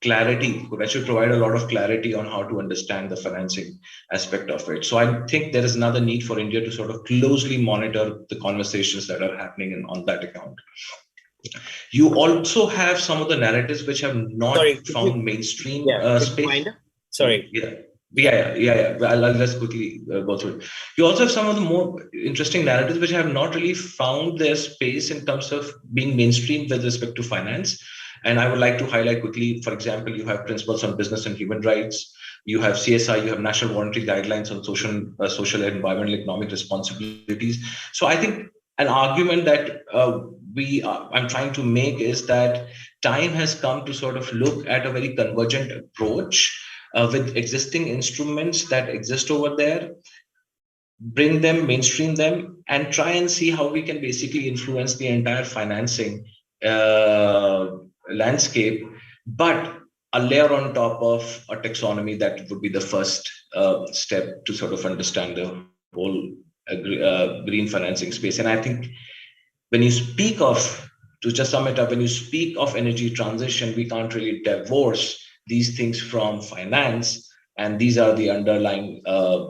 clarity, could actually provide a lot of clarity on how to understand the financing aspect of it. So I think there is another need for India to sort of closely monitor the conversations that are happening on that account. You also have some of the narratives which have not found mainstream space. Sorry. Yeah. I'll just quickly go through it. You also have some of the more interesting narratives which have not really found their space in terms of being mainstream with respect to finance. And I would like to highlight quickly, for example, you have principles on business and human rights. You have CSI, you have national voluntary guidelines on social and environmental economic responsibilities. So I think an argument that I'm trying to make is that time has come to sort of look at a very convergent approach with existing instruments that exist over there, bring them, mainstream them, and try and see how we can basically influence the entire financing landscape, but a layer on top of a taxonomy that would be the first step to sort of understand the whole green financing space. And I think when you speak of, to just sum it up, when you speak of energy transition, we can't really divorce these things from finance. And these are the underlying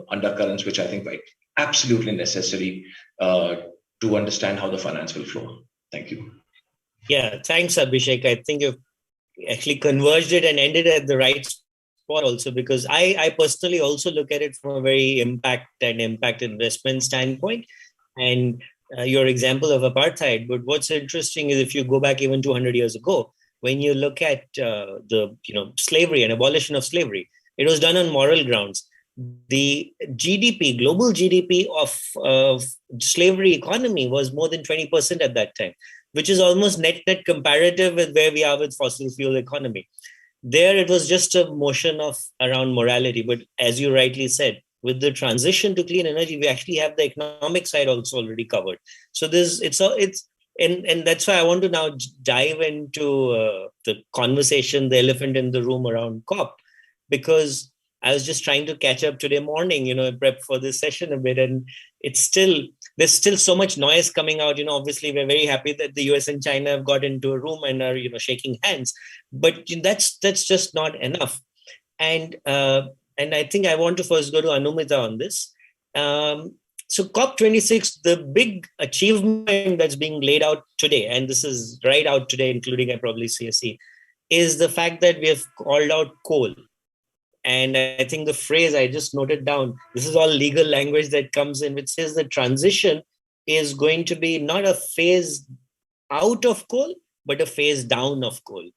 undercurrents, which I think are absolutely necessary to understand how the finance will flow. Thank you. Yeah, thanks, Abhishek. I think you've actually converged it and ended at the right spot also, because I personally also look at it from a very impact investment standpoint. And your example of apartheid. But what's interesting is if you go back even 200 years ago, when you look at the slavery and abolition of slavery, it was done on moral grounds. The GDP, global GDP of slavery economy was more than 20% at that time, which is almost net comparative with where we are with fossil fuel economy. There, it was just a motion around morality. But as you rightly said, with the transition to clean energy, we actually have the economic side also already covered. So and that's why I want to now dive into the conversation, the elephant in the room around COP, because I was just trying to catch up today morning, prep for this session a bit, and there's still so much noise coming out. Obviously we're very happy that the US and China have got into a room and are, shaking hands, but that's just not enough. And I think I want to first go to Anumita on this. So COP26, the big achievement that's being laid out today, and this is right out today, including probably CSE, is the fact that we have called out coal. And I think the phrase I just noted down, this is all legal language that comes in, which says the transition is going to be not a phase out of coal, but a phase down of coal.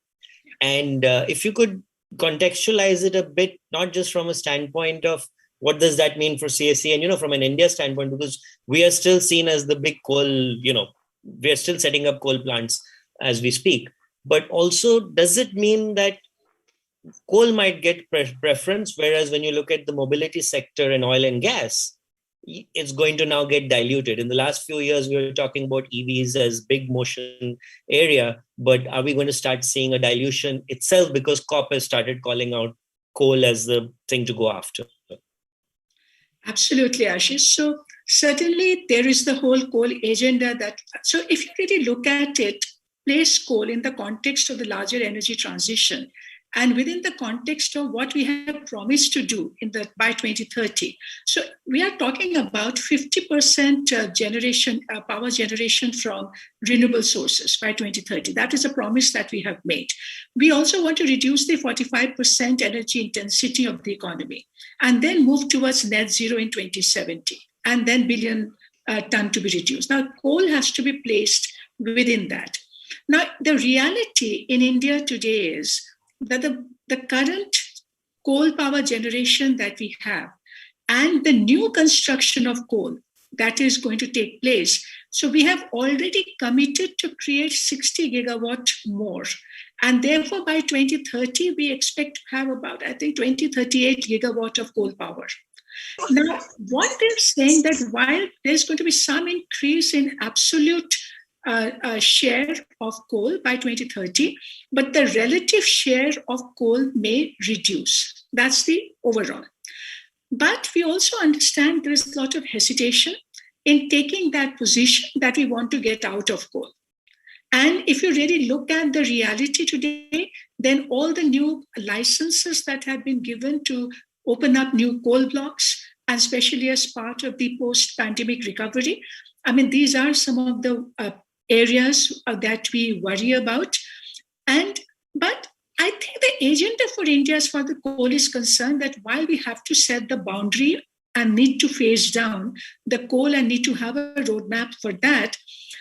And if you could contextualize it a bit, not just from a standpoint of what does that mean for CSE and, from an India standpoint, because we are still seen as the big coal, we are still setting up coal plants as we speak. But also, does it mean that coal might get preference, whereas when you look at the mobility sector and oil and gas, it's going to now get diluted? In the last few years, we were talking about EVs as big motion area, but are we going to start seeing a dilution itself because COP has started calling out coal as the thing to go after? Absolutely, Ashish. So certainly there is the whole coal agenda so if you really look at it, place coal in the context of the larger energy transition, and within the context of what we have promised to do by 2030. So we are talking about 50% generation, power generation from renewable sources by 2030. That is a promise that we have made. We also want to reduce the 45% energy intensity of the economy and then move towards net zero in 2070, and then billion ton to be reduced. Now, coal has to be placed within that. Now, the reality in India today is that the current coal power generation that we have and the new construction of coal that is going to take place. So we have already committed to create 60 gigawatt more. And therefore, by 2030, we expect to have about, 38 gigawatt of coal power. Now, what they're saying that while there's going to be some increase in absolute share of coal by 2030, but the relative share of coal may reduce. That's the overall. But we also understand there is a lot of hesitation in taking that position that we want to get out of coal. And if you really look at the reality today, then all the new licenses that have been given to open up new coal blocks, and especially as part of the post-pandemic recovery, these are some of the areas that we worry about. But I think the agenda for India as far as the coal is concerned, that while we have to set the boundary and need to phase down the coal and need to have a roadmap for that,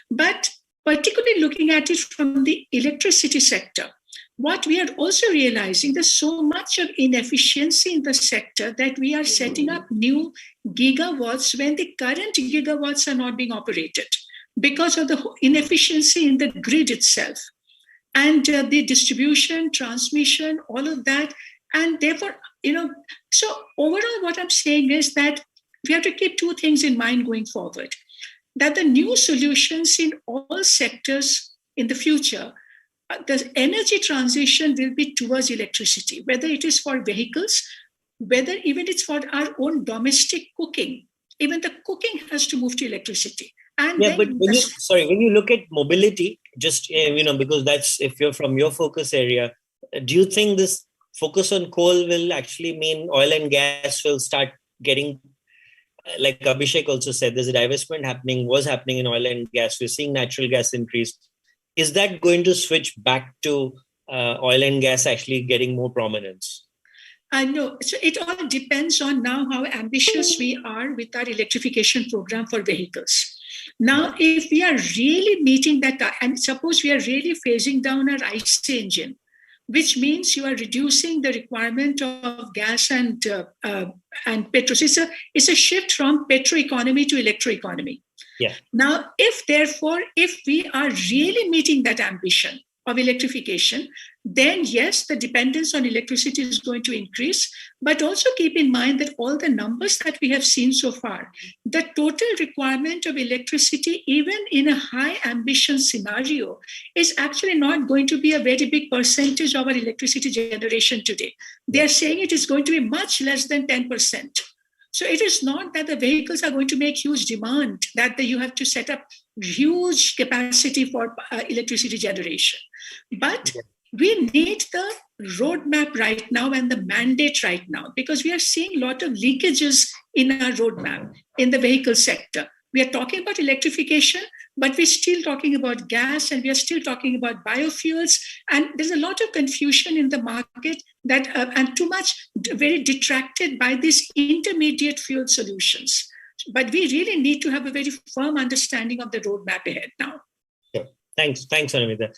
but particularly looking at it from the electricity sector, what we are also realizing, there's so much of inefficiency in the sector that we are setting up new gigawatts when the current gigawatts are not being operated, because of the inefficiency in the grid itself and the distribution, transmission, all of that. And therefore, so overall what I'm saying is that we have to keep two things in mind going forward, that the new solutions in all sectors in the future, the energy transition will be towards electricity, whether it is for vehicles, whether even it's for our own domestic cooking. Even the cooking has to move to electricity. And yeah, but when you look at mobility, just because that's, if you're from your focus area, do you think this focus on coal will actually mean oil and gas will start getting, like Abhishek also said, there's a divestment was happening in oil and gas. We're seeing natural gas increase. Is that going to switch back to oil and gas actually getting more prominence? No, so it all depends on now how ambitious we are with our electrification program for vehicles. Now, if we are really meeting that, and suppose we are really phasing down our IC engine, which means you are reducing the requirement of gas and petrol. So it's a shift from petro economy to electro economy. Yeah. Now, if we are really meeting that ambition of electrification, then yes, the dependence on electricity is going to increase. But also keep in mind that all the numbers that we have seen so far, the total requirement of electricity, even in a high ambition scenario, is actually not going to be a very big percentage of our electricity generation today. They are saying it is going to be much less than 10%. So it is not that the vehicles are going to make huge demand, that you have to set up huge capacity for electricity generation. But we need the roadmap right now and the mandate right now, because we are seeing a lot of leakages in our roadmap in the vehicle sector. We are talking about electrification, but we're still talking about gas, and we are still talking about biofuels. And there's a lot of confusion in the market that and too much very detracted by these intermediate fuel solutions. But we really need to have a very firm understanding of the roadmap ahead now. Sure. Thanks, Anamita.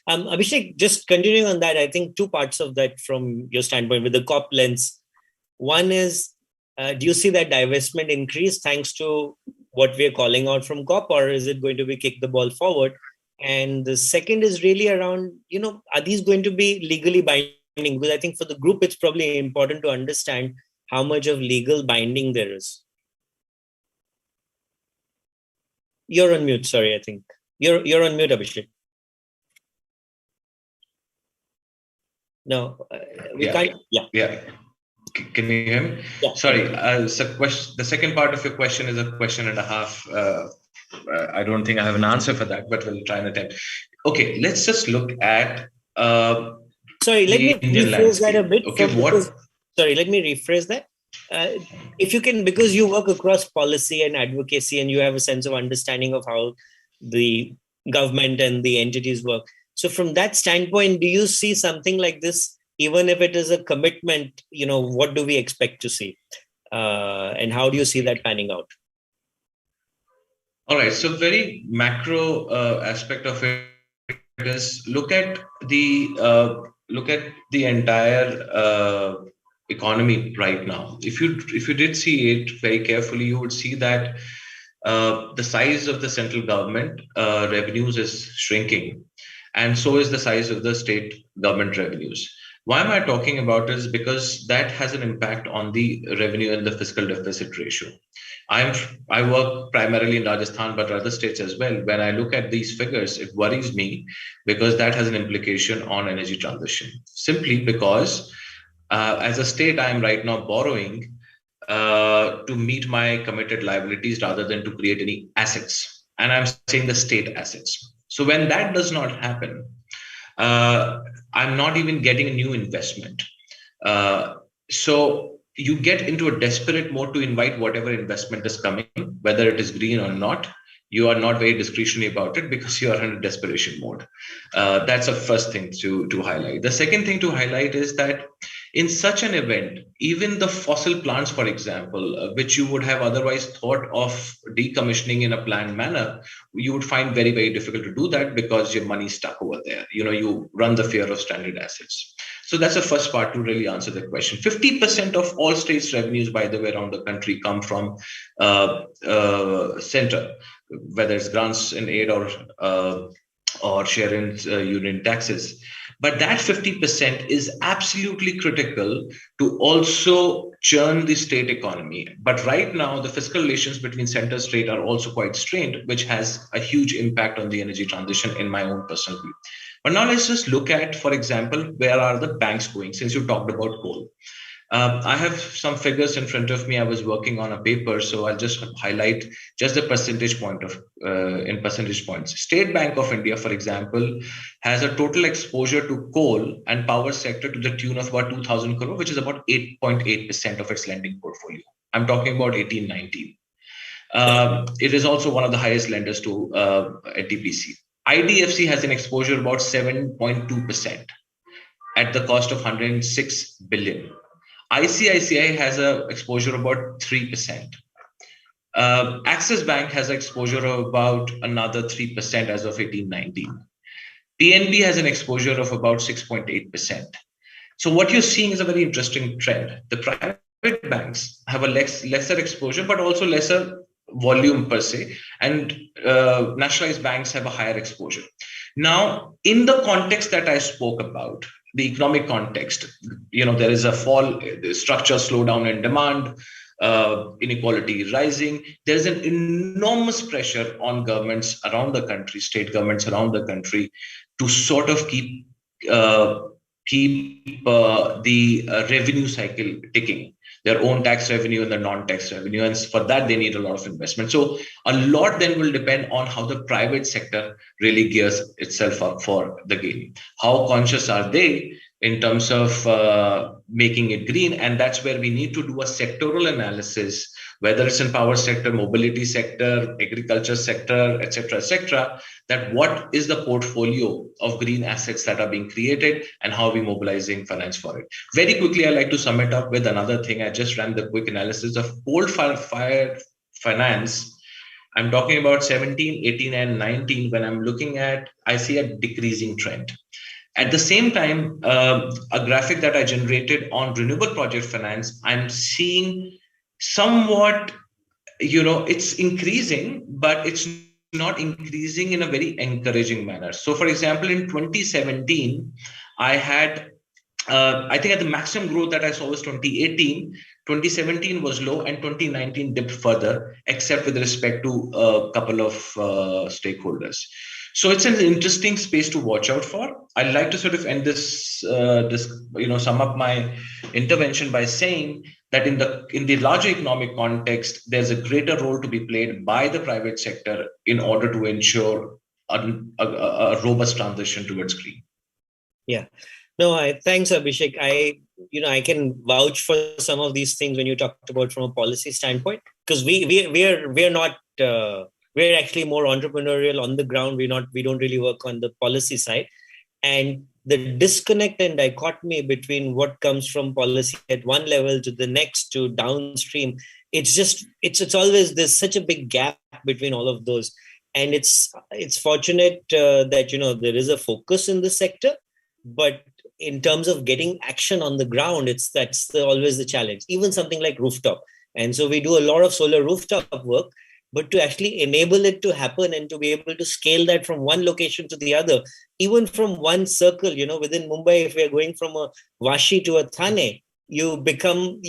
Abhishek, just continuing on that, I think two parts of that from your standpoint with the COP lens. One is, do you see that divestment increase thanks to what we are calling out from COP, or is it going to be kick the ball forward? And the second is really around, are these going to be legally binding? Because I think for the group, it's probably important to understand how much of legal binding there is. You're on mute, sorry, I think. You're on mute, Abhishek. No, we can't. Yeah. Can you hear me? Yeah. Sorry. The second part of your question is a question and a half. I don't think I have an answer for that, but we'll try and attempt. Okay, let's just look at. Sorry, let me rephrase that a bit. Okay, sorry, let me rephrase that. If you can, because you work across policy and advocacy, and you have a sense of understanding of how the government and the entities work. So from that standpoint, do you see something like this, even if it is a commitment, what do we expect to see? And how do you see that panning out? All right. So very macro aspect of it is look at the entire economy right now. If you did see it very carefully, you would see that the size of the central government revenues is shrinking. And so is the size of the state government revenues. Why am I talking about this? Because that has an impact on the revenue and the fiscal deficit ratio. I work primarily in Rajasthan, but other states as well. When I look at these figures, it worries me because that has an implication on energy transition. Simply because as a state, I am right now borrowing to meet my committed liabilities rather than to create any assets. And I'm saying the state assets. So when that does not happen, I'm not even getting a new investment. So you get into a desperate mode to invite whatever investment is coming, whether it is green or not. You are not very discretionary about it because you are in a desperation mode. That's the first thing to highlight. The second thing to highlight is that in such an event, even the fossil plants, for example, which you would have otherwise thought of decommissioning in a planned manner, you would find very, very difficult to do that because your money's stuck over there. You run the fear of stranded assets. So that's the first part to really answer the question. 50% of all states' revenues, by the way, around the country come from center, whether it's grants and aid or share in union taxes. But that 50% is absolutely critical to also churn the state economy. But right now, the fiscal relations between center and state are also quite strained, which has a huge impact on the energy transition in my own personal view. But now let's just look at, for example, where are the banks going, since you talked about coal. I have some figures in front of me. I was working on a paper, so I'll just highlight just the percentage point of in percentage points. State Bank of India, for example, has a total exposure to coal and power sector to the tune of about 2,000 crore, which is about 8.8% of its lending portfolio. I'm talking about 18-19. It is also one of the highest lenders to NTPC. IDFC has an exposure about 7.2% at the cost of 106 billion. ICICI has an exposure of about 3%. Axis Bank has an exposure of about another 3% as of 18-19. PNB has an exposure of about 6.8%. So what you're seeing is a very interesting trend. The private banks have a lesser exposure, but also lesser volume per se, and nationalized banks have a higher exposure. Now, in the context that I spoke about, the economic context, there is a fall, structure slowdown in demand, inequality rising. There's an enormous pressure on governments around the country, state governments around the country, to sort of keep the revenue cycle ticking, their own tax revenue and the non-tax revenue. And for that, they need a lot of investment. So a lot then will depend on how the private sector really gears itself up for the game. How conscious are they in terms of making it green. And that's where we need to do a sectoral analysis, whether it's in power sector, mobility sector, agriculture sector, etc., that what is the portfolio of green assets that are being created and how are we mobilizing finance for it. Very quickly, I like to sum it up with another thing. I just ran the quick analysis of coal-fired finance. I'm talking about 17, 18, and 19. When I'm looking at, I see a decreasing trend. At the same time, a graphic that I generated on renewable project finance, I'm seeing somewhat, it's increasing, but it's not increasing in a very encouraging manner. So, for example, in 2017, I had, I think at the maximum growth that I saw was 2018. 2017 was low and 2019 dipped further, except with respect to a couple of stakeholders. So it's an interesting space to watch out for. I'd like to sort of end this, sum up my intervention by saying that in the larger economic context, there's a greater role to be played by the private sector in order to ensure a robust transition towards green. Yeah. No, thanks, Abhishek. I can vouch for some of these things when you talked about from a policy standpoint, because we're not. We're actually more entrepreneurial on the ground. We don't really work on the policy side. And the disconnect and dichotomy between what comes from policy at one level to the next to downstream, it's always, there's such a big gap between all of those. And it's fortunate that, there is a focus in the sector, but in terms of getting action on the ground, that's always the challenge. Even something like rooftop. And so we do a lot of solar rooftop work, but to actually enable it to happen and to be able to scale that from one location to the other, even from one circle, within Mumbai, if we are going from a Vashi to a Thane, you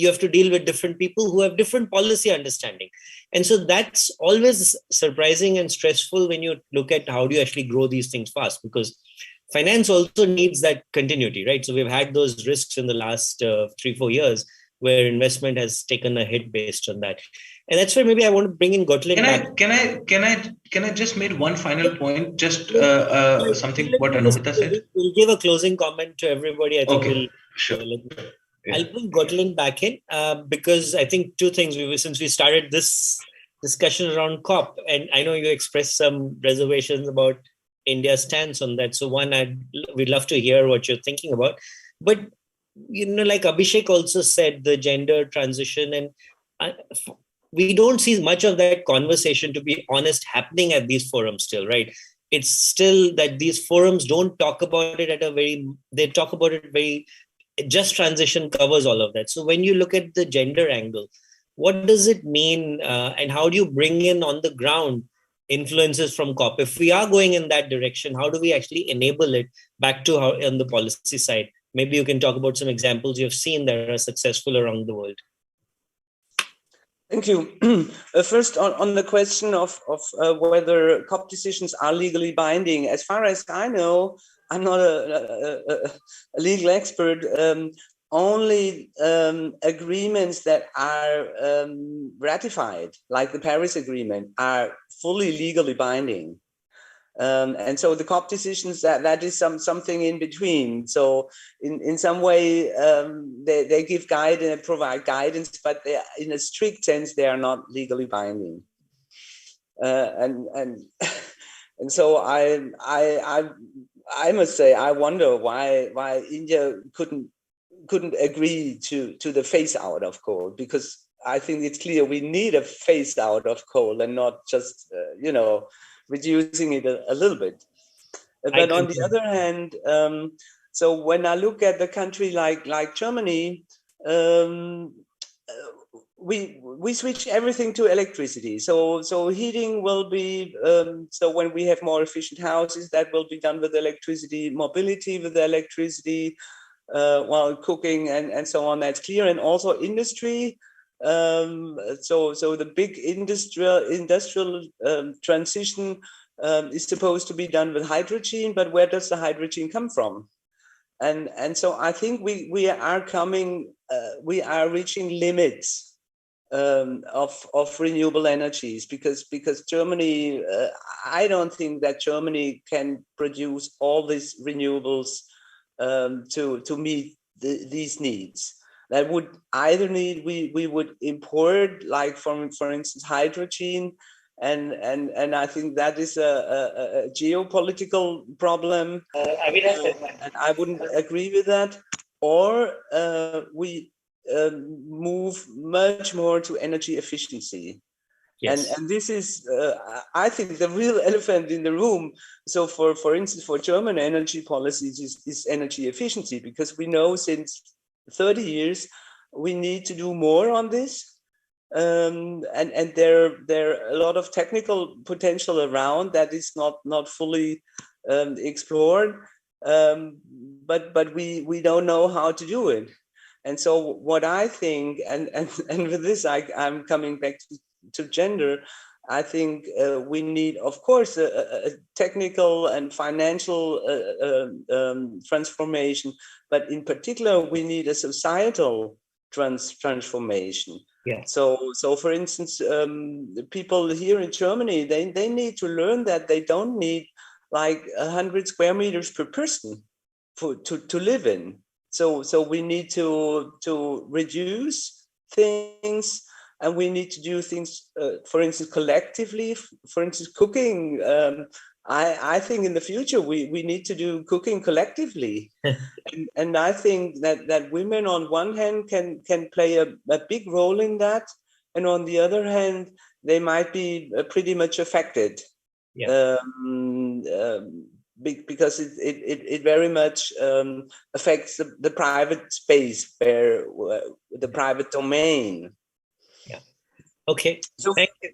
have to deal with different people who have different policy understanding. And so that's always surprising and stressful when you look at how do you actually grow these things fast, because finance also needs that continuity, right? So we've had those risks in the last 3-4 years where investment has taken a hit based on that. And that's where maybe I want to bring in Gotland back. Can I just make one final point? Just something what Anumita said. We'll give a closing comment to everybody. I think okay. Sure. I'll bring Gotland back in because I think two things. Since we started this discussion around COP, and I know you expressed some reservations about India's stance on that. So one, we'd love to hear what you're thinking about. But like Abhishek also said, the gender transition, and we don't see much of that conversation, to be honest, happening at these forums still, right? It's still that these forums don't talk about it they talk about it very, just transition covers all of that. So when you look at the gender angle, what does it mean and how do you bring in on the ground influences from COP? If we are going in that direction, how do we actually enable it back to how on the policy side? Maybe you can talk about some examples you've seen that are successful around the world. Thank you. First, on the question of whether COP decisions are legally binding, as far as I know, I'm not a legal expert. Only agreements that are ratified, like the Paris Agreement, are fully legally binding. And so the COP decisions, that is something in between. So in some way they give guidance, provide guidance, but they, in a strict sense, they are not legally binding. And so I must say I wonder why India couldn't agree to the phase out of coal, because I think it's clear we need a phase out of coal and not just reducing it a little bit. But on the other hand, so when I look at the country like Germany, we switch everything to electricity. So heating will be, so when we have more efficient houses, that will be done with electricity, mobility with electricity, while cooking and so on, that's clear. And also industry. So the big industrial transition is supposed to be done with hydrogen, but where does the hydrogen come from? And so I think we are reaching limits of renewable energies, because Germany, I don't think that Germany can produce all these renewables to meet these needs. That would either need we would import, like for instance hydrogen, and I think that is a geopolitical problem. And I wouldn't agree with that. Or we move much more to energy efficiency. Yes. And this is, I think, the real elephant in the room. So for instance, for German energy policies is energy efficiency, because we know since 30 years we need to do more on this. And there are a lot of technical potential around that is not fully explored. But we don't know how to do it. And so what I think, and with this I'm coming back to gender, I think we need, of course, a technical and financial transformation, but in particular we need a societal transformation. Yeah. So for instance, people here in Germany, they need to learn that they don't need like 100 square meters per person to live in. So we need to reduce things, and we need to do things, for instance, collectively. For instance, cooking. I think in the future we need to do cooking collectively, and I think that women on one hand can play a big role in that, and on the other hand they might be pretty much affected. Yeah. Because it very much affects the private space, where the private domain. Yeah. Okay. So, thank you.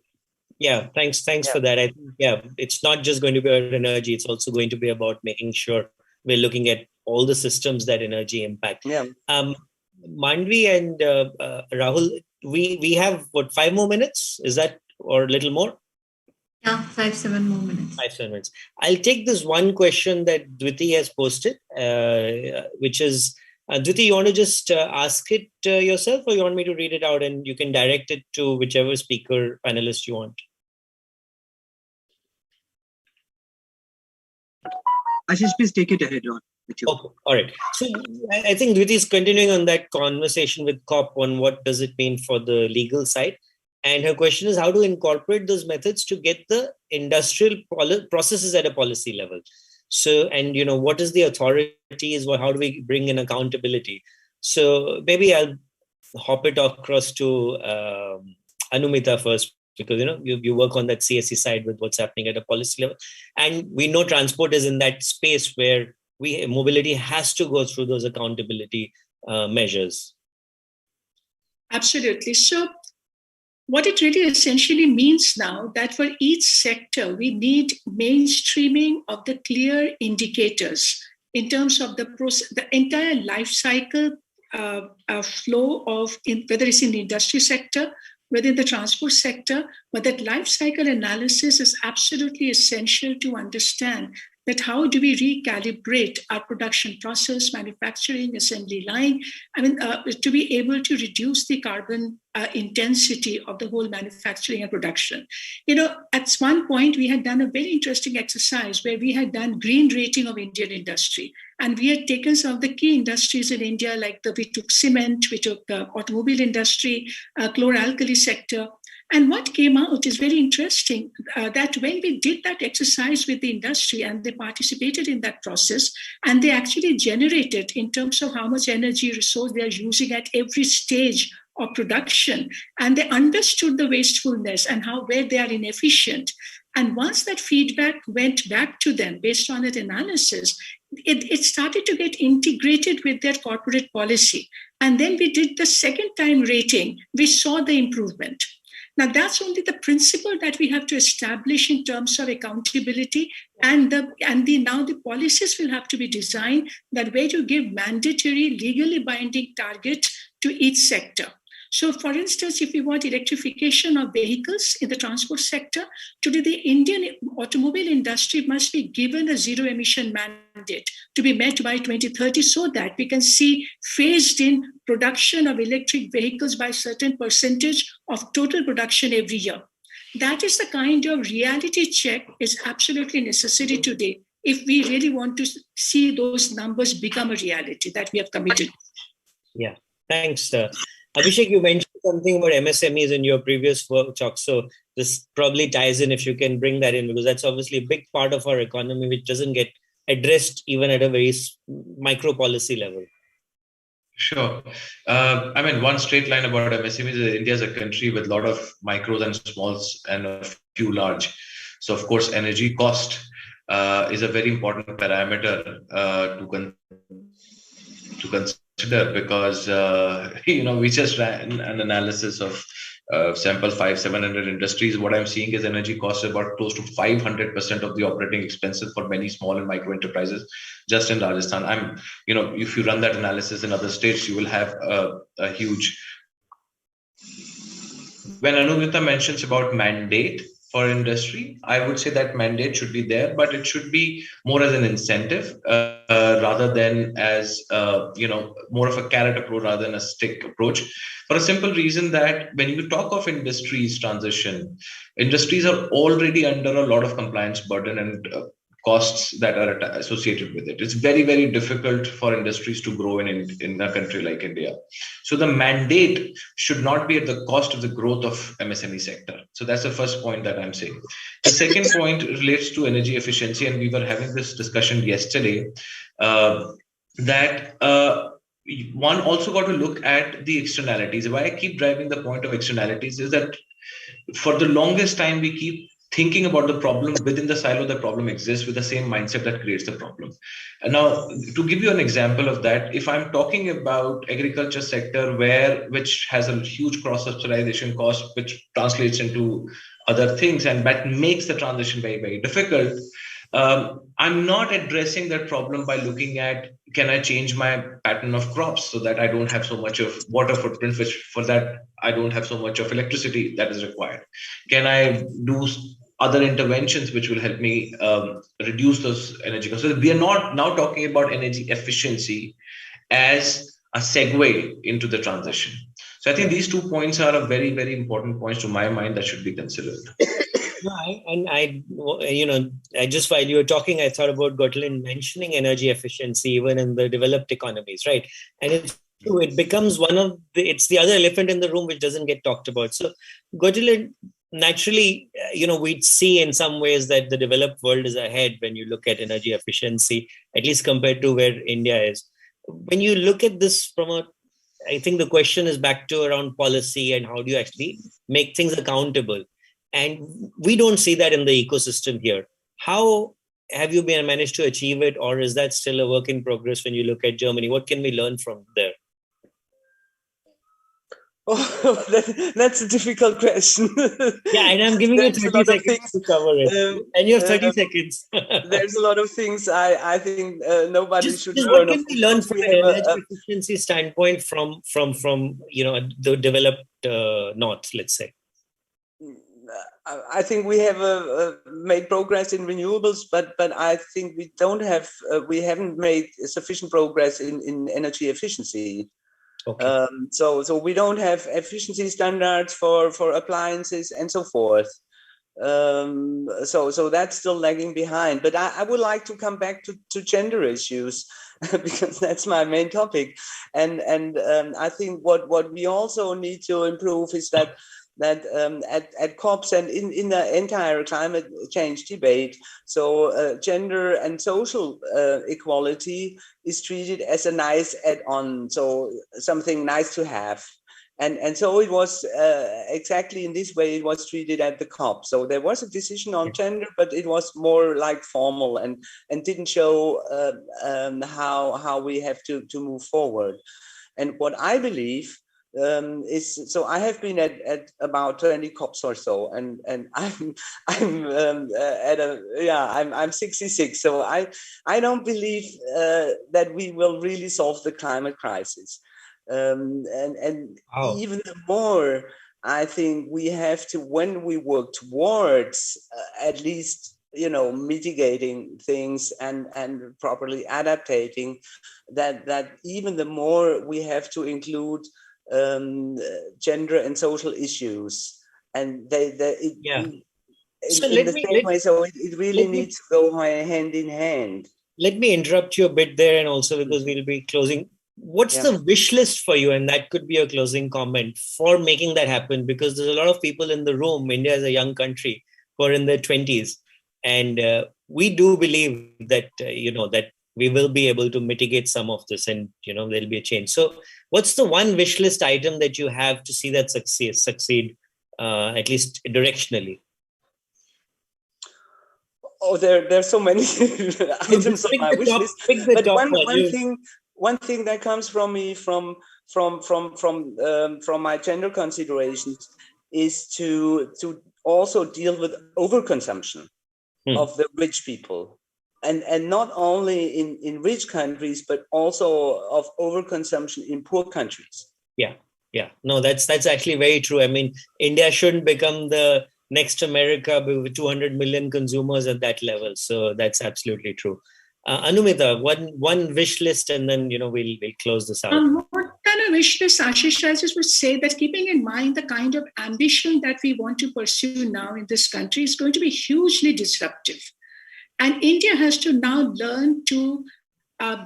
Yeah. Thanks Yeah. for that. I think, it's not just going to be about energy. It's also going to be about making sure we're looking at all the systems that energy impact. Yeah. Manvi and Rahul, we have 5 more minutes? Is that, or a little more? Yeah, 5-7 more minutes. 5-7 minutes. I'll take this one question that Dviti has posted, which is, Dviti, you want to just ask it yourself, or you want me to read it out and you can direct it to whichever speaker panelist you want? Ashish, please take it ahead on with you. Okay. All right. So I think Dviti is continuing on that conversation with COP on what does it mean for the legal side. And her question is how to incorporate those methods to get the industrial processes at a policy level. So, and what is the authorities? How do we bring in accountability? So maybe I'll hop it across to Anumita first, because you work on that CSE side with what's happening at a policy level, and we know transport is in that space where mobility has to go through those accountability measures. Absolutely. So what it really essentially means now that for each sector, we need mainstreaming of the clear indicators in terms of the entire life cycle flow of, whether it's in the industry sector, whether in the transport sector, but that life cycle analysis is absolutely essential to understand that how do we recalibrate our production process, manufacturing, assembly line, to be able to reduce the carbon intensity of the whole manufacturing and production. At one point, we had done a very interesting exercise where we had done green rating of Indian industry. And we had taken some of the key industries in India, like we took cement, we took automobile industry, chlor-alkali sector. And what came out is very interesting, that when we did that exercise with the industry and they participated in that process, and they actually generated in terms of how much energy resource they are using at every stage of production, and they understood the wastefulness and where they are inefficient. And once that feedback went back to them based on that analysis, it started to get integrated with their corporate policy. And then we did the second time rating, we saw the improvement. Now, that's only the principle that we have to establish in terms of accountability, and now the policies will have to be designed that way to give mandatory, legally binding targets to each sector. So, for instance, if we want electrification of vehicles in the transport sector, today the Indian automobile industry must be given a zero emission mandate to be met by 2030, so that we can see phased in production of electric vehicles by a certain percentage of total production every year. That is the kind of reality check is absolutely necessary today. if we really want to see those numbers become a reality that we have committed. Yeah, thanks. Abhishek, you mentioned something about MSMEs in your previous talk. So this probably ties in, if you can bring that in, because that's obviously a big part of our economy, which doesn't get addressed even at a very micro policy level. Sure. I mean, one straight line about MSMEs is India is a country with a lot of micros and smalls and a few large. So, of course, energy cost is a very important parameter to consider, because we just ran an analysis of sample 500-700 industries. What I'm seeing is energy costs about close to 500% of the operating expenses for many small and micro enterprises just in Rajasthan. If you run that analysis in other states, you will have a huge. When Anugita mentions about mandate for industry, I would say that mandate should be there, but it should be more as an incentive rather than as more of a carrot approach rather than a stick approach, for a simple reason that when you talk of industries transition, industries are already under a lot of compliance burden and costs that are associated with it. It's very, very difficult for industries to grow in a country like India. So the mandate should not be at the cost of the growth of MSME sector. So that's the first point that I'm saying. The second point relates to energy efficiency, and we were having this discussion yesterday that one also got to look at the externalities. Why I keep driving the point of externalities is that for the longest time we keep thinking about the problem within the silo the problem exists, with the same mindset that creates the problem. And now, to give you an example of that, if I'm talking about agriculture sector which has a huge cross-subsidization cost, which translates into other things, and that makes the transition very, very difficult, I'm not addressing that problem by looking at, can I change my pattern of crops so that I don't have so much of water footprint, which for that I don't have so much of electricity that is required? Can I do other interventions which will help me reduce those energy costs? So we are not now talking about energy efficiency as a segue into the transition. So I think these 2 points are a very, very important points to my mind that should be considered. I just while you were talking, I thought about Gotland mentioning energy efficiency even in the developed economies, right? And it becomes it's the other elephant in the room which doesn't get talked about. So Gotland, naturally, we'd see in some ways that the developed world is ahead when you look at energy efficiency, at least compared to where India is. When you look at this I think the question is back to around policy and how do you actually make things accountable? And we don't see that in the ecosystem here. How have you managed to achieve it, or is that still a work in progress when you look at Germany? What can we learn from there? Oh, that's a difficult question. Yeah, and I'm giving you 30 seconds to cover it. And you have 30 seconds. There's a lot of things I think nobody should learn. What can we learn from an energy efficiency standpoint from the developed north, let's say? I think we have made progress in renewables, but I think we haven't made sufficient progress in energy efficiency. Okay. So we don't have efficiency standards for appliances and so forth. So that's still lagging behind. But I would like to come back to gender issues because that's my main topic. And I think what we also need to improve is that at COPs and in the entire climate change debate, so gender and social equality is treated as a nice add-on, so something nice to have. And so it was exactly in this way it was treated at the COP. So there was a decision on gender, but it was more like formal and didn't show how we have to move forward. And what I believe so I have been at about 20 COPs or so, and I'm 66, so I don't believe that we will really solve the climate crisis, and even more, I think we have to, when we work towards at least mitigating things and properly adaptating, that even the more we have to include gender and social issues, and in the same way. So it really needs to go hand in hand. Let me interrupt you a bit there, and also because we'll be closing. What's the wish list for you? And that could be a closing comment for making that happen, because there's a lot of people in the room. India is a young country who are in their 20s. And we do believe that, that we will be able to mitigate some of this, and, there'll be a change. So what's the one wish list item that you have to see that succeed at least directionally? Oh, there's so many items on my wish list. But one thing that comes from me from my general considerations is to also deal with overconsumption of the rich people, and not only in rich countries, but also of overconsumption in poor countries. Yeah. No, that's actually very true. I mean, India shouldn't become the next America with 200 million consumers at that level. So that's absolutely true. Anumita, one wish list, and then we'll close this out. What kind of wish list, Ashish? I just would say that keeping in mind the kind of ambition that we want to pursue now in this country is going to be hugely disruptive. And India has to now learn to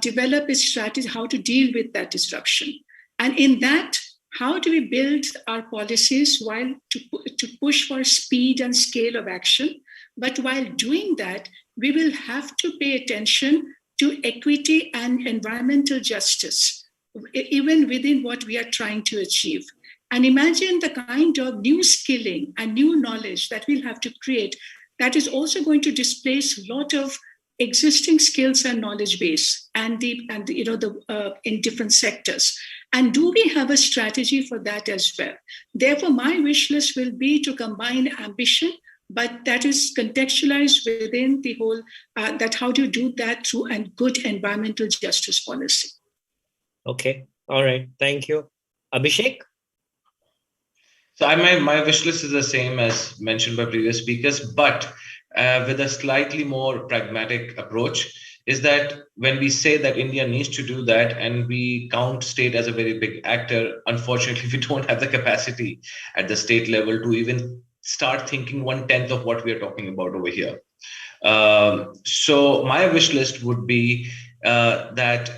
develop its strategy, how to deal with that disruption. And in that, how do we build our policies while to push for speed and scale of action? But while doing that, we will have to pay attention to equity and environmental justice, even within what we are trying to achieve. And imagine the kind of new skilling and new knowledge that we'll have to create that is also going to displace a lot of existing skills and knowledge base in different sectors. And do we have a strategy for that as well? Therefore, my wish list will be to combine ambition, but that is contextualized within the whole, that how do you do that through a good environmental justice policy? Okay. All right. Thank you. Abhishek? So my wish list is the same as mentioned by previous speakers, but with a slightly more pragmatic approach, is that when we say that India needs to do that and we count state as a very big actor, unfortunately, we don't have the capacity at the state level to even start thinking 1/10 of what we are talking about over here. So my wish list would be that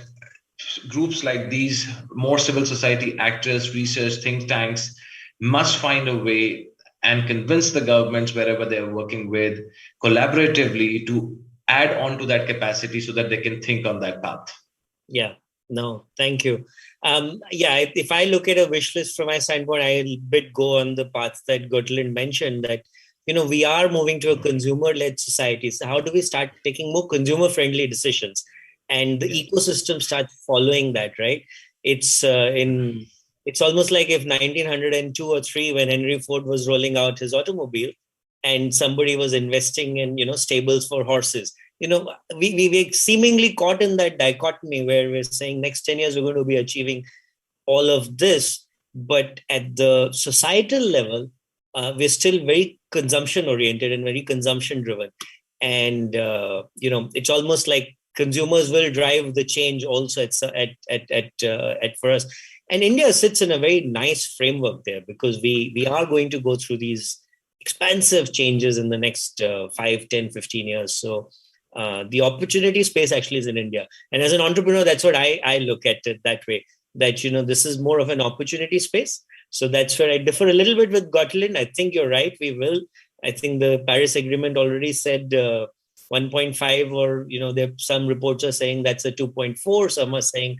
groups like these, more civil society actors, research, think tanks, must find a way and convince the governments wherever they're working with collaboratively to add on to that capacity so that they can think on that path. Yeah, no, thank you. If I look at a wish list from my standpoint, I'll go on the path that Gotland mentioned, that, we are moving to a consumer-led society. So how do we start taking more consumer-friendly decisions? And the ecosystem starts following that, right? It's almost like if 1902 or 3, when Henry Ford was rolling out his automobile, and somebody was investing in, stables for horses. We seemingly caught in that dichotomy where we're saying next 10 years, we're going to be achieving all of this. But at the societal level, we're still very consumption oriented and very consumption driven. And, it's almost like consumers will drive the change also for us. And India sits in a very nice framework there, because we are going to go through these expansive changes in the next 5, 10, 15 years. So the opportunity space actually is in India. And as an entrepreneur, that's what I look at it that way, that, this is more of an opportunity space. So that's where I differ a little bit with Gotland. I think you're right. We will. I think the Paris Agreement already said 1.5, or, there some reports are saying that's a 2.4. Some are saying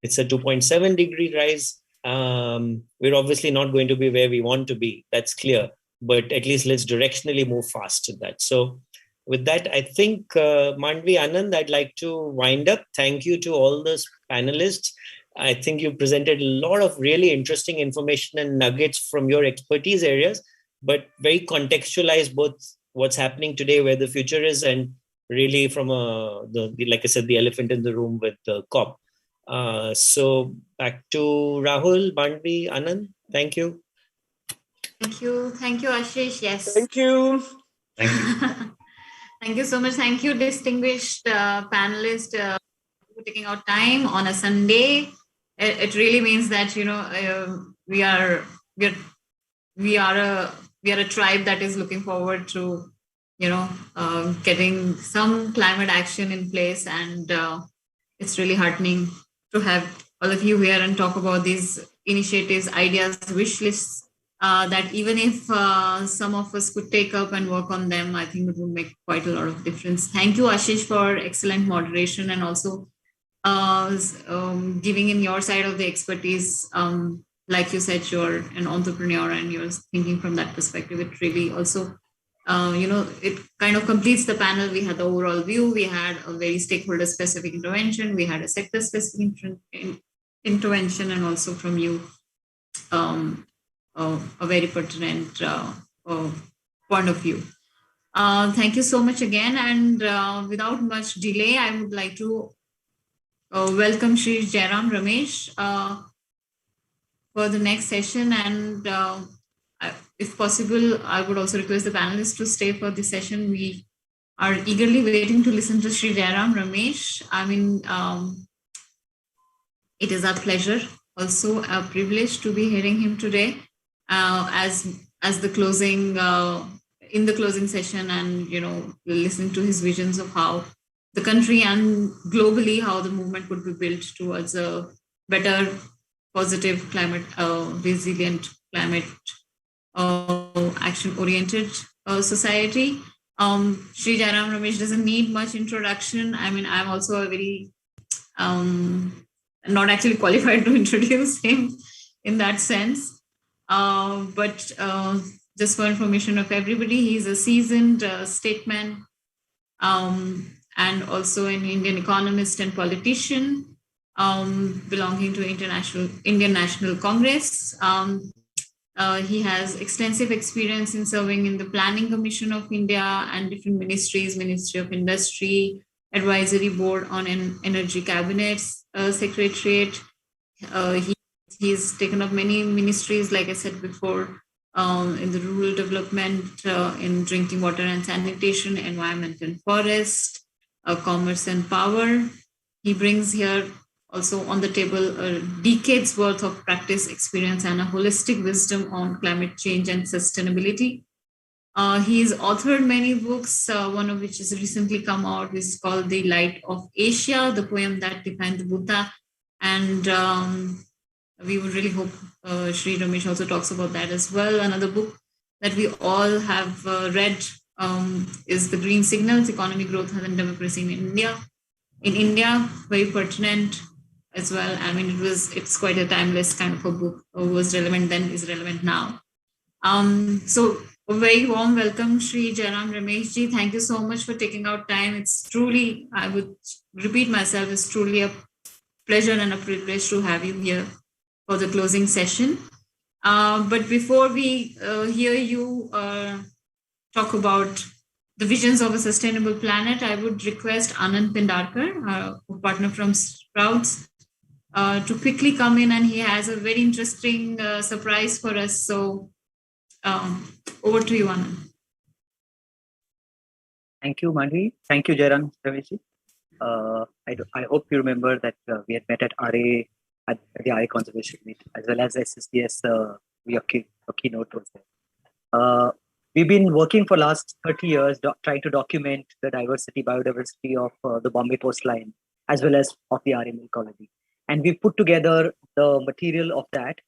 it's a 2.7 degree rise. We're obviously not going to be where we want to be. That's clear. But at least let's directionally move fast to that. So with that, I think, Mandvi, Anand, I'd like to wind up. Thank you to all the panelists. I think you presented a lot of really interesting information and nuggets from your expertise areas, but very contextualized, both what's happening today, where the future is, and really from like I said, the elephant in the room with the COP. So back to Rahul, Mandvi, Anand. Thank you. Thank you, Ashish. Yes. Thank you. Thank you so much. Thank you, distinguished panelists, for taking out time on a Sunday. It really means that we are a we are a tribe that is looking forward to, getting some climate action in place. And it's really heartening to have all of you here and talk about these initiatives, ideas, wish lists that even if some of us could take up and work on them, I think it would make quite a lot of difference. Thank you, Ashish, for excellent moderation and also giving in your side of the expertise. Like you said, you're an entrepreneur and you're thinking from that perspective. It really also, it kind of completes the panel. We had the overall view. We had a very stakeholder-specific intervention. We had a sector-specific intervention, and also from you, a very pertinent point of view. Thank you so much again. And without much delay, I would like to welcome Shri Jairam Ramesh for the next session. And if possible, I would also request the panelists to stay for this session. We are eagerly waiting to listen to Shri Jairam Ramesh. I mean, it is our pleasure, also a privilege to be hearing him today as the closing in the closing session, and listening to his visions of how the country and globally how the movement could be built towards a better, positive, climate resilient, climate action-oriented society. Shri Jairam Ramesh doesn't need much introduction. I mean, I'm also a very not actually qualified to introduce him in that sense. But just for information of everybody, he's a seasoned statesman and also an Indian economist and politician belonging to Indian National Congress. He has extensive experience in serving in the Planning Commission of India and different ministries, Ministry of Industry, Advisory Board on an Energy Cabinet Secretariat. He's taken up many ministries, like I said before, in the rural development, in drinking water and sanitation, environment and forest, commerce and power. He brings here also on the table a decade's worth of practice, experience, and a holistic wisdom on climate change and sustainability. He's authored many books, one of which has recently come out, is called The Light of Asia, the poem that defined the Buddha. And we would really hope Shri Ramesh also talks about that as well. Another book that we all have read is The Green Signals, Economic Growth and Democracy in India. In India, very pertinent as well. I mean, it's quite a timeless kind of a book. Was relevant then, is relevant now. So a very warm welcome, Shri Jairam Ramesh ji. Thank you so much for taking out time. It's truly, I would repeat myself, it's truly a pleasure and a privilege to have you here for the closing session. But before we hear you talk about the visions of a sustainable planet, I would request Anand Pindarkar, our partner from Sprouts, to quickly come in, and he has a very interesting surprise for us. So over to you, Anand. Thank you, Manvi. Thank you, Jairam Ramesh. I hope you remember that we had met at RA at the RA Conservation Meet, as well as SSDS. Your keynote was there. We've been working for last 30 years trying to document the biodiversity of the Bombay coastline, as well as of the RA Milk Colony. And we've put together the material of that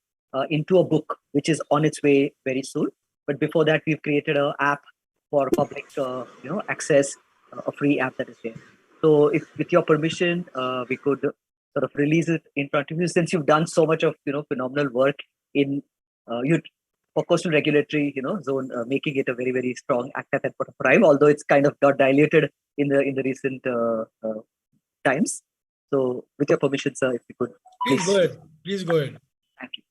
into a book, which is on its way very soon. But before that, we've created an app for public access, a free app that is there. So if with your permission, we could sort of release it in front of you, since you've done so much of phenomenal work in for coastal regulatory zone, making it a very, very strong act at Port of Prime, although it's kind of got diluted in the recent times. So with your permission, sir, if you could please go ahead. Please go ahead. Thank you.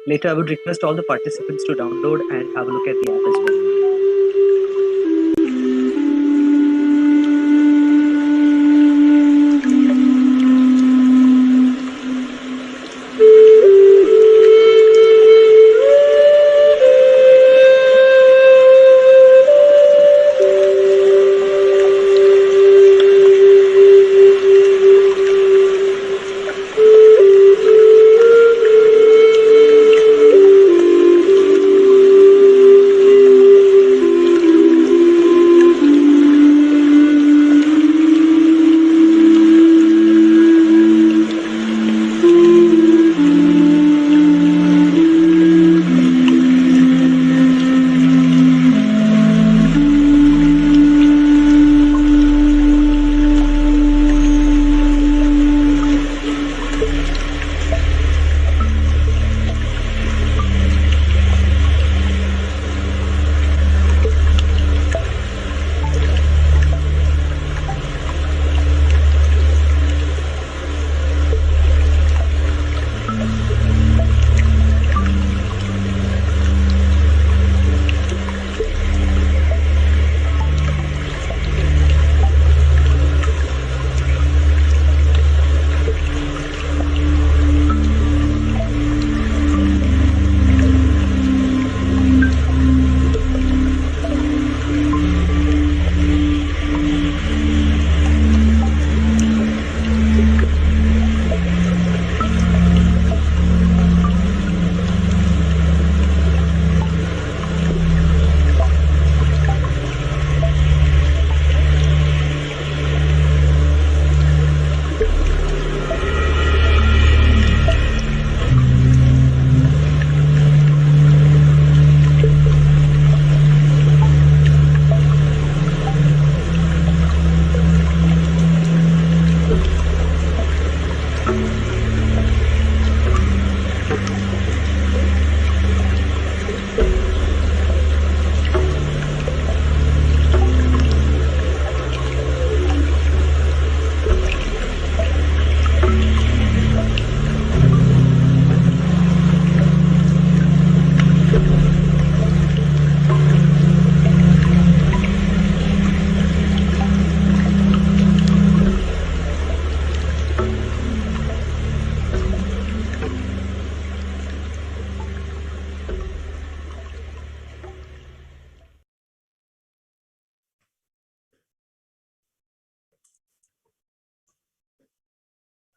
Later, I would request all the participants to download and have a look at the app as well.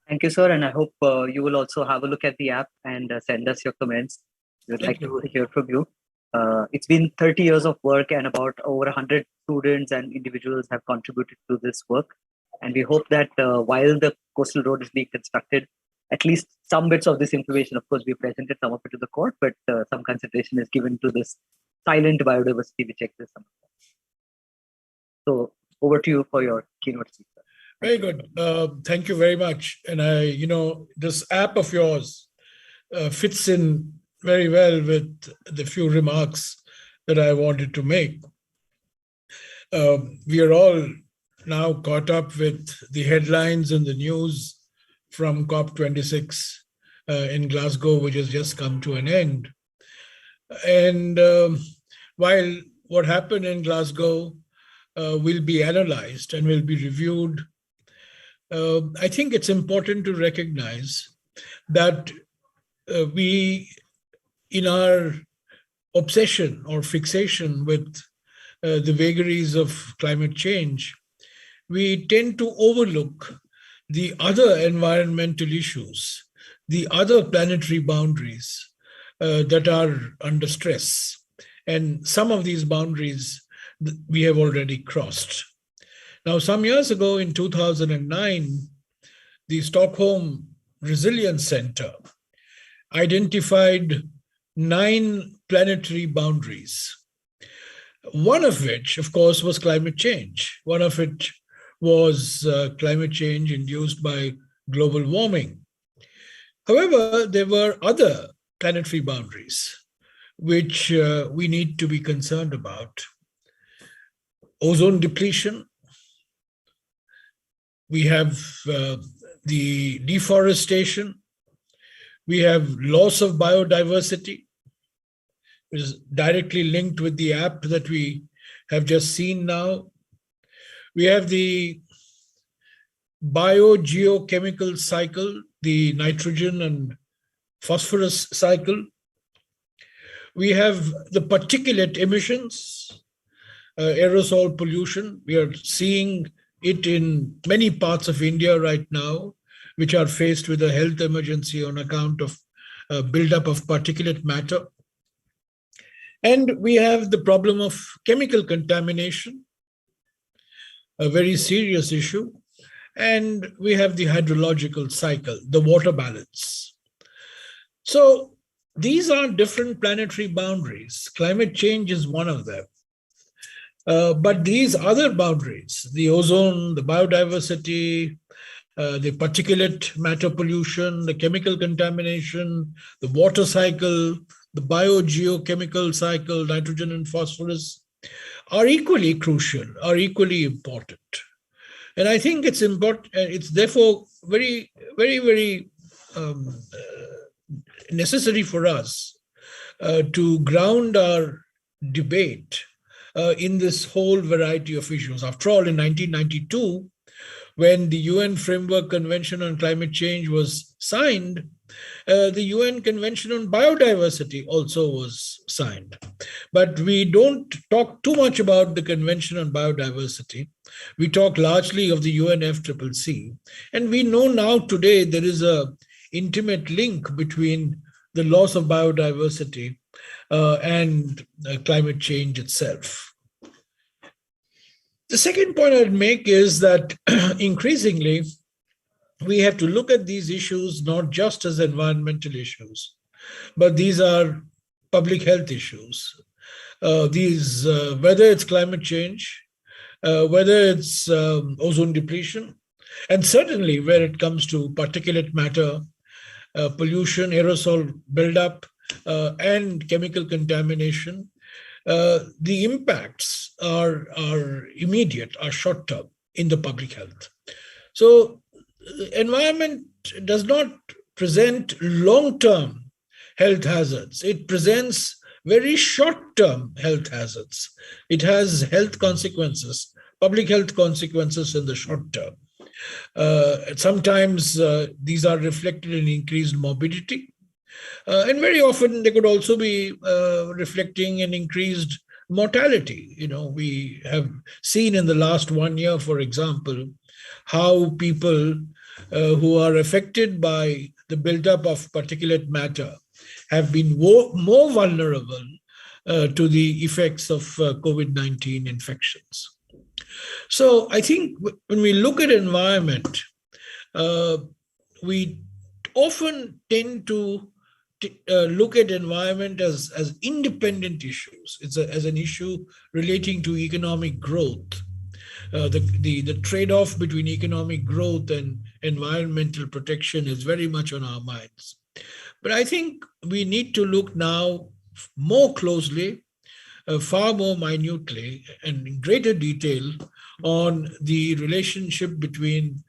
Thank you, sir. And I hope you will also have a look at the app and send us your comments. We would like to hear from you. It's been 30 years of work, and about over 100 students and individuals have contributed to this work. And we hope that while the coastal road is being constructed, at least some bits of this information, of course, we presented some of it to the court, but some consideration is given to this silent biodiversity which exists. So over to you for your keynote speaker. Very good. Thank you very much. And this app of yours fits in very well with the few remarks that I wanted to make. We are all now caught up with the headlines in the news from COP26 in Glasgow, which has just come to an end. And while what happened in Glasgow will be analyzed and will be reviewed, I think it's important to recognize that we, in our obsession or fixation with the vagaries of climate change, we tend to overlook the other environmental issues, the other planetary boundaries that are under stress. And some of these boundaries we have already crossed. Now, some years ago in 2009, the Stockholm Resilience Center identified 9 planetary boundaries, one of which, of course, was climate change. One of it was climate change induced by global warming. However, there were other planetary boundaries which we need to be concerned about. Ozone depletion. We have the deforestation. We have loss of biodiversity, which is directly linked with the app that we have just seen now. We have the biogeochemical cycle, the nitrogen and phosphorus cycle. We have the particulate emissions, aerosol pollution. We are seeing it in many parts of India right now, which are faced with a health emergency on account of buildup of particulate matter. And we have the problem of chemical contamination, a very serious issue. And we have the hydrological cycle, the water balance. So these are different planetary boundaries. Climate change is one of them. But these other boundaries, the ozone, the biodiversity, the particulate matter pollution, the chemical contamination, the water cycle, the biogeochemical cycle, nitrogen and phosphorus, are equally crucial, are equally important. And I think it's important, it's therefore very, very, very necessary for us to ground our debate in this whole variety of issues. After all, in 1992, when the UN Framework Convention on Climate Change was signed, the UN Convention on Biodiversity also was signed. But we don't talk too much about the Convention on Biodiversity. We talk largely of the UNFCCC. And we know now today there is an intimate link between the loss of biodiversity and climate change itself. The second point I'd make is that increasingly, we have to look at these issues not just as environmental issues, but these are public health issues. Whether it's climate change, whether it's ozone depletion, and certainly where it comes to particulate matter, pollution, aerosol buildup, and chemical contamination, the impacts are immediate, are short-term in the public health. So environment does not present long-term health hazards. It presents very short-term health hazards. It has health consequences, public health consequences in the short term. Sometimes these are reflected in increased morbidity. And very often they could also be reflecting an increased mortality. We have seen in the last 1 year, for example, how people who are affected by the buildup of particulate matter have been more vulnerable to the effects of COVID-19 infections. So I think when we look at environment, we often tend to look at environment as independent issues. It's as an issue relating to economic growth. The trade-off between economic growth and environmental protection is very much on our minds. But I think we need to look now more closely, far more minutely, and in greater detail on the relationship between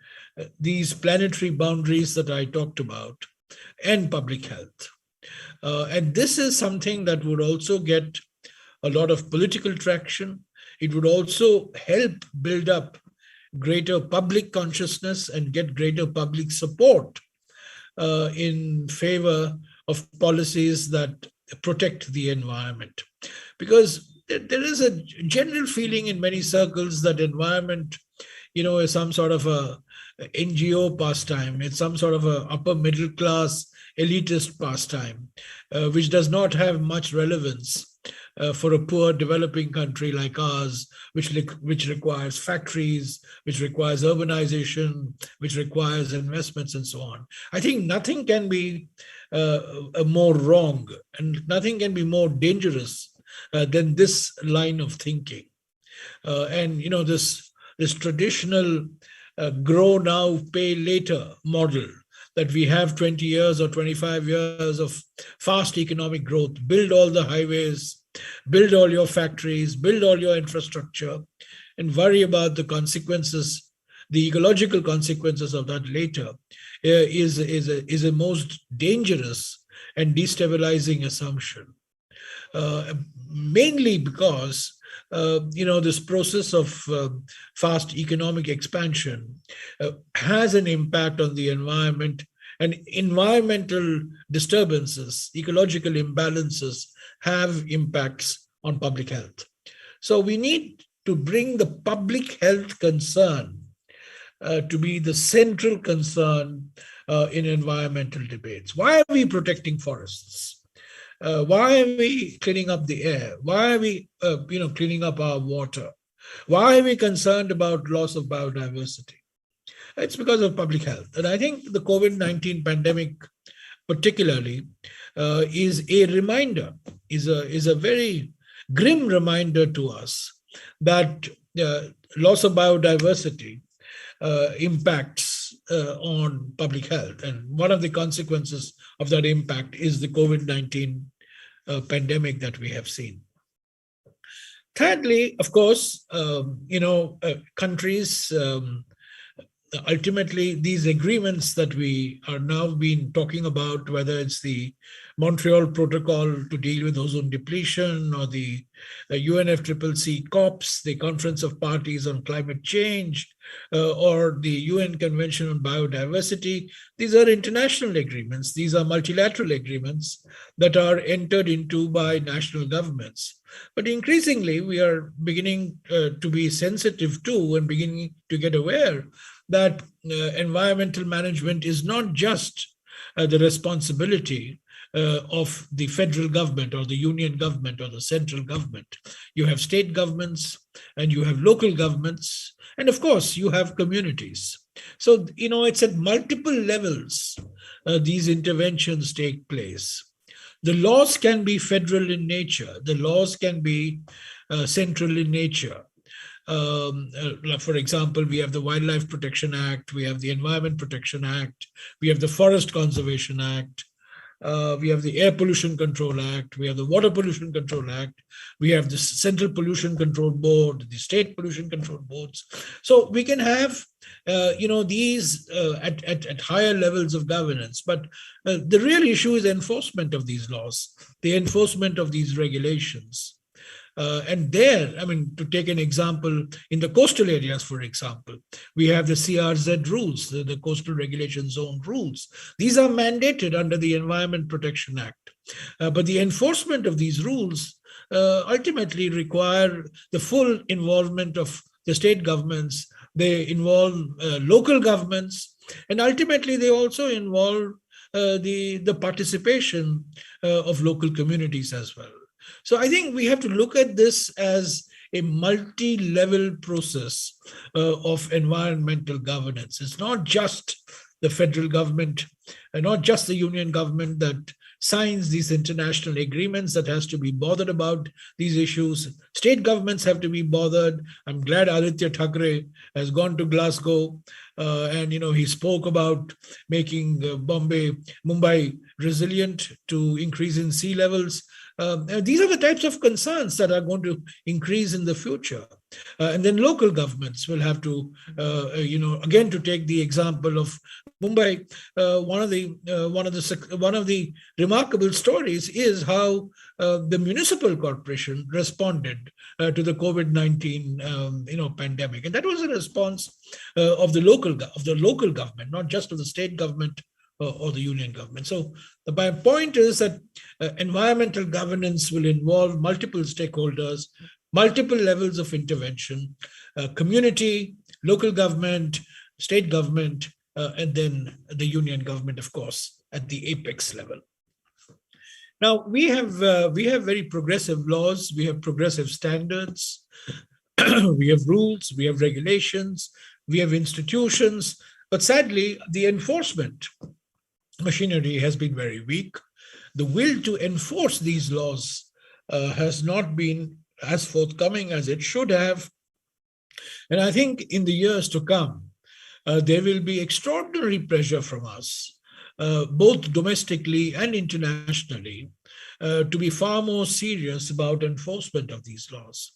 these planetary boundaries that I talked about and public health. And this is something that would also get a lot of political traction. It would also help build up greater public consciousness and get greater public support in favor of policies that protect the environment. Because there is a general feeling in many circles that environment, is some sort of a NGO pastime. It's some sort of a upper middle class elitist pastime, which does not have much relevance for a poor developing country like ours, which requires factories, which requires urbanization, which requires investments and so on. I think nothing can be more wrong and nothing can be more dangerous than this line of thinking. And this traditional grow now, pay later model that we have 20 years or 25 years of fast economic growth, build all the highways, build all your factories, build all your infrastructure, and worry about the consequences, the ecological consequences of that later, is a most dangerous and destabilizing assumption. Mainly because this process of fast economic expansion has an impact on the environment, and environmental disturbances, ecological imbalances have impacts on public health. So we need to bring the public health concern to be the central concern in environmental debates. Why are we protecting forests? Why are we cleaning up the air? Why are we, cleaning up our water? Why are we concerned about loss of biodiversity? It's because of public health. And I think the COVID-19 pandemic particularly is a reminder, is a very grim reminder to us that loss of biodiversity impacts on public health. And one of the consequences of that impact is the COVID-19 pandemic that we have seen. Thirdly, of course, countries, ultimately, these agreements that we are now been talking about, whether it's the Montreal Protocol to deal with ozone depletion or the UNFCCC COPs, the Conference of Parties on Climate Change, or the UN Convention on Biodiversity, these are international agreements. These are multilateral agreements that are entered into by national governments. But increasingly, we are beginning to be sensitive to and beginning to get aware that environmental management is not just the responsibility of the federal government or the union government or the central government. You have state governments and you have local governments, and of course you have communities. So, it's at multiple levels these interventions take place. The laws can be federal in nature. The laws can be central in nature. For example, we have the Wildlife Protection Act, we have the Environment Protection Act, we have the Forest Conservation Act, we have the Air Pollution Control Act, we have the Water Pollution Control Act, we have the Central Pollution Control Board, the State Pollution Control Boards. So we can have, these at higher levels of governance. But the real issue is enforcement of these laws, the enforcement of these regulations. And there, to take an example, in the coastal areas, for example, we have the CRZ rules, the Coastal Regulation Zone rules. These are mandated under the Environment Protection Act. But the enforcement of these rules ultimately require the full involvement of the state governments. They involve local governments, And ultimately, they also involve the participation of local communities as well. So I think we have to look at this as a multi-level process of environmental governance. It's not just the federal government, and not just the union government that signs these international agreements that has to be bothered about these issues. State governments have to be bothered. I'm glad Aditya Thackeray has gone to Glasgow and he spoke about making Mumbai resilient to increase in sea levels. These are the types of concerns that are going to increase in the future. And then local governments will have to, again, to take the example of Mumbai, one of the remarkable stories is how the municipal corporation responded to the COVID-19 pandemic, and that was a response of the local government, not just of the state government or the union government. So my point is that environmental governance will involve multiple stakeholders, multiple levels of intervention, community, local government, state government, and then the union government, of course, at the apex level. Now, we have very progressive laws, we have progressive standards, we have rules, we have regulations, we have institutions, but sadly, the enforcement machinery has been very weak. The will to enforce these laws has not been as forthcoming as it should have. And I think in the years to come, there will be extraordinary pressure from us, both domestically and internationally, to be far more serious about enforcement of these laws.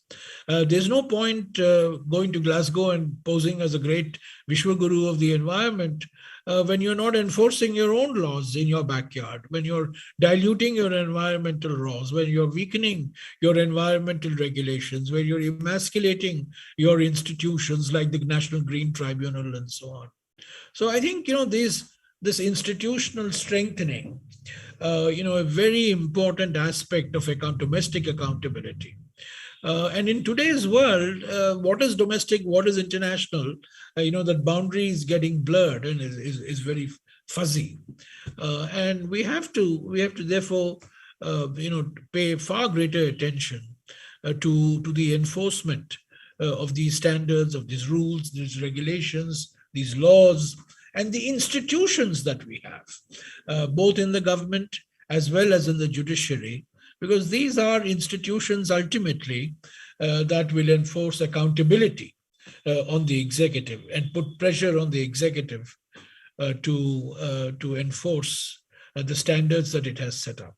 There's no point going to Glasgow and posing as a great Vishwaguru of the environment when you're not enforcing your own laws in your backyard, when you're diluting your environmental laws, when you're weakening your environmental regulations, when you're emasculating your institutions like the National Green Tribunal and so on. So I think, this institutional strengthening, a very important aspect of domestic accountability. And in today's world, what is domestic, what is international, that boundary is getting blurred and is very fuzzy. And we have to therefore, pay far greater attention to the enforcement of these standards, of these rules, these regulations, these laws, and the institutions that we have, both in the government as well as in the judiciary, because these are institutions ultimately that will enforce accountability on the executive and put pressure on the executive to enforce the standards that it has set up.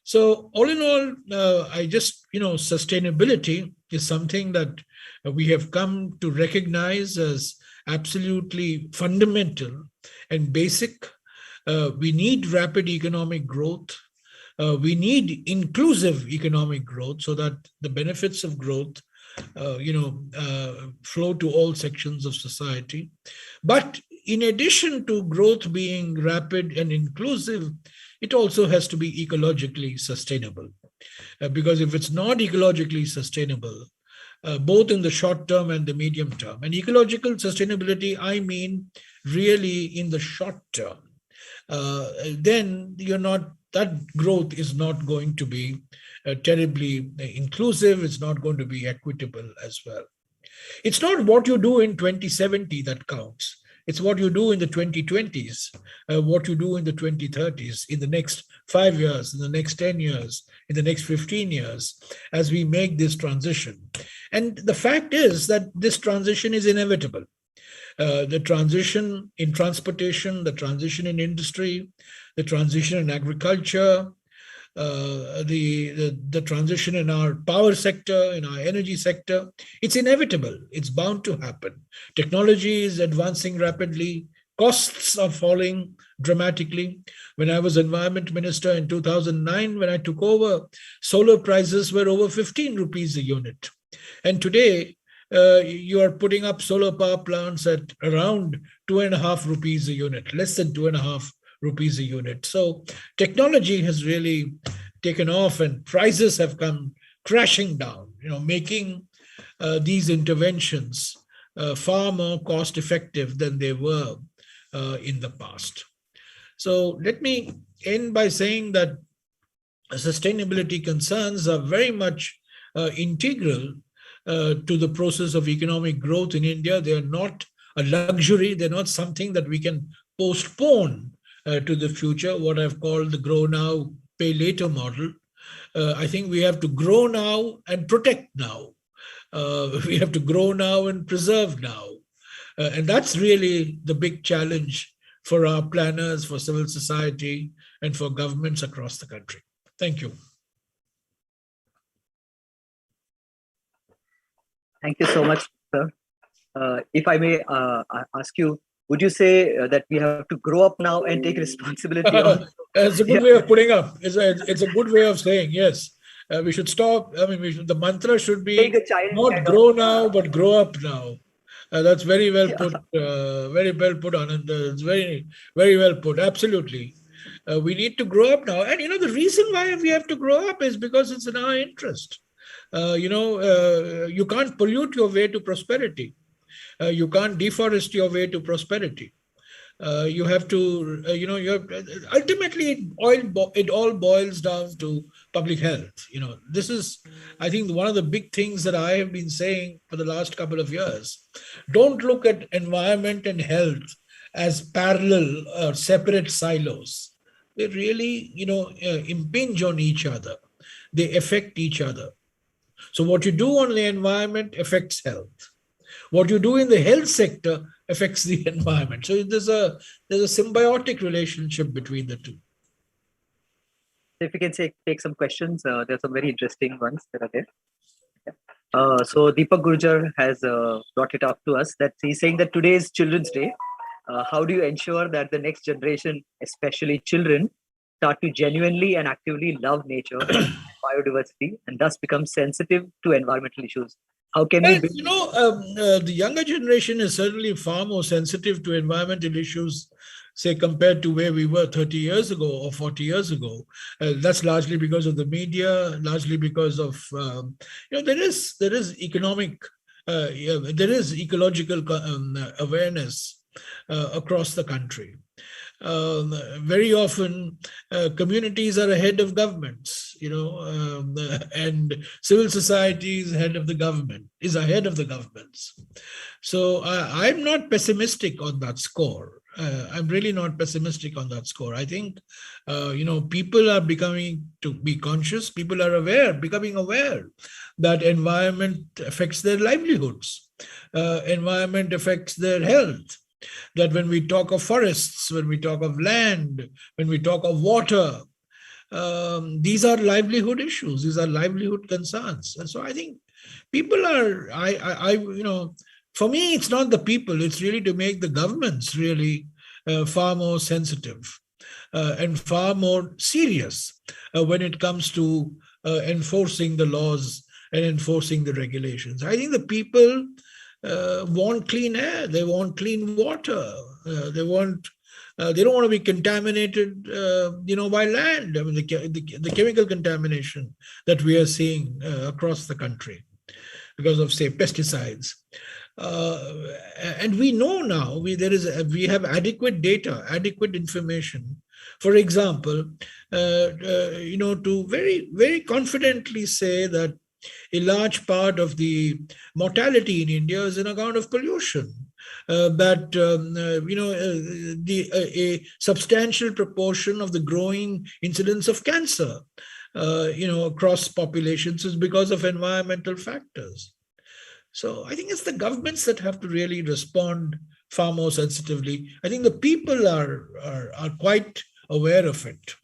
So all in all, sustainability is something that we have come to recognize as absolutely fundamental and basic. We need rapid economic growth. We need inclusive economic growth so that the benefits of growth, flow to all sections of society. But in addition to growth being rapid and inclusive, it also has to be ecologically sustainable. Because if it's not ecologically sustainable, both in the short term and the medium term, and ecological sustainability, I mean really in the short term, then that growth is not going to be terribly inclusive. It's not going to be equitable as well. It's not what you do in 2070 that counts. It's what you do in the 2020s, what you do in the 2030s, in the next 5 years, in the next 10 years, in the next 15 years, as we make this transition. And the fact is that this transition is inevitable. The transition in transportation, the transition in industry, the transition in agriculture, the transition in our power sector, in our energy sector, it's inevitable. It's bound to happen. Technology is advancing rapidly. Costs are falling dramatically. When I was environment minister in 2009, when I took over, solar prices were over 15 rupees a unit. And today, you are putting up solar power plants at around 2.5 rupees a unit, less than 2.5 rupees a unit. So technology has really taken off and prices have come crashing down, making these interventions far more cost effective than they were in the past. So let me end by saying that sustainability concerns are very much integral to the process of economic growth in India. They are not a luxury. They're not something that we can postpone to the future, what I've called the grow now, pay later model. I think we have to grow now and protect now. We have to grow now and preserve now. And that's really the big challenge for our planners, for civil society, and for governments across the country. Thank you. Thank you so much, sir. If I may ask you, would you say that we have to grow up now and take responsibility? It's a good way of putting up. It's a good way of saying, yes. We should stop. I mean, the mantra should be not grow now, but grow up now. That's very well put. Very well put, Anand. It's very, very well put. Absolutely. We need to grow up now. And, the reason why we have to grow up is because it's in our interest. You can't pollute your way to prosperity. You can't deforest your way to prosperity. You have to, ultimately it all boils down to public health. This is, I think, one of the big things that I have been saying for the last couple of years. Don't look at environment and health as parallel or separate silos. They really, impinge on each other. They affect each other. So what you do on the environment affects health. What you do in the health sector affects the environment. So there's a symbiotic relationship between the two. If we can take some questions, there's some very interesting ones that are there. So Deepak Gurjar has brought it up to us that he's saying that today is Children's Day. How do you ensure that the next generation, especially children, start to genuinely and actively love nature, biodiversity, and thus become sensitive to environmental issues? How can we? The younger generation is certainly far more sensitive to environmental issues, say, compared to where we were 30 years ago or 40 years ago. That's largely because of the media, largely because of, there is economic, there is ecological awareness across the country. Very often communities are ahead of governments, and civil society is ahead of the governments. So I'm not pessimistic on that score. I'm really not pessimistic on that score. I think, people are becoming to be conscious. People are becoming aware that environment affects their livelihoods. Environment affects their health. That when we talk of forests, when we talk of land, when we talk of water, these are livelihood issues. These are livelihood concerns. And so I think people are, for me, it's not the people. It's really to make the governments really far more sensitive and far more serious when it comes to enforcing the laws and enforcing the regulations. I think the people want clean air. They want clean water. They don't want to be contaminated, by land. I mean, the chemical contamination that we are seeing across the country because of, say, pesticides. And we know now we have adequate data, adequate information. For example, to very, very confidently say that a large part of the mortality in India is on account of pollution. That a substantial proportion of the growing incidence of cancer, across populations is because of environmental factors. So I think it's the governments that have to really respond far more sensitively. I think the people are quite aware of it.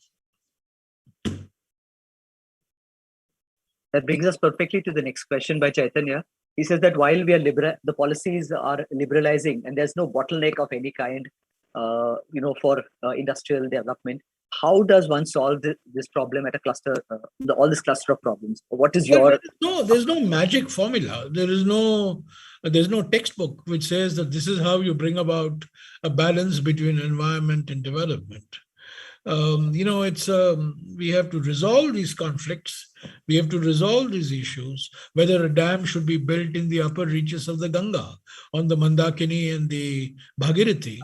That brings us perfectly to the next question by Chaitanya. He says that while we are the policies are liberalizing and there's no bottleneck of any kind, for industrial development, how does one solve this problem at a cluster, all this cluster of problems? What is your? There's no magic formula. There's no textbook which says that this is how you bring about a balance between environment and development. It's we have to resolve these conflicts. We have to resolve these issues, whether a dam should be built in the upper reaches of the Ganga, on the Mandakini and the Bhagirathi.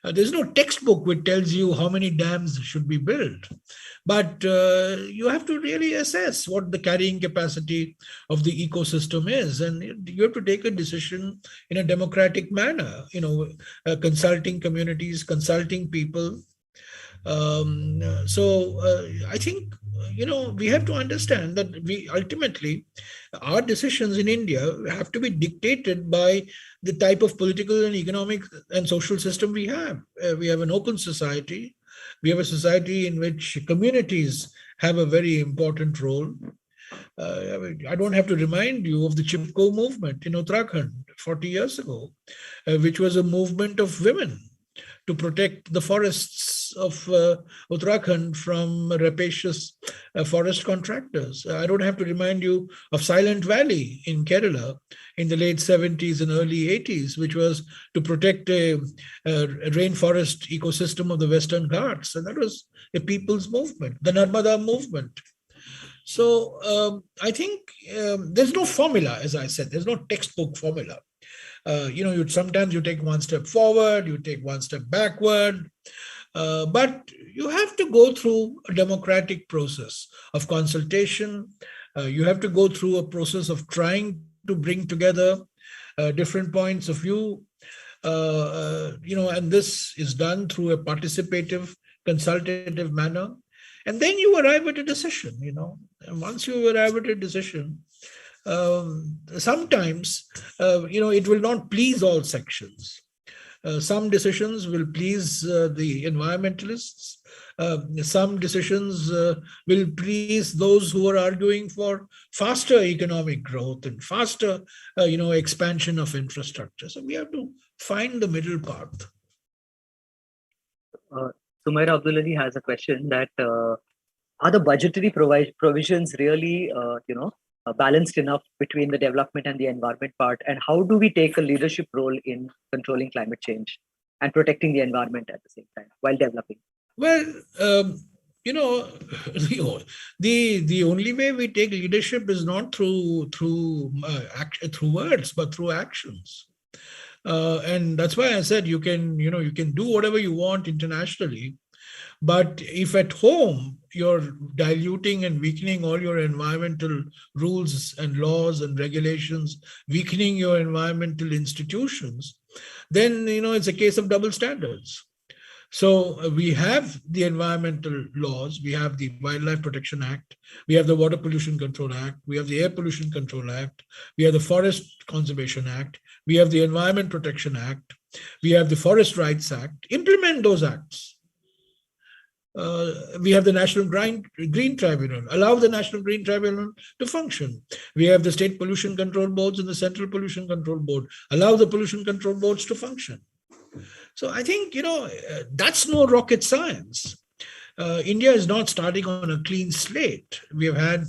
There's no textbook which tells you how many dams should be built. But you have to really assess what the carrying capacity of the ecosystem is. And you have to take a decision in a democratic manner, consulting communities, consulting people. I think, we have to understand that we ultimately, our decisions in India have to be dictated by the type of political and economic and social system we have. We have an open society. We have a society in which communities have a very important role. I don't have to remind you of the Chipko movement in Uttarakhand 40 years ago, which was a movement of women to protect the forests of Uttarakhand from rapacious forest contractors. I don't have to remind you of Silent Valley in Kerala in the late 70s and early 80s, which was to protect a rainforest ecosystem of the Western Ghats. And that was a people's movement, the Narmada movement. So I think there's no formula, as I said, there's no textbook formula. Sometimes you take one step forward, you take one step backward, but you have to go through a democratic process of consultation. You have to go through a process of trying to bring together different points of view, and this is done through a participative, consultative manner. And then you arrive at a decision, and once you arrive at a decision, sometimes, it will not please all sections. Some decisions will please the environmentalists. Some decisions will please those who are arguing for faster economic growth and faster, expansion of infrastructure. So we have to find the middle path. Sumaira Abdulali has a question that are the budgetary provisions really, balanced enough between the development and the environment part? And how do we take a leadership role in controlling climate change and protecting the environment at the same time while developing? Well, the only way we take leadership is not through words, but through actions. And that's why I said you can do whatever you want internationally. But if at home you're diluting and weakening all your environmental rules and laws and regulations, weakening your environmental institutions, then it's a case of double standards. So we have the environmental laws, we have the Wildlife Protection Act, we have the Water Pollution Control Act, we have the Air Pollution Control Act, we have the Forest Conservation Act, we have the Environment Protection Act, we have the Forest Rights Act. Implement those acts. We have the National Green Tribunal. Allow the National Green Tribunal to function. We have the State Pollution Control Boards and the Central Pollution Control Board. Allow the pollution control boards to function. So I think, that's no rocket science. India is not starting on a clean slate. We have had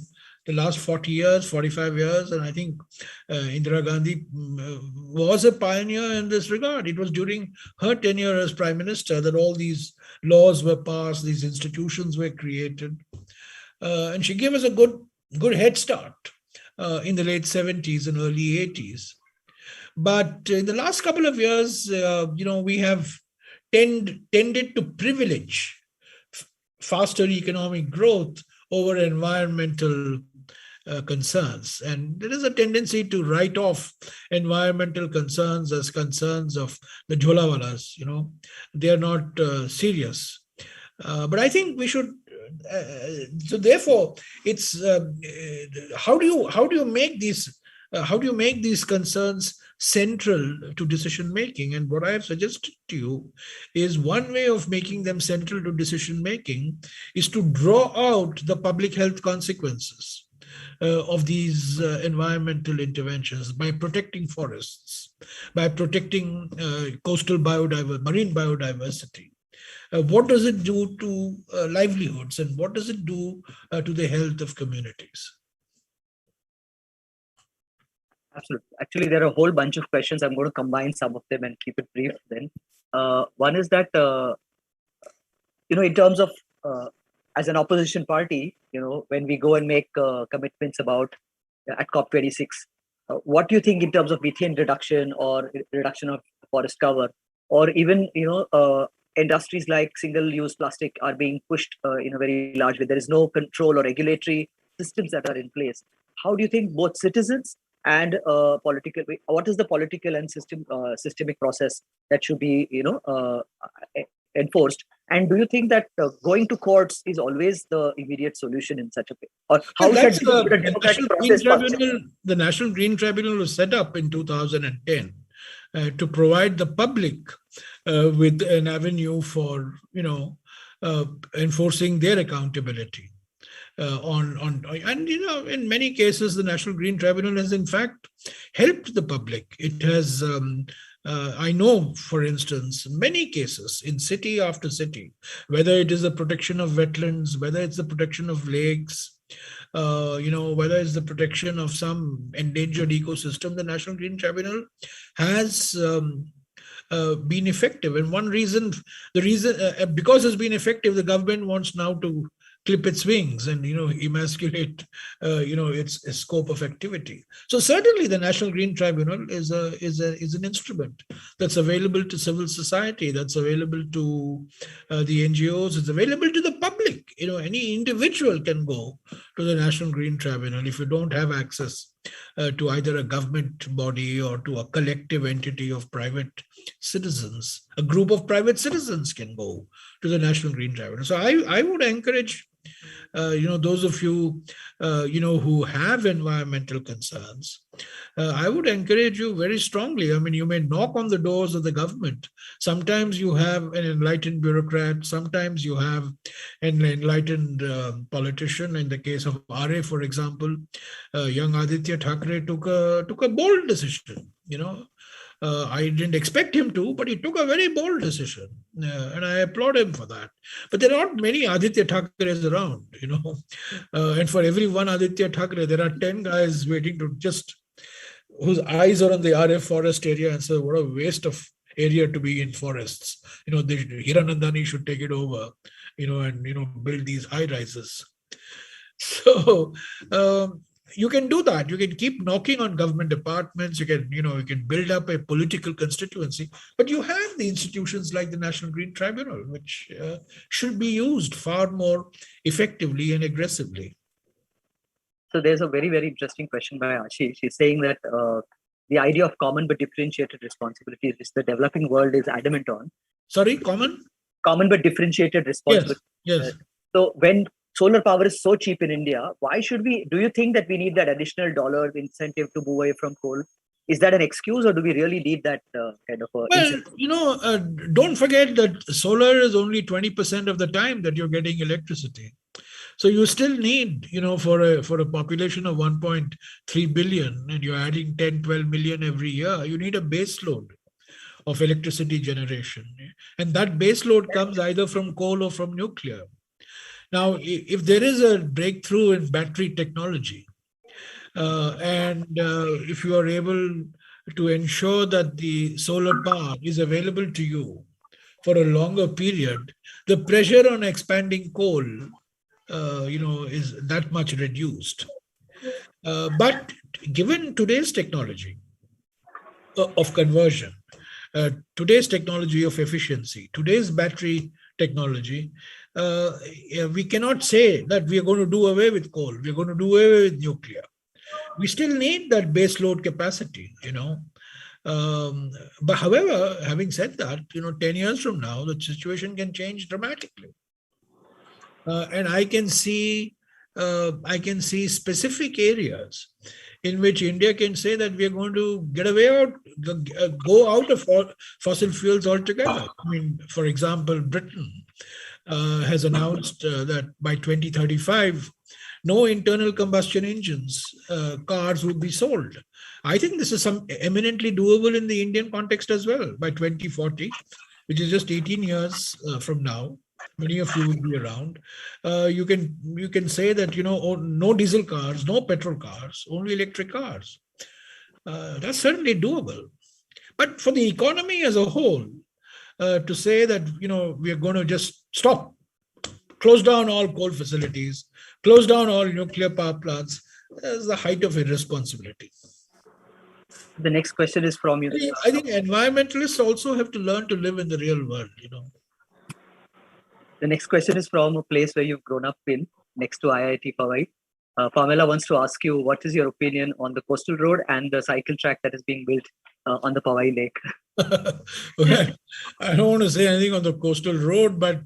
the last 40 years, 45 years, and I think Indira Gandhi was a pioneer in this regard. It was during her tenure as Prime Minister that all these laws were passed, these institutions were created. And she gave us a good head start in the late 70s and early 80s. But in the last couple of years, we have tended to privilege faster economic growth over environmental concerns. And there is a tendency to write off environmental concerns as concerns of the Jholawalas. They are not serious. But I think we should. So therefore, it's how do you make these concerns central to decision making? And what I have suggested to you is one way of making them central to decision making is to draw out the public health consequences of these environmental interventions by protecting forests, by protecting coastal marine biodiversity. What does it do to livelihoods, and what does it do to the health of communities? Absolutely. Actually, there are a whole bunch of questions. I'm going to combine some of them and keep it brief then. One is that, in terms of as an opposition party, when we go and make commitments about at COP26, what do you think in terms of methane reduction or reduction of forest cover, or even industries like single-use plastic are being pushed in a very large way? There is no control or regulatory systems that are in place. How do you think both citizens and what is the political and systemic process that should be enforced? And do you think that going to courts is always the immediate solution in such a way? Or how should the democratic process function? The National Green Tribunal was set up in 2010 to provide the public with an avenue for enforcing their accountability. In many cases, the National Green Tribunal has in fact helped the public. It has, I know, for instance, many cases in city after city, whether it is the protection of wetlands, whether it's the protection of lakes, whether it's the protection of some endangered ecosystem, the National Green Tribunal has been effective. And because it's been effective, the government wants now to clip its wings and emasculate its scope of activity. So certainly the National Green Tribunal is an instrument that's available to civil society, that's available to the NGOs, it's available to the public. Any individual can go to the National Green Tribunal if you don't have access to either a government body or to a collective entity of private citizens. A group of private citizens can go to the National Green Tribunal. So I would encourage those of you, who have environmental concerns, I would encourage you very strongly. I mean, you may knock on the doors of the government. Sometimes you have an enlightened bureaucrat. Sometimes you have an enlightened politician. In the case of RA, for example, young Aditya Thackeray took a bold decision, I didn't expect him to, but he took a very bold decision, and I applaud him for that. But there are not many Aditya Thackeray's around, and for every one Aditya Thackeray, there are 10 guys waiting to whose eyes are on the RF forest area and say, what a waste of area to be in forests. Hiranandani should take it over, and build these high rises. So, you can do that. You can keep knocking on government departments. You can build up a political constituency, but you have the institutions like the National Green Tribunal, which should be used far more effectively and aggressively. So there's a very, very interesting question by Ashish. She's saying that the idea of common but differentiated responsibilities, which the developing world is adamant on. Sorry, common but differentiated responsibilities. Yes. So when solar power is so cheap in India, why should do you think that we need that additional dollar incentive to move away from coal? Is that an excuse, or do we really need that kind of incentive? Don't forget that solar is only 20% of the time that you're getting electricity. So you still need, for a population of 1.3 billion, and you're adding 10, 12 million every year, you need a base load of electricity generation. And that base load comes either from coal or from nuclear. Now, if there is a breakthrough in battery technology, and if you are able to ensure that the solar power is available to you for a longer period, the pressure on expanding coal, is that much reduced. But given today's technology of conversion, today's technology of efficiency, today's battery technology, we cannot say that we are going to do away with coal. We're going to do away with nuclear. We still need that base load capacity, But however, having said that, 10 years from now, the situation can change dramatically. And I can see specific areas in which India can say that we are going to go out of fossil fuels altogether. I mean, for example, Britain has announced that by 2035, no internal combustion engines cars will be sold. I think this is eminently doable in the Indian context as well by 2040, which is just 18 years from now. Many of you will be around. You can say that no diesel cars, no petrol cars, only electric cars. That's certainly doable. But for the economy as a whole, to say that we are going to just stop close down all coal facilities, close down all nuclear power plants. That's the height of irresponsibility. The next question is from you. I think environmentalists also have to learn to live in the real world, The next question is from a place where you've grown up in, next to IIT Powai. Pamela wants to ask you, what is your opinion on the coastal road and the cycle track that is being built on the Powai Lake? Well, I don't want to say anything on the coastal road, but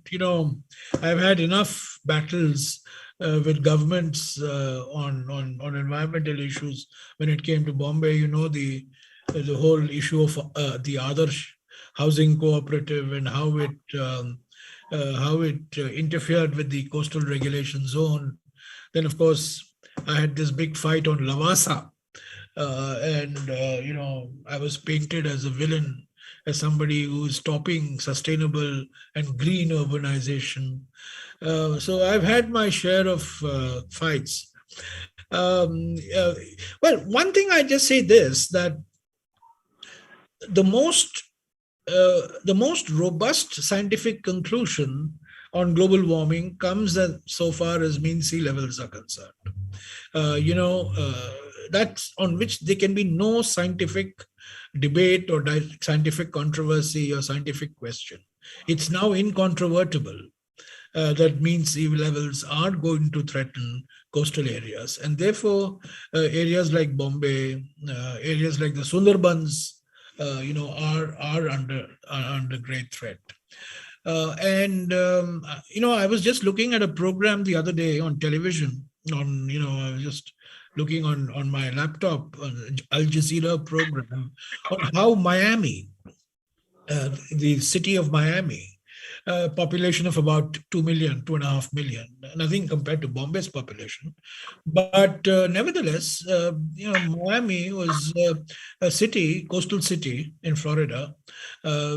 I've had enough battles with governments on environmental issues. When it came to Bombay, the whole issue of the Adarsh housing cooperative and how it interfered with the coastal regulation zone. Then, of course, I had this big fight on Lavasa. I was painted as a villain, as somebody who's stopping sustainable and green urbanization. So I've had my share of fights. Well, one thing I just say this, that the most robust scientific conclusion on global warming comes so far as mean sea levels are concerned. That's on which there can be no scientific debate or scientific controversy or scientific question. It's now incontrovertible that mean sea levels are going to threaten coastal areas, and therefore areas like Bombay, areas like the Sundarbans, are under great threat. I was just looking at a program the other day on television. I was just looking on my laptop, an Al Jazeera program on how Miami, the city of Miami, population of about 2 million, 2.5 million, nothing compared to Bombay's population. But nevertheless, Miami was a city, coastal city in Florida,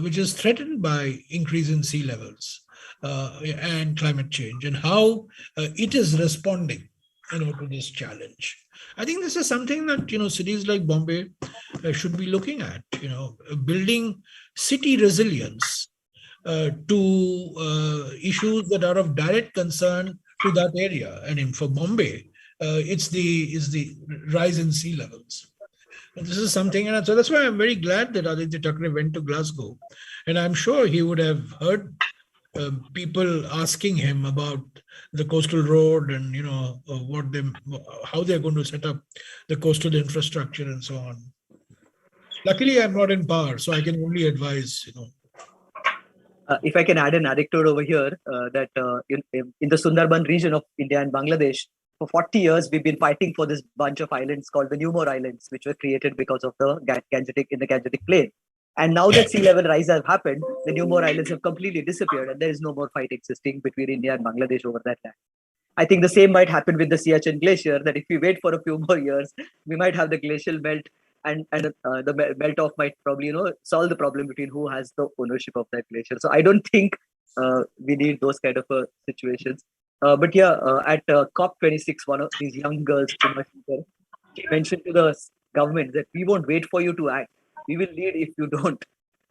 which is threatened by increase in sea levels and climate change, and how it is responding to this challenge. I think this is something that cities like Bombay should be looking at, building city resilience to issues that are of direct concern to that area. And for Bombay, it's the rise in sea levels. And this is something, and so that's why I'm very glad that Aditya Thackeray went to Glasgow, and I'm sure he would have heard people asking him about the coastal road and how they're going to set up the coastal infrastructure and so on. Luckily, I'm not in power, so I can only advise. If I can add an anecdote over here, that in the Sundarban region of India and Bangladesh, for 40 years we've been fighting for this bunch of islands called the Numor Islands, which were created because of the Gangetic Plain. And now that sea level rise has happened, the Numor Islands have completely disappeared, and there is no more fight existing between India and Bangladesh over that land. I think the same might happen with the Siachen Glacier, that if we wait for a few more years, we might have the glacial melt, and the melt off might probably solve the problem between who has the ownership of that glacier. So I don't think we need those kind of situations. But yeah, at COP26, one of these young girls, she mentioned to the government that we won't wait for you to act. We will lead if you don't.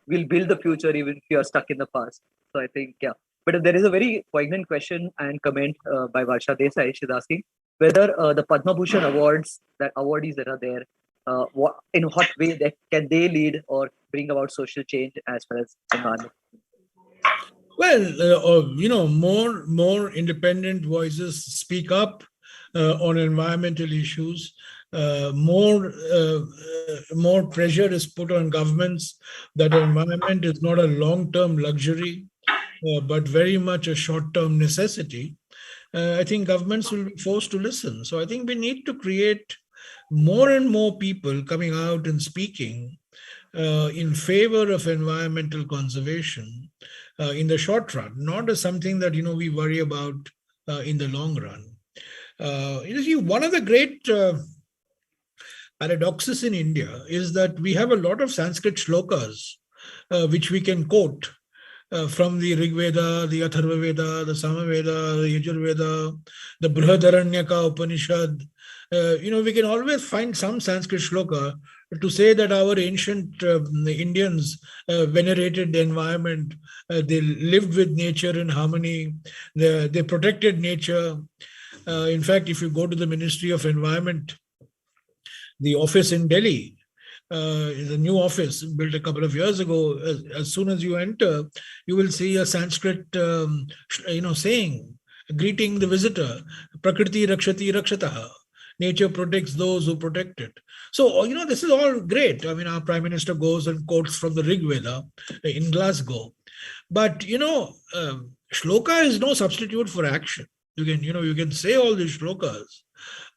We'll build the future even if you are stuck in the past. So I think, yeah. But there is a very poignant question and comment by Varsha Desai. She's asking whether the Padma Bhushan awards, that awardees that are there, in what way that can they lead or bring about social change as far as environment? Well, more independent voices speak up on environmental issues. More pressure is put on governments that environment is not a long-term luxury, but very much a short-term necessity. I think governments will be forced to listen. So I think we need to create more and more people coming out and speaking in favor of environmental conservation in the short run, not as something that we worry about in the long run. One of the great paradoxes in India is that we have a lot of Sanskrit shlokas which we can quote from the Rig Veda, the Atharva Veda, the Samaveda, the Yajur Veda, the Brihadaranyaka Upanishad, we can always find some Sanskrit shloka to say that our ancient Indians venerated the environment. They lived with nature in harmony. They protected nature. In fact, if you go to the Ministry of Environment, the office in Delhi is a new office built a couple of years ago. As soon as you enter, you will see a Sanskrit, saying, greeting the visitor, Prakriti Rakshati Rakshataha. Nature protects those who protect it. So, this is all great. I mean, our Prime Minister goes and quotes from the Rig Veda in Glasgow. But, shloka is no substitute for action. You can say all these shlokas,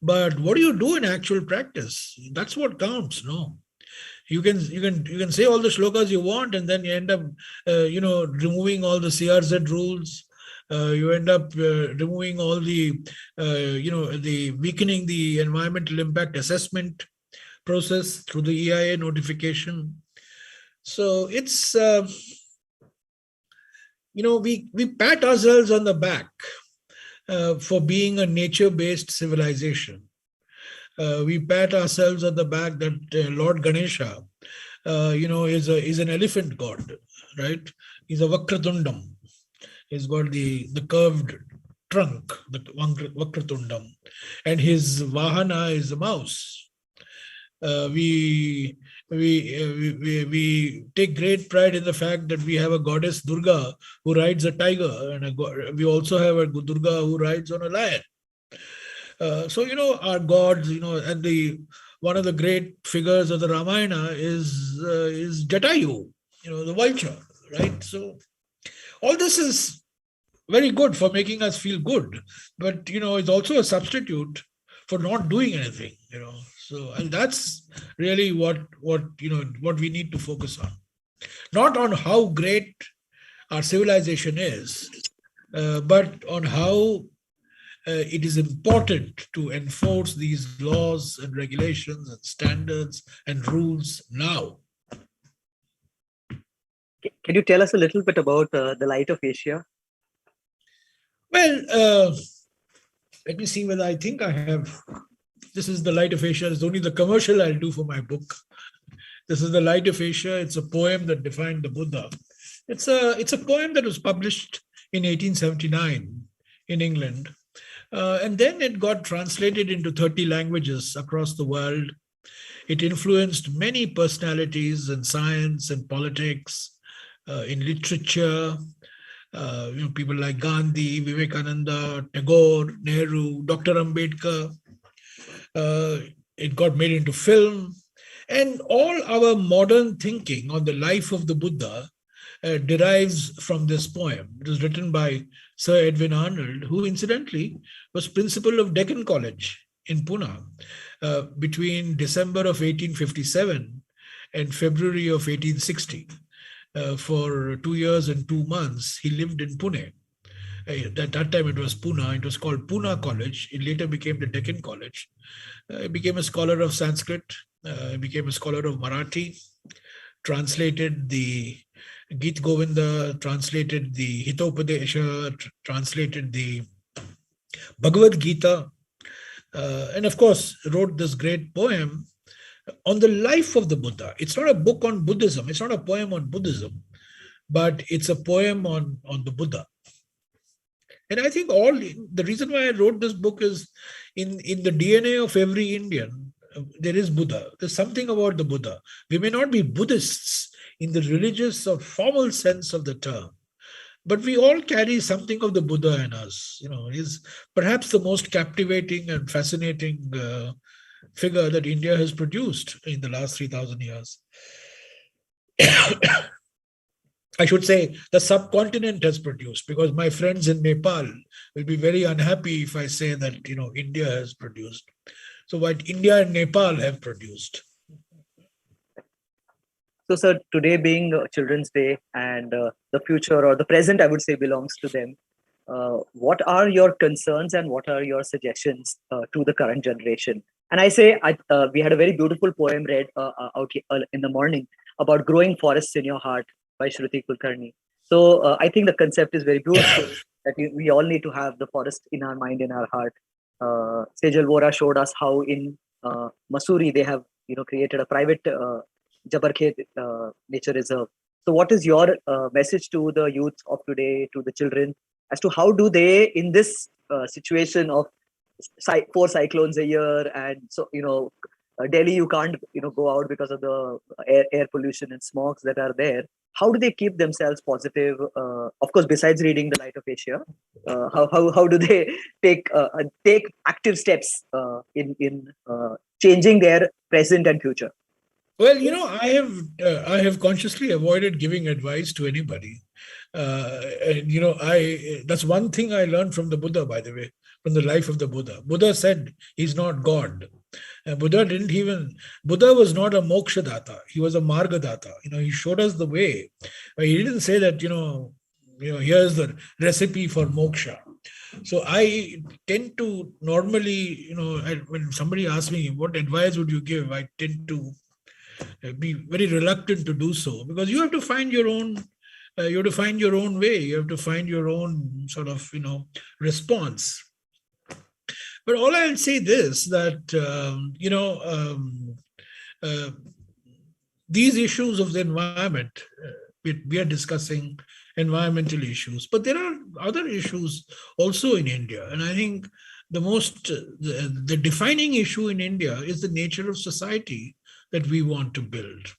but what do you do in actual practice? That's what counts, no? You can say all the shlokas you want, and then you end up, removing all the CRZ rules. You end up removing all the, the weakening the environmental impact assessment process through the EIA notification. So it's, we pat ourselves on the back for being a nature-based civilization. We pat ourselves on the back that Lord Ganesha, is an elephant god, right? He's a Vakratundam. He's got the curved trunk, the Vakratundam, and his Vahana is a mouse. We take great pride in the fact that we have a goddess Durga who rides a tiger, and we also have a Durga who rides on a lion. So our gods, and one of the great figures of the Ramayana is Jatayu, the vulture, right? So all this is very good for making us feel good, but it's also a substitute for not doing anything. So, and that's really what we need to focus on, not on how great our civilization is, but on how it is important to enforce these laws and regulations and standards and rules now. Can you tell us a little bit about the Light of Asia? Well, let me see whether I think I have. This is the Light of Asia. It's only the commercial I'll do for my book. This is the Light of Asia. It's a poem that defined the Buddha. It's a poem that was published in 1879 in England. And then it got translated into 30 languages across the world. It influenced many personalities in science and politics, in literature, people like Gandhi, Vivekananda, Tagore, Nehru, Dr. Ambedkar. It got made into film. And all our modern thinking on the life of the Buddha derives from this poem. It was written by Sir Edwin Arnold, who incidentally was principal of Deccan College in Pune between December of 1857 and February of 1860. For 2 years and 2 months, he lived in Pune. At that time, it was Pune. It was called Pune College. It later became the Deccan College. He became a scholar of Sanskrit. He became a scholar of Marathi. Translated the Gita Govinda, translated the Hitopadesha, translated the Bhagavad Gita, and of course wrote this great poem on the life of the Buddha. It's not a book on Buddhism. It's not a poem on Buddhism, but it's a poem on the Buddha. And I think the reason why I wrote this book is in the DNA of every Indian, there is Buddha. There's something about the Buddha. We may not be Buddhists in the religious or formal sense of the term, but we all carry something of the Buddha in us. He's perhaps the most captivating and fascinating figure that India has produced in the last 3,000 years. I should say the subcontinent has produced, because my friends in Nepal will be very unhappy if I say that, India has produced. So what India and Nepal have produced. So, sir, today being Children's Day, and the future or the present, I would say, belongs to them. What are your concerns and what are your suggestions to the current generation? And I say, we had a very beautiful poem read out in the morning about growing forests in your heart by Shruti Kulkarni. So I think the concept is very beautiful, that we all need to have the forest in our mind, in our heart. Sejal Vora showed us how in Mussoorie they have created a private Jabarkhet nature reserve. So what is your message to the youth of today, to the children, as to how do they, in this situation of 4 cyclones a year, and so Delhi, you can't go out because of the air pollution and smogs that are there. How do they keep themselves positive? Of course, besides reading The Light of Asia, how do they take active steps in changing their present and future? Well, I have consciously avoided giving advice to anybody. That's one thing I learned from the Buddha, by the way, from the life of the Buddha. Buddha said he's not God. Buddha was not a moksha data. He was a marga data. He showed us the way. He didn't say that, here's the recipe for moksha. So I tend to normally, when somebody asks me, what advice would you give? I tend to be very reluctant to do so, because you have to find your own way. You have to find your own sort of response. But all I'll say this, that these issues of the environment, we are discussing environmental issues, but there are other issues also in India, and I think the defining issue in India is the nature of society that we want to build.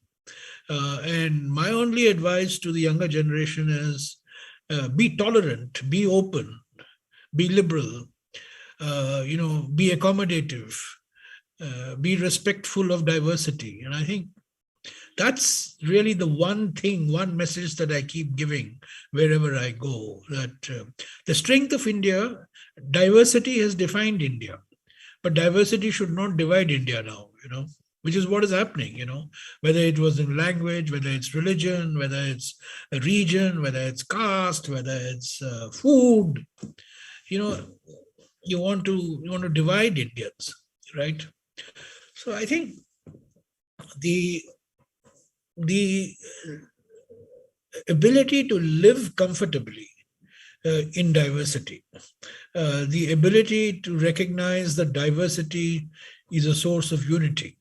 And my only advice to the younger generation is be tolerant, be open, be liberal, be accommodative, be respectful of diversity. And I think that's really the one message that I keep giving wherever I go, that the strength of India, diversity has defined India, but diversity should not divide India now, which is what is happening, whether it was in language, whether it's religion, whether it's a region, whether it's caste, whether it's food, you want to divide Indians, right? So I think the ability to live comfortably in diversity, the ability to recognize that diversity is a source of unity,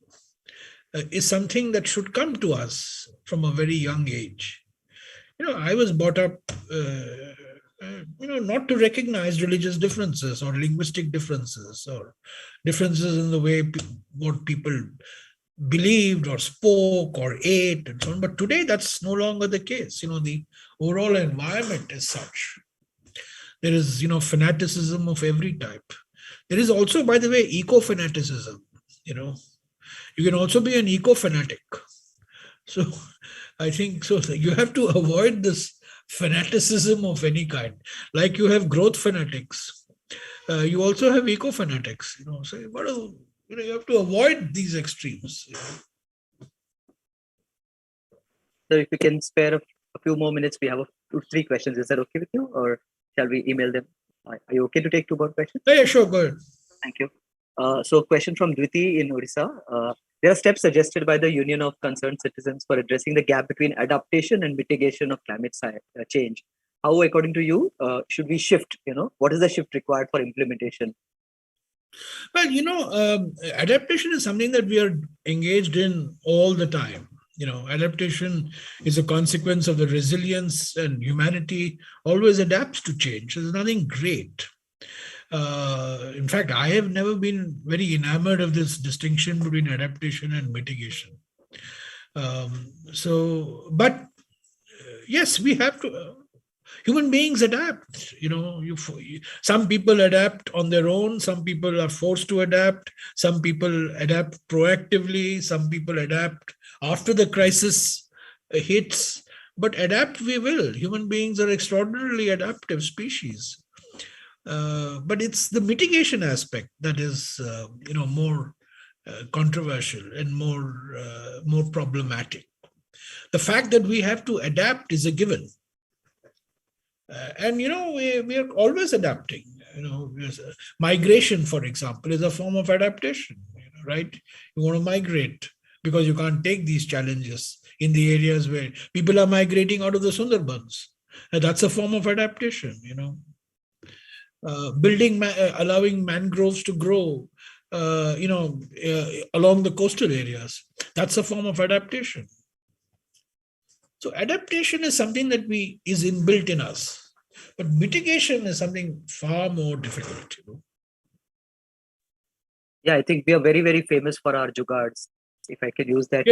is something that should come to us from a very young age. I was brought up, not to recognize religious differences or linguistic differences or differences in the way what people believed or spoke or ate and so on. But today that's no longer the case. The overall environment is such. There is, fanaticism of every type. There is also, by the way, eco-fanaticism. You can also be an eco-fanatic. So I think so you have to avoid this fanaticism of any kind. Like you have growth fanatics, you also have eco-fanatics. So you have to avoid these extremes. So if you can spare a few more minutes, we have 3 questions. Is that okay with you, or shall we email them? Are you okay to take 2 more questions? Yeah, sure, go ahead. Thank you. So question from Dviti in Odisha. There are steps suggested by the Union of Concerned Citizens for addressing the gap between adaptation and mitigation of climate change. How, according to you, should we shift? What is the shift required for implementation? Well, adaptation is something that we are engaged in all the time. Adaptation is a consequence of the resilience, and humanity always adapts to change. There's nothing great. In fact, I have never been very enamored of this distinction between adaptation and mitigation. But yes, we have to. Human beings adapt. Some people adapt on their own. Some people are forced to adapt. Some people adapt proactively. Some people adapt after the crisis hits. But adapt we will. Human beings are extraordinarily adaptive species. But it's the mitigation aspect that is, more controversial and more problematic. The fact that we have to adapt is a given. And we are always adapting. Migration, for example, is a form of adaptation, right? You want to migrate because you can't take these challenges in the areas where people are migrating out of the Sundarbans. And that's a form of adaptation, allowing mangroves to grow, along the coastal areas. That's a form of adaptation. So adaptation is something that is inbuilt in us, but mitigation is something far more difficult. Yeah, I think we are very, very famous for our jugaads, if I can use that.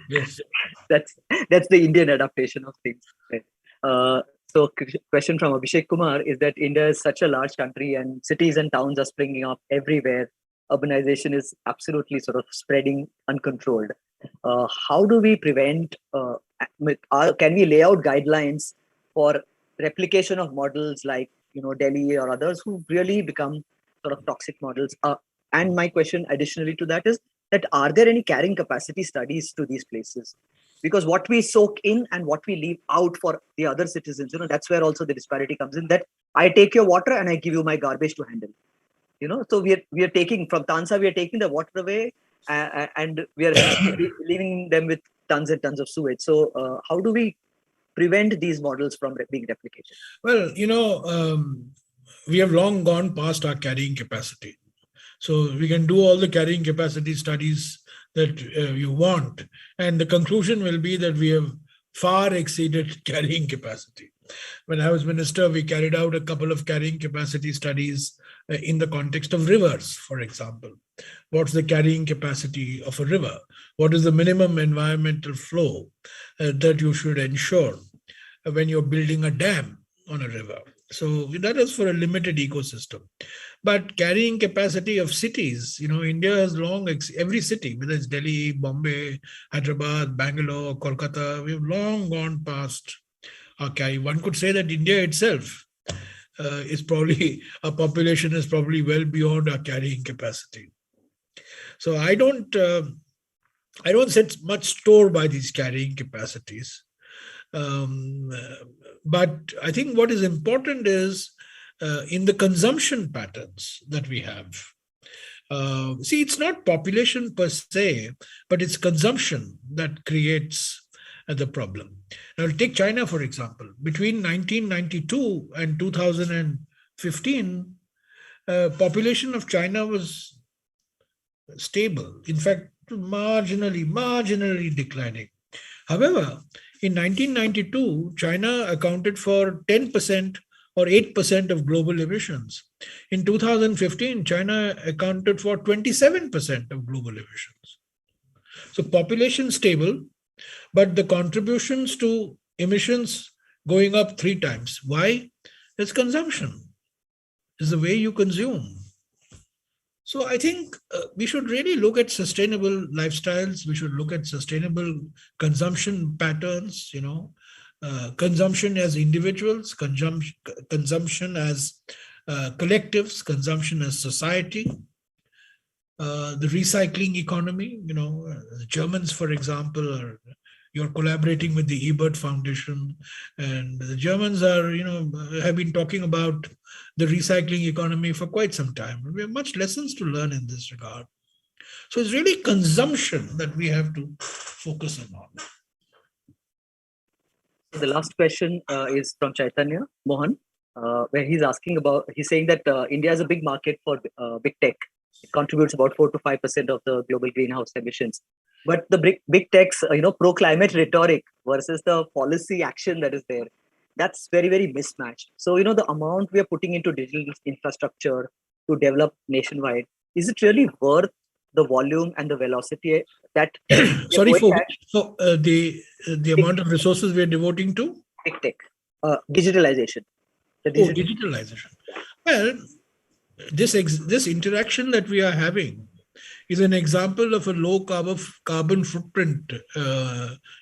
Yes. That's the Indian adaptation of things. Right? So question from Abhishek Kumar is that India is such a large country and cities and towns are springing up everywhere. Urbanization is absolutely sort of spreading uncontrolled. How do we prevent, can we lay out guidelines for replication of models like, Delhi or others who really become sort of toxic models? And my question additionally to that is that are there any carrying capacity studies to these places? Because what we soak in and what we leave out for the other citizens, that's where also the disparity comes in, that I take your water and I give you my garbage to handle. So we are taking from Tansa, we are taking the water away and we are leaving them with tons and tons of sewage. So how do we prevent these models from being replicated? Well, we have long gone past our carrying capacity. So we can do all the carrying capacity studies that you want. And the conclusion will be that we have far exceeded carrying capacity. When I was minister, we carried out a couple of carrying capacity studies in the context of rivers, for example. What's the carrying capacity of a river? What is the minimum environmental flow that you should ensure when you're building a dam on a river? So that is for a limited ecosystem. But carrying capacity of cities, India has every city, whether it's Delhi, Bombay, Hyderabad, Bangalore, Kolkata, we've long gone past our carry. One could say that India itself our population is probably well beyond our carrying capacity. So I don't set much store by these carrying capacities. But I think what is important is in the consumption patterns that we have. See, it's not population per se, but it's consumption that creates the problem. Now, take China, for example. Between 1992 and 2015, population of China was stable. In fact, marginally declining. However, in 1992, China accounted for 10% or 8% of global emissions. In 2015, China accounted for 27% of global emissions. So population stable, but the contributions to emissions going up 3 times. Why? It's consumption. It's the way you consume. So I think we should really look at sustainable lifestyles. We should look at sustainable consumption patterns, consumption as individuals, consumption as collectives, consumption as society, the recycling economy. The Germans, for example, you're collaborating with the Ebert Foundation, and the Germans have been talking about the recycling economy for quite some time. We have much lessons to learn in this regard. So it's really consumption that we have to focus on. The last question is from Chaitanya Mohan, where he's saying that India is a big market for big tech. It contributes about 4 to 5% of the global greenhouse emissions. But the big tech's, pro-climate rhetoric versus the policy action that is there, that's very, very mismatched. So, the amount we are putting into digital infrastructure to develop nationwide, is it really worth the volume and the velocity that... Sorry, the amount of resources we are devoting to? Big tech, digitalization. Digitalization. Well, this interaction that we are having is an example of a low carbon footprint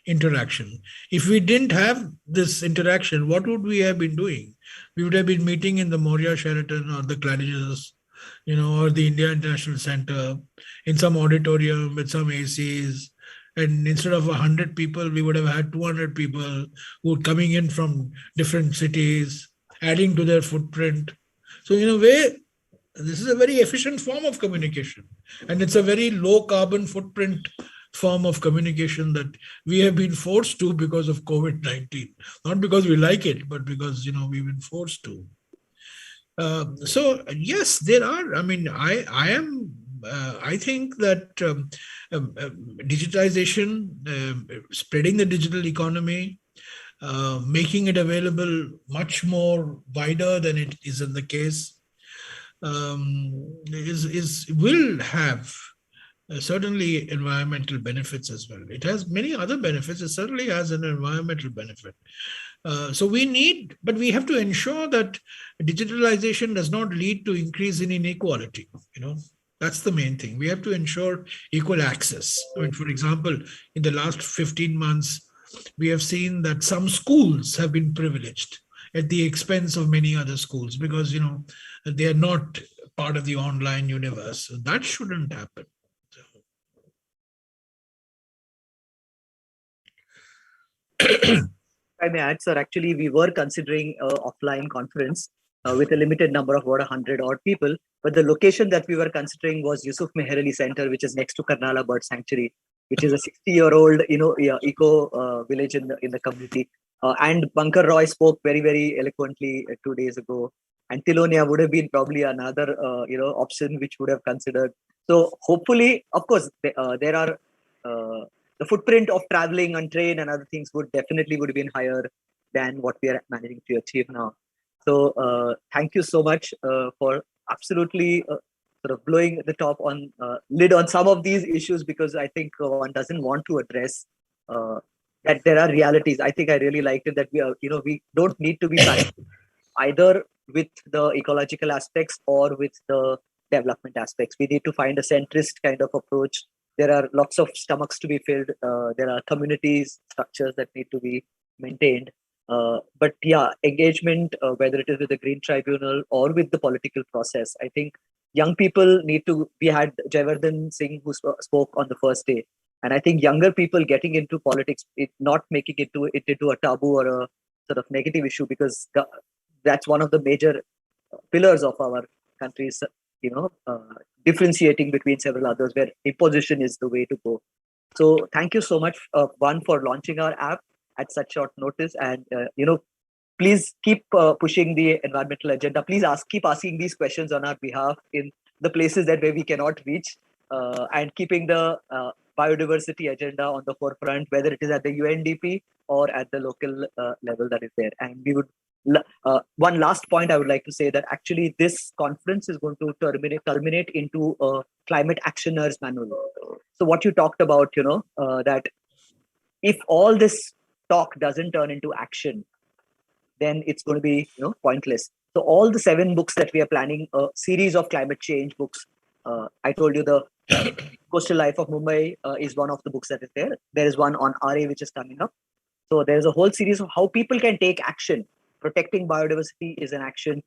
interaction. If we didn't have this interaction, what would we have been doing? We would have been meeting in the Moria Sheraton or the Claridge's, or the India International Center in some auditorium with some ACs. And instead of 100 people, we would have had 200 people who were coming in from different cities, adding to their footprint. So in a way, this is a very efficient form of communication, and it's a very low carbon footprint form of communication that we have been forced to because of COVID-19. Not because we like it, but because, we've been forced to. So yes, there are. I mean, I am. I think that digitization, spreading the digital economy, making it available much more wider than it is in the case, will have certainly environmental benefits as well. It has many other benefits. It certainly has an environmental benefit. So but we have to ensure that digitalization does not lead to increase in inequality. That's the main thing. We have to ensure equal access. I mean, for example, in the last 15 months, we have seen that some schools have been privileged at the expense of many other schools because, they are not part of the online universe. So that shouldn't happen. I may add, sir, actually, we were considering an offline conference with a limited number of about 100 odd people. But the location that we were considering was Yusuf Meher Ali Center, which is next to Karnala Bird Sanctuary, which is a 60-year-old, eco village in the community. And Bankar Roy spoke very, very eloquently 2 days ago. And Tilonia would have been probably another, option which would have considered. So hopefully, of course, there are the footprint of traveling on train and other things would have been higher than what we are managing to achieve now. So thank you so much for absolutely sort of blowing the top on lid on some of these issues, because I think one doesn't want to address that there are realities. I think I really liked it that we don't need to be either with the ecological aspects or with the development aspects. We need to find a centrist kind of approach. There are lots of stomachs to be filled. There are communities, structures that need to be maintained. But yeah, engagement, whether it is with the Green Tribunal or with the political process, I think young people need to. We had Jayavardhan Singh who spoke on the first day, and I think younger people getting into politics, not making it into a taboo or a sort of negative issue, because that's one of the major pillars of our country's, differentiating between several others, where imposition is the way to go. So thank you so much, one, for launching our app at such short notice, and please keep pushing the environmental agenda. Please keep asking these questions on our behalf in the places where we cannot reach, and keeping the biodiversity agenda on the forefront, whether it is at the UNDP or at the local level that is there. And we would one last point I would like to say, that actually this conference is going to culminate into a climate actioners manual. So what you talked about, that if all this talk doesn't turn into action, then it's going to be pointless. So all the 7 books that we are planning, a series of climate change books. I told you the Coastal Life of Mumbai is one of the books that is there. There is one on RA which is coming up. So there's a whole series of how people can take action. Protecting biodiversity is an action.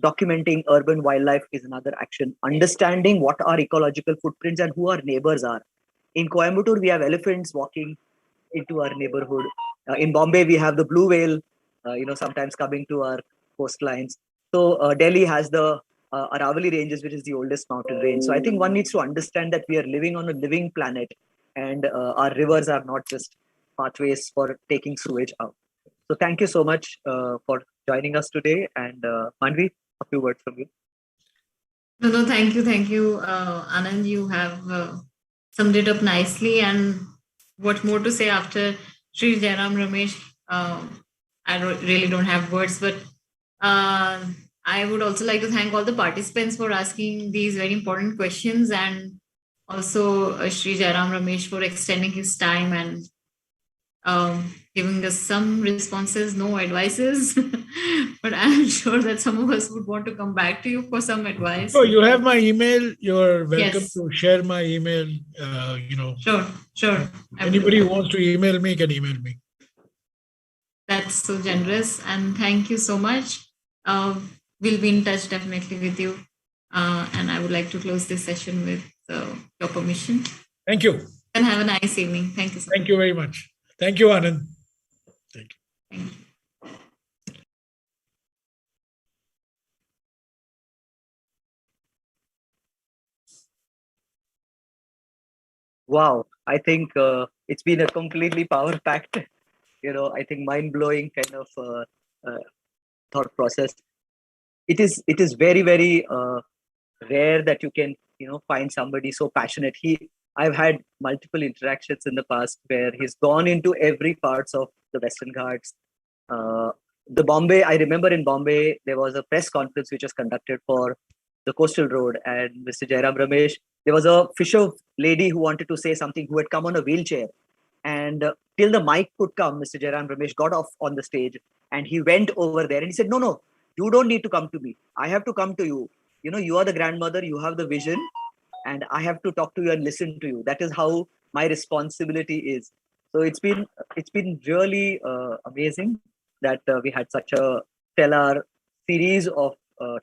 Documenting urban wildlife is another action. Understanding what our ecological footprints and who our neighbors are. In Coimbatore, we have elephants walking into our neighborhood. In Bombay, we have the blue whale, sometimes coming to our coastlines. So Delhi has the Aravalli Ranges, which is the oldest mountain range. So I think one needs to understand that we are living on a living planet, and our rivers are not just pathways for taking sewage out. So thank you so much for joining us today. And Manvi, a few words from you. No, thank you. Anand, you have summed it up nicely. And what more to say after Sri Jairam Ramesh? I really don't have words, but I would also like to thank all the participants for asking these very important questions, and also Sri Jairam Ramesh for extending his time and giving us some responses, no advices. But I'm sure that some of us would want to come back to you for some advice. So you have my email. You're welcome to share my email. Sure. Anybody who wants to email me can email me. That's so generous, and thank you so much. We'll be in touch definitely with you. And I would like to close this session with your permission. Thank you. And have a nice evening. Thank you so much. Thank you very much. Thank you, Anand. Thank you. Wow, I think it's been a completely power-packed, I think mind-blowing kind of thought process. it is very, very rare that you can find somebody so passionate. I've had multiple interactions in the past where he's gone into every parts of the Western Ghats. The Bombay, I remember in Bombay, there was a press conference which was conducted for the Coastal Road, and Mr. Jairam Ramesh, there was a fisher lady who wanted to say something, who had come on a wheelchair. And till the mic could come, Mr. Jairam Ramesh got off on the stage and he went over there and he said, no, you don't need to come to me. I have to come to you. You are the grandmother, you have the vision, and I have to talk to you and listen to you. That is how my responsibility is. So it's been really amazing that we had such a stellar series of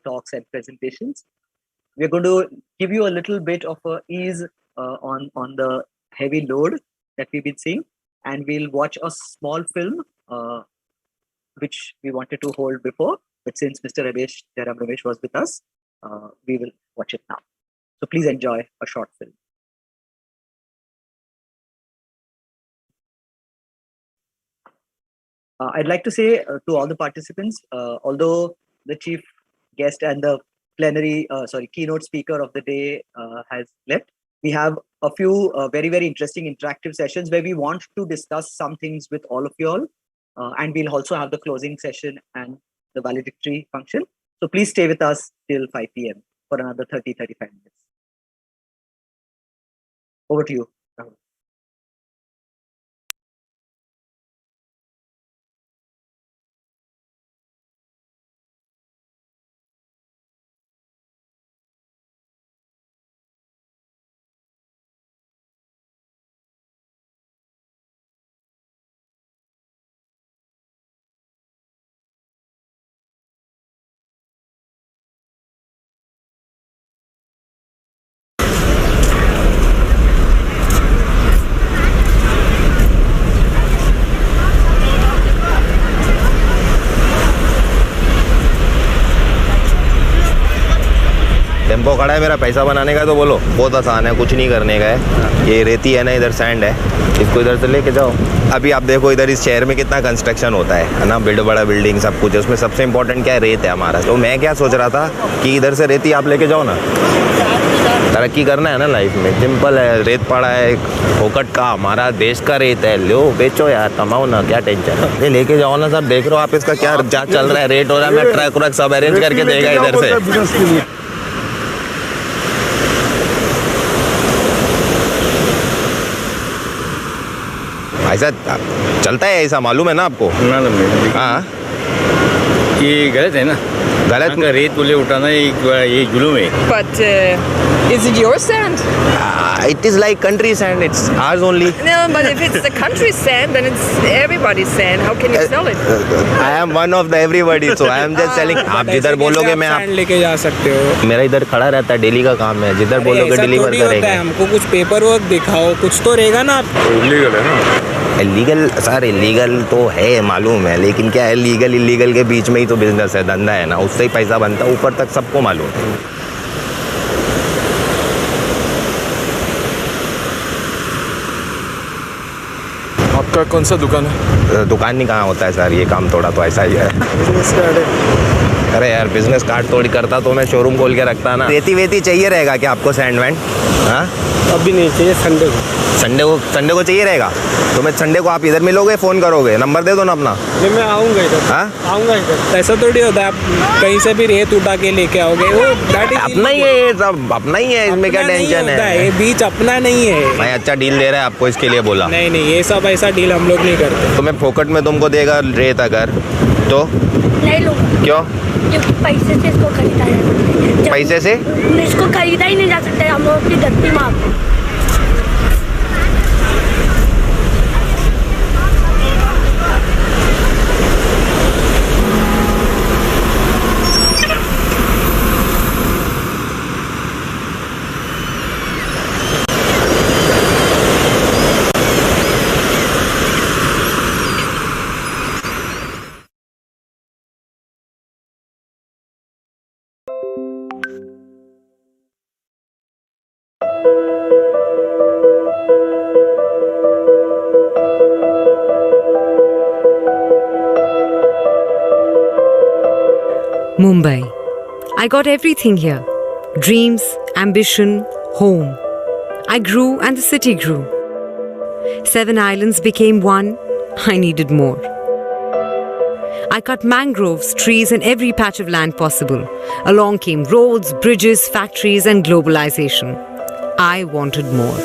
talks and presentations. We're going to give you a little bit of ease on the heavy load that we've been seeing, and we'll watch a small film which we wanted to hold before, but since Mr. Jairam Ramesh was with us, we will watch it now. So please enjoy a short film. I'd like to say to all the participants, although the chief guest and the keynote speaker of the day has left, we have a few very, very interesting interactive sessions where we want to discuss some things with all of you all. And we'll also have the closing session and the valedictory function. So please stay with us till 5 p.m. for another 30-35 minutes. Over to you, Rahul. Tempo खड़ा है, मेरा पैसा बनाने का, तो बोलो बहुत आसान है, कुछ नहीं करने का है। ये रेती है ना, इधर सैंड है, इसको इधर से लेके जाओ। अभी आप देखो इधर इस शहर में कितना कंस्ट्रक्शन होता है ना, बड़ा बिल्डिंग सब कुछ है, उसमें सबसे इम्पोर्टेंट क्या है, रेत है हमारा। तो मैं क्या सोच रहा था कि इधर से रेती आप लेके जाओ ना, तरक्की करना है ना लाइफ में, सिंपल है। रेत पड़ा है फोकट का, हमारा देश का रेत है, लो बेचो यार, कमाओ ना, क्या टेंशन है, ये लेके जाओ ना सर। देख रहे हो आप इसका क्या चल रहा है, रेट हो रहा है, मैं ट्रक व्रक सब अरेंज करके देगा इधर से। ऐसा चलता है, ऐसा मालूम है ना आपको? हाँ, ये गलत है ना, गलत का रेत बोले उठाना ये जुलूम है। But is it your sand? It is like country sand. It's ours only. No, but if it's the country sand, then it's everybody's sand. How can you sell it? I am one of the everybody, so I am just selling. आप जिधर बोलोगे मैं आप लेके जा सकते हो। मेरा इधर खड़ा रहता है, डेली का काम है, जिधर बोलोगे डिलीवर करेंगे। हमको कुछ पेपर वर्क दिखाओ, कुछ तो रहेगा ना। इलीगल है ना? इलीगल सर, इलीगल तो है मालूम है, लेकिन क्या है, लीगल इलीगल के बीच में ही तो बिजनेस है, धंधा है ना, उससे ही पैसा बनता है, ऊपर तक सबको मालूम है। आपका कौन सा दुकान है? दुकान नहीं, कहाँ होता है सर, ये काम थोड़ा तो ऐसा ही है। बिजनेस कार्ड है। अरे यार, बिजनेस कार्ड थोड़ी करता तो मैं शोरूम खोल के रखता ना। रेती वेती चाहिए रहेगा क्या आपको, सैंड वैंड? हाँ, अभी नहीं चाहिए, संडे को चाहिए रहेगा, तो मैं संडे को आप इधर मिलोगे, फ़ोन करोगे, नंबर दे दो ना अपना। नहीं, मैं आऊँगा इधर। हाँ, आऊँगा इधर। ऐसा थोड़ी होता है, आप कहीं से भी रेत उठा के लेके आओगे, वो अपना ही है, ये सब अपना ही है, इसमें क्या टेंशन है? ये बीच अपना नहीं है। मैं अच्छा डील दे रहा है आपको, इसके लिए बोला। नहीं, ये सब ऐसा डील हम लोग नहीं करते। तो मैं फोकट में तुमको देगा रेत अगर, तो नहीं लूँगा। क्यों? क्योंकि पैसे से इसको खरीदा है। पैसे से इसको खरीदा ही नहीं जा सकता, हम लोग अपनी धरती माँ। Mumbai, I got everything here. Dreams, ambition, home. I grew and the city grew. 7 islands became one. I needed more. I cut mangroves, trees and every patch of land possible. Along came roads, bridges, factories and globalization. I wanted more.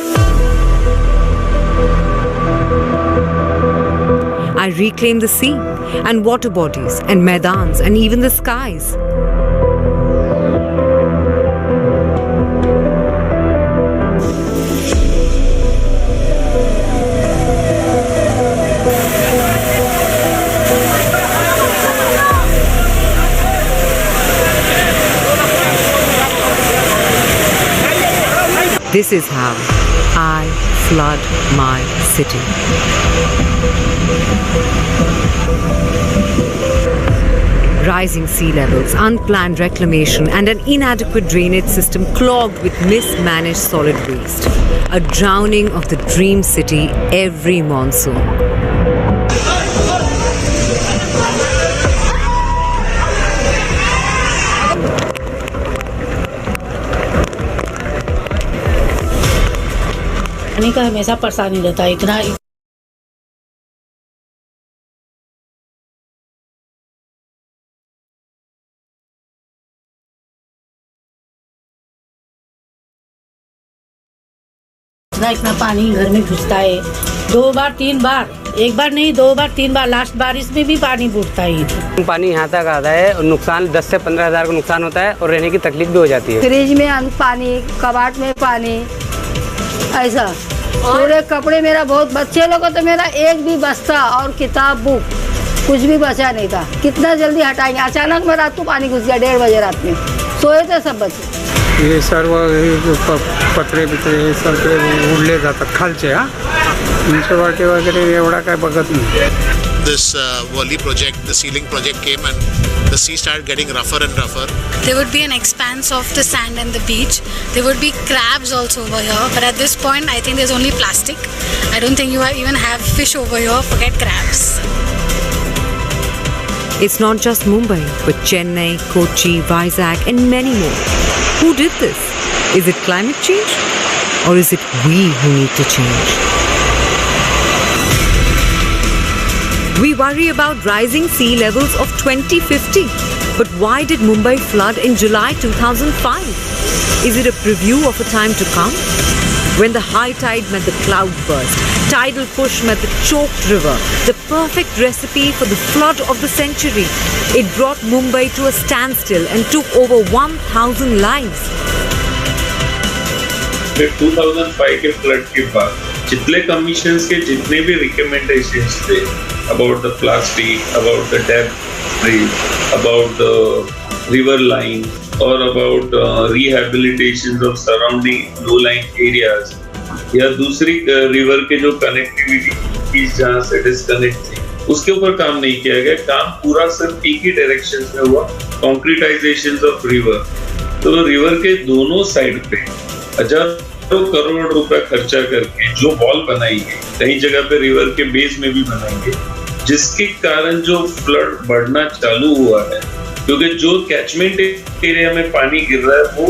I reclaimed the sea and water bodies and maidans and even the skies. This is how I flood my city. Rising sea levels, unplanned reclamation, and an inadequate drainage system clogged with mismanaged solid waste. A drowning of the dream city every monsoon. पानी का हमेशा परेशानी रहता है इतना इतना पानी घर में घुसता है 2 बार 3 बार, एक बार नहीं 2 बार 3 बार, लास्ट बारिश में भी पानी घुसता है। पानी यहाँ तक आता है और नुकसान 10 से 15 हज़ार का नुकसान होता है और रहने की तकलीफ भी हो जाती है। फ्रिज में पानी, कबाड़ में पानी, ऐसा पूरे कपड़े मेरा बहुत, बच्चे लोगों को तो मेरा एक भी बस्ता और किताब बुक कुछ भी बचा नहीं था। कितना जल्दी हटाएंगे, अचानक में रात को पानी घुस गया 1:30 बजे रात में, सोए थे सब बच्चे। हे सर्व पत्रे बित्रे हे सगळे उडले जातात खालचे उंचवाटे वगैरे एवढा काय बघत नाही. This Wali project, the sealing project came and the sea started getting rougher and rougher. There would be an expanse of the sand and the beach. There would be crabs also over here, but at this point I think there's only plastic. I don't think you even have fish over here, forget crabs. It's not just Mumbai, but Chennai, Kochi, Vizag and many more. Who did this? Is it climate change? Or is it we who need to change? We worry about rising sea levels of 2050. But why did Mumbai flood in July 2005? Is it a preview of a time to come? When the high tide met the cloud burst, tidal push met the choked river, the perfect recipe for the flood of the century. It brought Mumbai to a standstill and took over 1,000 lives. 2005 के flood के बाद जितने commissions के जितने भी recommendations थे about the plastic, about the debris, about the river line, or about rehabilitation of surrounding low-lying areas, या दूसरी रिवर के जो कनेक्टिविटी जहाँ से डिस्कनेक्ट थी उसके ऊपर काम नहीं किया गया. काम पूरा सिर्फ एक ही डायरेक्शन में हुआ, कॉन्क्रीटाइजेशन ऑफ रिवर. तो रिवर के दोनों साइड पे हजारों करोड़ रुपए खर्चा करके जो वॉल बनाएंगे, कई जगह पे रिवर के बेस में भी बनाएंगे, जिसके कारण जो फ्लड बढ़ना चालू हुआ है, क्योंकि जो कैचमेंट एरिया में पानी गिर रहा है वो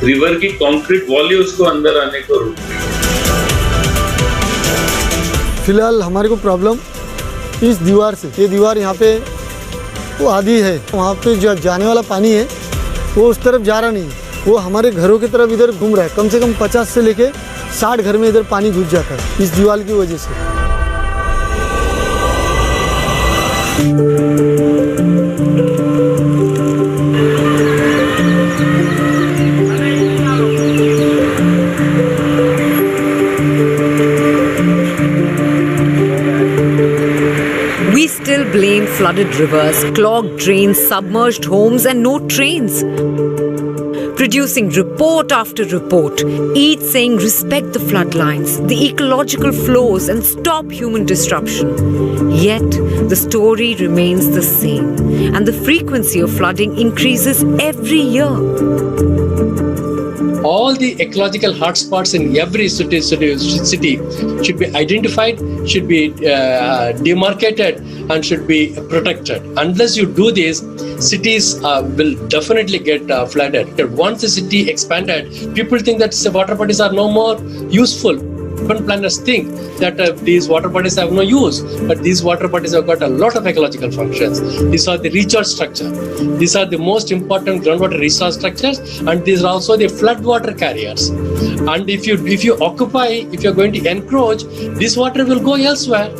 रिवर की कंक्रीट वॉल ही उसको अंदर आने को रोक रही है. फिलहाल हमारे को प्रॉब्लम इस दीवार से, ये दीवार यहाँ पे वो आधी है, वहाँ पे जो जाने वाला पानी है वो उस तरफ जा रहा नहीं, वो हमारे घरों की तरफ इधर घूम रहा है. कम से कम 50 से लेके 60 घर में इधर पानी घुस जाता है इस दीवार की वजह से. We still blame flooded rivers, clogged drains, submerged homes and no trains. Producing report after report, each saying respect the floodlines, the ecological flows and stop human disruption. Yet, the story remains the same and the frequency of flooding increases every year. all the ecological hotspots in every city should be identified, should be demarcated, and should be protected. Unless you do this, cities will definitely get flooded. Once the city expanded, people think that water bodies are no more useful. Urban planners think that these water bodies have no use, but these water bodies have got a lot of ecological functions. These are the recharge structure. These are the most important groundwater resource structures, and these are also the flood water carriers. And if you occupy, if you're going to encroach, this water will go elsewhere.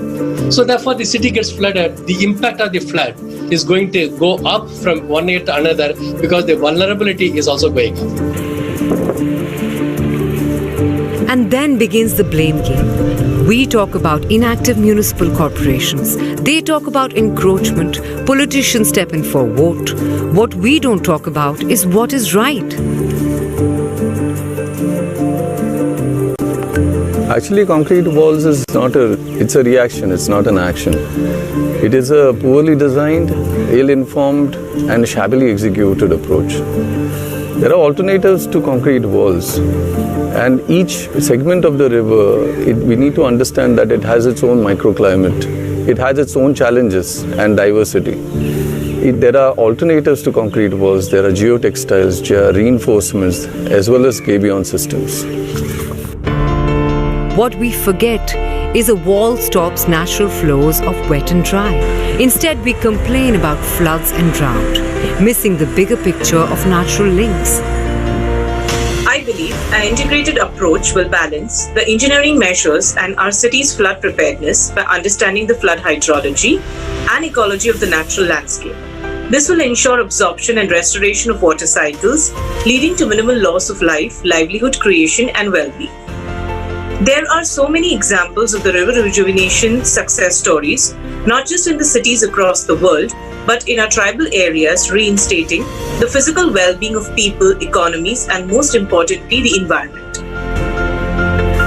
So therefore, the city gets flooded. The impact of the flood is going to go up from one year to another because the vulnerability is also going up. And then begins the blame game. We talk about inactive municipal corporations. They talk about encroachment. Politicians step in for vote. What we don't talk about is what is right. Actually, concrete walls is it's a reaction, it's not an action. It is a poorly designed, ill-informed and shabbily executed approach. There are alternatives to concrete walls, and each segment of the river, we need to understand that it has its own microclimate. It has its own challenges and diversity. There are alternatives to concrete walls. There are geotextiles, reinforcements, as well as gabion systems. What we forget is a wall stops natural flows of wet and dry. Instead, we complain about floods and drought, missing the bigger picture of natural links. I believe an integrated approach will balance the engineering measures and our city's flood preparedness by understanding the flood hydrology and ecology of the natural landscape. This will ensure absorption and restoration of water cycles, leading to minimal loss of life, livelihood creation, and well-being. There are so many examples of the river rejuvenation success stories, not just in the cities across the world, but in our tribal areas, reinstating the physical well-being of people, economies, and most importantly, the environment.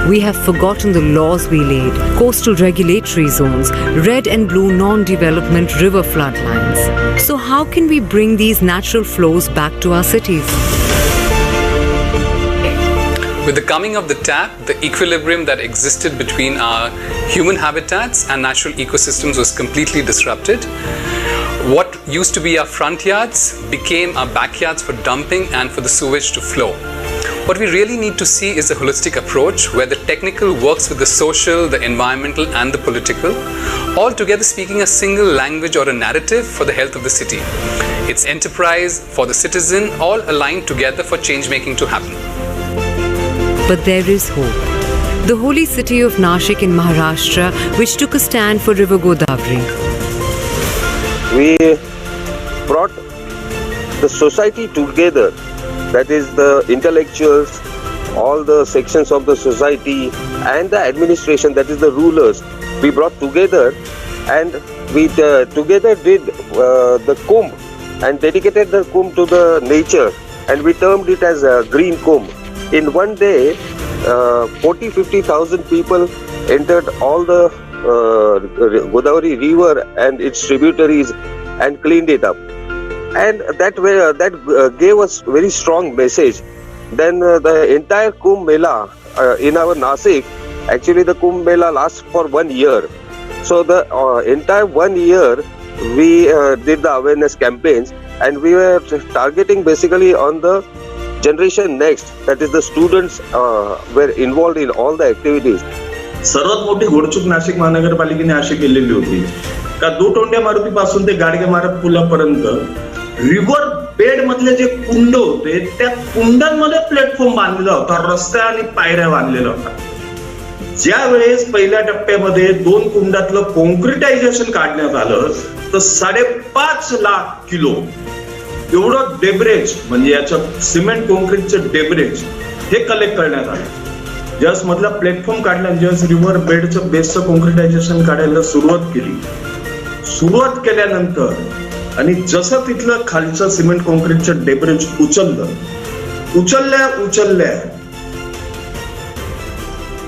We have forgotten the laws we laid, coastal regulatory zones, red and blue non-development river flood lines. So how can we bring these natural flows back to our cities? With the coming of the tap, the equilibrium that existed between our human habitats and natural ecosystems was completely disrupted. What used to be our front yards became our backyards for dumping and for the sewage to flow. What we really need to see is a holistic approach where the technical works with the social, the environmental, and the political, all together speaking a single language or a narrative for the health of the city. Its enterprise for the citizen, all aligned together for change-making to happen. But there is hope. The holy city of Nashik in Maharashtra, which took a stand for River Godavari. We brought the society together, that is the intellectuals, all the sections of the society and the administration, that is the rulers. We brought together and we together did the Kumbh and dedicated the Kumbh to the nature, and we termed it as a green Kumbh. In one day, 40-50,000 people entered all the Godavari river and its tributaries and cleaned it up. And that gave us very strong message. Then the entire Kumbh Mela in our Nasik, actually the Kumbh Mela lasts for 1 year. So the entire 1 year we did the awareness campaigns, and we were targeting basically on the generation next, that is the students were involved in all the activities. सर्वात मोठी घोडचूक नाशिक महानगरपालिकेने अशी केलेली होती का दुटोंड्या मारुतीपासून ते गाडगे मारत पुलापर्यंत river bed मधले जे कुंड होते त्या कुंडांमध्ये प्लॅटफॉर्म बांधलेला होता, रस्त्या आणि पायऱ्या बांधलेला होता. ज्या वेळेस पहिल्या टप्प्यामध्ये 2 कुंडातलं कॉन्क्रिटायझेशन काढण्यात आलं तर 5.5 लाख किलो एवढं डेब्रेज, म्हणजे याचं सिमेंट कॉन्क्रीटचं डेब्रेज हे कलेक्ट करण्यात आलं. ज्यावेळेस मधला प्लॅटफॉर्म काढला, ज्यावेळेस रिव्हर बेडचं बेसचं कॉन्क्रिटायझेशन काढायला सुरुवात केल्यानंतर आणि जसं तिथलं खालचं सिमेंट कॉन्क्रीटचं डेब्रेज उचलल्या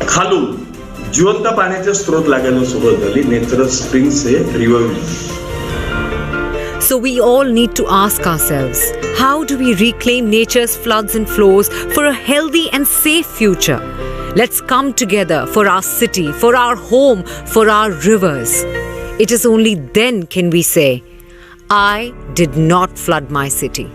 खालून जिवंत पाण्याचे स्रोत लागायला सुरुवात झाली. नेत्र स्प्रिंग्स हे revive. So we all need to ask ourselves, how do we reclaim nature's floods and flows for a healthy and safe future? Let's come together for our city, for our home, for our rivers. It is only then can we say, I did not flood my city.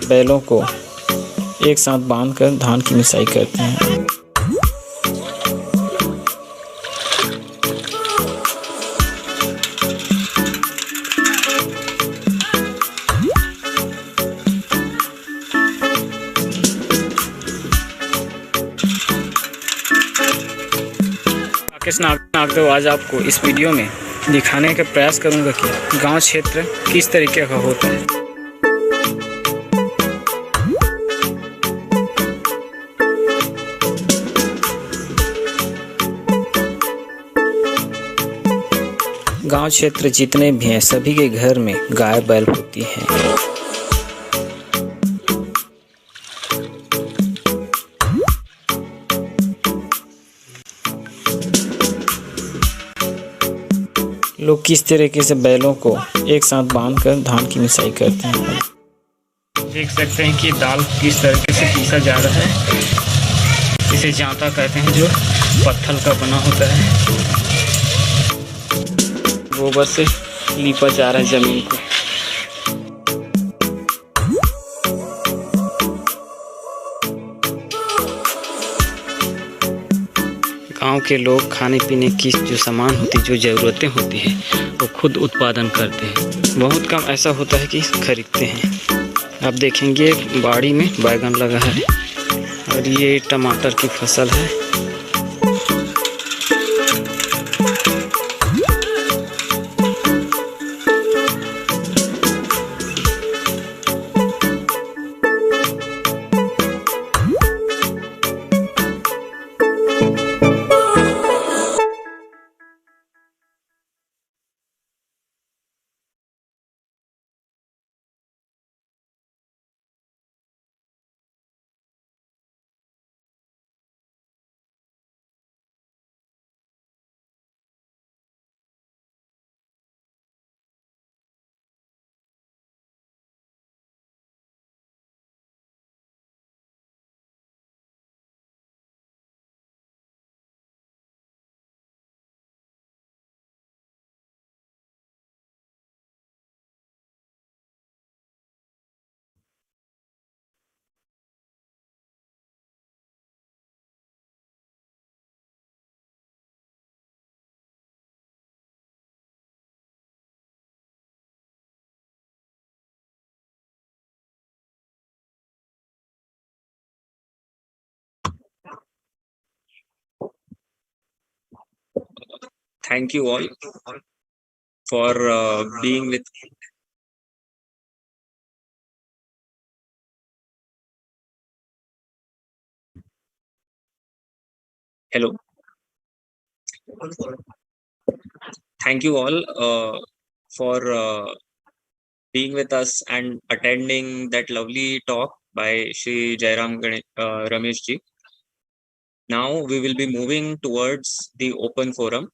बैलों को एक साथ बांधकर धान की मिसाई करते हैं। तो आज आपको इस वीडियो में दिखाने का प्रयास करूंगा कि गांव क्षेत्र किस तरीके का होता है। गांव क्षेत्र जितने भी हैं सभी के घर में गाय बैल होती हैं। लोग किस तरीके से बैलों को एक साथ बांधकर धान की मिसाई करते हैं। देख सकते हैं कि दाल किस तरीके से पीसा जा रहा है। इसे जांता कहते हैं जो पत्थर का बना होता है। गोबर से लीपा जा रहा है जमीन को। गांव के लोग खाने पीने की जो सामान होती है, जो ज़रूरतें होती है, वो खुद उत्पादन करते हैं। बहुत कम ऐसा होता है कि खरीदते हैं। आप देखेंगे बाड़ी में बैगन लगा है और ये टमाटर की फसल है। Thank you all for being with me. Hello. Thank you all for being with us and attending that lovely talk by Shri Jairam Ramesh ji. Now we will be moving towards the open forum.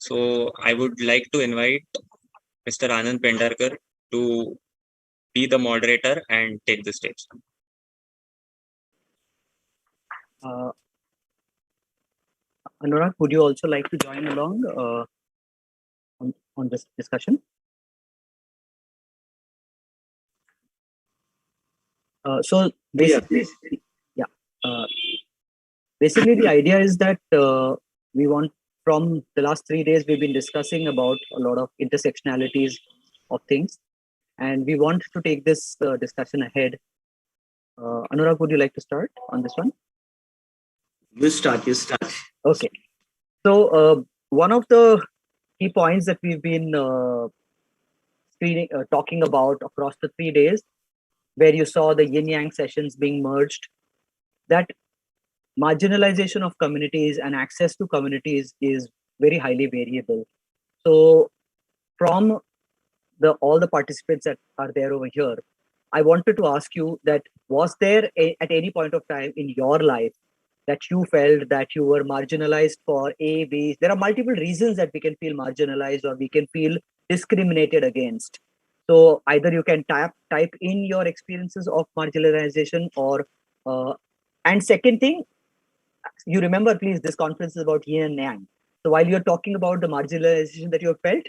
So I would like to invite Mr. Anand Pendarkar to be the moderator and take the stage. Anurag, would you also like to join along on this discussion? So basically, basically the idea is that we want, from the last 3 days, we've been discussing about a lot of intersectionalities of things, and we want to take this discussion ahead. Anurag, would you like to start on this one? You start. Okay. So one of the key points that we've been talking about across the 3 days, where you saw the yin-yang sessions being merged, that marginalization of communities and access to communities is very highly variable. So from all the participants that are there over here, I wanted to ask you that, was there at any point of time in your life that you felt that you were marginalized for A, B? There are multiple reasons that we can feel marginalized or we can feel discriminated against. So either you can type in your experiences of marginalization, or and second thing, you remember, please, this conference is about yin and yang. So while you're talking about the marginalization that you have felt,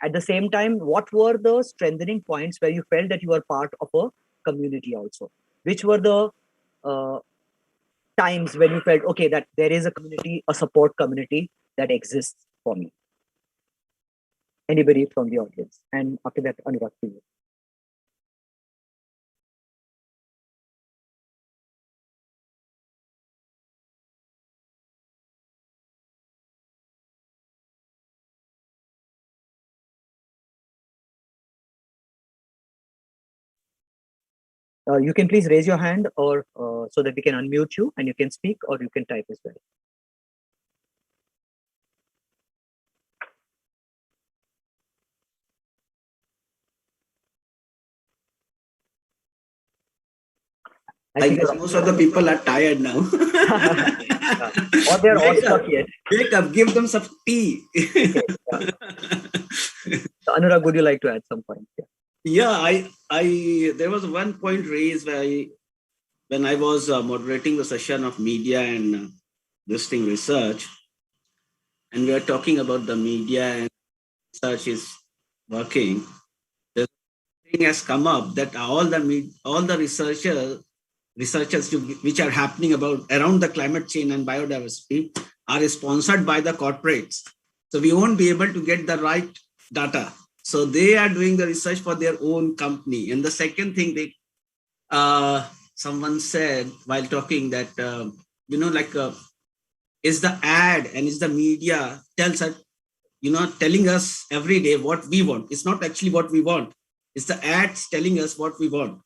at the same time, what were the strengthening points where you felt that you were part of a community also? Which were the times when you felt, okay, that there is a community, a support community that exists for me? Anybody from the audience? And after that, Anurag, to you. You can please raise your hand, or so that we can unmute you and you can speak, or you can type as well. I guess most of the people are tired now. Or they're all stuck yet. Wake up, give them some tea. Okay, yeah. So, Anurag, would you like to add some points? Yeah, there was one point raised when I was moderating the session of media and this thing research, and we are talking about the media and research is working. The thing has come up that all the researchers which are happening around the climate change and biodiversity are sponsored by the corporates. So we won't be able to get the right data. So they are doing the research for their own company. And the second thing someone said while talking that, is the ad and is the media telling us every day what we want. It's not actually what we want. It's the ads telling us what we want.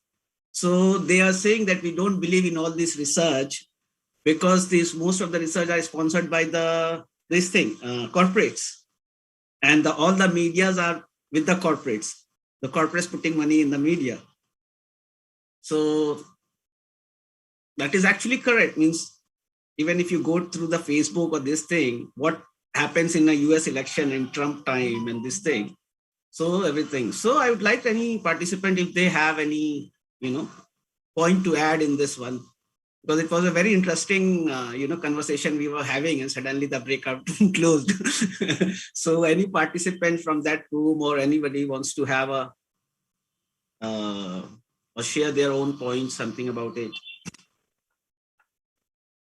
So they are saying that we don't believe in all this research because most of the research are sponsored by corporates. And all the medias are with the corporates. The corporates putting money in the media. So that is actually correct. Means even if you go through the Facebook or this thing, what happens in the US election and Trump time and this thing. So everything. So I would like any participant, if they have any, point to add in this one, because it was a very interesting, conversation we were having, and suddenly the breakout closed. So any participant from that room or anybody wants to have or share their own points, something about it.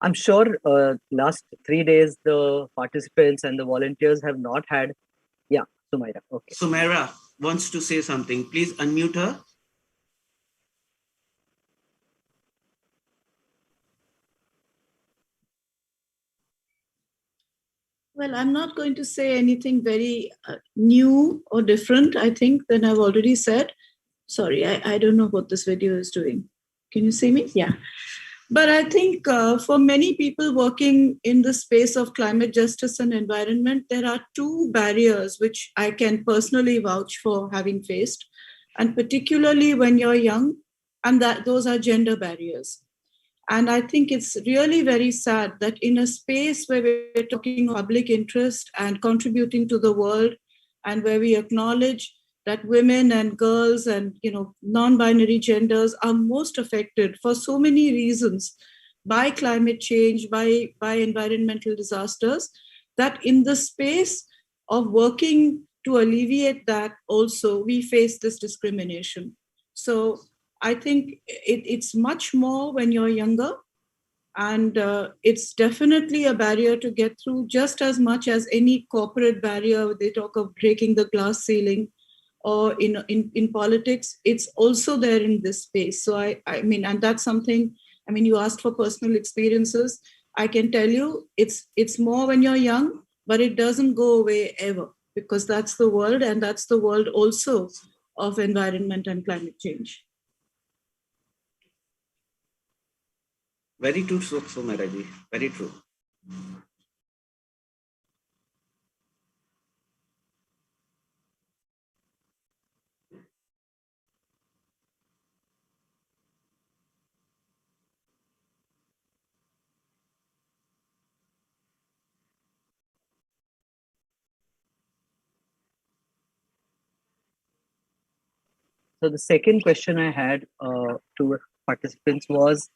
I'm sure last 3 days, the participants and the volunteers have not had. Yeah, Sumaira. Okay. Sumaira wants to say something. Please unmute her. Well, I'm not going to say anything very new or different, I think, than I've already said. Sorry, I don't know what this video is doing. Can you see me? Yeah. But I think for many people working in the space of climate justice and environment, there are two barriers which I can personally vouch for having faced, and particularly when you're young, and those are gender barriers. And I think it's really very sad that in a space where we're talking public interest and contributing to the world, and where we acknowledge that women and girls and non-binary genders are most affected for so many reasons by climate change, by environmental disasters, that in the space of working to alleviate that also, we face this discrimination. So I think it's much more when you're younger, and it's definitely a barrier to get through, just as much as any corporate barrier. They talk of breaking the glass ceiling, or in politics, it's also there in this space. So I mean, and that's something, I mean, you asked for personal experiences. I can tell you it's more when you're young, but it doesn't go away ever, because that's the world, and that's the world also of environment and climate change. Very true, Sumaira ji. Very true. So the second question I had to participants was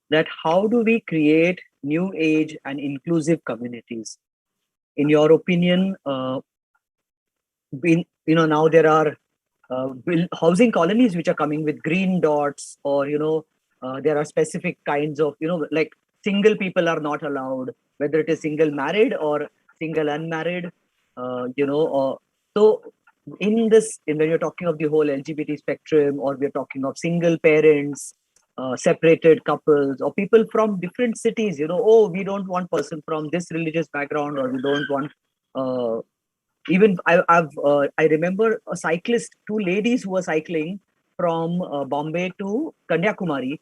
that how do we create new age and inclusive communities? In your opinion, now there are housing colonies which are coming with green dots, or there are specific kinds of like single people are not allowed, whether it is single married or single unmarried, or so in this, when you're talking of the whole LGBT spectrum, or we're talking of single parents, separated couples, or people from different cities, oh, we don't want person from this religious background, or we don't want even I remember a cyclist, two ladies who were cycling from Bombay to Kanyakumari.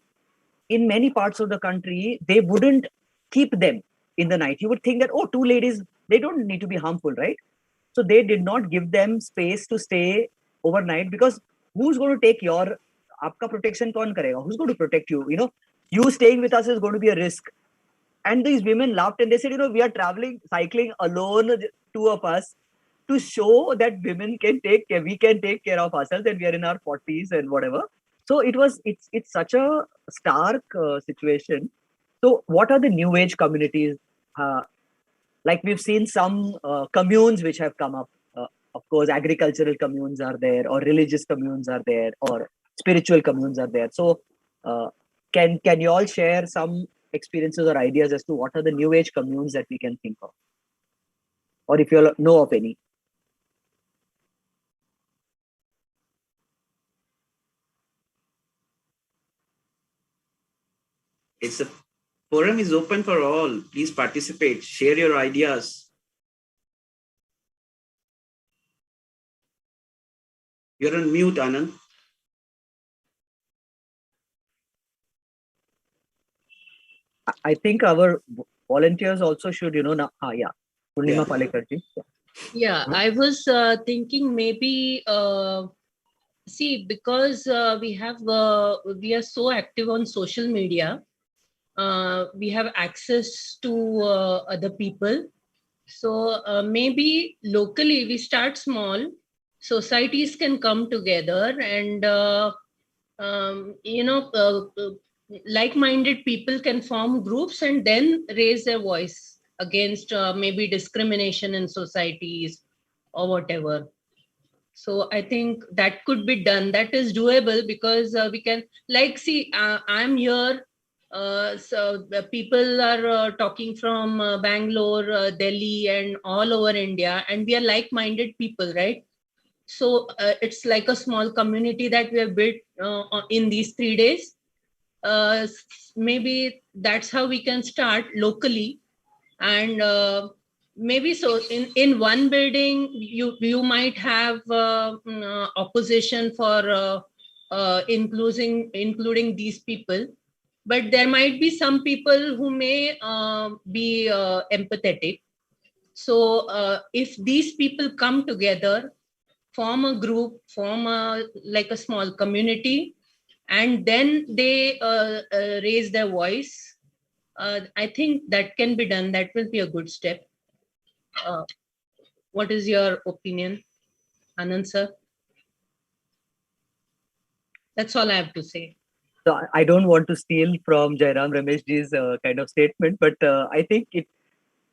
In many parts of the country, they wouldn't keep them in the night. You would think that, oh, two ladies, they don't need to be harmful, right? So they did not give them space to stay overnight, because who's going to take your aapka protection? Kaun karega? Who's going to protect you? You staying with us is going to be a risk. And these women laughed and they said, we are traveling, cycling alone, two of us, to show that women can take care, we can take care of ourselves, and we are in our 40s and whatever. So it's such a stark situation. So what are the new age communities? Like we've seen some communes which have come up. Of course, agricultural communes are there, or religious communes are there, or spiritual communes are there. So can you all share some experiences or ideas as to what are the new age communes that we can think of? Or if you all know of any. The forum is open for all. Please participate. Share your ideas. You're on mute, Anand. I think our volunteers also should, yeah. Purnima Palekarji. Yeah, I was thinking maybe, see, because we are so active on social media, we have access to other people. So maybe locally we start small, societies can come together, and like-minded people can form groups and then raise their voice against maybe discrimination in societies or whatever. So I think that could be done. That is doable, because we can, like, see, I'm here. So the people are talking from Bangalore, Delhi, and all over India, and we are like-minded people, right? So it's like a small community that we have built in these 3 days. Maybe that's how we can start locally, and maybe so in one building you might have opposition for including these people, but there might be some people who may be empathetic. So if these people come together, form a group, form like a small community, and then they raise their voice, I think that can be done. That will be a good step. What is your opinion, Anand sir? That's all I have to say. So I don't want to steal from Jairam Rameshji's kind of statement, but I think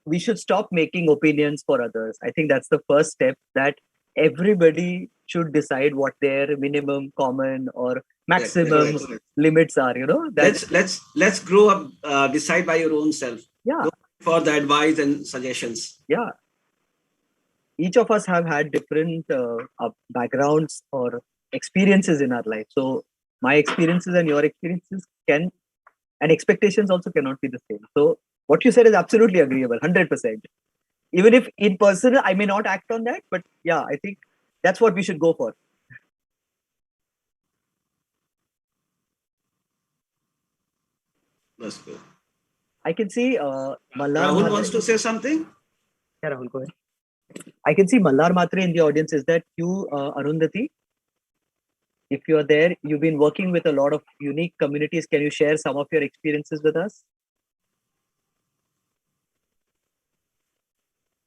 we should stop making opinions for others. I think that's the first step, that everybody should decide what their minimum, common, or maximum limits are. Let's grow up. Decide by your own self. Yeah. Go for the advice and suggestions. Yeah. Each of us have had different backgrounds or experiences in our life. So my experiences and your experiences and expectations also cannot be the same. So what you said is absolutely agreeable, 100%. Even if in person I may not act on that, but yeah, I think that's what we should go for. Let's go. I can see Mallar. Rahul wants to say something. Yeah, Rahul, go ahead. I can see Mallar Matre in the audience. Is that you, Arundhati? If you are there, you've been working with a lot of unique communities. Can you share some of your experiences with us?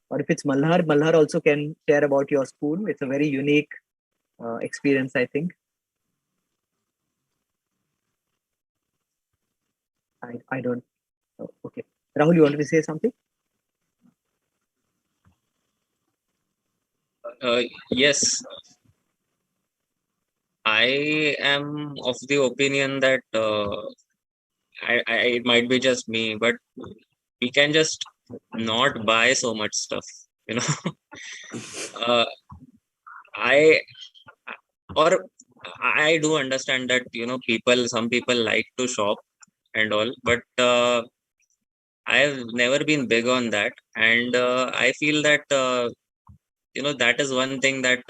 Or if it's Malhar, Malhar also can share about your school. It's a very unique experience, I think. I don't. Oh, okay. Rahul, you wanted to say something? Yes. I am of the opinion that it might be just me, but we can just not buy so much stuff, you know. I do understand that, you know, some people like to shop and all, but I've never been big on that, and I feel that you know, that is one thing that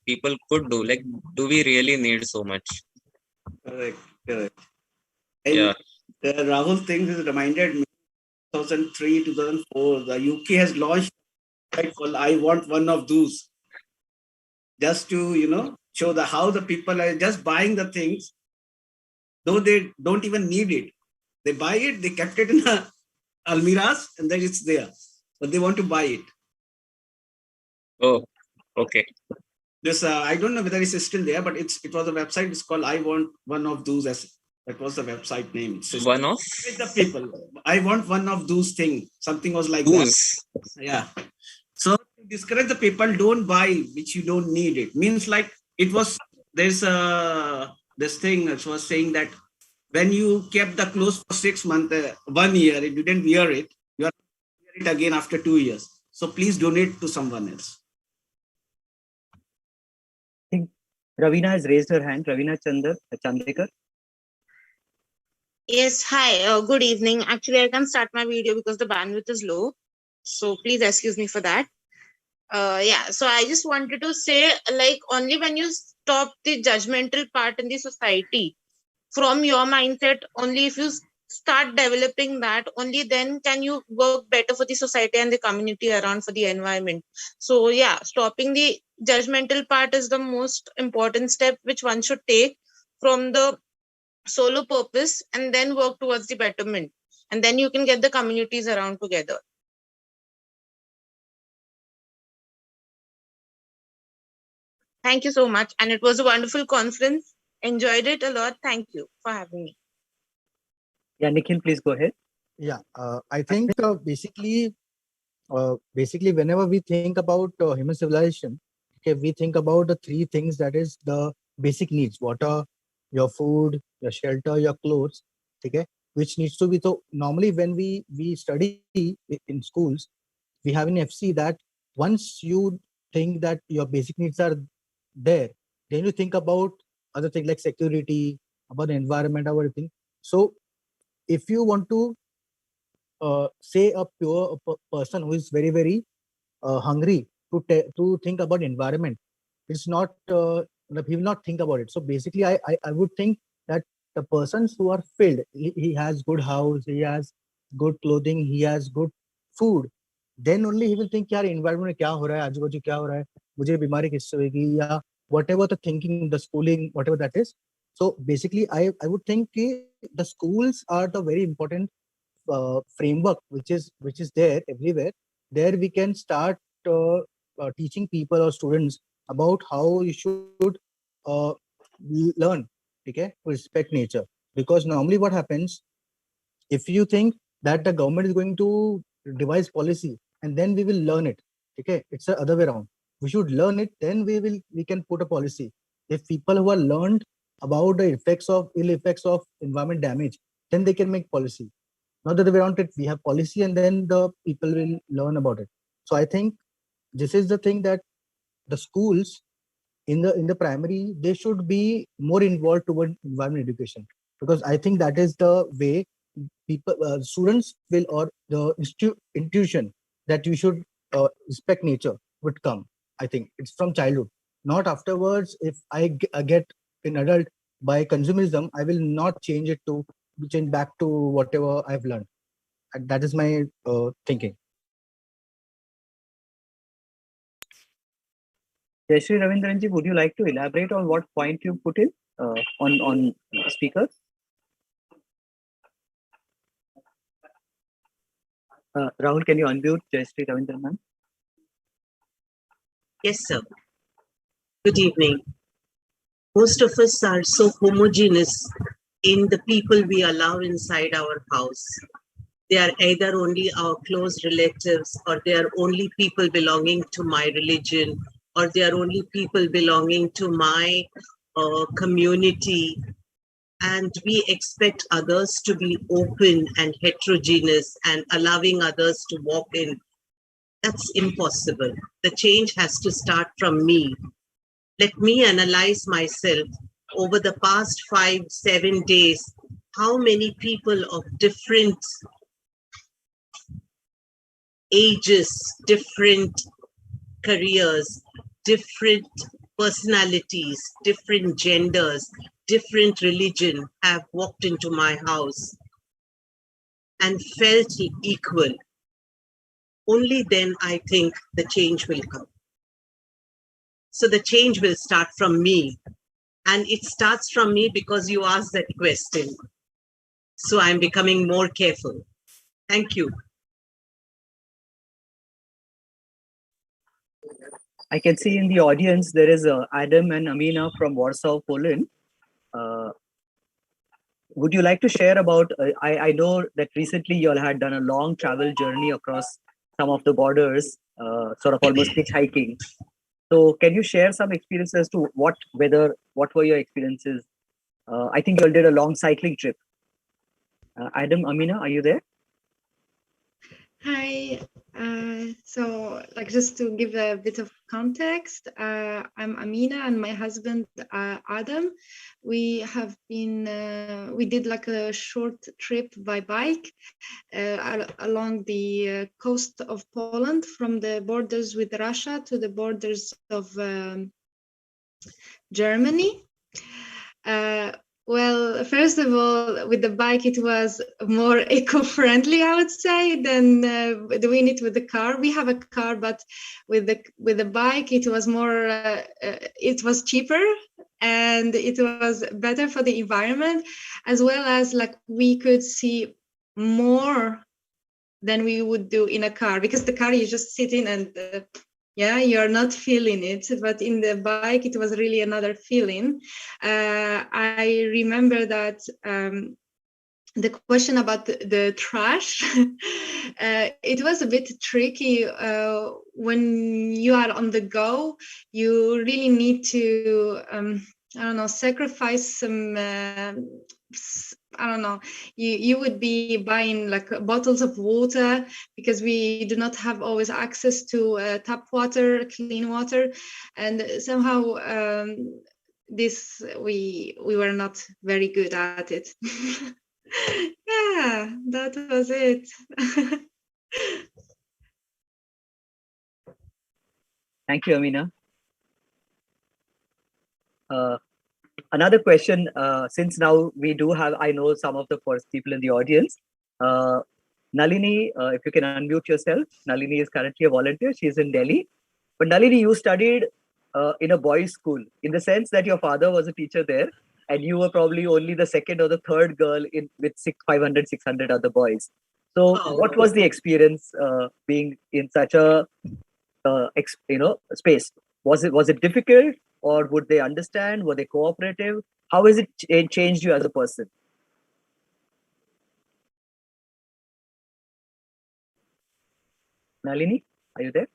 people could do. Like, do we really need so much? Correct. Yeah. Rahul thing is reminded me, 2003, 2004, the UK has launched a site called I Want One of Those, just to, you know, show how the people are just buying the things, though they don't even need it. They buy it, they kept it in a almiras, and then it's there, but they want to buy it. Oh, okay. This I don't know whether it's still there, but it was a website. It's called I Want One of Those. That was the website name. One of? With the people. I want one of those things. Something was like those. That. Yeah. So to discourage the people, don't buy which you don't need. It means like it was. There's this thing that was saying that when you kept the clothes for 6 months, 1 year, you didn't wear it. You are wear it again after 2 years. So please donate to someone else. I think Ravina has raised her hand. Ravina Chandekar. Yes, hi, good evening. Actually, I can't start my video because the bandwidth is low. So please excuse me for that. Yeah, so I just wanted to say, like, only when you stop the judgmental part in the society from your mindset, only if you start developing that, only then can you work better for the society and the community around, for the environment. So yeah, stopping the judgmental part is the most important step which one should take from the solo purpose, and then work towards the betterment, and then you can get the communities around together. Thank you so much, and it was a wonderful conference. Enjoyed it a lot. Thank you for having me. Yeah, Nikhil, please go ahead. Yeah, I think basically whenever we think about human civilization, okay, we think about the three things, that is the basic needs: water, your food, your shelter, your clothes, okay, which needs to be. So normally when we study in schools, we have an FC that once you think that your basic needs are there, then you think about other things like security, about the environment, about everything. So if you want to say a pure person who is very, very hungry to think about environment, it's not he will not think about it. So basically I would think that the persons who are filled, he has good house, he has good clothing, he has good food, then only he will think, yaar environment mein kya ho raha hai, aaju baaju kya ho raha hai, mujhe bimari kisse hoegi, ya whatever the thinking, the schooling, whatever that is. So basically I would think the schools are the very important framework which is there everywhere. There we can start teaching people or students about how you should learn, okay, to respect nature. Because normally what happens, if you think that the government is going to devise policy and then we will learn it, okay, it's the other way around. We should learn it, then we can put a policy. If people who are learned about the ill effects of environment damage, then they can make policy. Not the other way around, it we have policy and then the people will learn about it. So I think this is the thing, that the schools in the primary, they should be more involved toward environment education, because I think that is the way people students will, or the intuition that you should respect nature would come. I think it's from childhood, not afterwards. If I get an adult by consumerism, I will not change back to whatever I've learned. And that is my thinking. Jayashree Ravindranji, would you like to elaborate on what point you put in on speakers? Rahul, can you unmute Jayashree Ravindran? Yes, sir. Good evening. Most of us are so homogeneous in the people we allow inside our house. They are either only our close relatives, or they are only people belonging to my religion, or they are only people belonging to my community, and we expect others to be open and heterogeneous and allowing others to walk in. That's impossible. The change has to start from me. Let me analyze myself over the past 5-7 days. How many people of different ages, different careers, different personalities, different genders, different religion have walked into my house and felt equal. Only then I think the change will come. So the change will start from me. And it starts from me because you asked that question. So I'm becoming more careful. Thank you. I can see in the audience there is Adam and Amina from Warsaw, Poland. Would you like to share about, I know that recently you all had done a long travel journey across some of the borders, sort of almost hitchhiking. So can you share some experiences as to what were your experiences? I think you all did a long cycling trip. Adam, Amina, are you there? Hi. So, just to give a bit of context, I'm Amina and my husband Adam. We have been, we did like a short trip by bike along the coast of Poland, from the borders with Russia to the borders of Germany. Well, first of all, with the bike, it was more eco-friendly, I would say, than doing it with the car. We have a car, but with the bike, it was more, it was cheaper and it was better for the environment, as well as like we could see more than we would do in a car, because the car you just sit in and yeah, you're not feeling it, but in the bike, it was really another feeling. I remember that the question about the trash, it was a bit tricky. When you are on the go, you really need to, I don't know, sacrifice some, I don't know, you would be buying like bottles of water, because we do not have always access to tap water, clean water. And somehow this, we were not very good at it. Yeah, that was it. Thank you, Amina. Another question, since now we do have, I know some of the first people in the audience. Nalini, if you can unmute yourself. Nalini is currently a volunteer. She's in Delhi. But Nalini, you studied in a boys' school, in the sense that your father was a teacher there, and you were probably only the second or the third girl with 500, 600 other boys. So what was the experience being in such a space? Was it difficult, or would they understand? Were they cooperative? How has it changed you as a person? Nalini, are you there?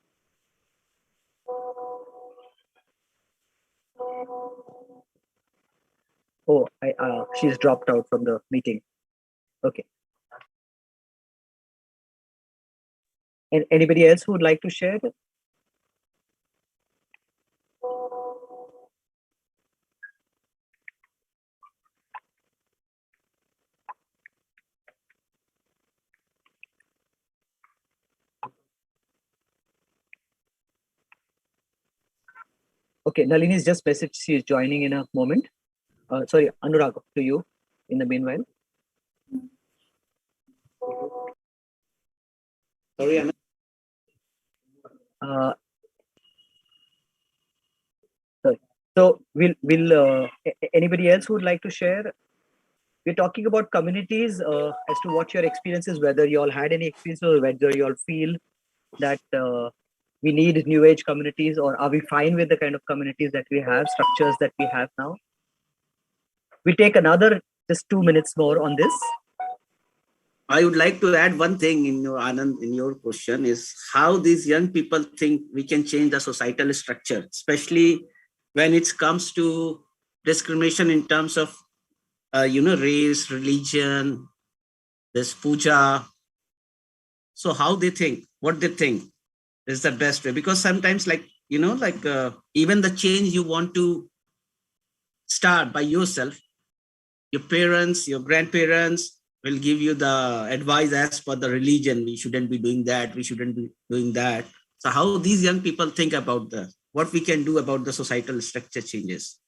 Oh, she's dropped out from the meeting. Okay. And anybody else who would like to share? Okay, Nalini's just messaged she is joining in a moment. Sorry, Anurag, to you in the meanwhile. Sorry, Anna. Sorry. So will anybody else who would like to share? We're talking about communities as to what your experience is, whether you all had any experience, or whether you all feel that we need new age communities, or are we fine with the kind of communities that we have, structures that we have now? We'll take another just 2 minutes more on this. I would like to add one thing in your Anand, in your question, is how these young people think we can change the societal structure, especially when it comes to discrimination in terms of, race, religion, this puja. So how they think, what they think is the best way. Because sometimes even the change you want to start by yourself, your parents, your grandparents will give you the advice as per the religion. We shouldn't be doing that. We shouldn't be doing that. So how these young people think about what we can do about the societal structure changes?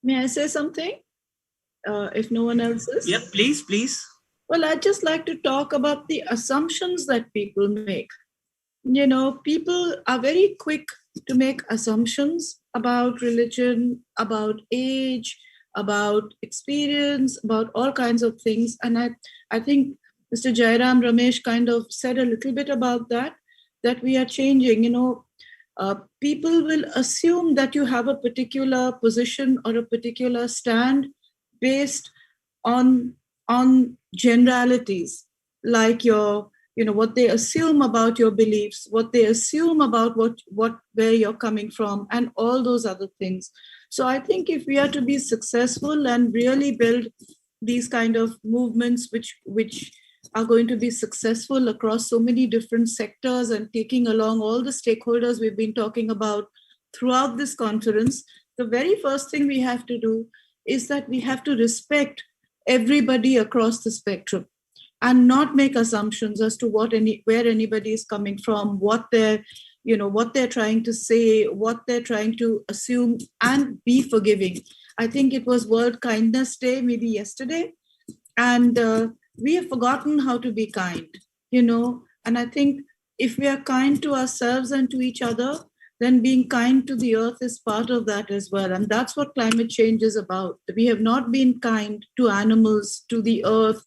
May I say something? If no one else is? Yeah, please. Well, I'd just like to talk about the assumptions that people make. People are very quick to make assumptions about religion, about age, about experience, about all kinds of things. And I think Mr. Jairam Ramesh kind of said a little bit about that we are changing. People will assume that you have a particular position or a particular stand based on generalities, like your, what they assume about your beliefs, what they assume about where you're coming from, and all those other things. So I think if we are to be successful and really build these kind of movements which are going to be successful across so many different sectors and taking along all the stakeholders we've been talking about throughout this conference, the very first thing we have to do is that we have to respect everybody across the spectrum and not make assumptions as to where anybody is coming from, what they're trying to say, what they're trying to assume, and be forgiving. I think it was World Kindness Day, maybe yesterday, and we have forgotten how to be kind, and I think if we are kind to ourselves and to each other, then being kind to the earth is part of that as well. And that's what climate change is about. We have not been kind to animals, to the earth,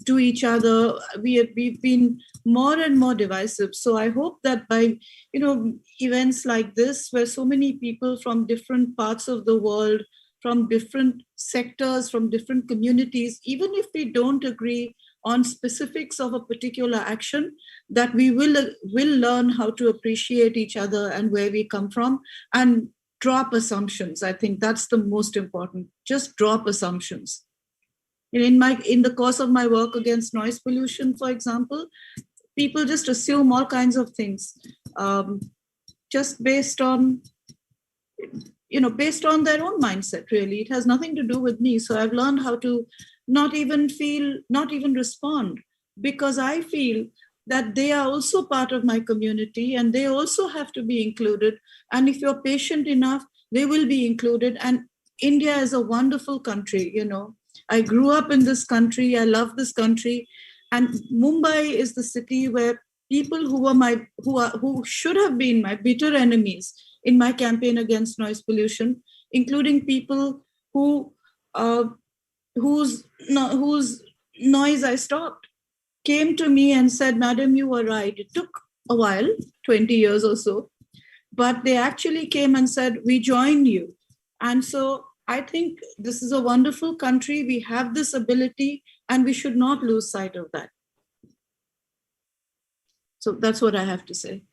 to each other. We've been more and more divisive. So I hope that by, events like this, where so many people from different parts of the world, from different sectors, from different communities, even if we don't agree on specifics of a particular action, that we will learn how to appreciate each other and where we come from and drop assumptions. I think that's the most important. Just drop assumptions. In the course of my work against noise pollution, for example, people just assume all kinds of things, just based on their own mindset, really. It has nothing to do with me. So I've learned how to not even respond, because I feel that they are also part of my community and they also have to be included. And if you're patient enough, they will be included. And India is a wonderful country, I grew up in this country. I love this country. And Mumbai is the city where people who should have been my bitter enemies in my campaign against noise pollution, including people whose noise I stopped, came to me and said, "Madam, you were right." It took a while, 20 years or so, but they actually came and said, "We join you." And so I think this is a wonderful country. We have this ability and we should not lose sight of that. So that's what I have to say.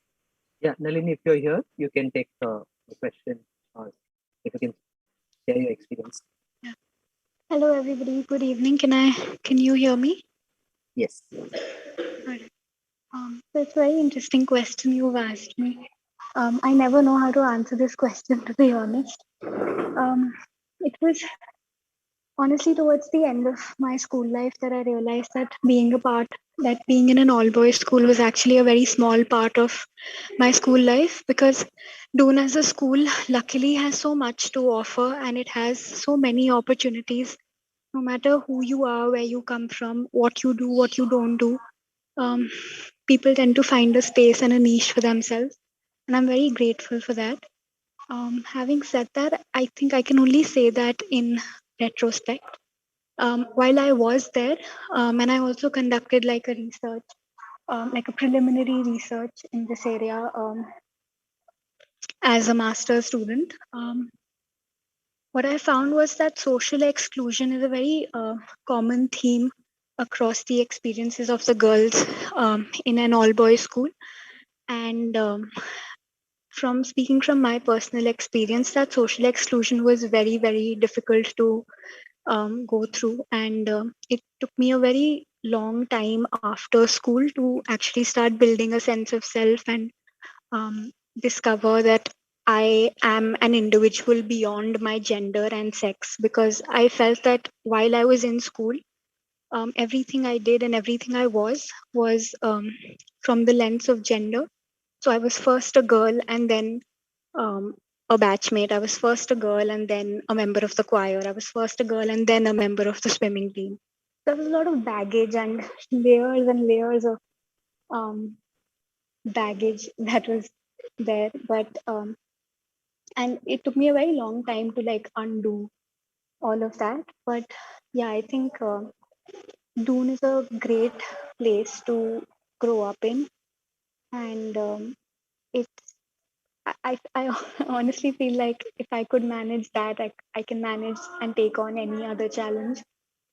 Yeah, Nalini, if you're here, you can take the question, or if you can share your experience. Yeah. Hello, everybody. Good evening. Can you hear me? Yes. Good. So it's a very interesting question you've asked me. I never know how to answer this question, to be honest. It was honestly towards the end of my school life that I realized that being in an all-boys school was actually a very small part of my school life, because Doon as a school luckily has so much to offer and it has so many opportunities, no matter who you are, where you come from, what you do, what you don't do. People tend to find a space and a niche for themselves, and I'm very grateful for that. Having said that, I think I can only say that in retrospect, while I was there, and I also conducted like a research, like a preliminary research in this area as a master's student. What I found was that social exclusion is a very common theme across the experiences of the girls in an all-boys school. And from speaking from my personal experience, that social exclusion was very, very difficult to go through. And it took me a very long time after school to actually start building a sense of self and discover that I am an individual beyond my gender and sex, because I felt that while I was in school, everything I did and everything I was from the lens of gender. So I was first a girl and then a batchmate. I was first a girl and then a member of the choir. I was first a girl and then a member of the swimming team. There was a lot of baggage and layers of baggage that was there. But and it took me a very long time to like undo all of that. But yeah, I think Dune is a great place to grow up in, and it's. I honestly feel like if I could manage that, I can manage and take on any other challenge.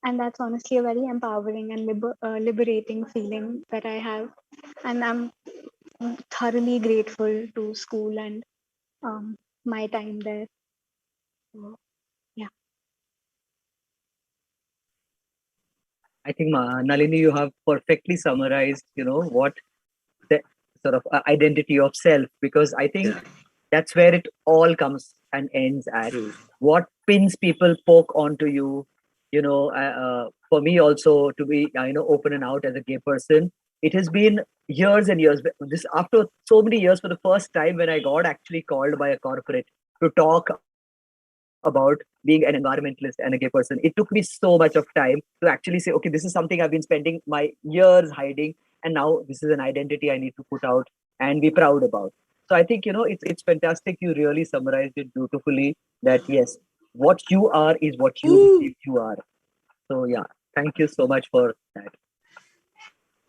And that's honestly a very empowering and liberating feeling that I have. And I'm thoroughly grateful to school and my time there. So, yeah. I think Nalini, you have perfectly summarized, what the sort of identity of self, because I think that's where it all comes and ends at. What pins people poke onto you, for me also to be, open and out as a gay person. It has been years and years. This after so many years, for the first time when I got actually called by a corporate to talk about being an environmentalist and a gay person. It took me so much of time to actually say, okay, this is something I've been spending my years hiding, and now this is an identity I need to put out and be proud about. So I think, it's fantastic. You really summarized it beautifully, that yes, what you are is what you believe you are. So yeah, thank you so much for that.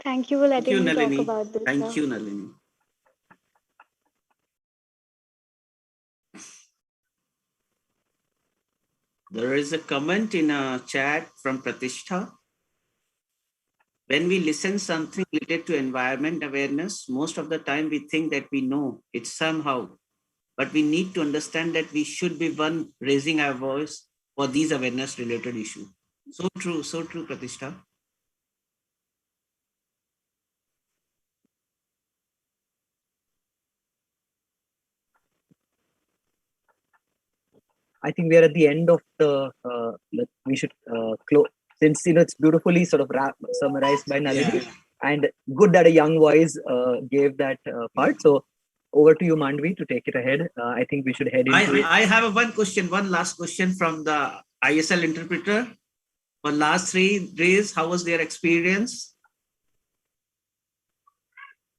Thank you for letting me talk about this. Thank you, Nalini. There is a comment in a chat from Pratishtha. When we listen something related to environment awareness, most of the time we think that we know it somehow, but we need to understand that we should be one raising our voice for these awareness related issues. So true, Pratishtha. I think we are at the end of the, we should close, since, it's beautifully sort of summarized by Nalini, and good that a young voice gave that part. So over to you, Mandvi, to take it ahead. I think we should head into it. I have one last question from the ISL interpreter. For last 3 days, how was their experience?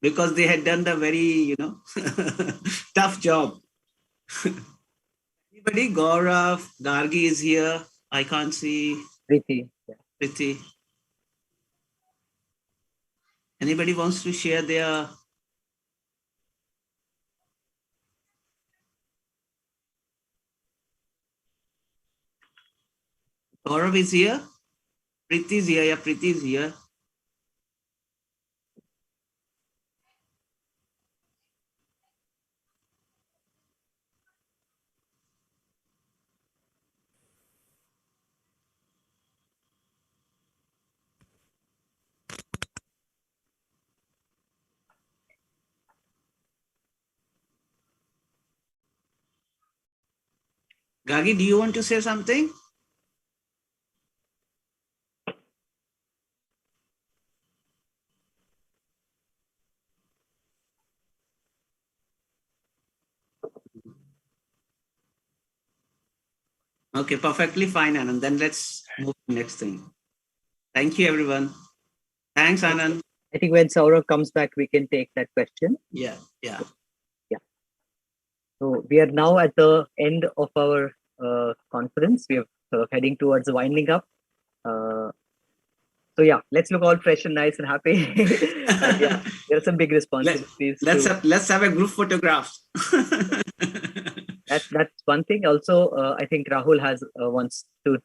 Because they had done the very, tough job. Anybody? Gaurav, Gargi is here. I can't see. Priti. Priti. Anybody wants to share their... Gaurav is here. Priti is here. Yeah, Priti is here. Gagi, do you want to say something? Okay, perfectly fine, Anand. Then let's move to the next thing. Thank you, everyone. Thanks, Anand. I think when Saurabh comes back, we can take that question. Yeah. So we are now at the end of our conference. We are sort of heading towards the winding up. So yeah, let's look all fresh and nice and happy. Yeah, there are some big responsibilities. Let's have a group photograph. That's one thing. Also, I think Rahul has wants to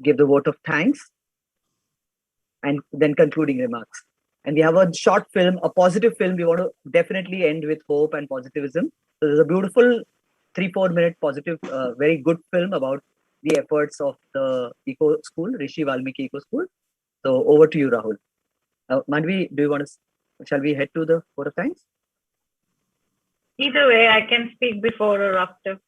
give the vote of thanks, and then concluding remarks. And we have a short film, a positive film. We want to definitely end with hope and positivism. So there's a beautiful 3-4 minute positive, very good film about the efforts of the Eco School, Rishi Valmiki Eco School. So over to you, Rahul. Manvi, do you want to, shall we head to the vote of thanks? Either way, I can speak before or after.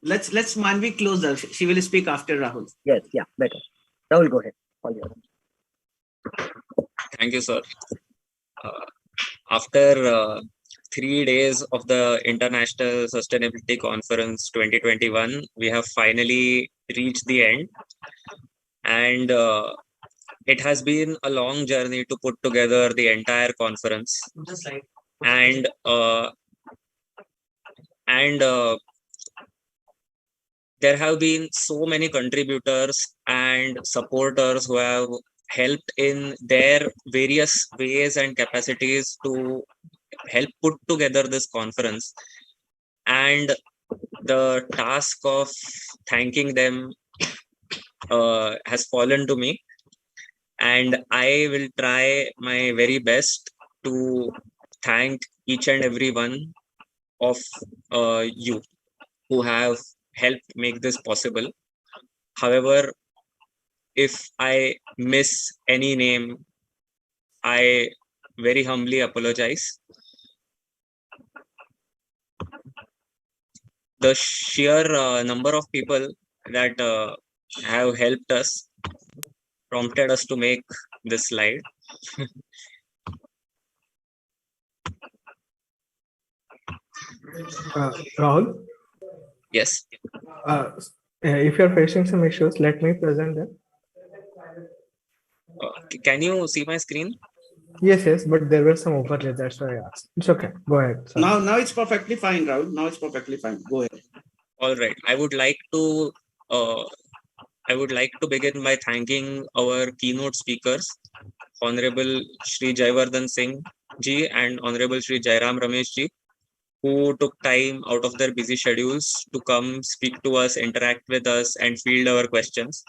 Let's Manvi close her. She will speak after Rahul. Yes, yeah, better. Rahul, go ahead. All yours. Thank you, sir. After 3 days of the International Sustainability Conference 2021, we have finally reached the end. And it has been a long journey to put together the entire conference. And there have been so many contributors and supporters who have helped in their various ways and capacities to help put together this conference. And the task of thanking them has fallen to me. And I will try my very best to thank each and every one of you who have helped make this possible. However, if I miss any name, I very humbly apologize. The sheer number of people that have helped us prompted us to make this slide. Rahul? Yes. If you're facing some issues, let me present them. Can you see my screen? Yes, but there were some overlay. That's why I asked. It's okay. Go ahead. Sorry. Now it's perfectly fine, Rahul. Now it's perfectly fine. Go ahead. All right. I would like to begin by thanking our keynote speakers, Honorable Shri Jayavardhan Singh ji and Honorable Shri Jairam Ramesh ji, who took time out of their busy schedules to come speak to us, interact with us, and field our questions.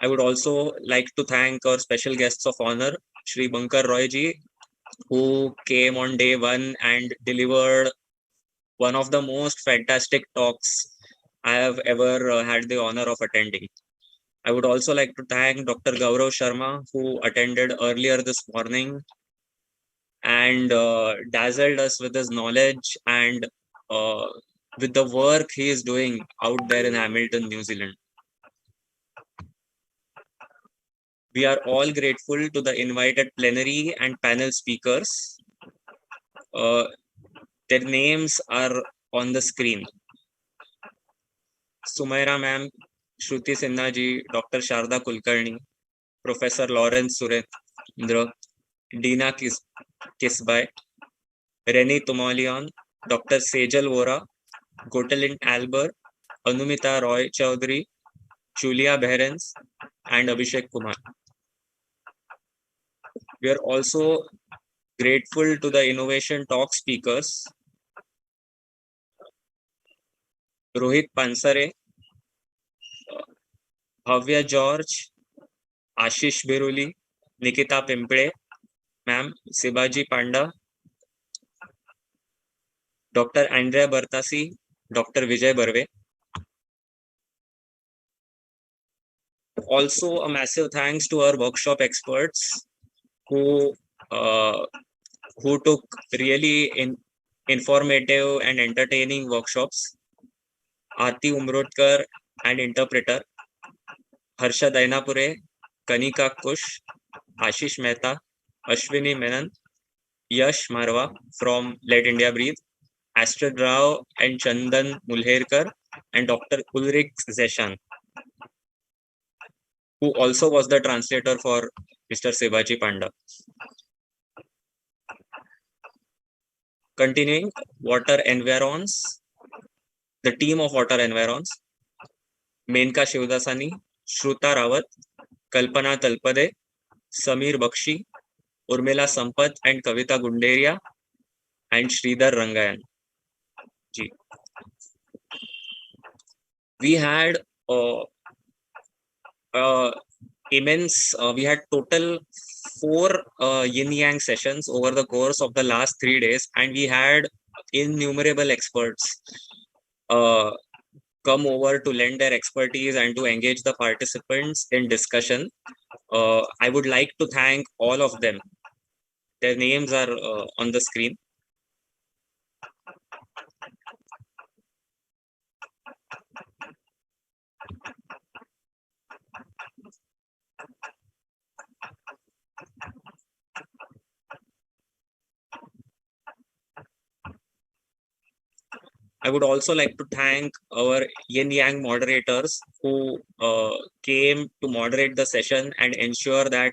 I would also like to thank our special guests of honor, Shri Bankar Roy ji, who came on day one and delivered one of the most fantastic talks I have ever had the honor of attending. I would also like to thank Dr. Gaurav Sharma, who attended earlier this morning and dazzled us with his knowledge and with the work he is doing out there in Hamilton, New Zealand. We are all grateful to the invited plenary and panel speakers. Their names are on the screen. Sumaira ma'am, Shruti Sinha ji, Dr. Sharda Kulkarni, Professor Lawrence Surendra, Dina Kisbai, Reni Tumalion, Dr. Sejal Vora, Gotalind Albert, Anumita Roy Chaudhary, Julia Behrens, and Abhishek Kumar. We are also grateful to the Innovation Talk speakers, Rohit Pansare, Bhavya George, Ashish Biruli, Nikita Pimple, Ma'am, Sibaji Panda, Dr. Andrea Bartasi, Dr. Vijay Barve. Also, a massive thanks to our workshop experts who took really informative and entertaining workshops. Aarti Umrodkar and interpreter, Harsha Dainapure, Kanika Kush, Ashish Mehta, Ashwini Menon, Yash Marwa from Let India Breathe, Astrid Rao and Chandan Mulherkar, and Dr. Ulrich Zeshan, who also was the translator for Mr. Sibaji Panda. Continuing, Water Environs, the team of Water Environs, Menka Shivdasani, Shruta Rawat, Kalpana Talpade, Samir Bakshi, Urmila Sampath and Kavita Gunderia, and Sridhar Rangayan. We had immense. We had total 4 yin-yang sessions over the course of the last 3 days, and we had innumerable experts come over to lend their expertise and to engage the participants in discussion. I would like to thank all of them. Their names are on the screen. I would also like to thank our Yin-Yang moderators who came to moderate the session and ensure that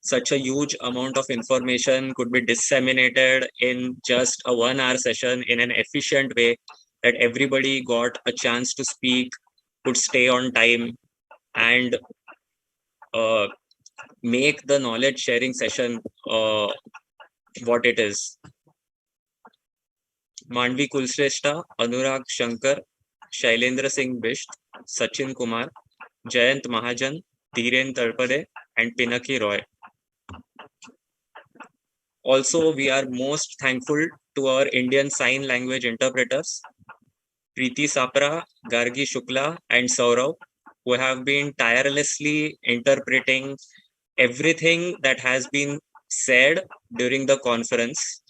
such a huge amount of information could be disseminated in just a 1-hour session in an efficient way, that everybody got a chance to speak, could stay on time, and make the knowledge sharing session what it is. Manvi Kulshrestha, Anurag Shankar, Shailendra Singh Bisht, Sachin Kumar, Jayant Mahajan, Dhiren Tarpade, and Pinaki Roy. Also, we are most thankful to our Indian Sign Language interpreters, Preeti Sapra, Gargi Shukla, and Saurav, who have been tirelessly interpreting everything that has been said during the conference.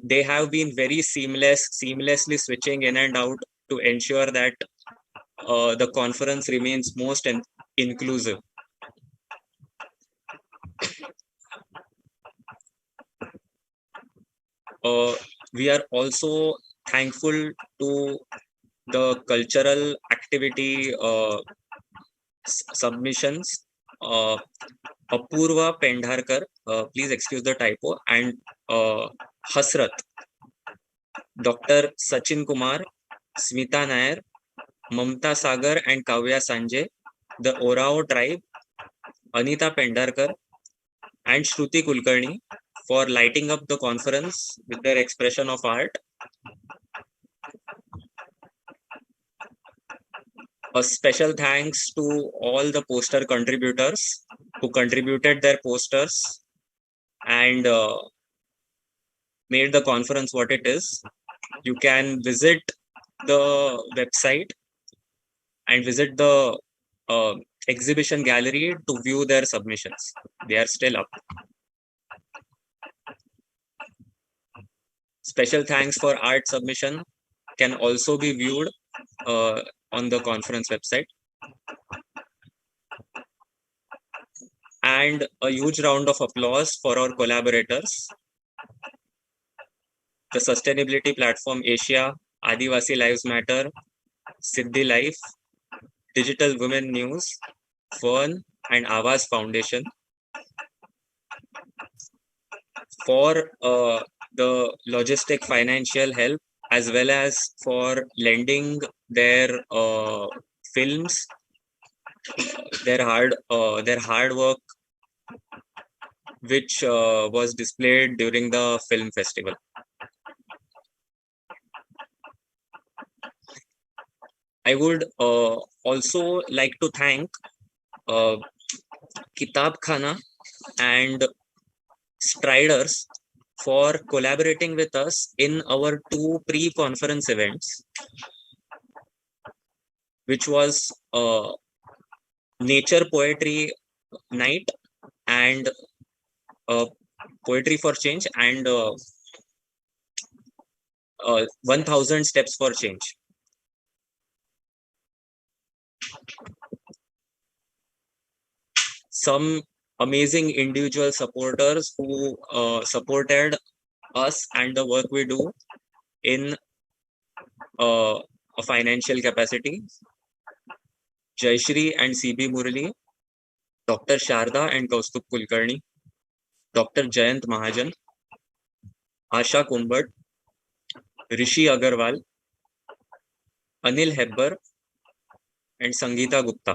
They have been very seamlessly switching in and out to ensure that the conference remains most inclusive. We are also thankful to the cultural activity submissions. Apurva Pendharkar, please excuse the typo, and Hasrat, Dr. Sachin Kumar, Smita Nair, Mamta Sagar, and Kavya Sanjay, the Orao tribe, Anita Pendharkar, and Shruti Kulkarni for lighting up the conference with their expression of art. A special thanks to all the poster contributors who contributed their posters and made the conference what it is. You can visit the website and visit the exhibition gallery to view their submissions. They are still up. Special thanks for art submission can also be viewed on the conference website. And a huge round of applause for our collaborators. The Sustainability Platform Asia, Adivasi Lives Matter, Siddhi Life, Digital Women News, Fern, and Avaz Foundation for the logistic financial help, as well as for lending their films, their hard work, which was displayed during the film festival. I would also like to thank Kitab Khana and Striders for collaborating with us in our 2 pre-conference events, which was Nature Poetry Night and Poetry for Change and 1000 Steps for Change. Some amazing individual supporters who supported us and the work we do in a financial capacity. Jayashri and CB Murali, Dr. Sharda and Kaustubh Kulkarni, Dr. Jayant Mahajan, Asha Kumbhat, Rishi Agarwal, Anil Hebbar, and Sangeeta Gupta.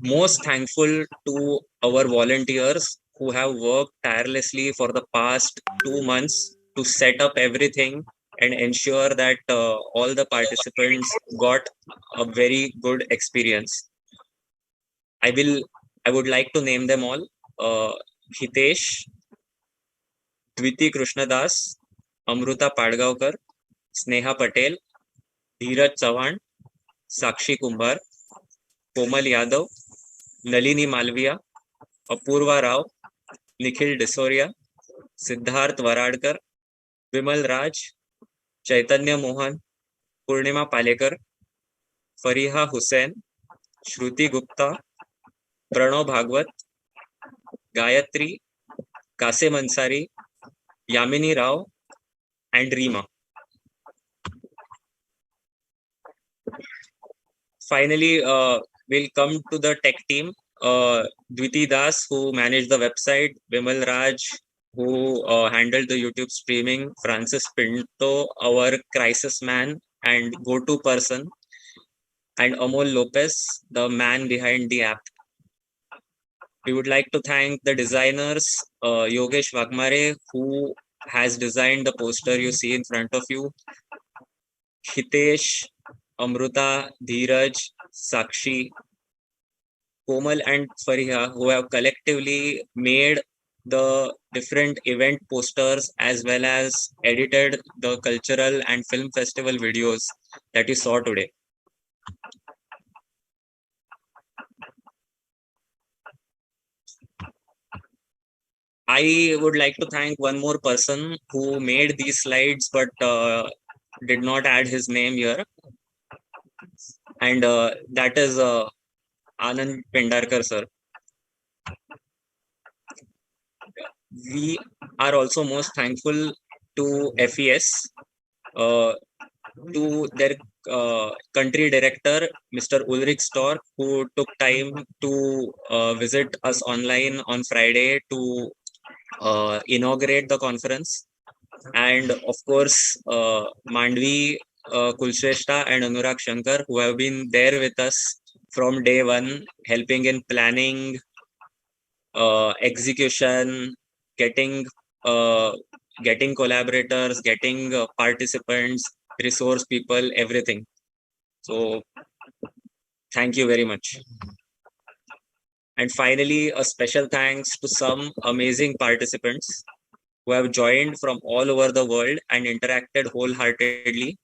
Most thankful to our volunteers who have worked tirelessly for the past 2 months to set up everything and ensure that all the participants got a very good experience. I would like to name them all. Hitesh, Dviti Krishnadas, Amruta Padgaonkar, Sneha Patel, Dheeraj Chavan, Sakshi Kumbar, Komal Yadav, Nalini Malviya, Apurva Rao, Nikhil Desoria, Siddharth Varadkar, Vimal Raj, Chaitanya Mohan, Purnima Palekar, Fariha Hussain, Shruti Gupta, Pranav Bhagwat, Gayatri, Kasim Ansari, Yamini Rao, and Reema. Finally, we'll come to the tech team. Dviti Das, who managed the website, Vimal Raj, who handled the YouTube streaming, Francis Pinto, our crisis man and go-to person, and Amol Lopez, the man behind the app. We would like to thank the designers, Yogesh Wagmare, who has designed the poster you see in front of you, Hitesh, Amruta, Dheeraj, Sakshi, Komal and Fariha, who have collectively made the different event posters as well as edited the cultural and film festival videos that you saw today. I would like to thank one more person who made these slides but did not add his name here. And that is Anand Pendarkar sir. We are also most thankful to FES, to their country director, Mr. Ulrich Stork, who took time to visit us online on Friday to inaugurate the conference. And of course, Mandvi Kulshrestha and Anurag Shankar, who have been there with us from day one, helping in planning, execution, getting collaborators, getting participants, resource people, everything. So thank you very much. And finally, a special thanks to some amazing participants who have joined from all over the world and interacted wholeheartedly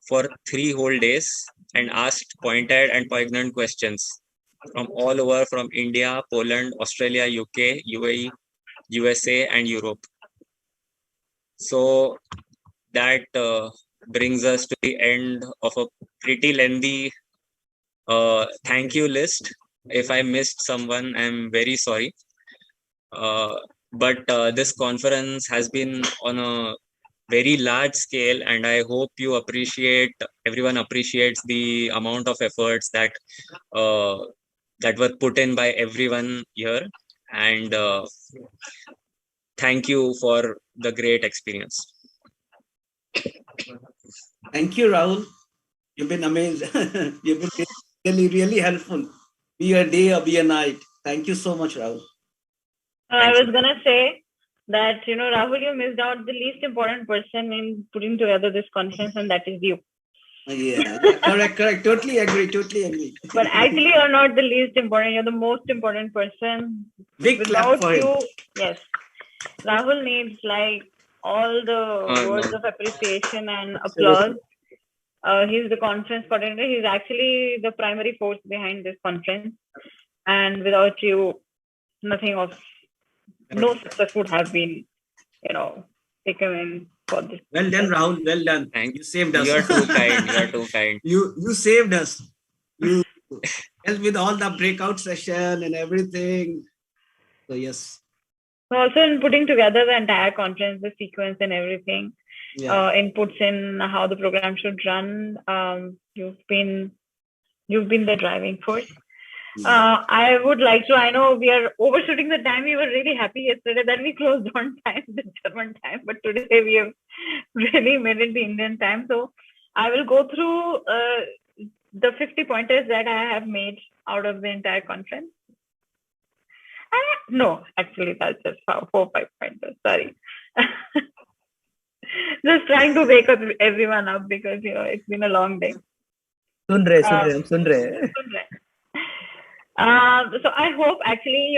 for 3 whole days and asked pointed and poignant questions from all over, from India, Poland, Australia, UK, UAE, USA, and Europe. So that brings us to the end of a pretty lengthy thank you list. If I missed someone, I'm very sorry. But this conference has been on a very large scale, and I hope everyone appreciates the amount of efforts that that were put in by everyone here. And thank you for the great experience. Thank you, Rahul. You've been amazing. You've been really, really helpful. Be a day or be a night. Thank you so much, Rahul. I was going to say that, Rahul, you missed out the least important person in putting together this conference, and that is you. Yeah, correct. Totally agree. But actually, you're not the least important. You're the most important person. Big clap for him. Yes. Rahul needs all the words of appreciation and applause. He's the conference coordinator. He's actually the primary force behind this conference. And without you, no success would have been, taken in for this. Well done, Rahul. Well done. Thank you. Saved us. You are too kind. You are too kind. You saved us. You helped with all the breakout session and everything. So yes. Also in putting together the entire conference, the sequence and everything, inputs in how the program should run. You've been the driving force. I would like to, I know we are overshooting the time. We were really happy yesterday that we closed on time, the German time, but today we have really made it the Indian time. So I will go through the 50 pointers that I have made out of the entire conference. No, actually that's just 4 or 5 pointers, sorry. Just trying to wake up everyone up because it's been a long day. Sun rahe. So I hope actually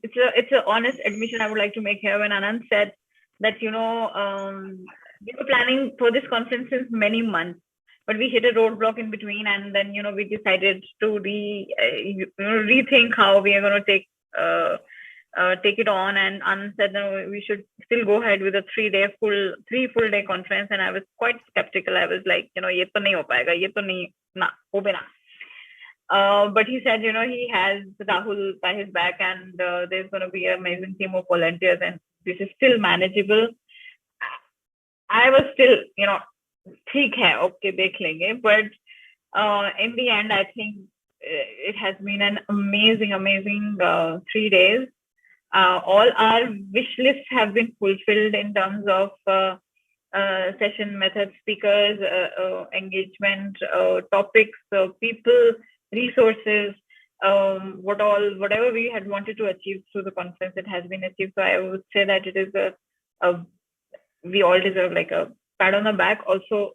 it's an honest admission I would like to make here when Anand said that we were planning for this conference since many months, but we hit a roadblock in between, and then we decided to rethink how we are going to take it on. And Anand said no, we should still go ahead with a 3 full day conference, and I was quite skeptical. I was like, ye to nahi ho payega, ye to nahi na ho bhi na. But he said, he has Rahul by his back, and there's going to be an amazing team of volunteers, and this is still manageable. I was still, theek hai, okay, dekh lenge. But in the end, I think it has been an amazing 3 days. All our wish lists have been fulfilled in terms of session methods, speakers, engagement, topics, people, resources, whatever we had wanted to achieve through the conference, it has been achieved. So I would say that it is we all deserve like a pat on the back. Also,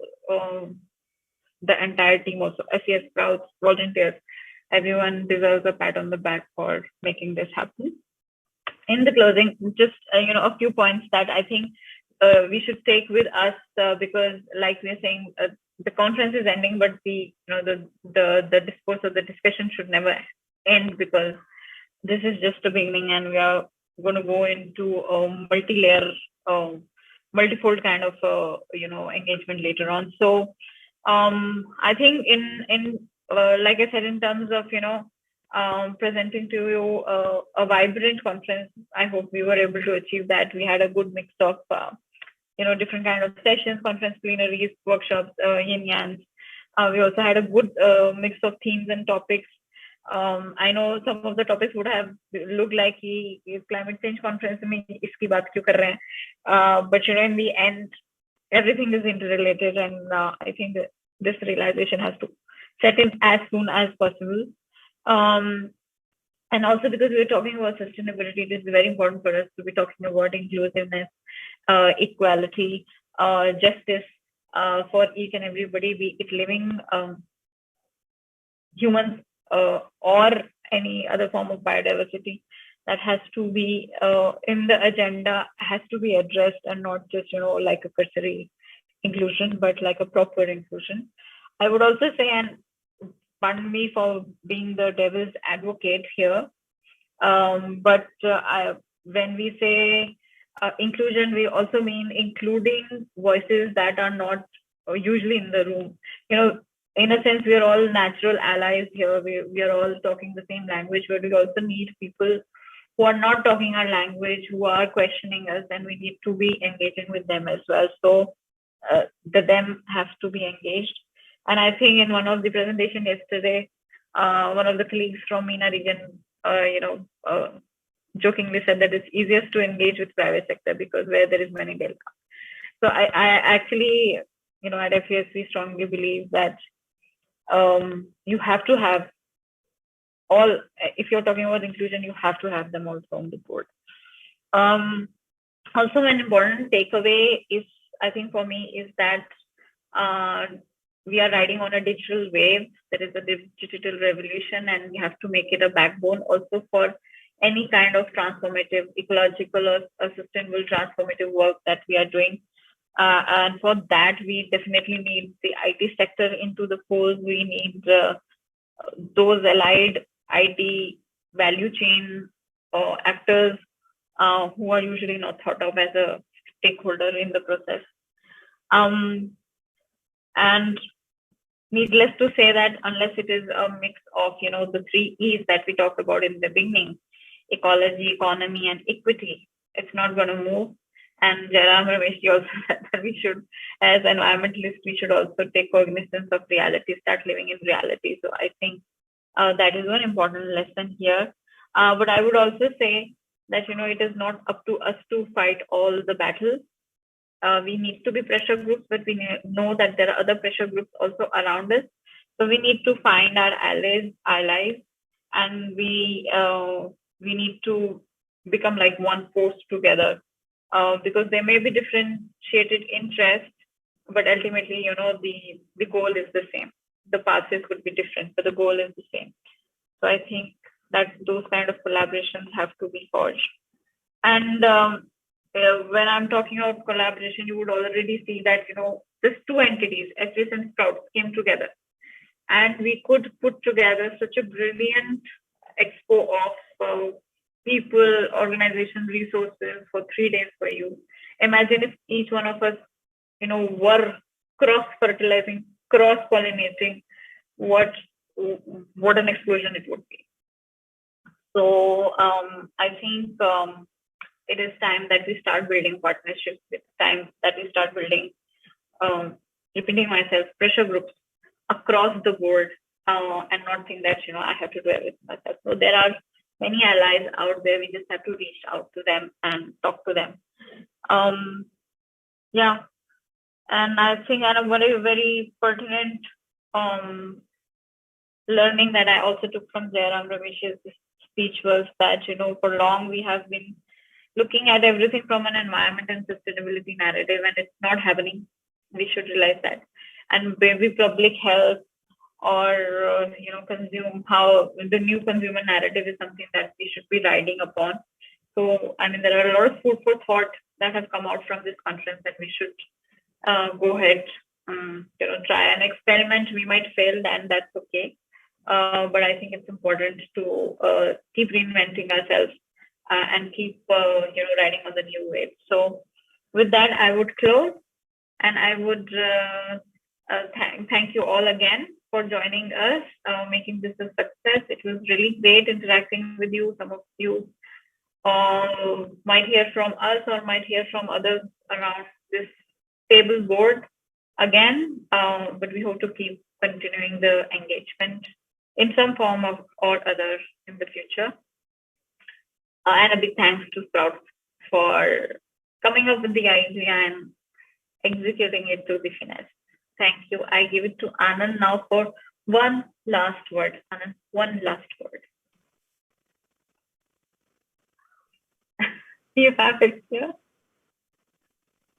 the entire team, also FES Sprouts, volunteers, everyone deserves a pat on the back for making this happen. In the closing, just a few points that I think we should take with us, because like we're saying, the conference is ending, but the discourse or the discussion should never end, because this is just a beginning, and we are going to go into a multi-layer, multifold kind of engagement later on. So I think in like I said, in terms of presenting to you a vibrant conference, I hope we were able to achieve that. We had a good mix of different kind of sessions, conference plenaries, workshops, yin yang. We also had a good mix of themes and topics. I know some of the topics would have looked like climate change conference mein iski baat kyun kar rahe hain, but in the end everything is interrelated, and I think that this realization has to set in as soon as possible. And also because we are talking about sustainability, it is very important for us to be talking about inclusiveness, equality, justice for each and everybody, be it living humans or any other form of biodiversity. That has to be in the agenda, has to be addressed, and not just like a cursory inclusion, but like a proper inclusion. I would also say, and pardon me for being the devil's advocate here, but when we say inclusion, we also mean including voices that are not usually in the room. In a sense, we are all natural allies here. We are all talking the same language, but we also need people who are not talking our language, who are questioning us, and we need to be engaging with them as well. So the them have to be engaged. And I think in one of the presentation yesterday, one of the colleagues from MENA region, jokingly said that it's easiest to engage with private sector because where there is money, they'll come. So I actually, at FES, we strongly believe that you have to have all, if you're talking about inclusion, you have to have them also on the board. Also, an important takeaway is, I think for me, is that we are riding on a digital wave. There is a digital revolution, and we have to make it a backbone also for any kind of transformative, ecological or sustainable transformative work that we are doing. And for that, we definitely need the IT sector into the fold. We need those allied IT value chain actors who are usually not thought of as a stakeholder in the process. And needless to say that unless it is a mix of, the 3 E's that we talked about in the beginning, ecology, economy, and equity, it's not going to move. And Jairam Rameshji also said that we should, as environmentalists, we should also take cognizance of reality, start living in reality. So I think that is one important lesson here. But I would also say that, it is not up to us to fight all the battles. We need to be pressure groups, but we know that there are other pressure groups also around us. So we need to find our allies, and we need to become like one force together because there may be differentiated interests, but ultimately, the goal is the same. The pathways could be different, but the goal is the same. So I think that those kind of collaborations have to be forged. And when I'm talking about collaboration, you would already see that, these two entities, FES and SPROUTS, came together. And we could put together such a brilliant expo of people, organizations, resources for 3 days for you. Imagine if each one of us, were cross-fertilizing, cross-pollinating, what an explosion it would be. So I think it is time that we start building partnerships. It's time that we start building, repeating myself, pressure groups across the board, and not think that, I have to do everything myself. So there are many allies out there. We just have to reach out to them and talk to them. Yeah. And I think a very, very pertinent learning that I also took from Jairam Ramesh's speech was that, for long we have been looking at everything from an environment and sustainability narrative, and it's not happening. We should realize that. And maybe public health or, consume how the new consumer narrative is something that we should be riding upon. So, there are a lot of food for thought that have come out from this conference, and we should go ahead, try an experiment. We might fail, and that's okay. But I think it's important to keep reinventing ourselves and keep, riding on the new wave. So with that, I would close, and I would thank you all again for joining us, making this a success. It was really great interacting with you. Some of you might hear from us or might hear from others around this table board again, but we hope to keep continuing the engagement in some form or other in the future. And a big thanks to Sprouts for coming up with the idea and executing it to the finesse. Thank you. I give it to Anand now for one last word. Anand, one last word. You have it here.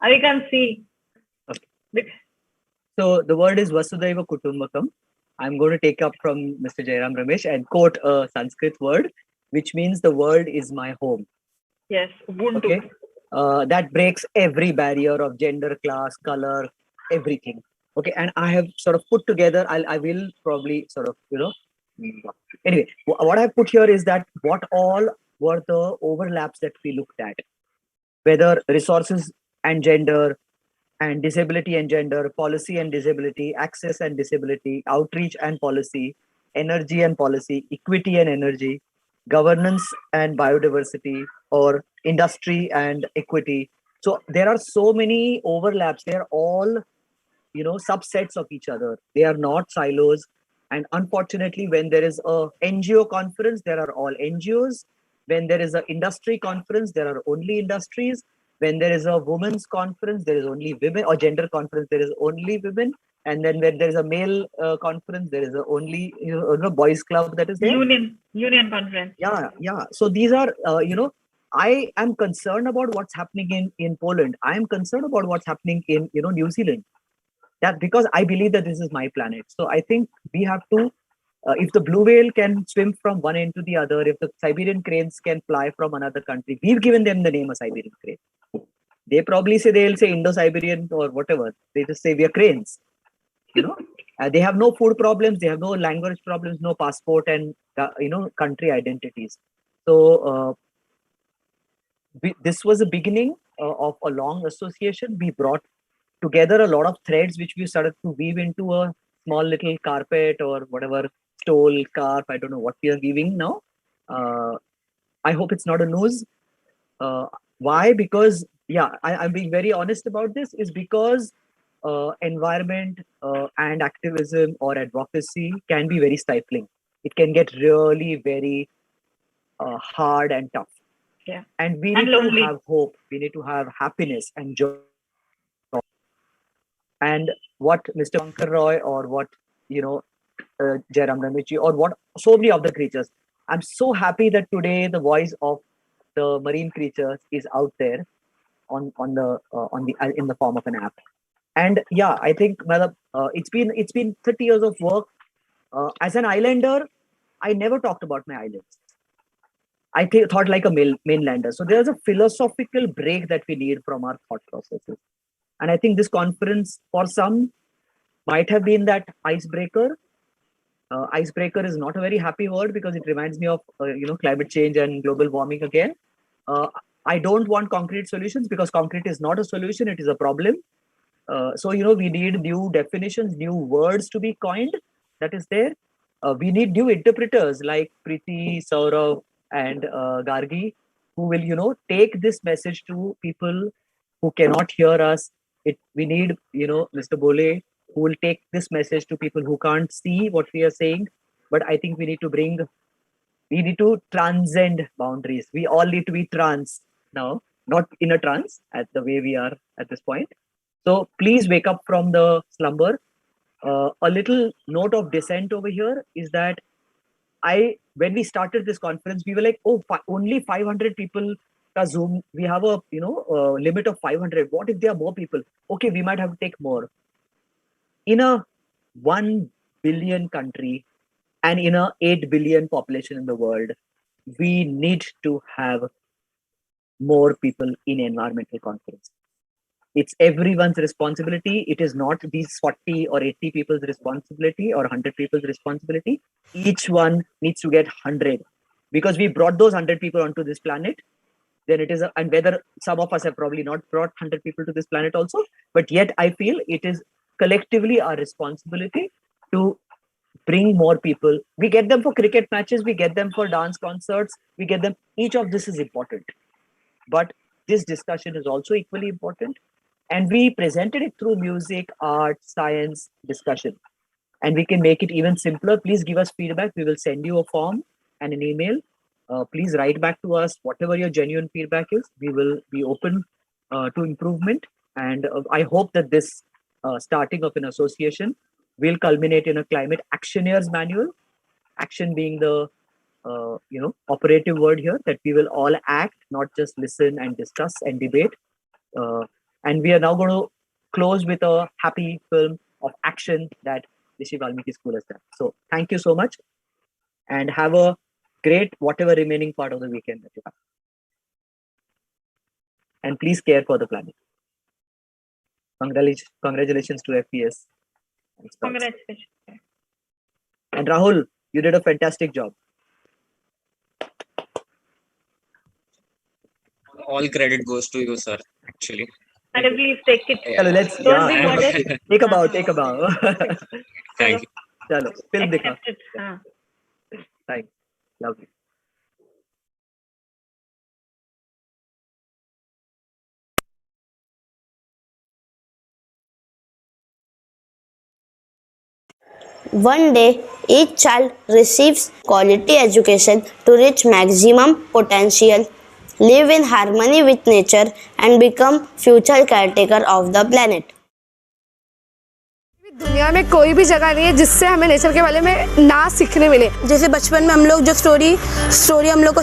I can see. Okay. So the word is Vasudhaiva Kutumbakam. I'm going to take up from Mr. Jairam Ramesh and quote a Sanskrit word, which means the world is my home. Yes, Ubuntu. Okay. That breaks every barrier of gender, class, color, everything. Okay, and I have sort of put together, I will probably sort of, anyway, what I put here is that what all were the overlaps that we looked at, whether resources and gender, and disability and gender, policy and disability, access and disability, outreach and policy, energy and policy, equity and energy, governance and biodiversity, or industry and equity. So there are so many overlaps. They are all, subsets of each other. They are not silos. And unfortunately, when there is a NGO conference, there are all NGOs. When there is an industry conference, there are only industries. When there is a women's conference, there is only women, or gender conference, there is only women. And then when there is a male conference, there is only boys club that is there. Union conference. Yeah. So these are, I am concerned about what's happening in Poland. I am concerned about what's happening in, New Zealand. That because I believe that this is my planet. So I think we have to, if the blue whale can swim from one end to the other, if the Siberian cranes can fly from another country, we've given them the name of Siberian crane. They probably say, they'll say Indo-Siberian or whatever. They just say we are cranes. They have no food problems. They have no language problems, no passport and, country identities. So this was a beginning of a long association. We brought together a lot of threads, which we started to weave into a small little carpet or whatever, stole, carp, I don't know what we are weaving now. I hope it's not a noose. Why? Because, I'm being very honest about this, is because environment and activism or advocacy can be very stifling. It can get really very hard and tough. Yeah. And we need to have hope. We need to have happiness and joy. And what Mr. Shankar Roy or what, Jairam Ramesh or what so many of the creatures. I'm so happy that today the voice of the marine creatures is out there. in the form of an app. And yeah, I think it's been 30 years of work. As an islander, I never talked about my islands. I thought like a mainlander. So there's a philosophical break that we need from our thought processes. And I think this conference for some might have been that icebreaker. Icebreaker is not a very happy word because it reminds me of climate change and global warming again. I don't want concrete solutions because concrete is not a solution, it is a problem. So we need new definitions, new words to be coined. That is there. We need new interpreters like Preeti, Saurav, and Gargi, who will take this message to people who cannot hear us. We need Mr. Bole, who will take this message to people who can't see what we are saying. But I think we need to transcend boundaries. We all need to be trans now, not in a trance at the way we are at this point. So please wake up from the slumber. A little note of dissent over here is that when we started this conference, we were like, only 500 people ka Zoom. We have a limit of 500. What if there are more people? Okay, we might have to take more. In a 1 billion country and in a 8 billion population in the world, we need to have more people in environmental conference. It's everyone's responsibility. It is not these 40 or 80 people's responsibility or 100 people's responsibility. Each one needs to get 100 because we brought those 100 people onto this planet. Then it is, and whether some of us have probably not brought 100 people to this planet also, but yet I feel it is collectively our responsibility to bring more people. We get them for cricket matches, we get them for dance concerts, we get them. Each of this is important, but this discussion is also equally important. And we presented it through music, art, science, discussion. And we can make it even simpler. Please give us feedback. We will send you a form and an email. Please write back to us. Whatever your genuine feedback is, we will be open to improvement. And I hope that this starting of an association will culminate in a climate actioneers manual. Action being the operative word here, that we will all act, not just listen and discuss and debate. And we are now going to close with a happy film of action that Rishi Valmiki School has done. So thank you so much and have a great whatever remaining part of the weekend that you have. And please care for the planet. Congratulations to FES. Congratulations. And Rahul, you did a fantastic job. All credit goes to you, sir, actually. And please take it. Chalo, let's take a bow. Thank you. Chalo, film dikha. Thanks. Lovely. One day, each child receives quality education to reach maximum potential, live in harmony with nature, and become future caretaker of the planet. दुनिया में कोई भी जगह नहीं है जिससे हमें nature के बारे में ना सीखने मिले। जैसे बचपन में हम लोग जो स्टोरी हम लोग को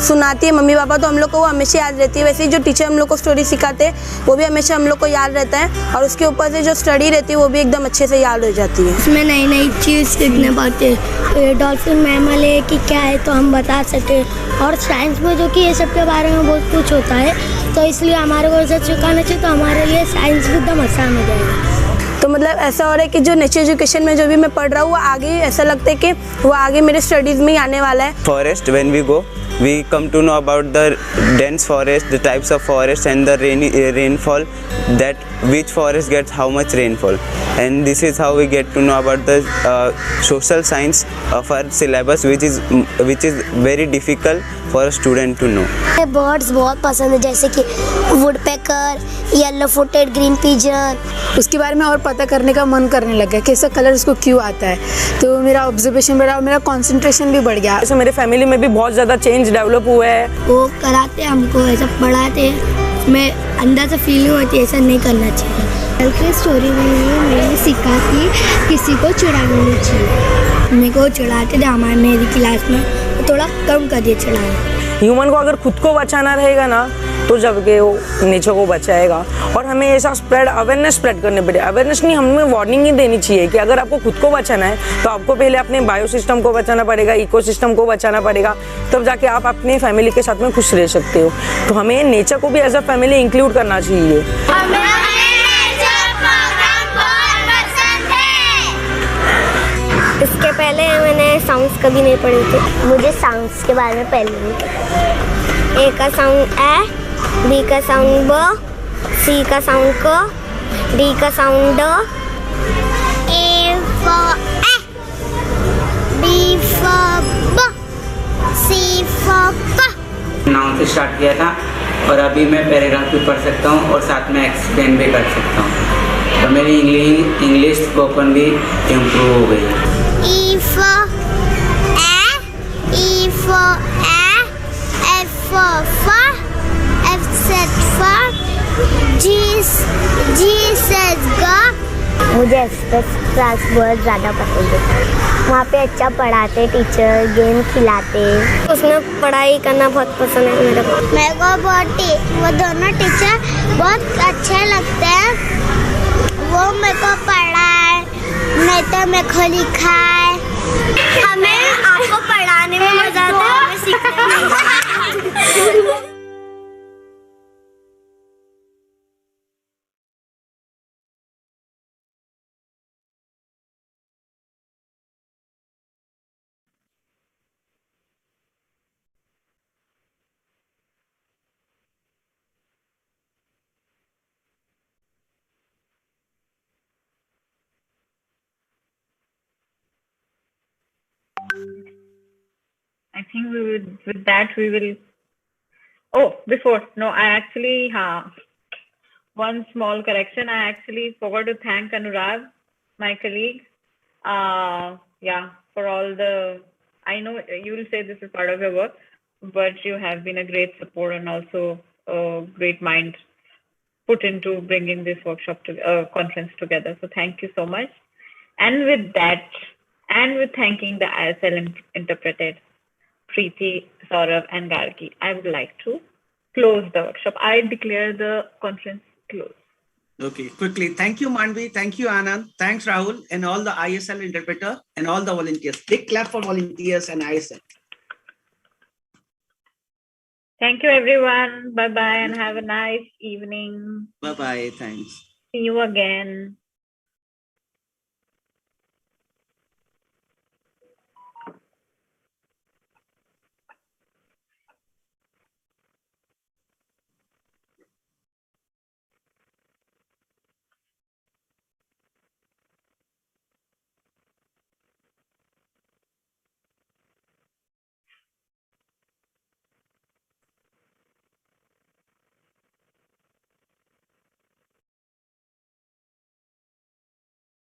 सुनाती है मम्मी पापा, तो हम लोग को वो हमेशा याद रहती है। वैसे ही जो टीचर हम लोग को स्टोरी सिखाते हैं वो भी हमेशा हम लोग को याद रहता है, और उसके ऊपर से जो स्टडी रहती है वो भी एकदम अच्छे से याद हो जाती है। उसमें नई नई चीज़ सीखने पाते हैं। डॉल्फिन मैमल है कि क्या है तो हम बता सकें, और साइंस में जो कि ये सब के बारे में बहुत कुछ होता है, तो इसलिए हमारे को ऐसा सिखाना चाहिए, तो हमारे लिए साइंस भी एकदम आसान हो जाएगा। तो मतलब ऐसा हो रहा है कि जो नेचर एजुकेशन में जो भी मैं पढ़ रहा हूँ वो आगे ऐसा लगता है कि वो आगे मेरे स्टडीज़ में ही आने वाला है। Forest, when we go we come to know about the dense forest, the types of forest, and the rainfall, that which forest gets how much rainfall, and this is how we get to know about the social science of our syllabus, which is very difficult for a student to know. Birds बहुत पसंद है, जैसे कि woodpecker, yellow footed green pigeon. उसके बारे में और पता करने का मन करने लगा, कैसा कलर उसको क्यों आता है, तो मेरा ऑब्जर्वेशन बढ़ा और मेरा कंसंट्रेशन भी बढ़ गया। ऐसे मेरे फैमिली में भी बहुत ज़्यादा चेंज डेवलप हुआ है। वो कराते हमको, ऐसा पढ़ाते, मैं अंदर से फीलिंग होती है ऐसा नहीं करना चाहिए। कल की स्टोरी में मैंने सीखा कि किसी को चिढ़ाना नहीं चाहिए। मेरे को चिढ़ाते थे हमारे मेरी क्लास में, तो थोड़ा कम कर दिए चिढ़ाना। ह्यूमन को अगर खुद को बचाना रहेगा ना तो जाके वो नेचर को बचाएगा। और हमें ऐसा अवेयरनेस स्प्रेड करनी पड़ेगी। अवेयरनेस नहीं, हमें वार्निंग ही देनी चाहिए कि अगर आपको खुद को बचाना है तो आपको पहले अपने बायोसिस्टम को बचाना पड़ेगा, इकोसिस्टम को बचाना पड़ेगा, तब जाके आप अपने फैमिली के साथ में खुश रह सकते हो। तो हमें नेचर को भी एज अ फैमिली इंक्लूड करना चाहिए। इसके पहले मैंने साउंड्स कभी नहीं पढ़े थे। मुझे साउंड्स के बारे में पहले नहीं पता। ए का साउंड ए, बी का साउंड ब, सी का साउंड क, डी का साउंड ड, ए फॉर ए, बी फॉर ब, सी फॉर क। नाउन से स्टार्ट किया था और अभी मैं पैराग्राफ भी पढ़ सकता हूँ और साथ में एक्सप्लेन भी कर सकता हूँ। तो मेरी इंग्लिश स्पोकन भी इम्प्रूव हो गई है। E for A, E for A, F for far, F says far, G says go। मुझे एक्सप्रेस क्लास बहुत ज़्यादा पसंद है। वहाँ पे अच्छा पढ़ाते टीचर, गेम खिलाते, उसमें पढ़ाई करना बहुत पसंद है मेरे को। मेरे को वो दोनों टीचर बहुत अच्छे लगते हैं। वो मेरे को पढ़ाए, नहीं तो मेरे को लिखा है। हमें आपको पढ़ाने में मजा आता है, हमें सीखने में मजा आता है। I think with that we will. Oh, before no, I actually one small correction. I actually forgot to thank Anurag, my colleague. Yeah, for all the. I know you will say this is part of your work, but you have been a great support and also a great mind put into bringing this workshop to conference together. So thank you so much. And with that, and with thanking the ISL interpreted Preeti, Saurav, and Gargi, I would like to close the workshop. I declare the conference closed. Okay, quickly. Thank you, Manvi. Thank you, Anand. Thanks, Rahul, and all the ISL interpreter and all the volunteers. Big clap for volunteers and ISL. Thank you, everyone. Bye-bye, and have a nice evening. Bye-bye. Thanks. See you again.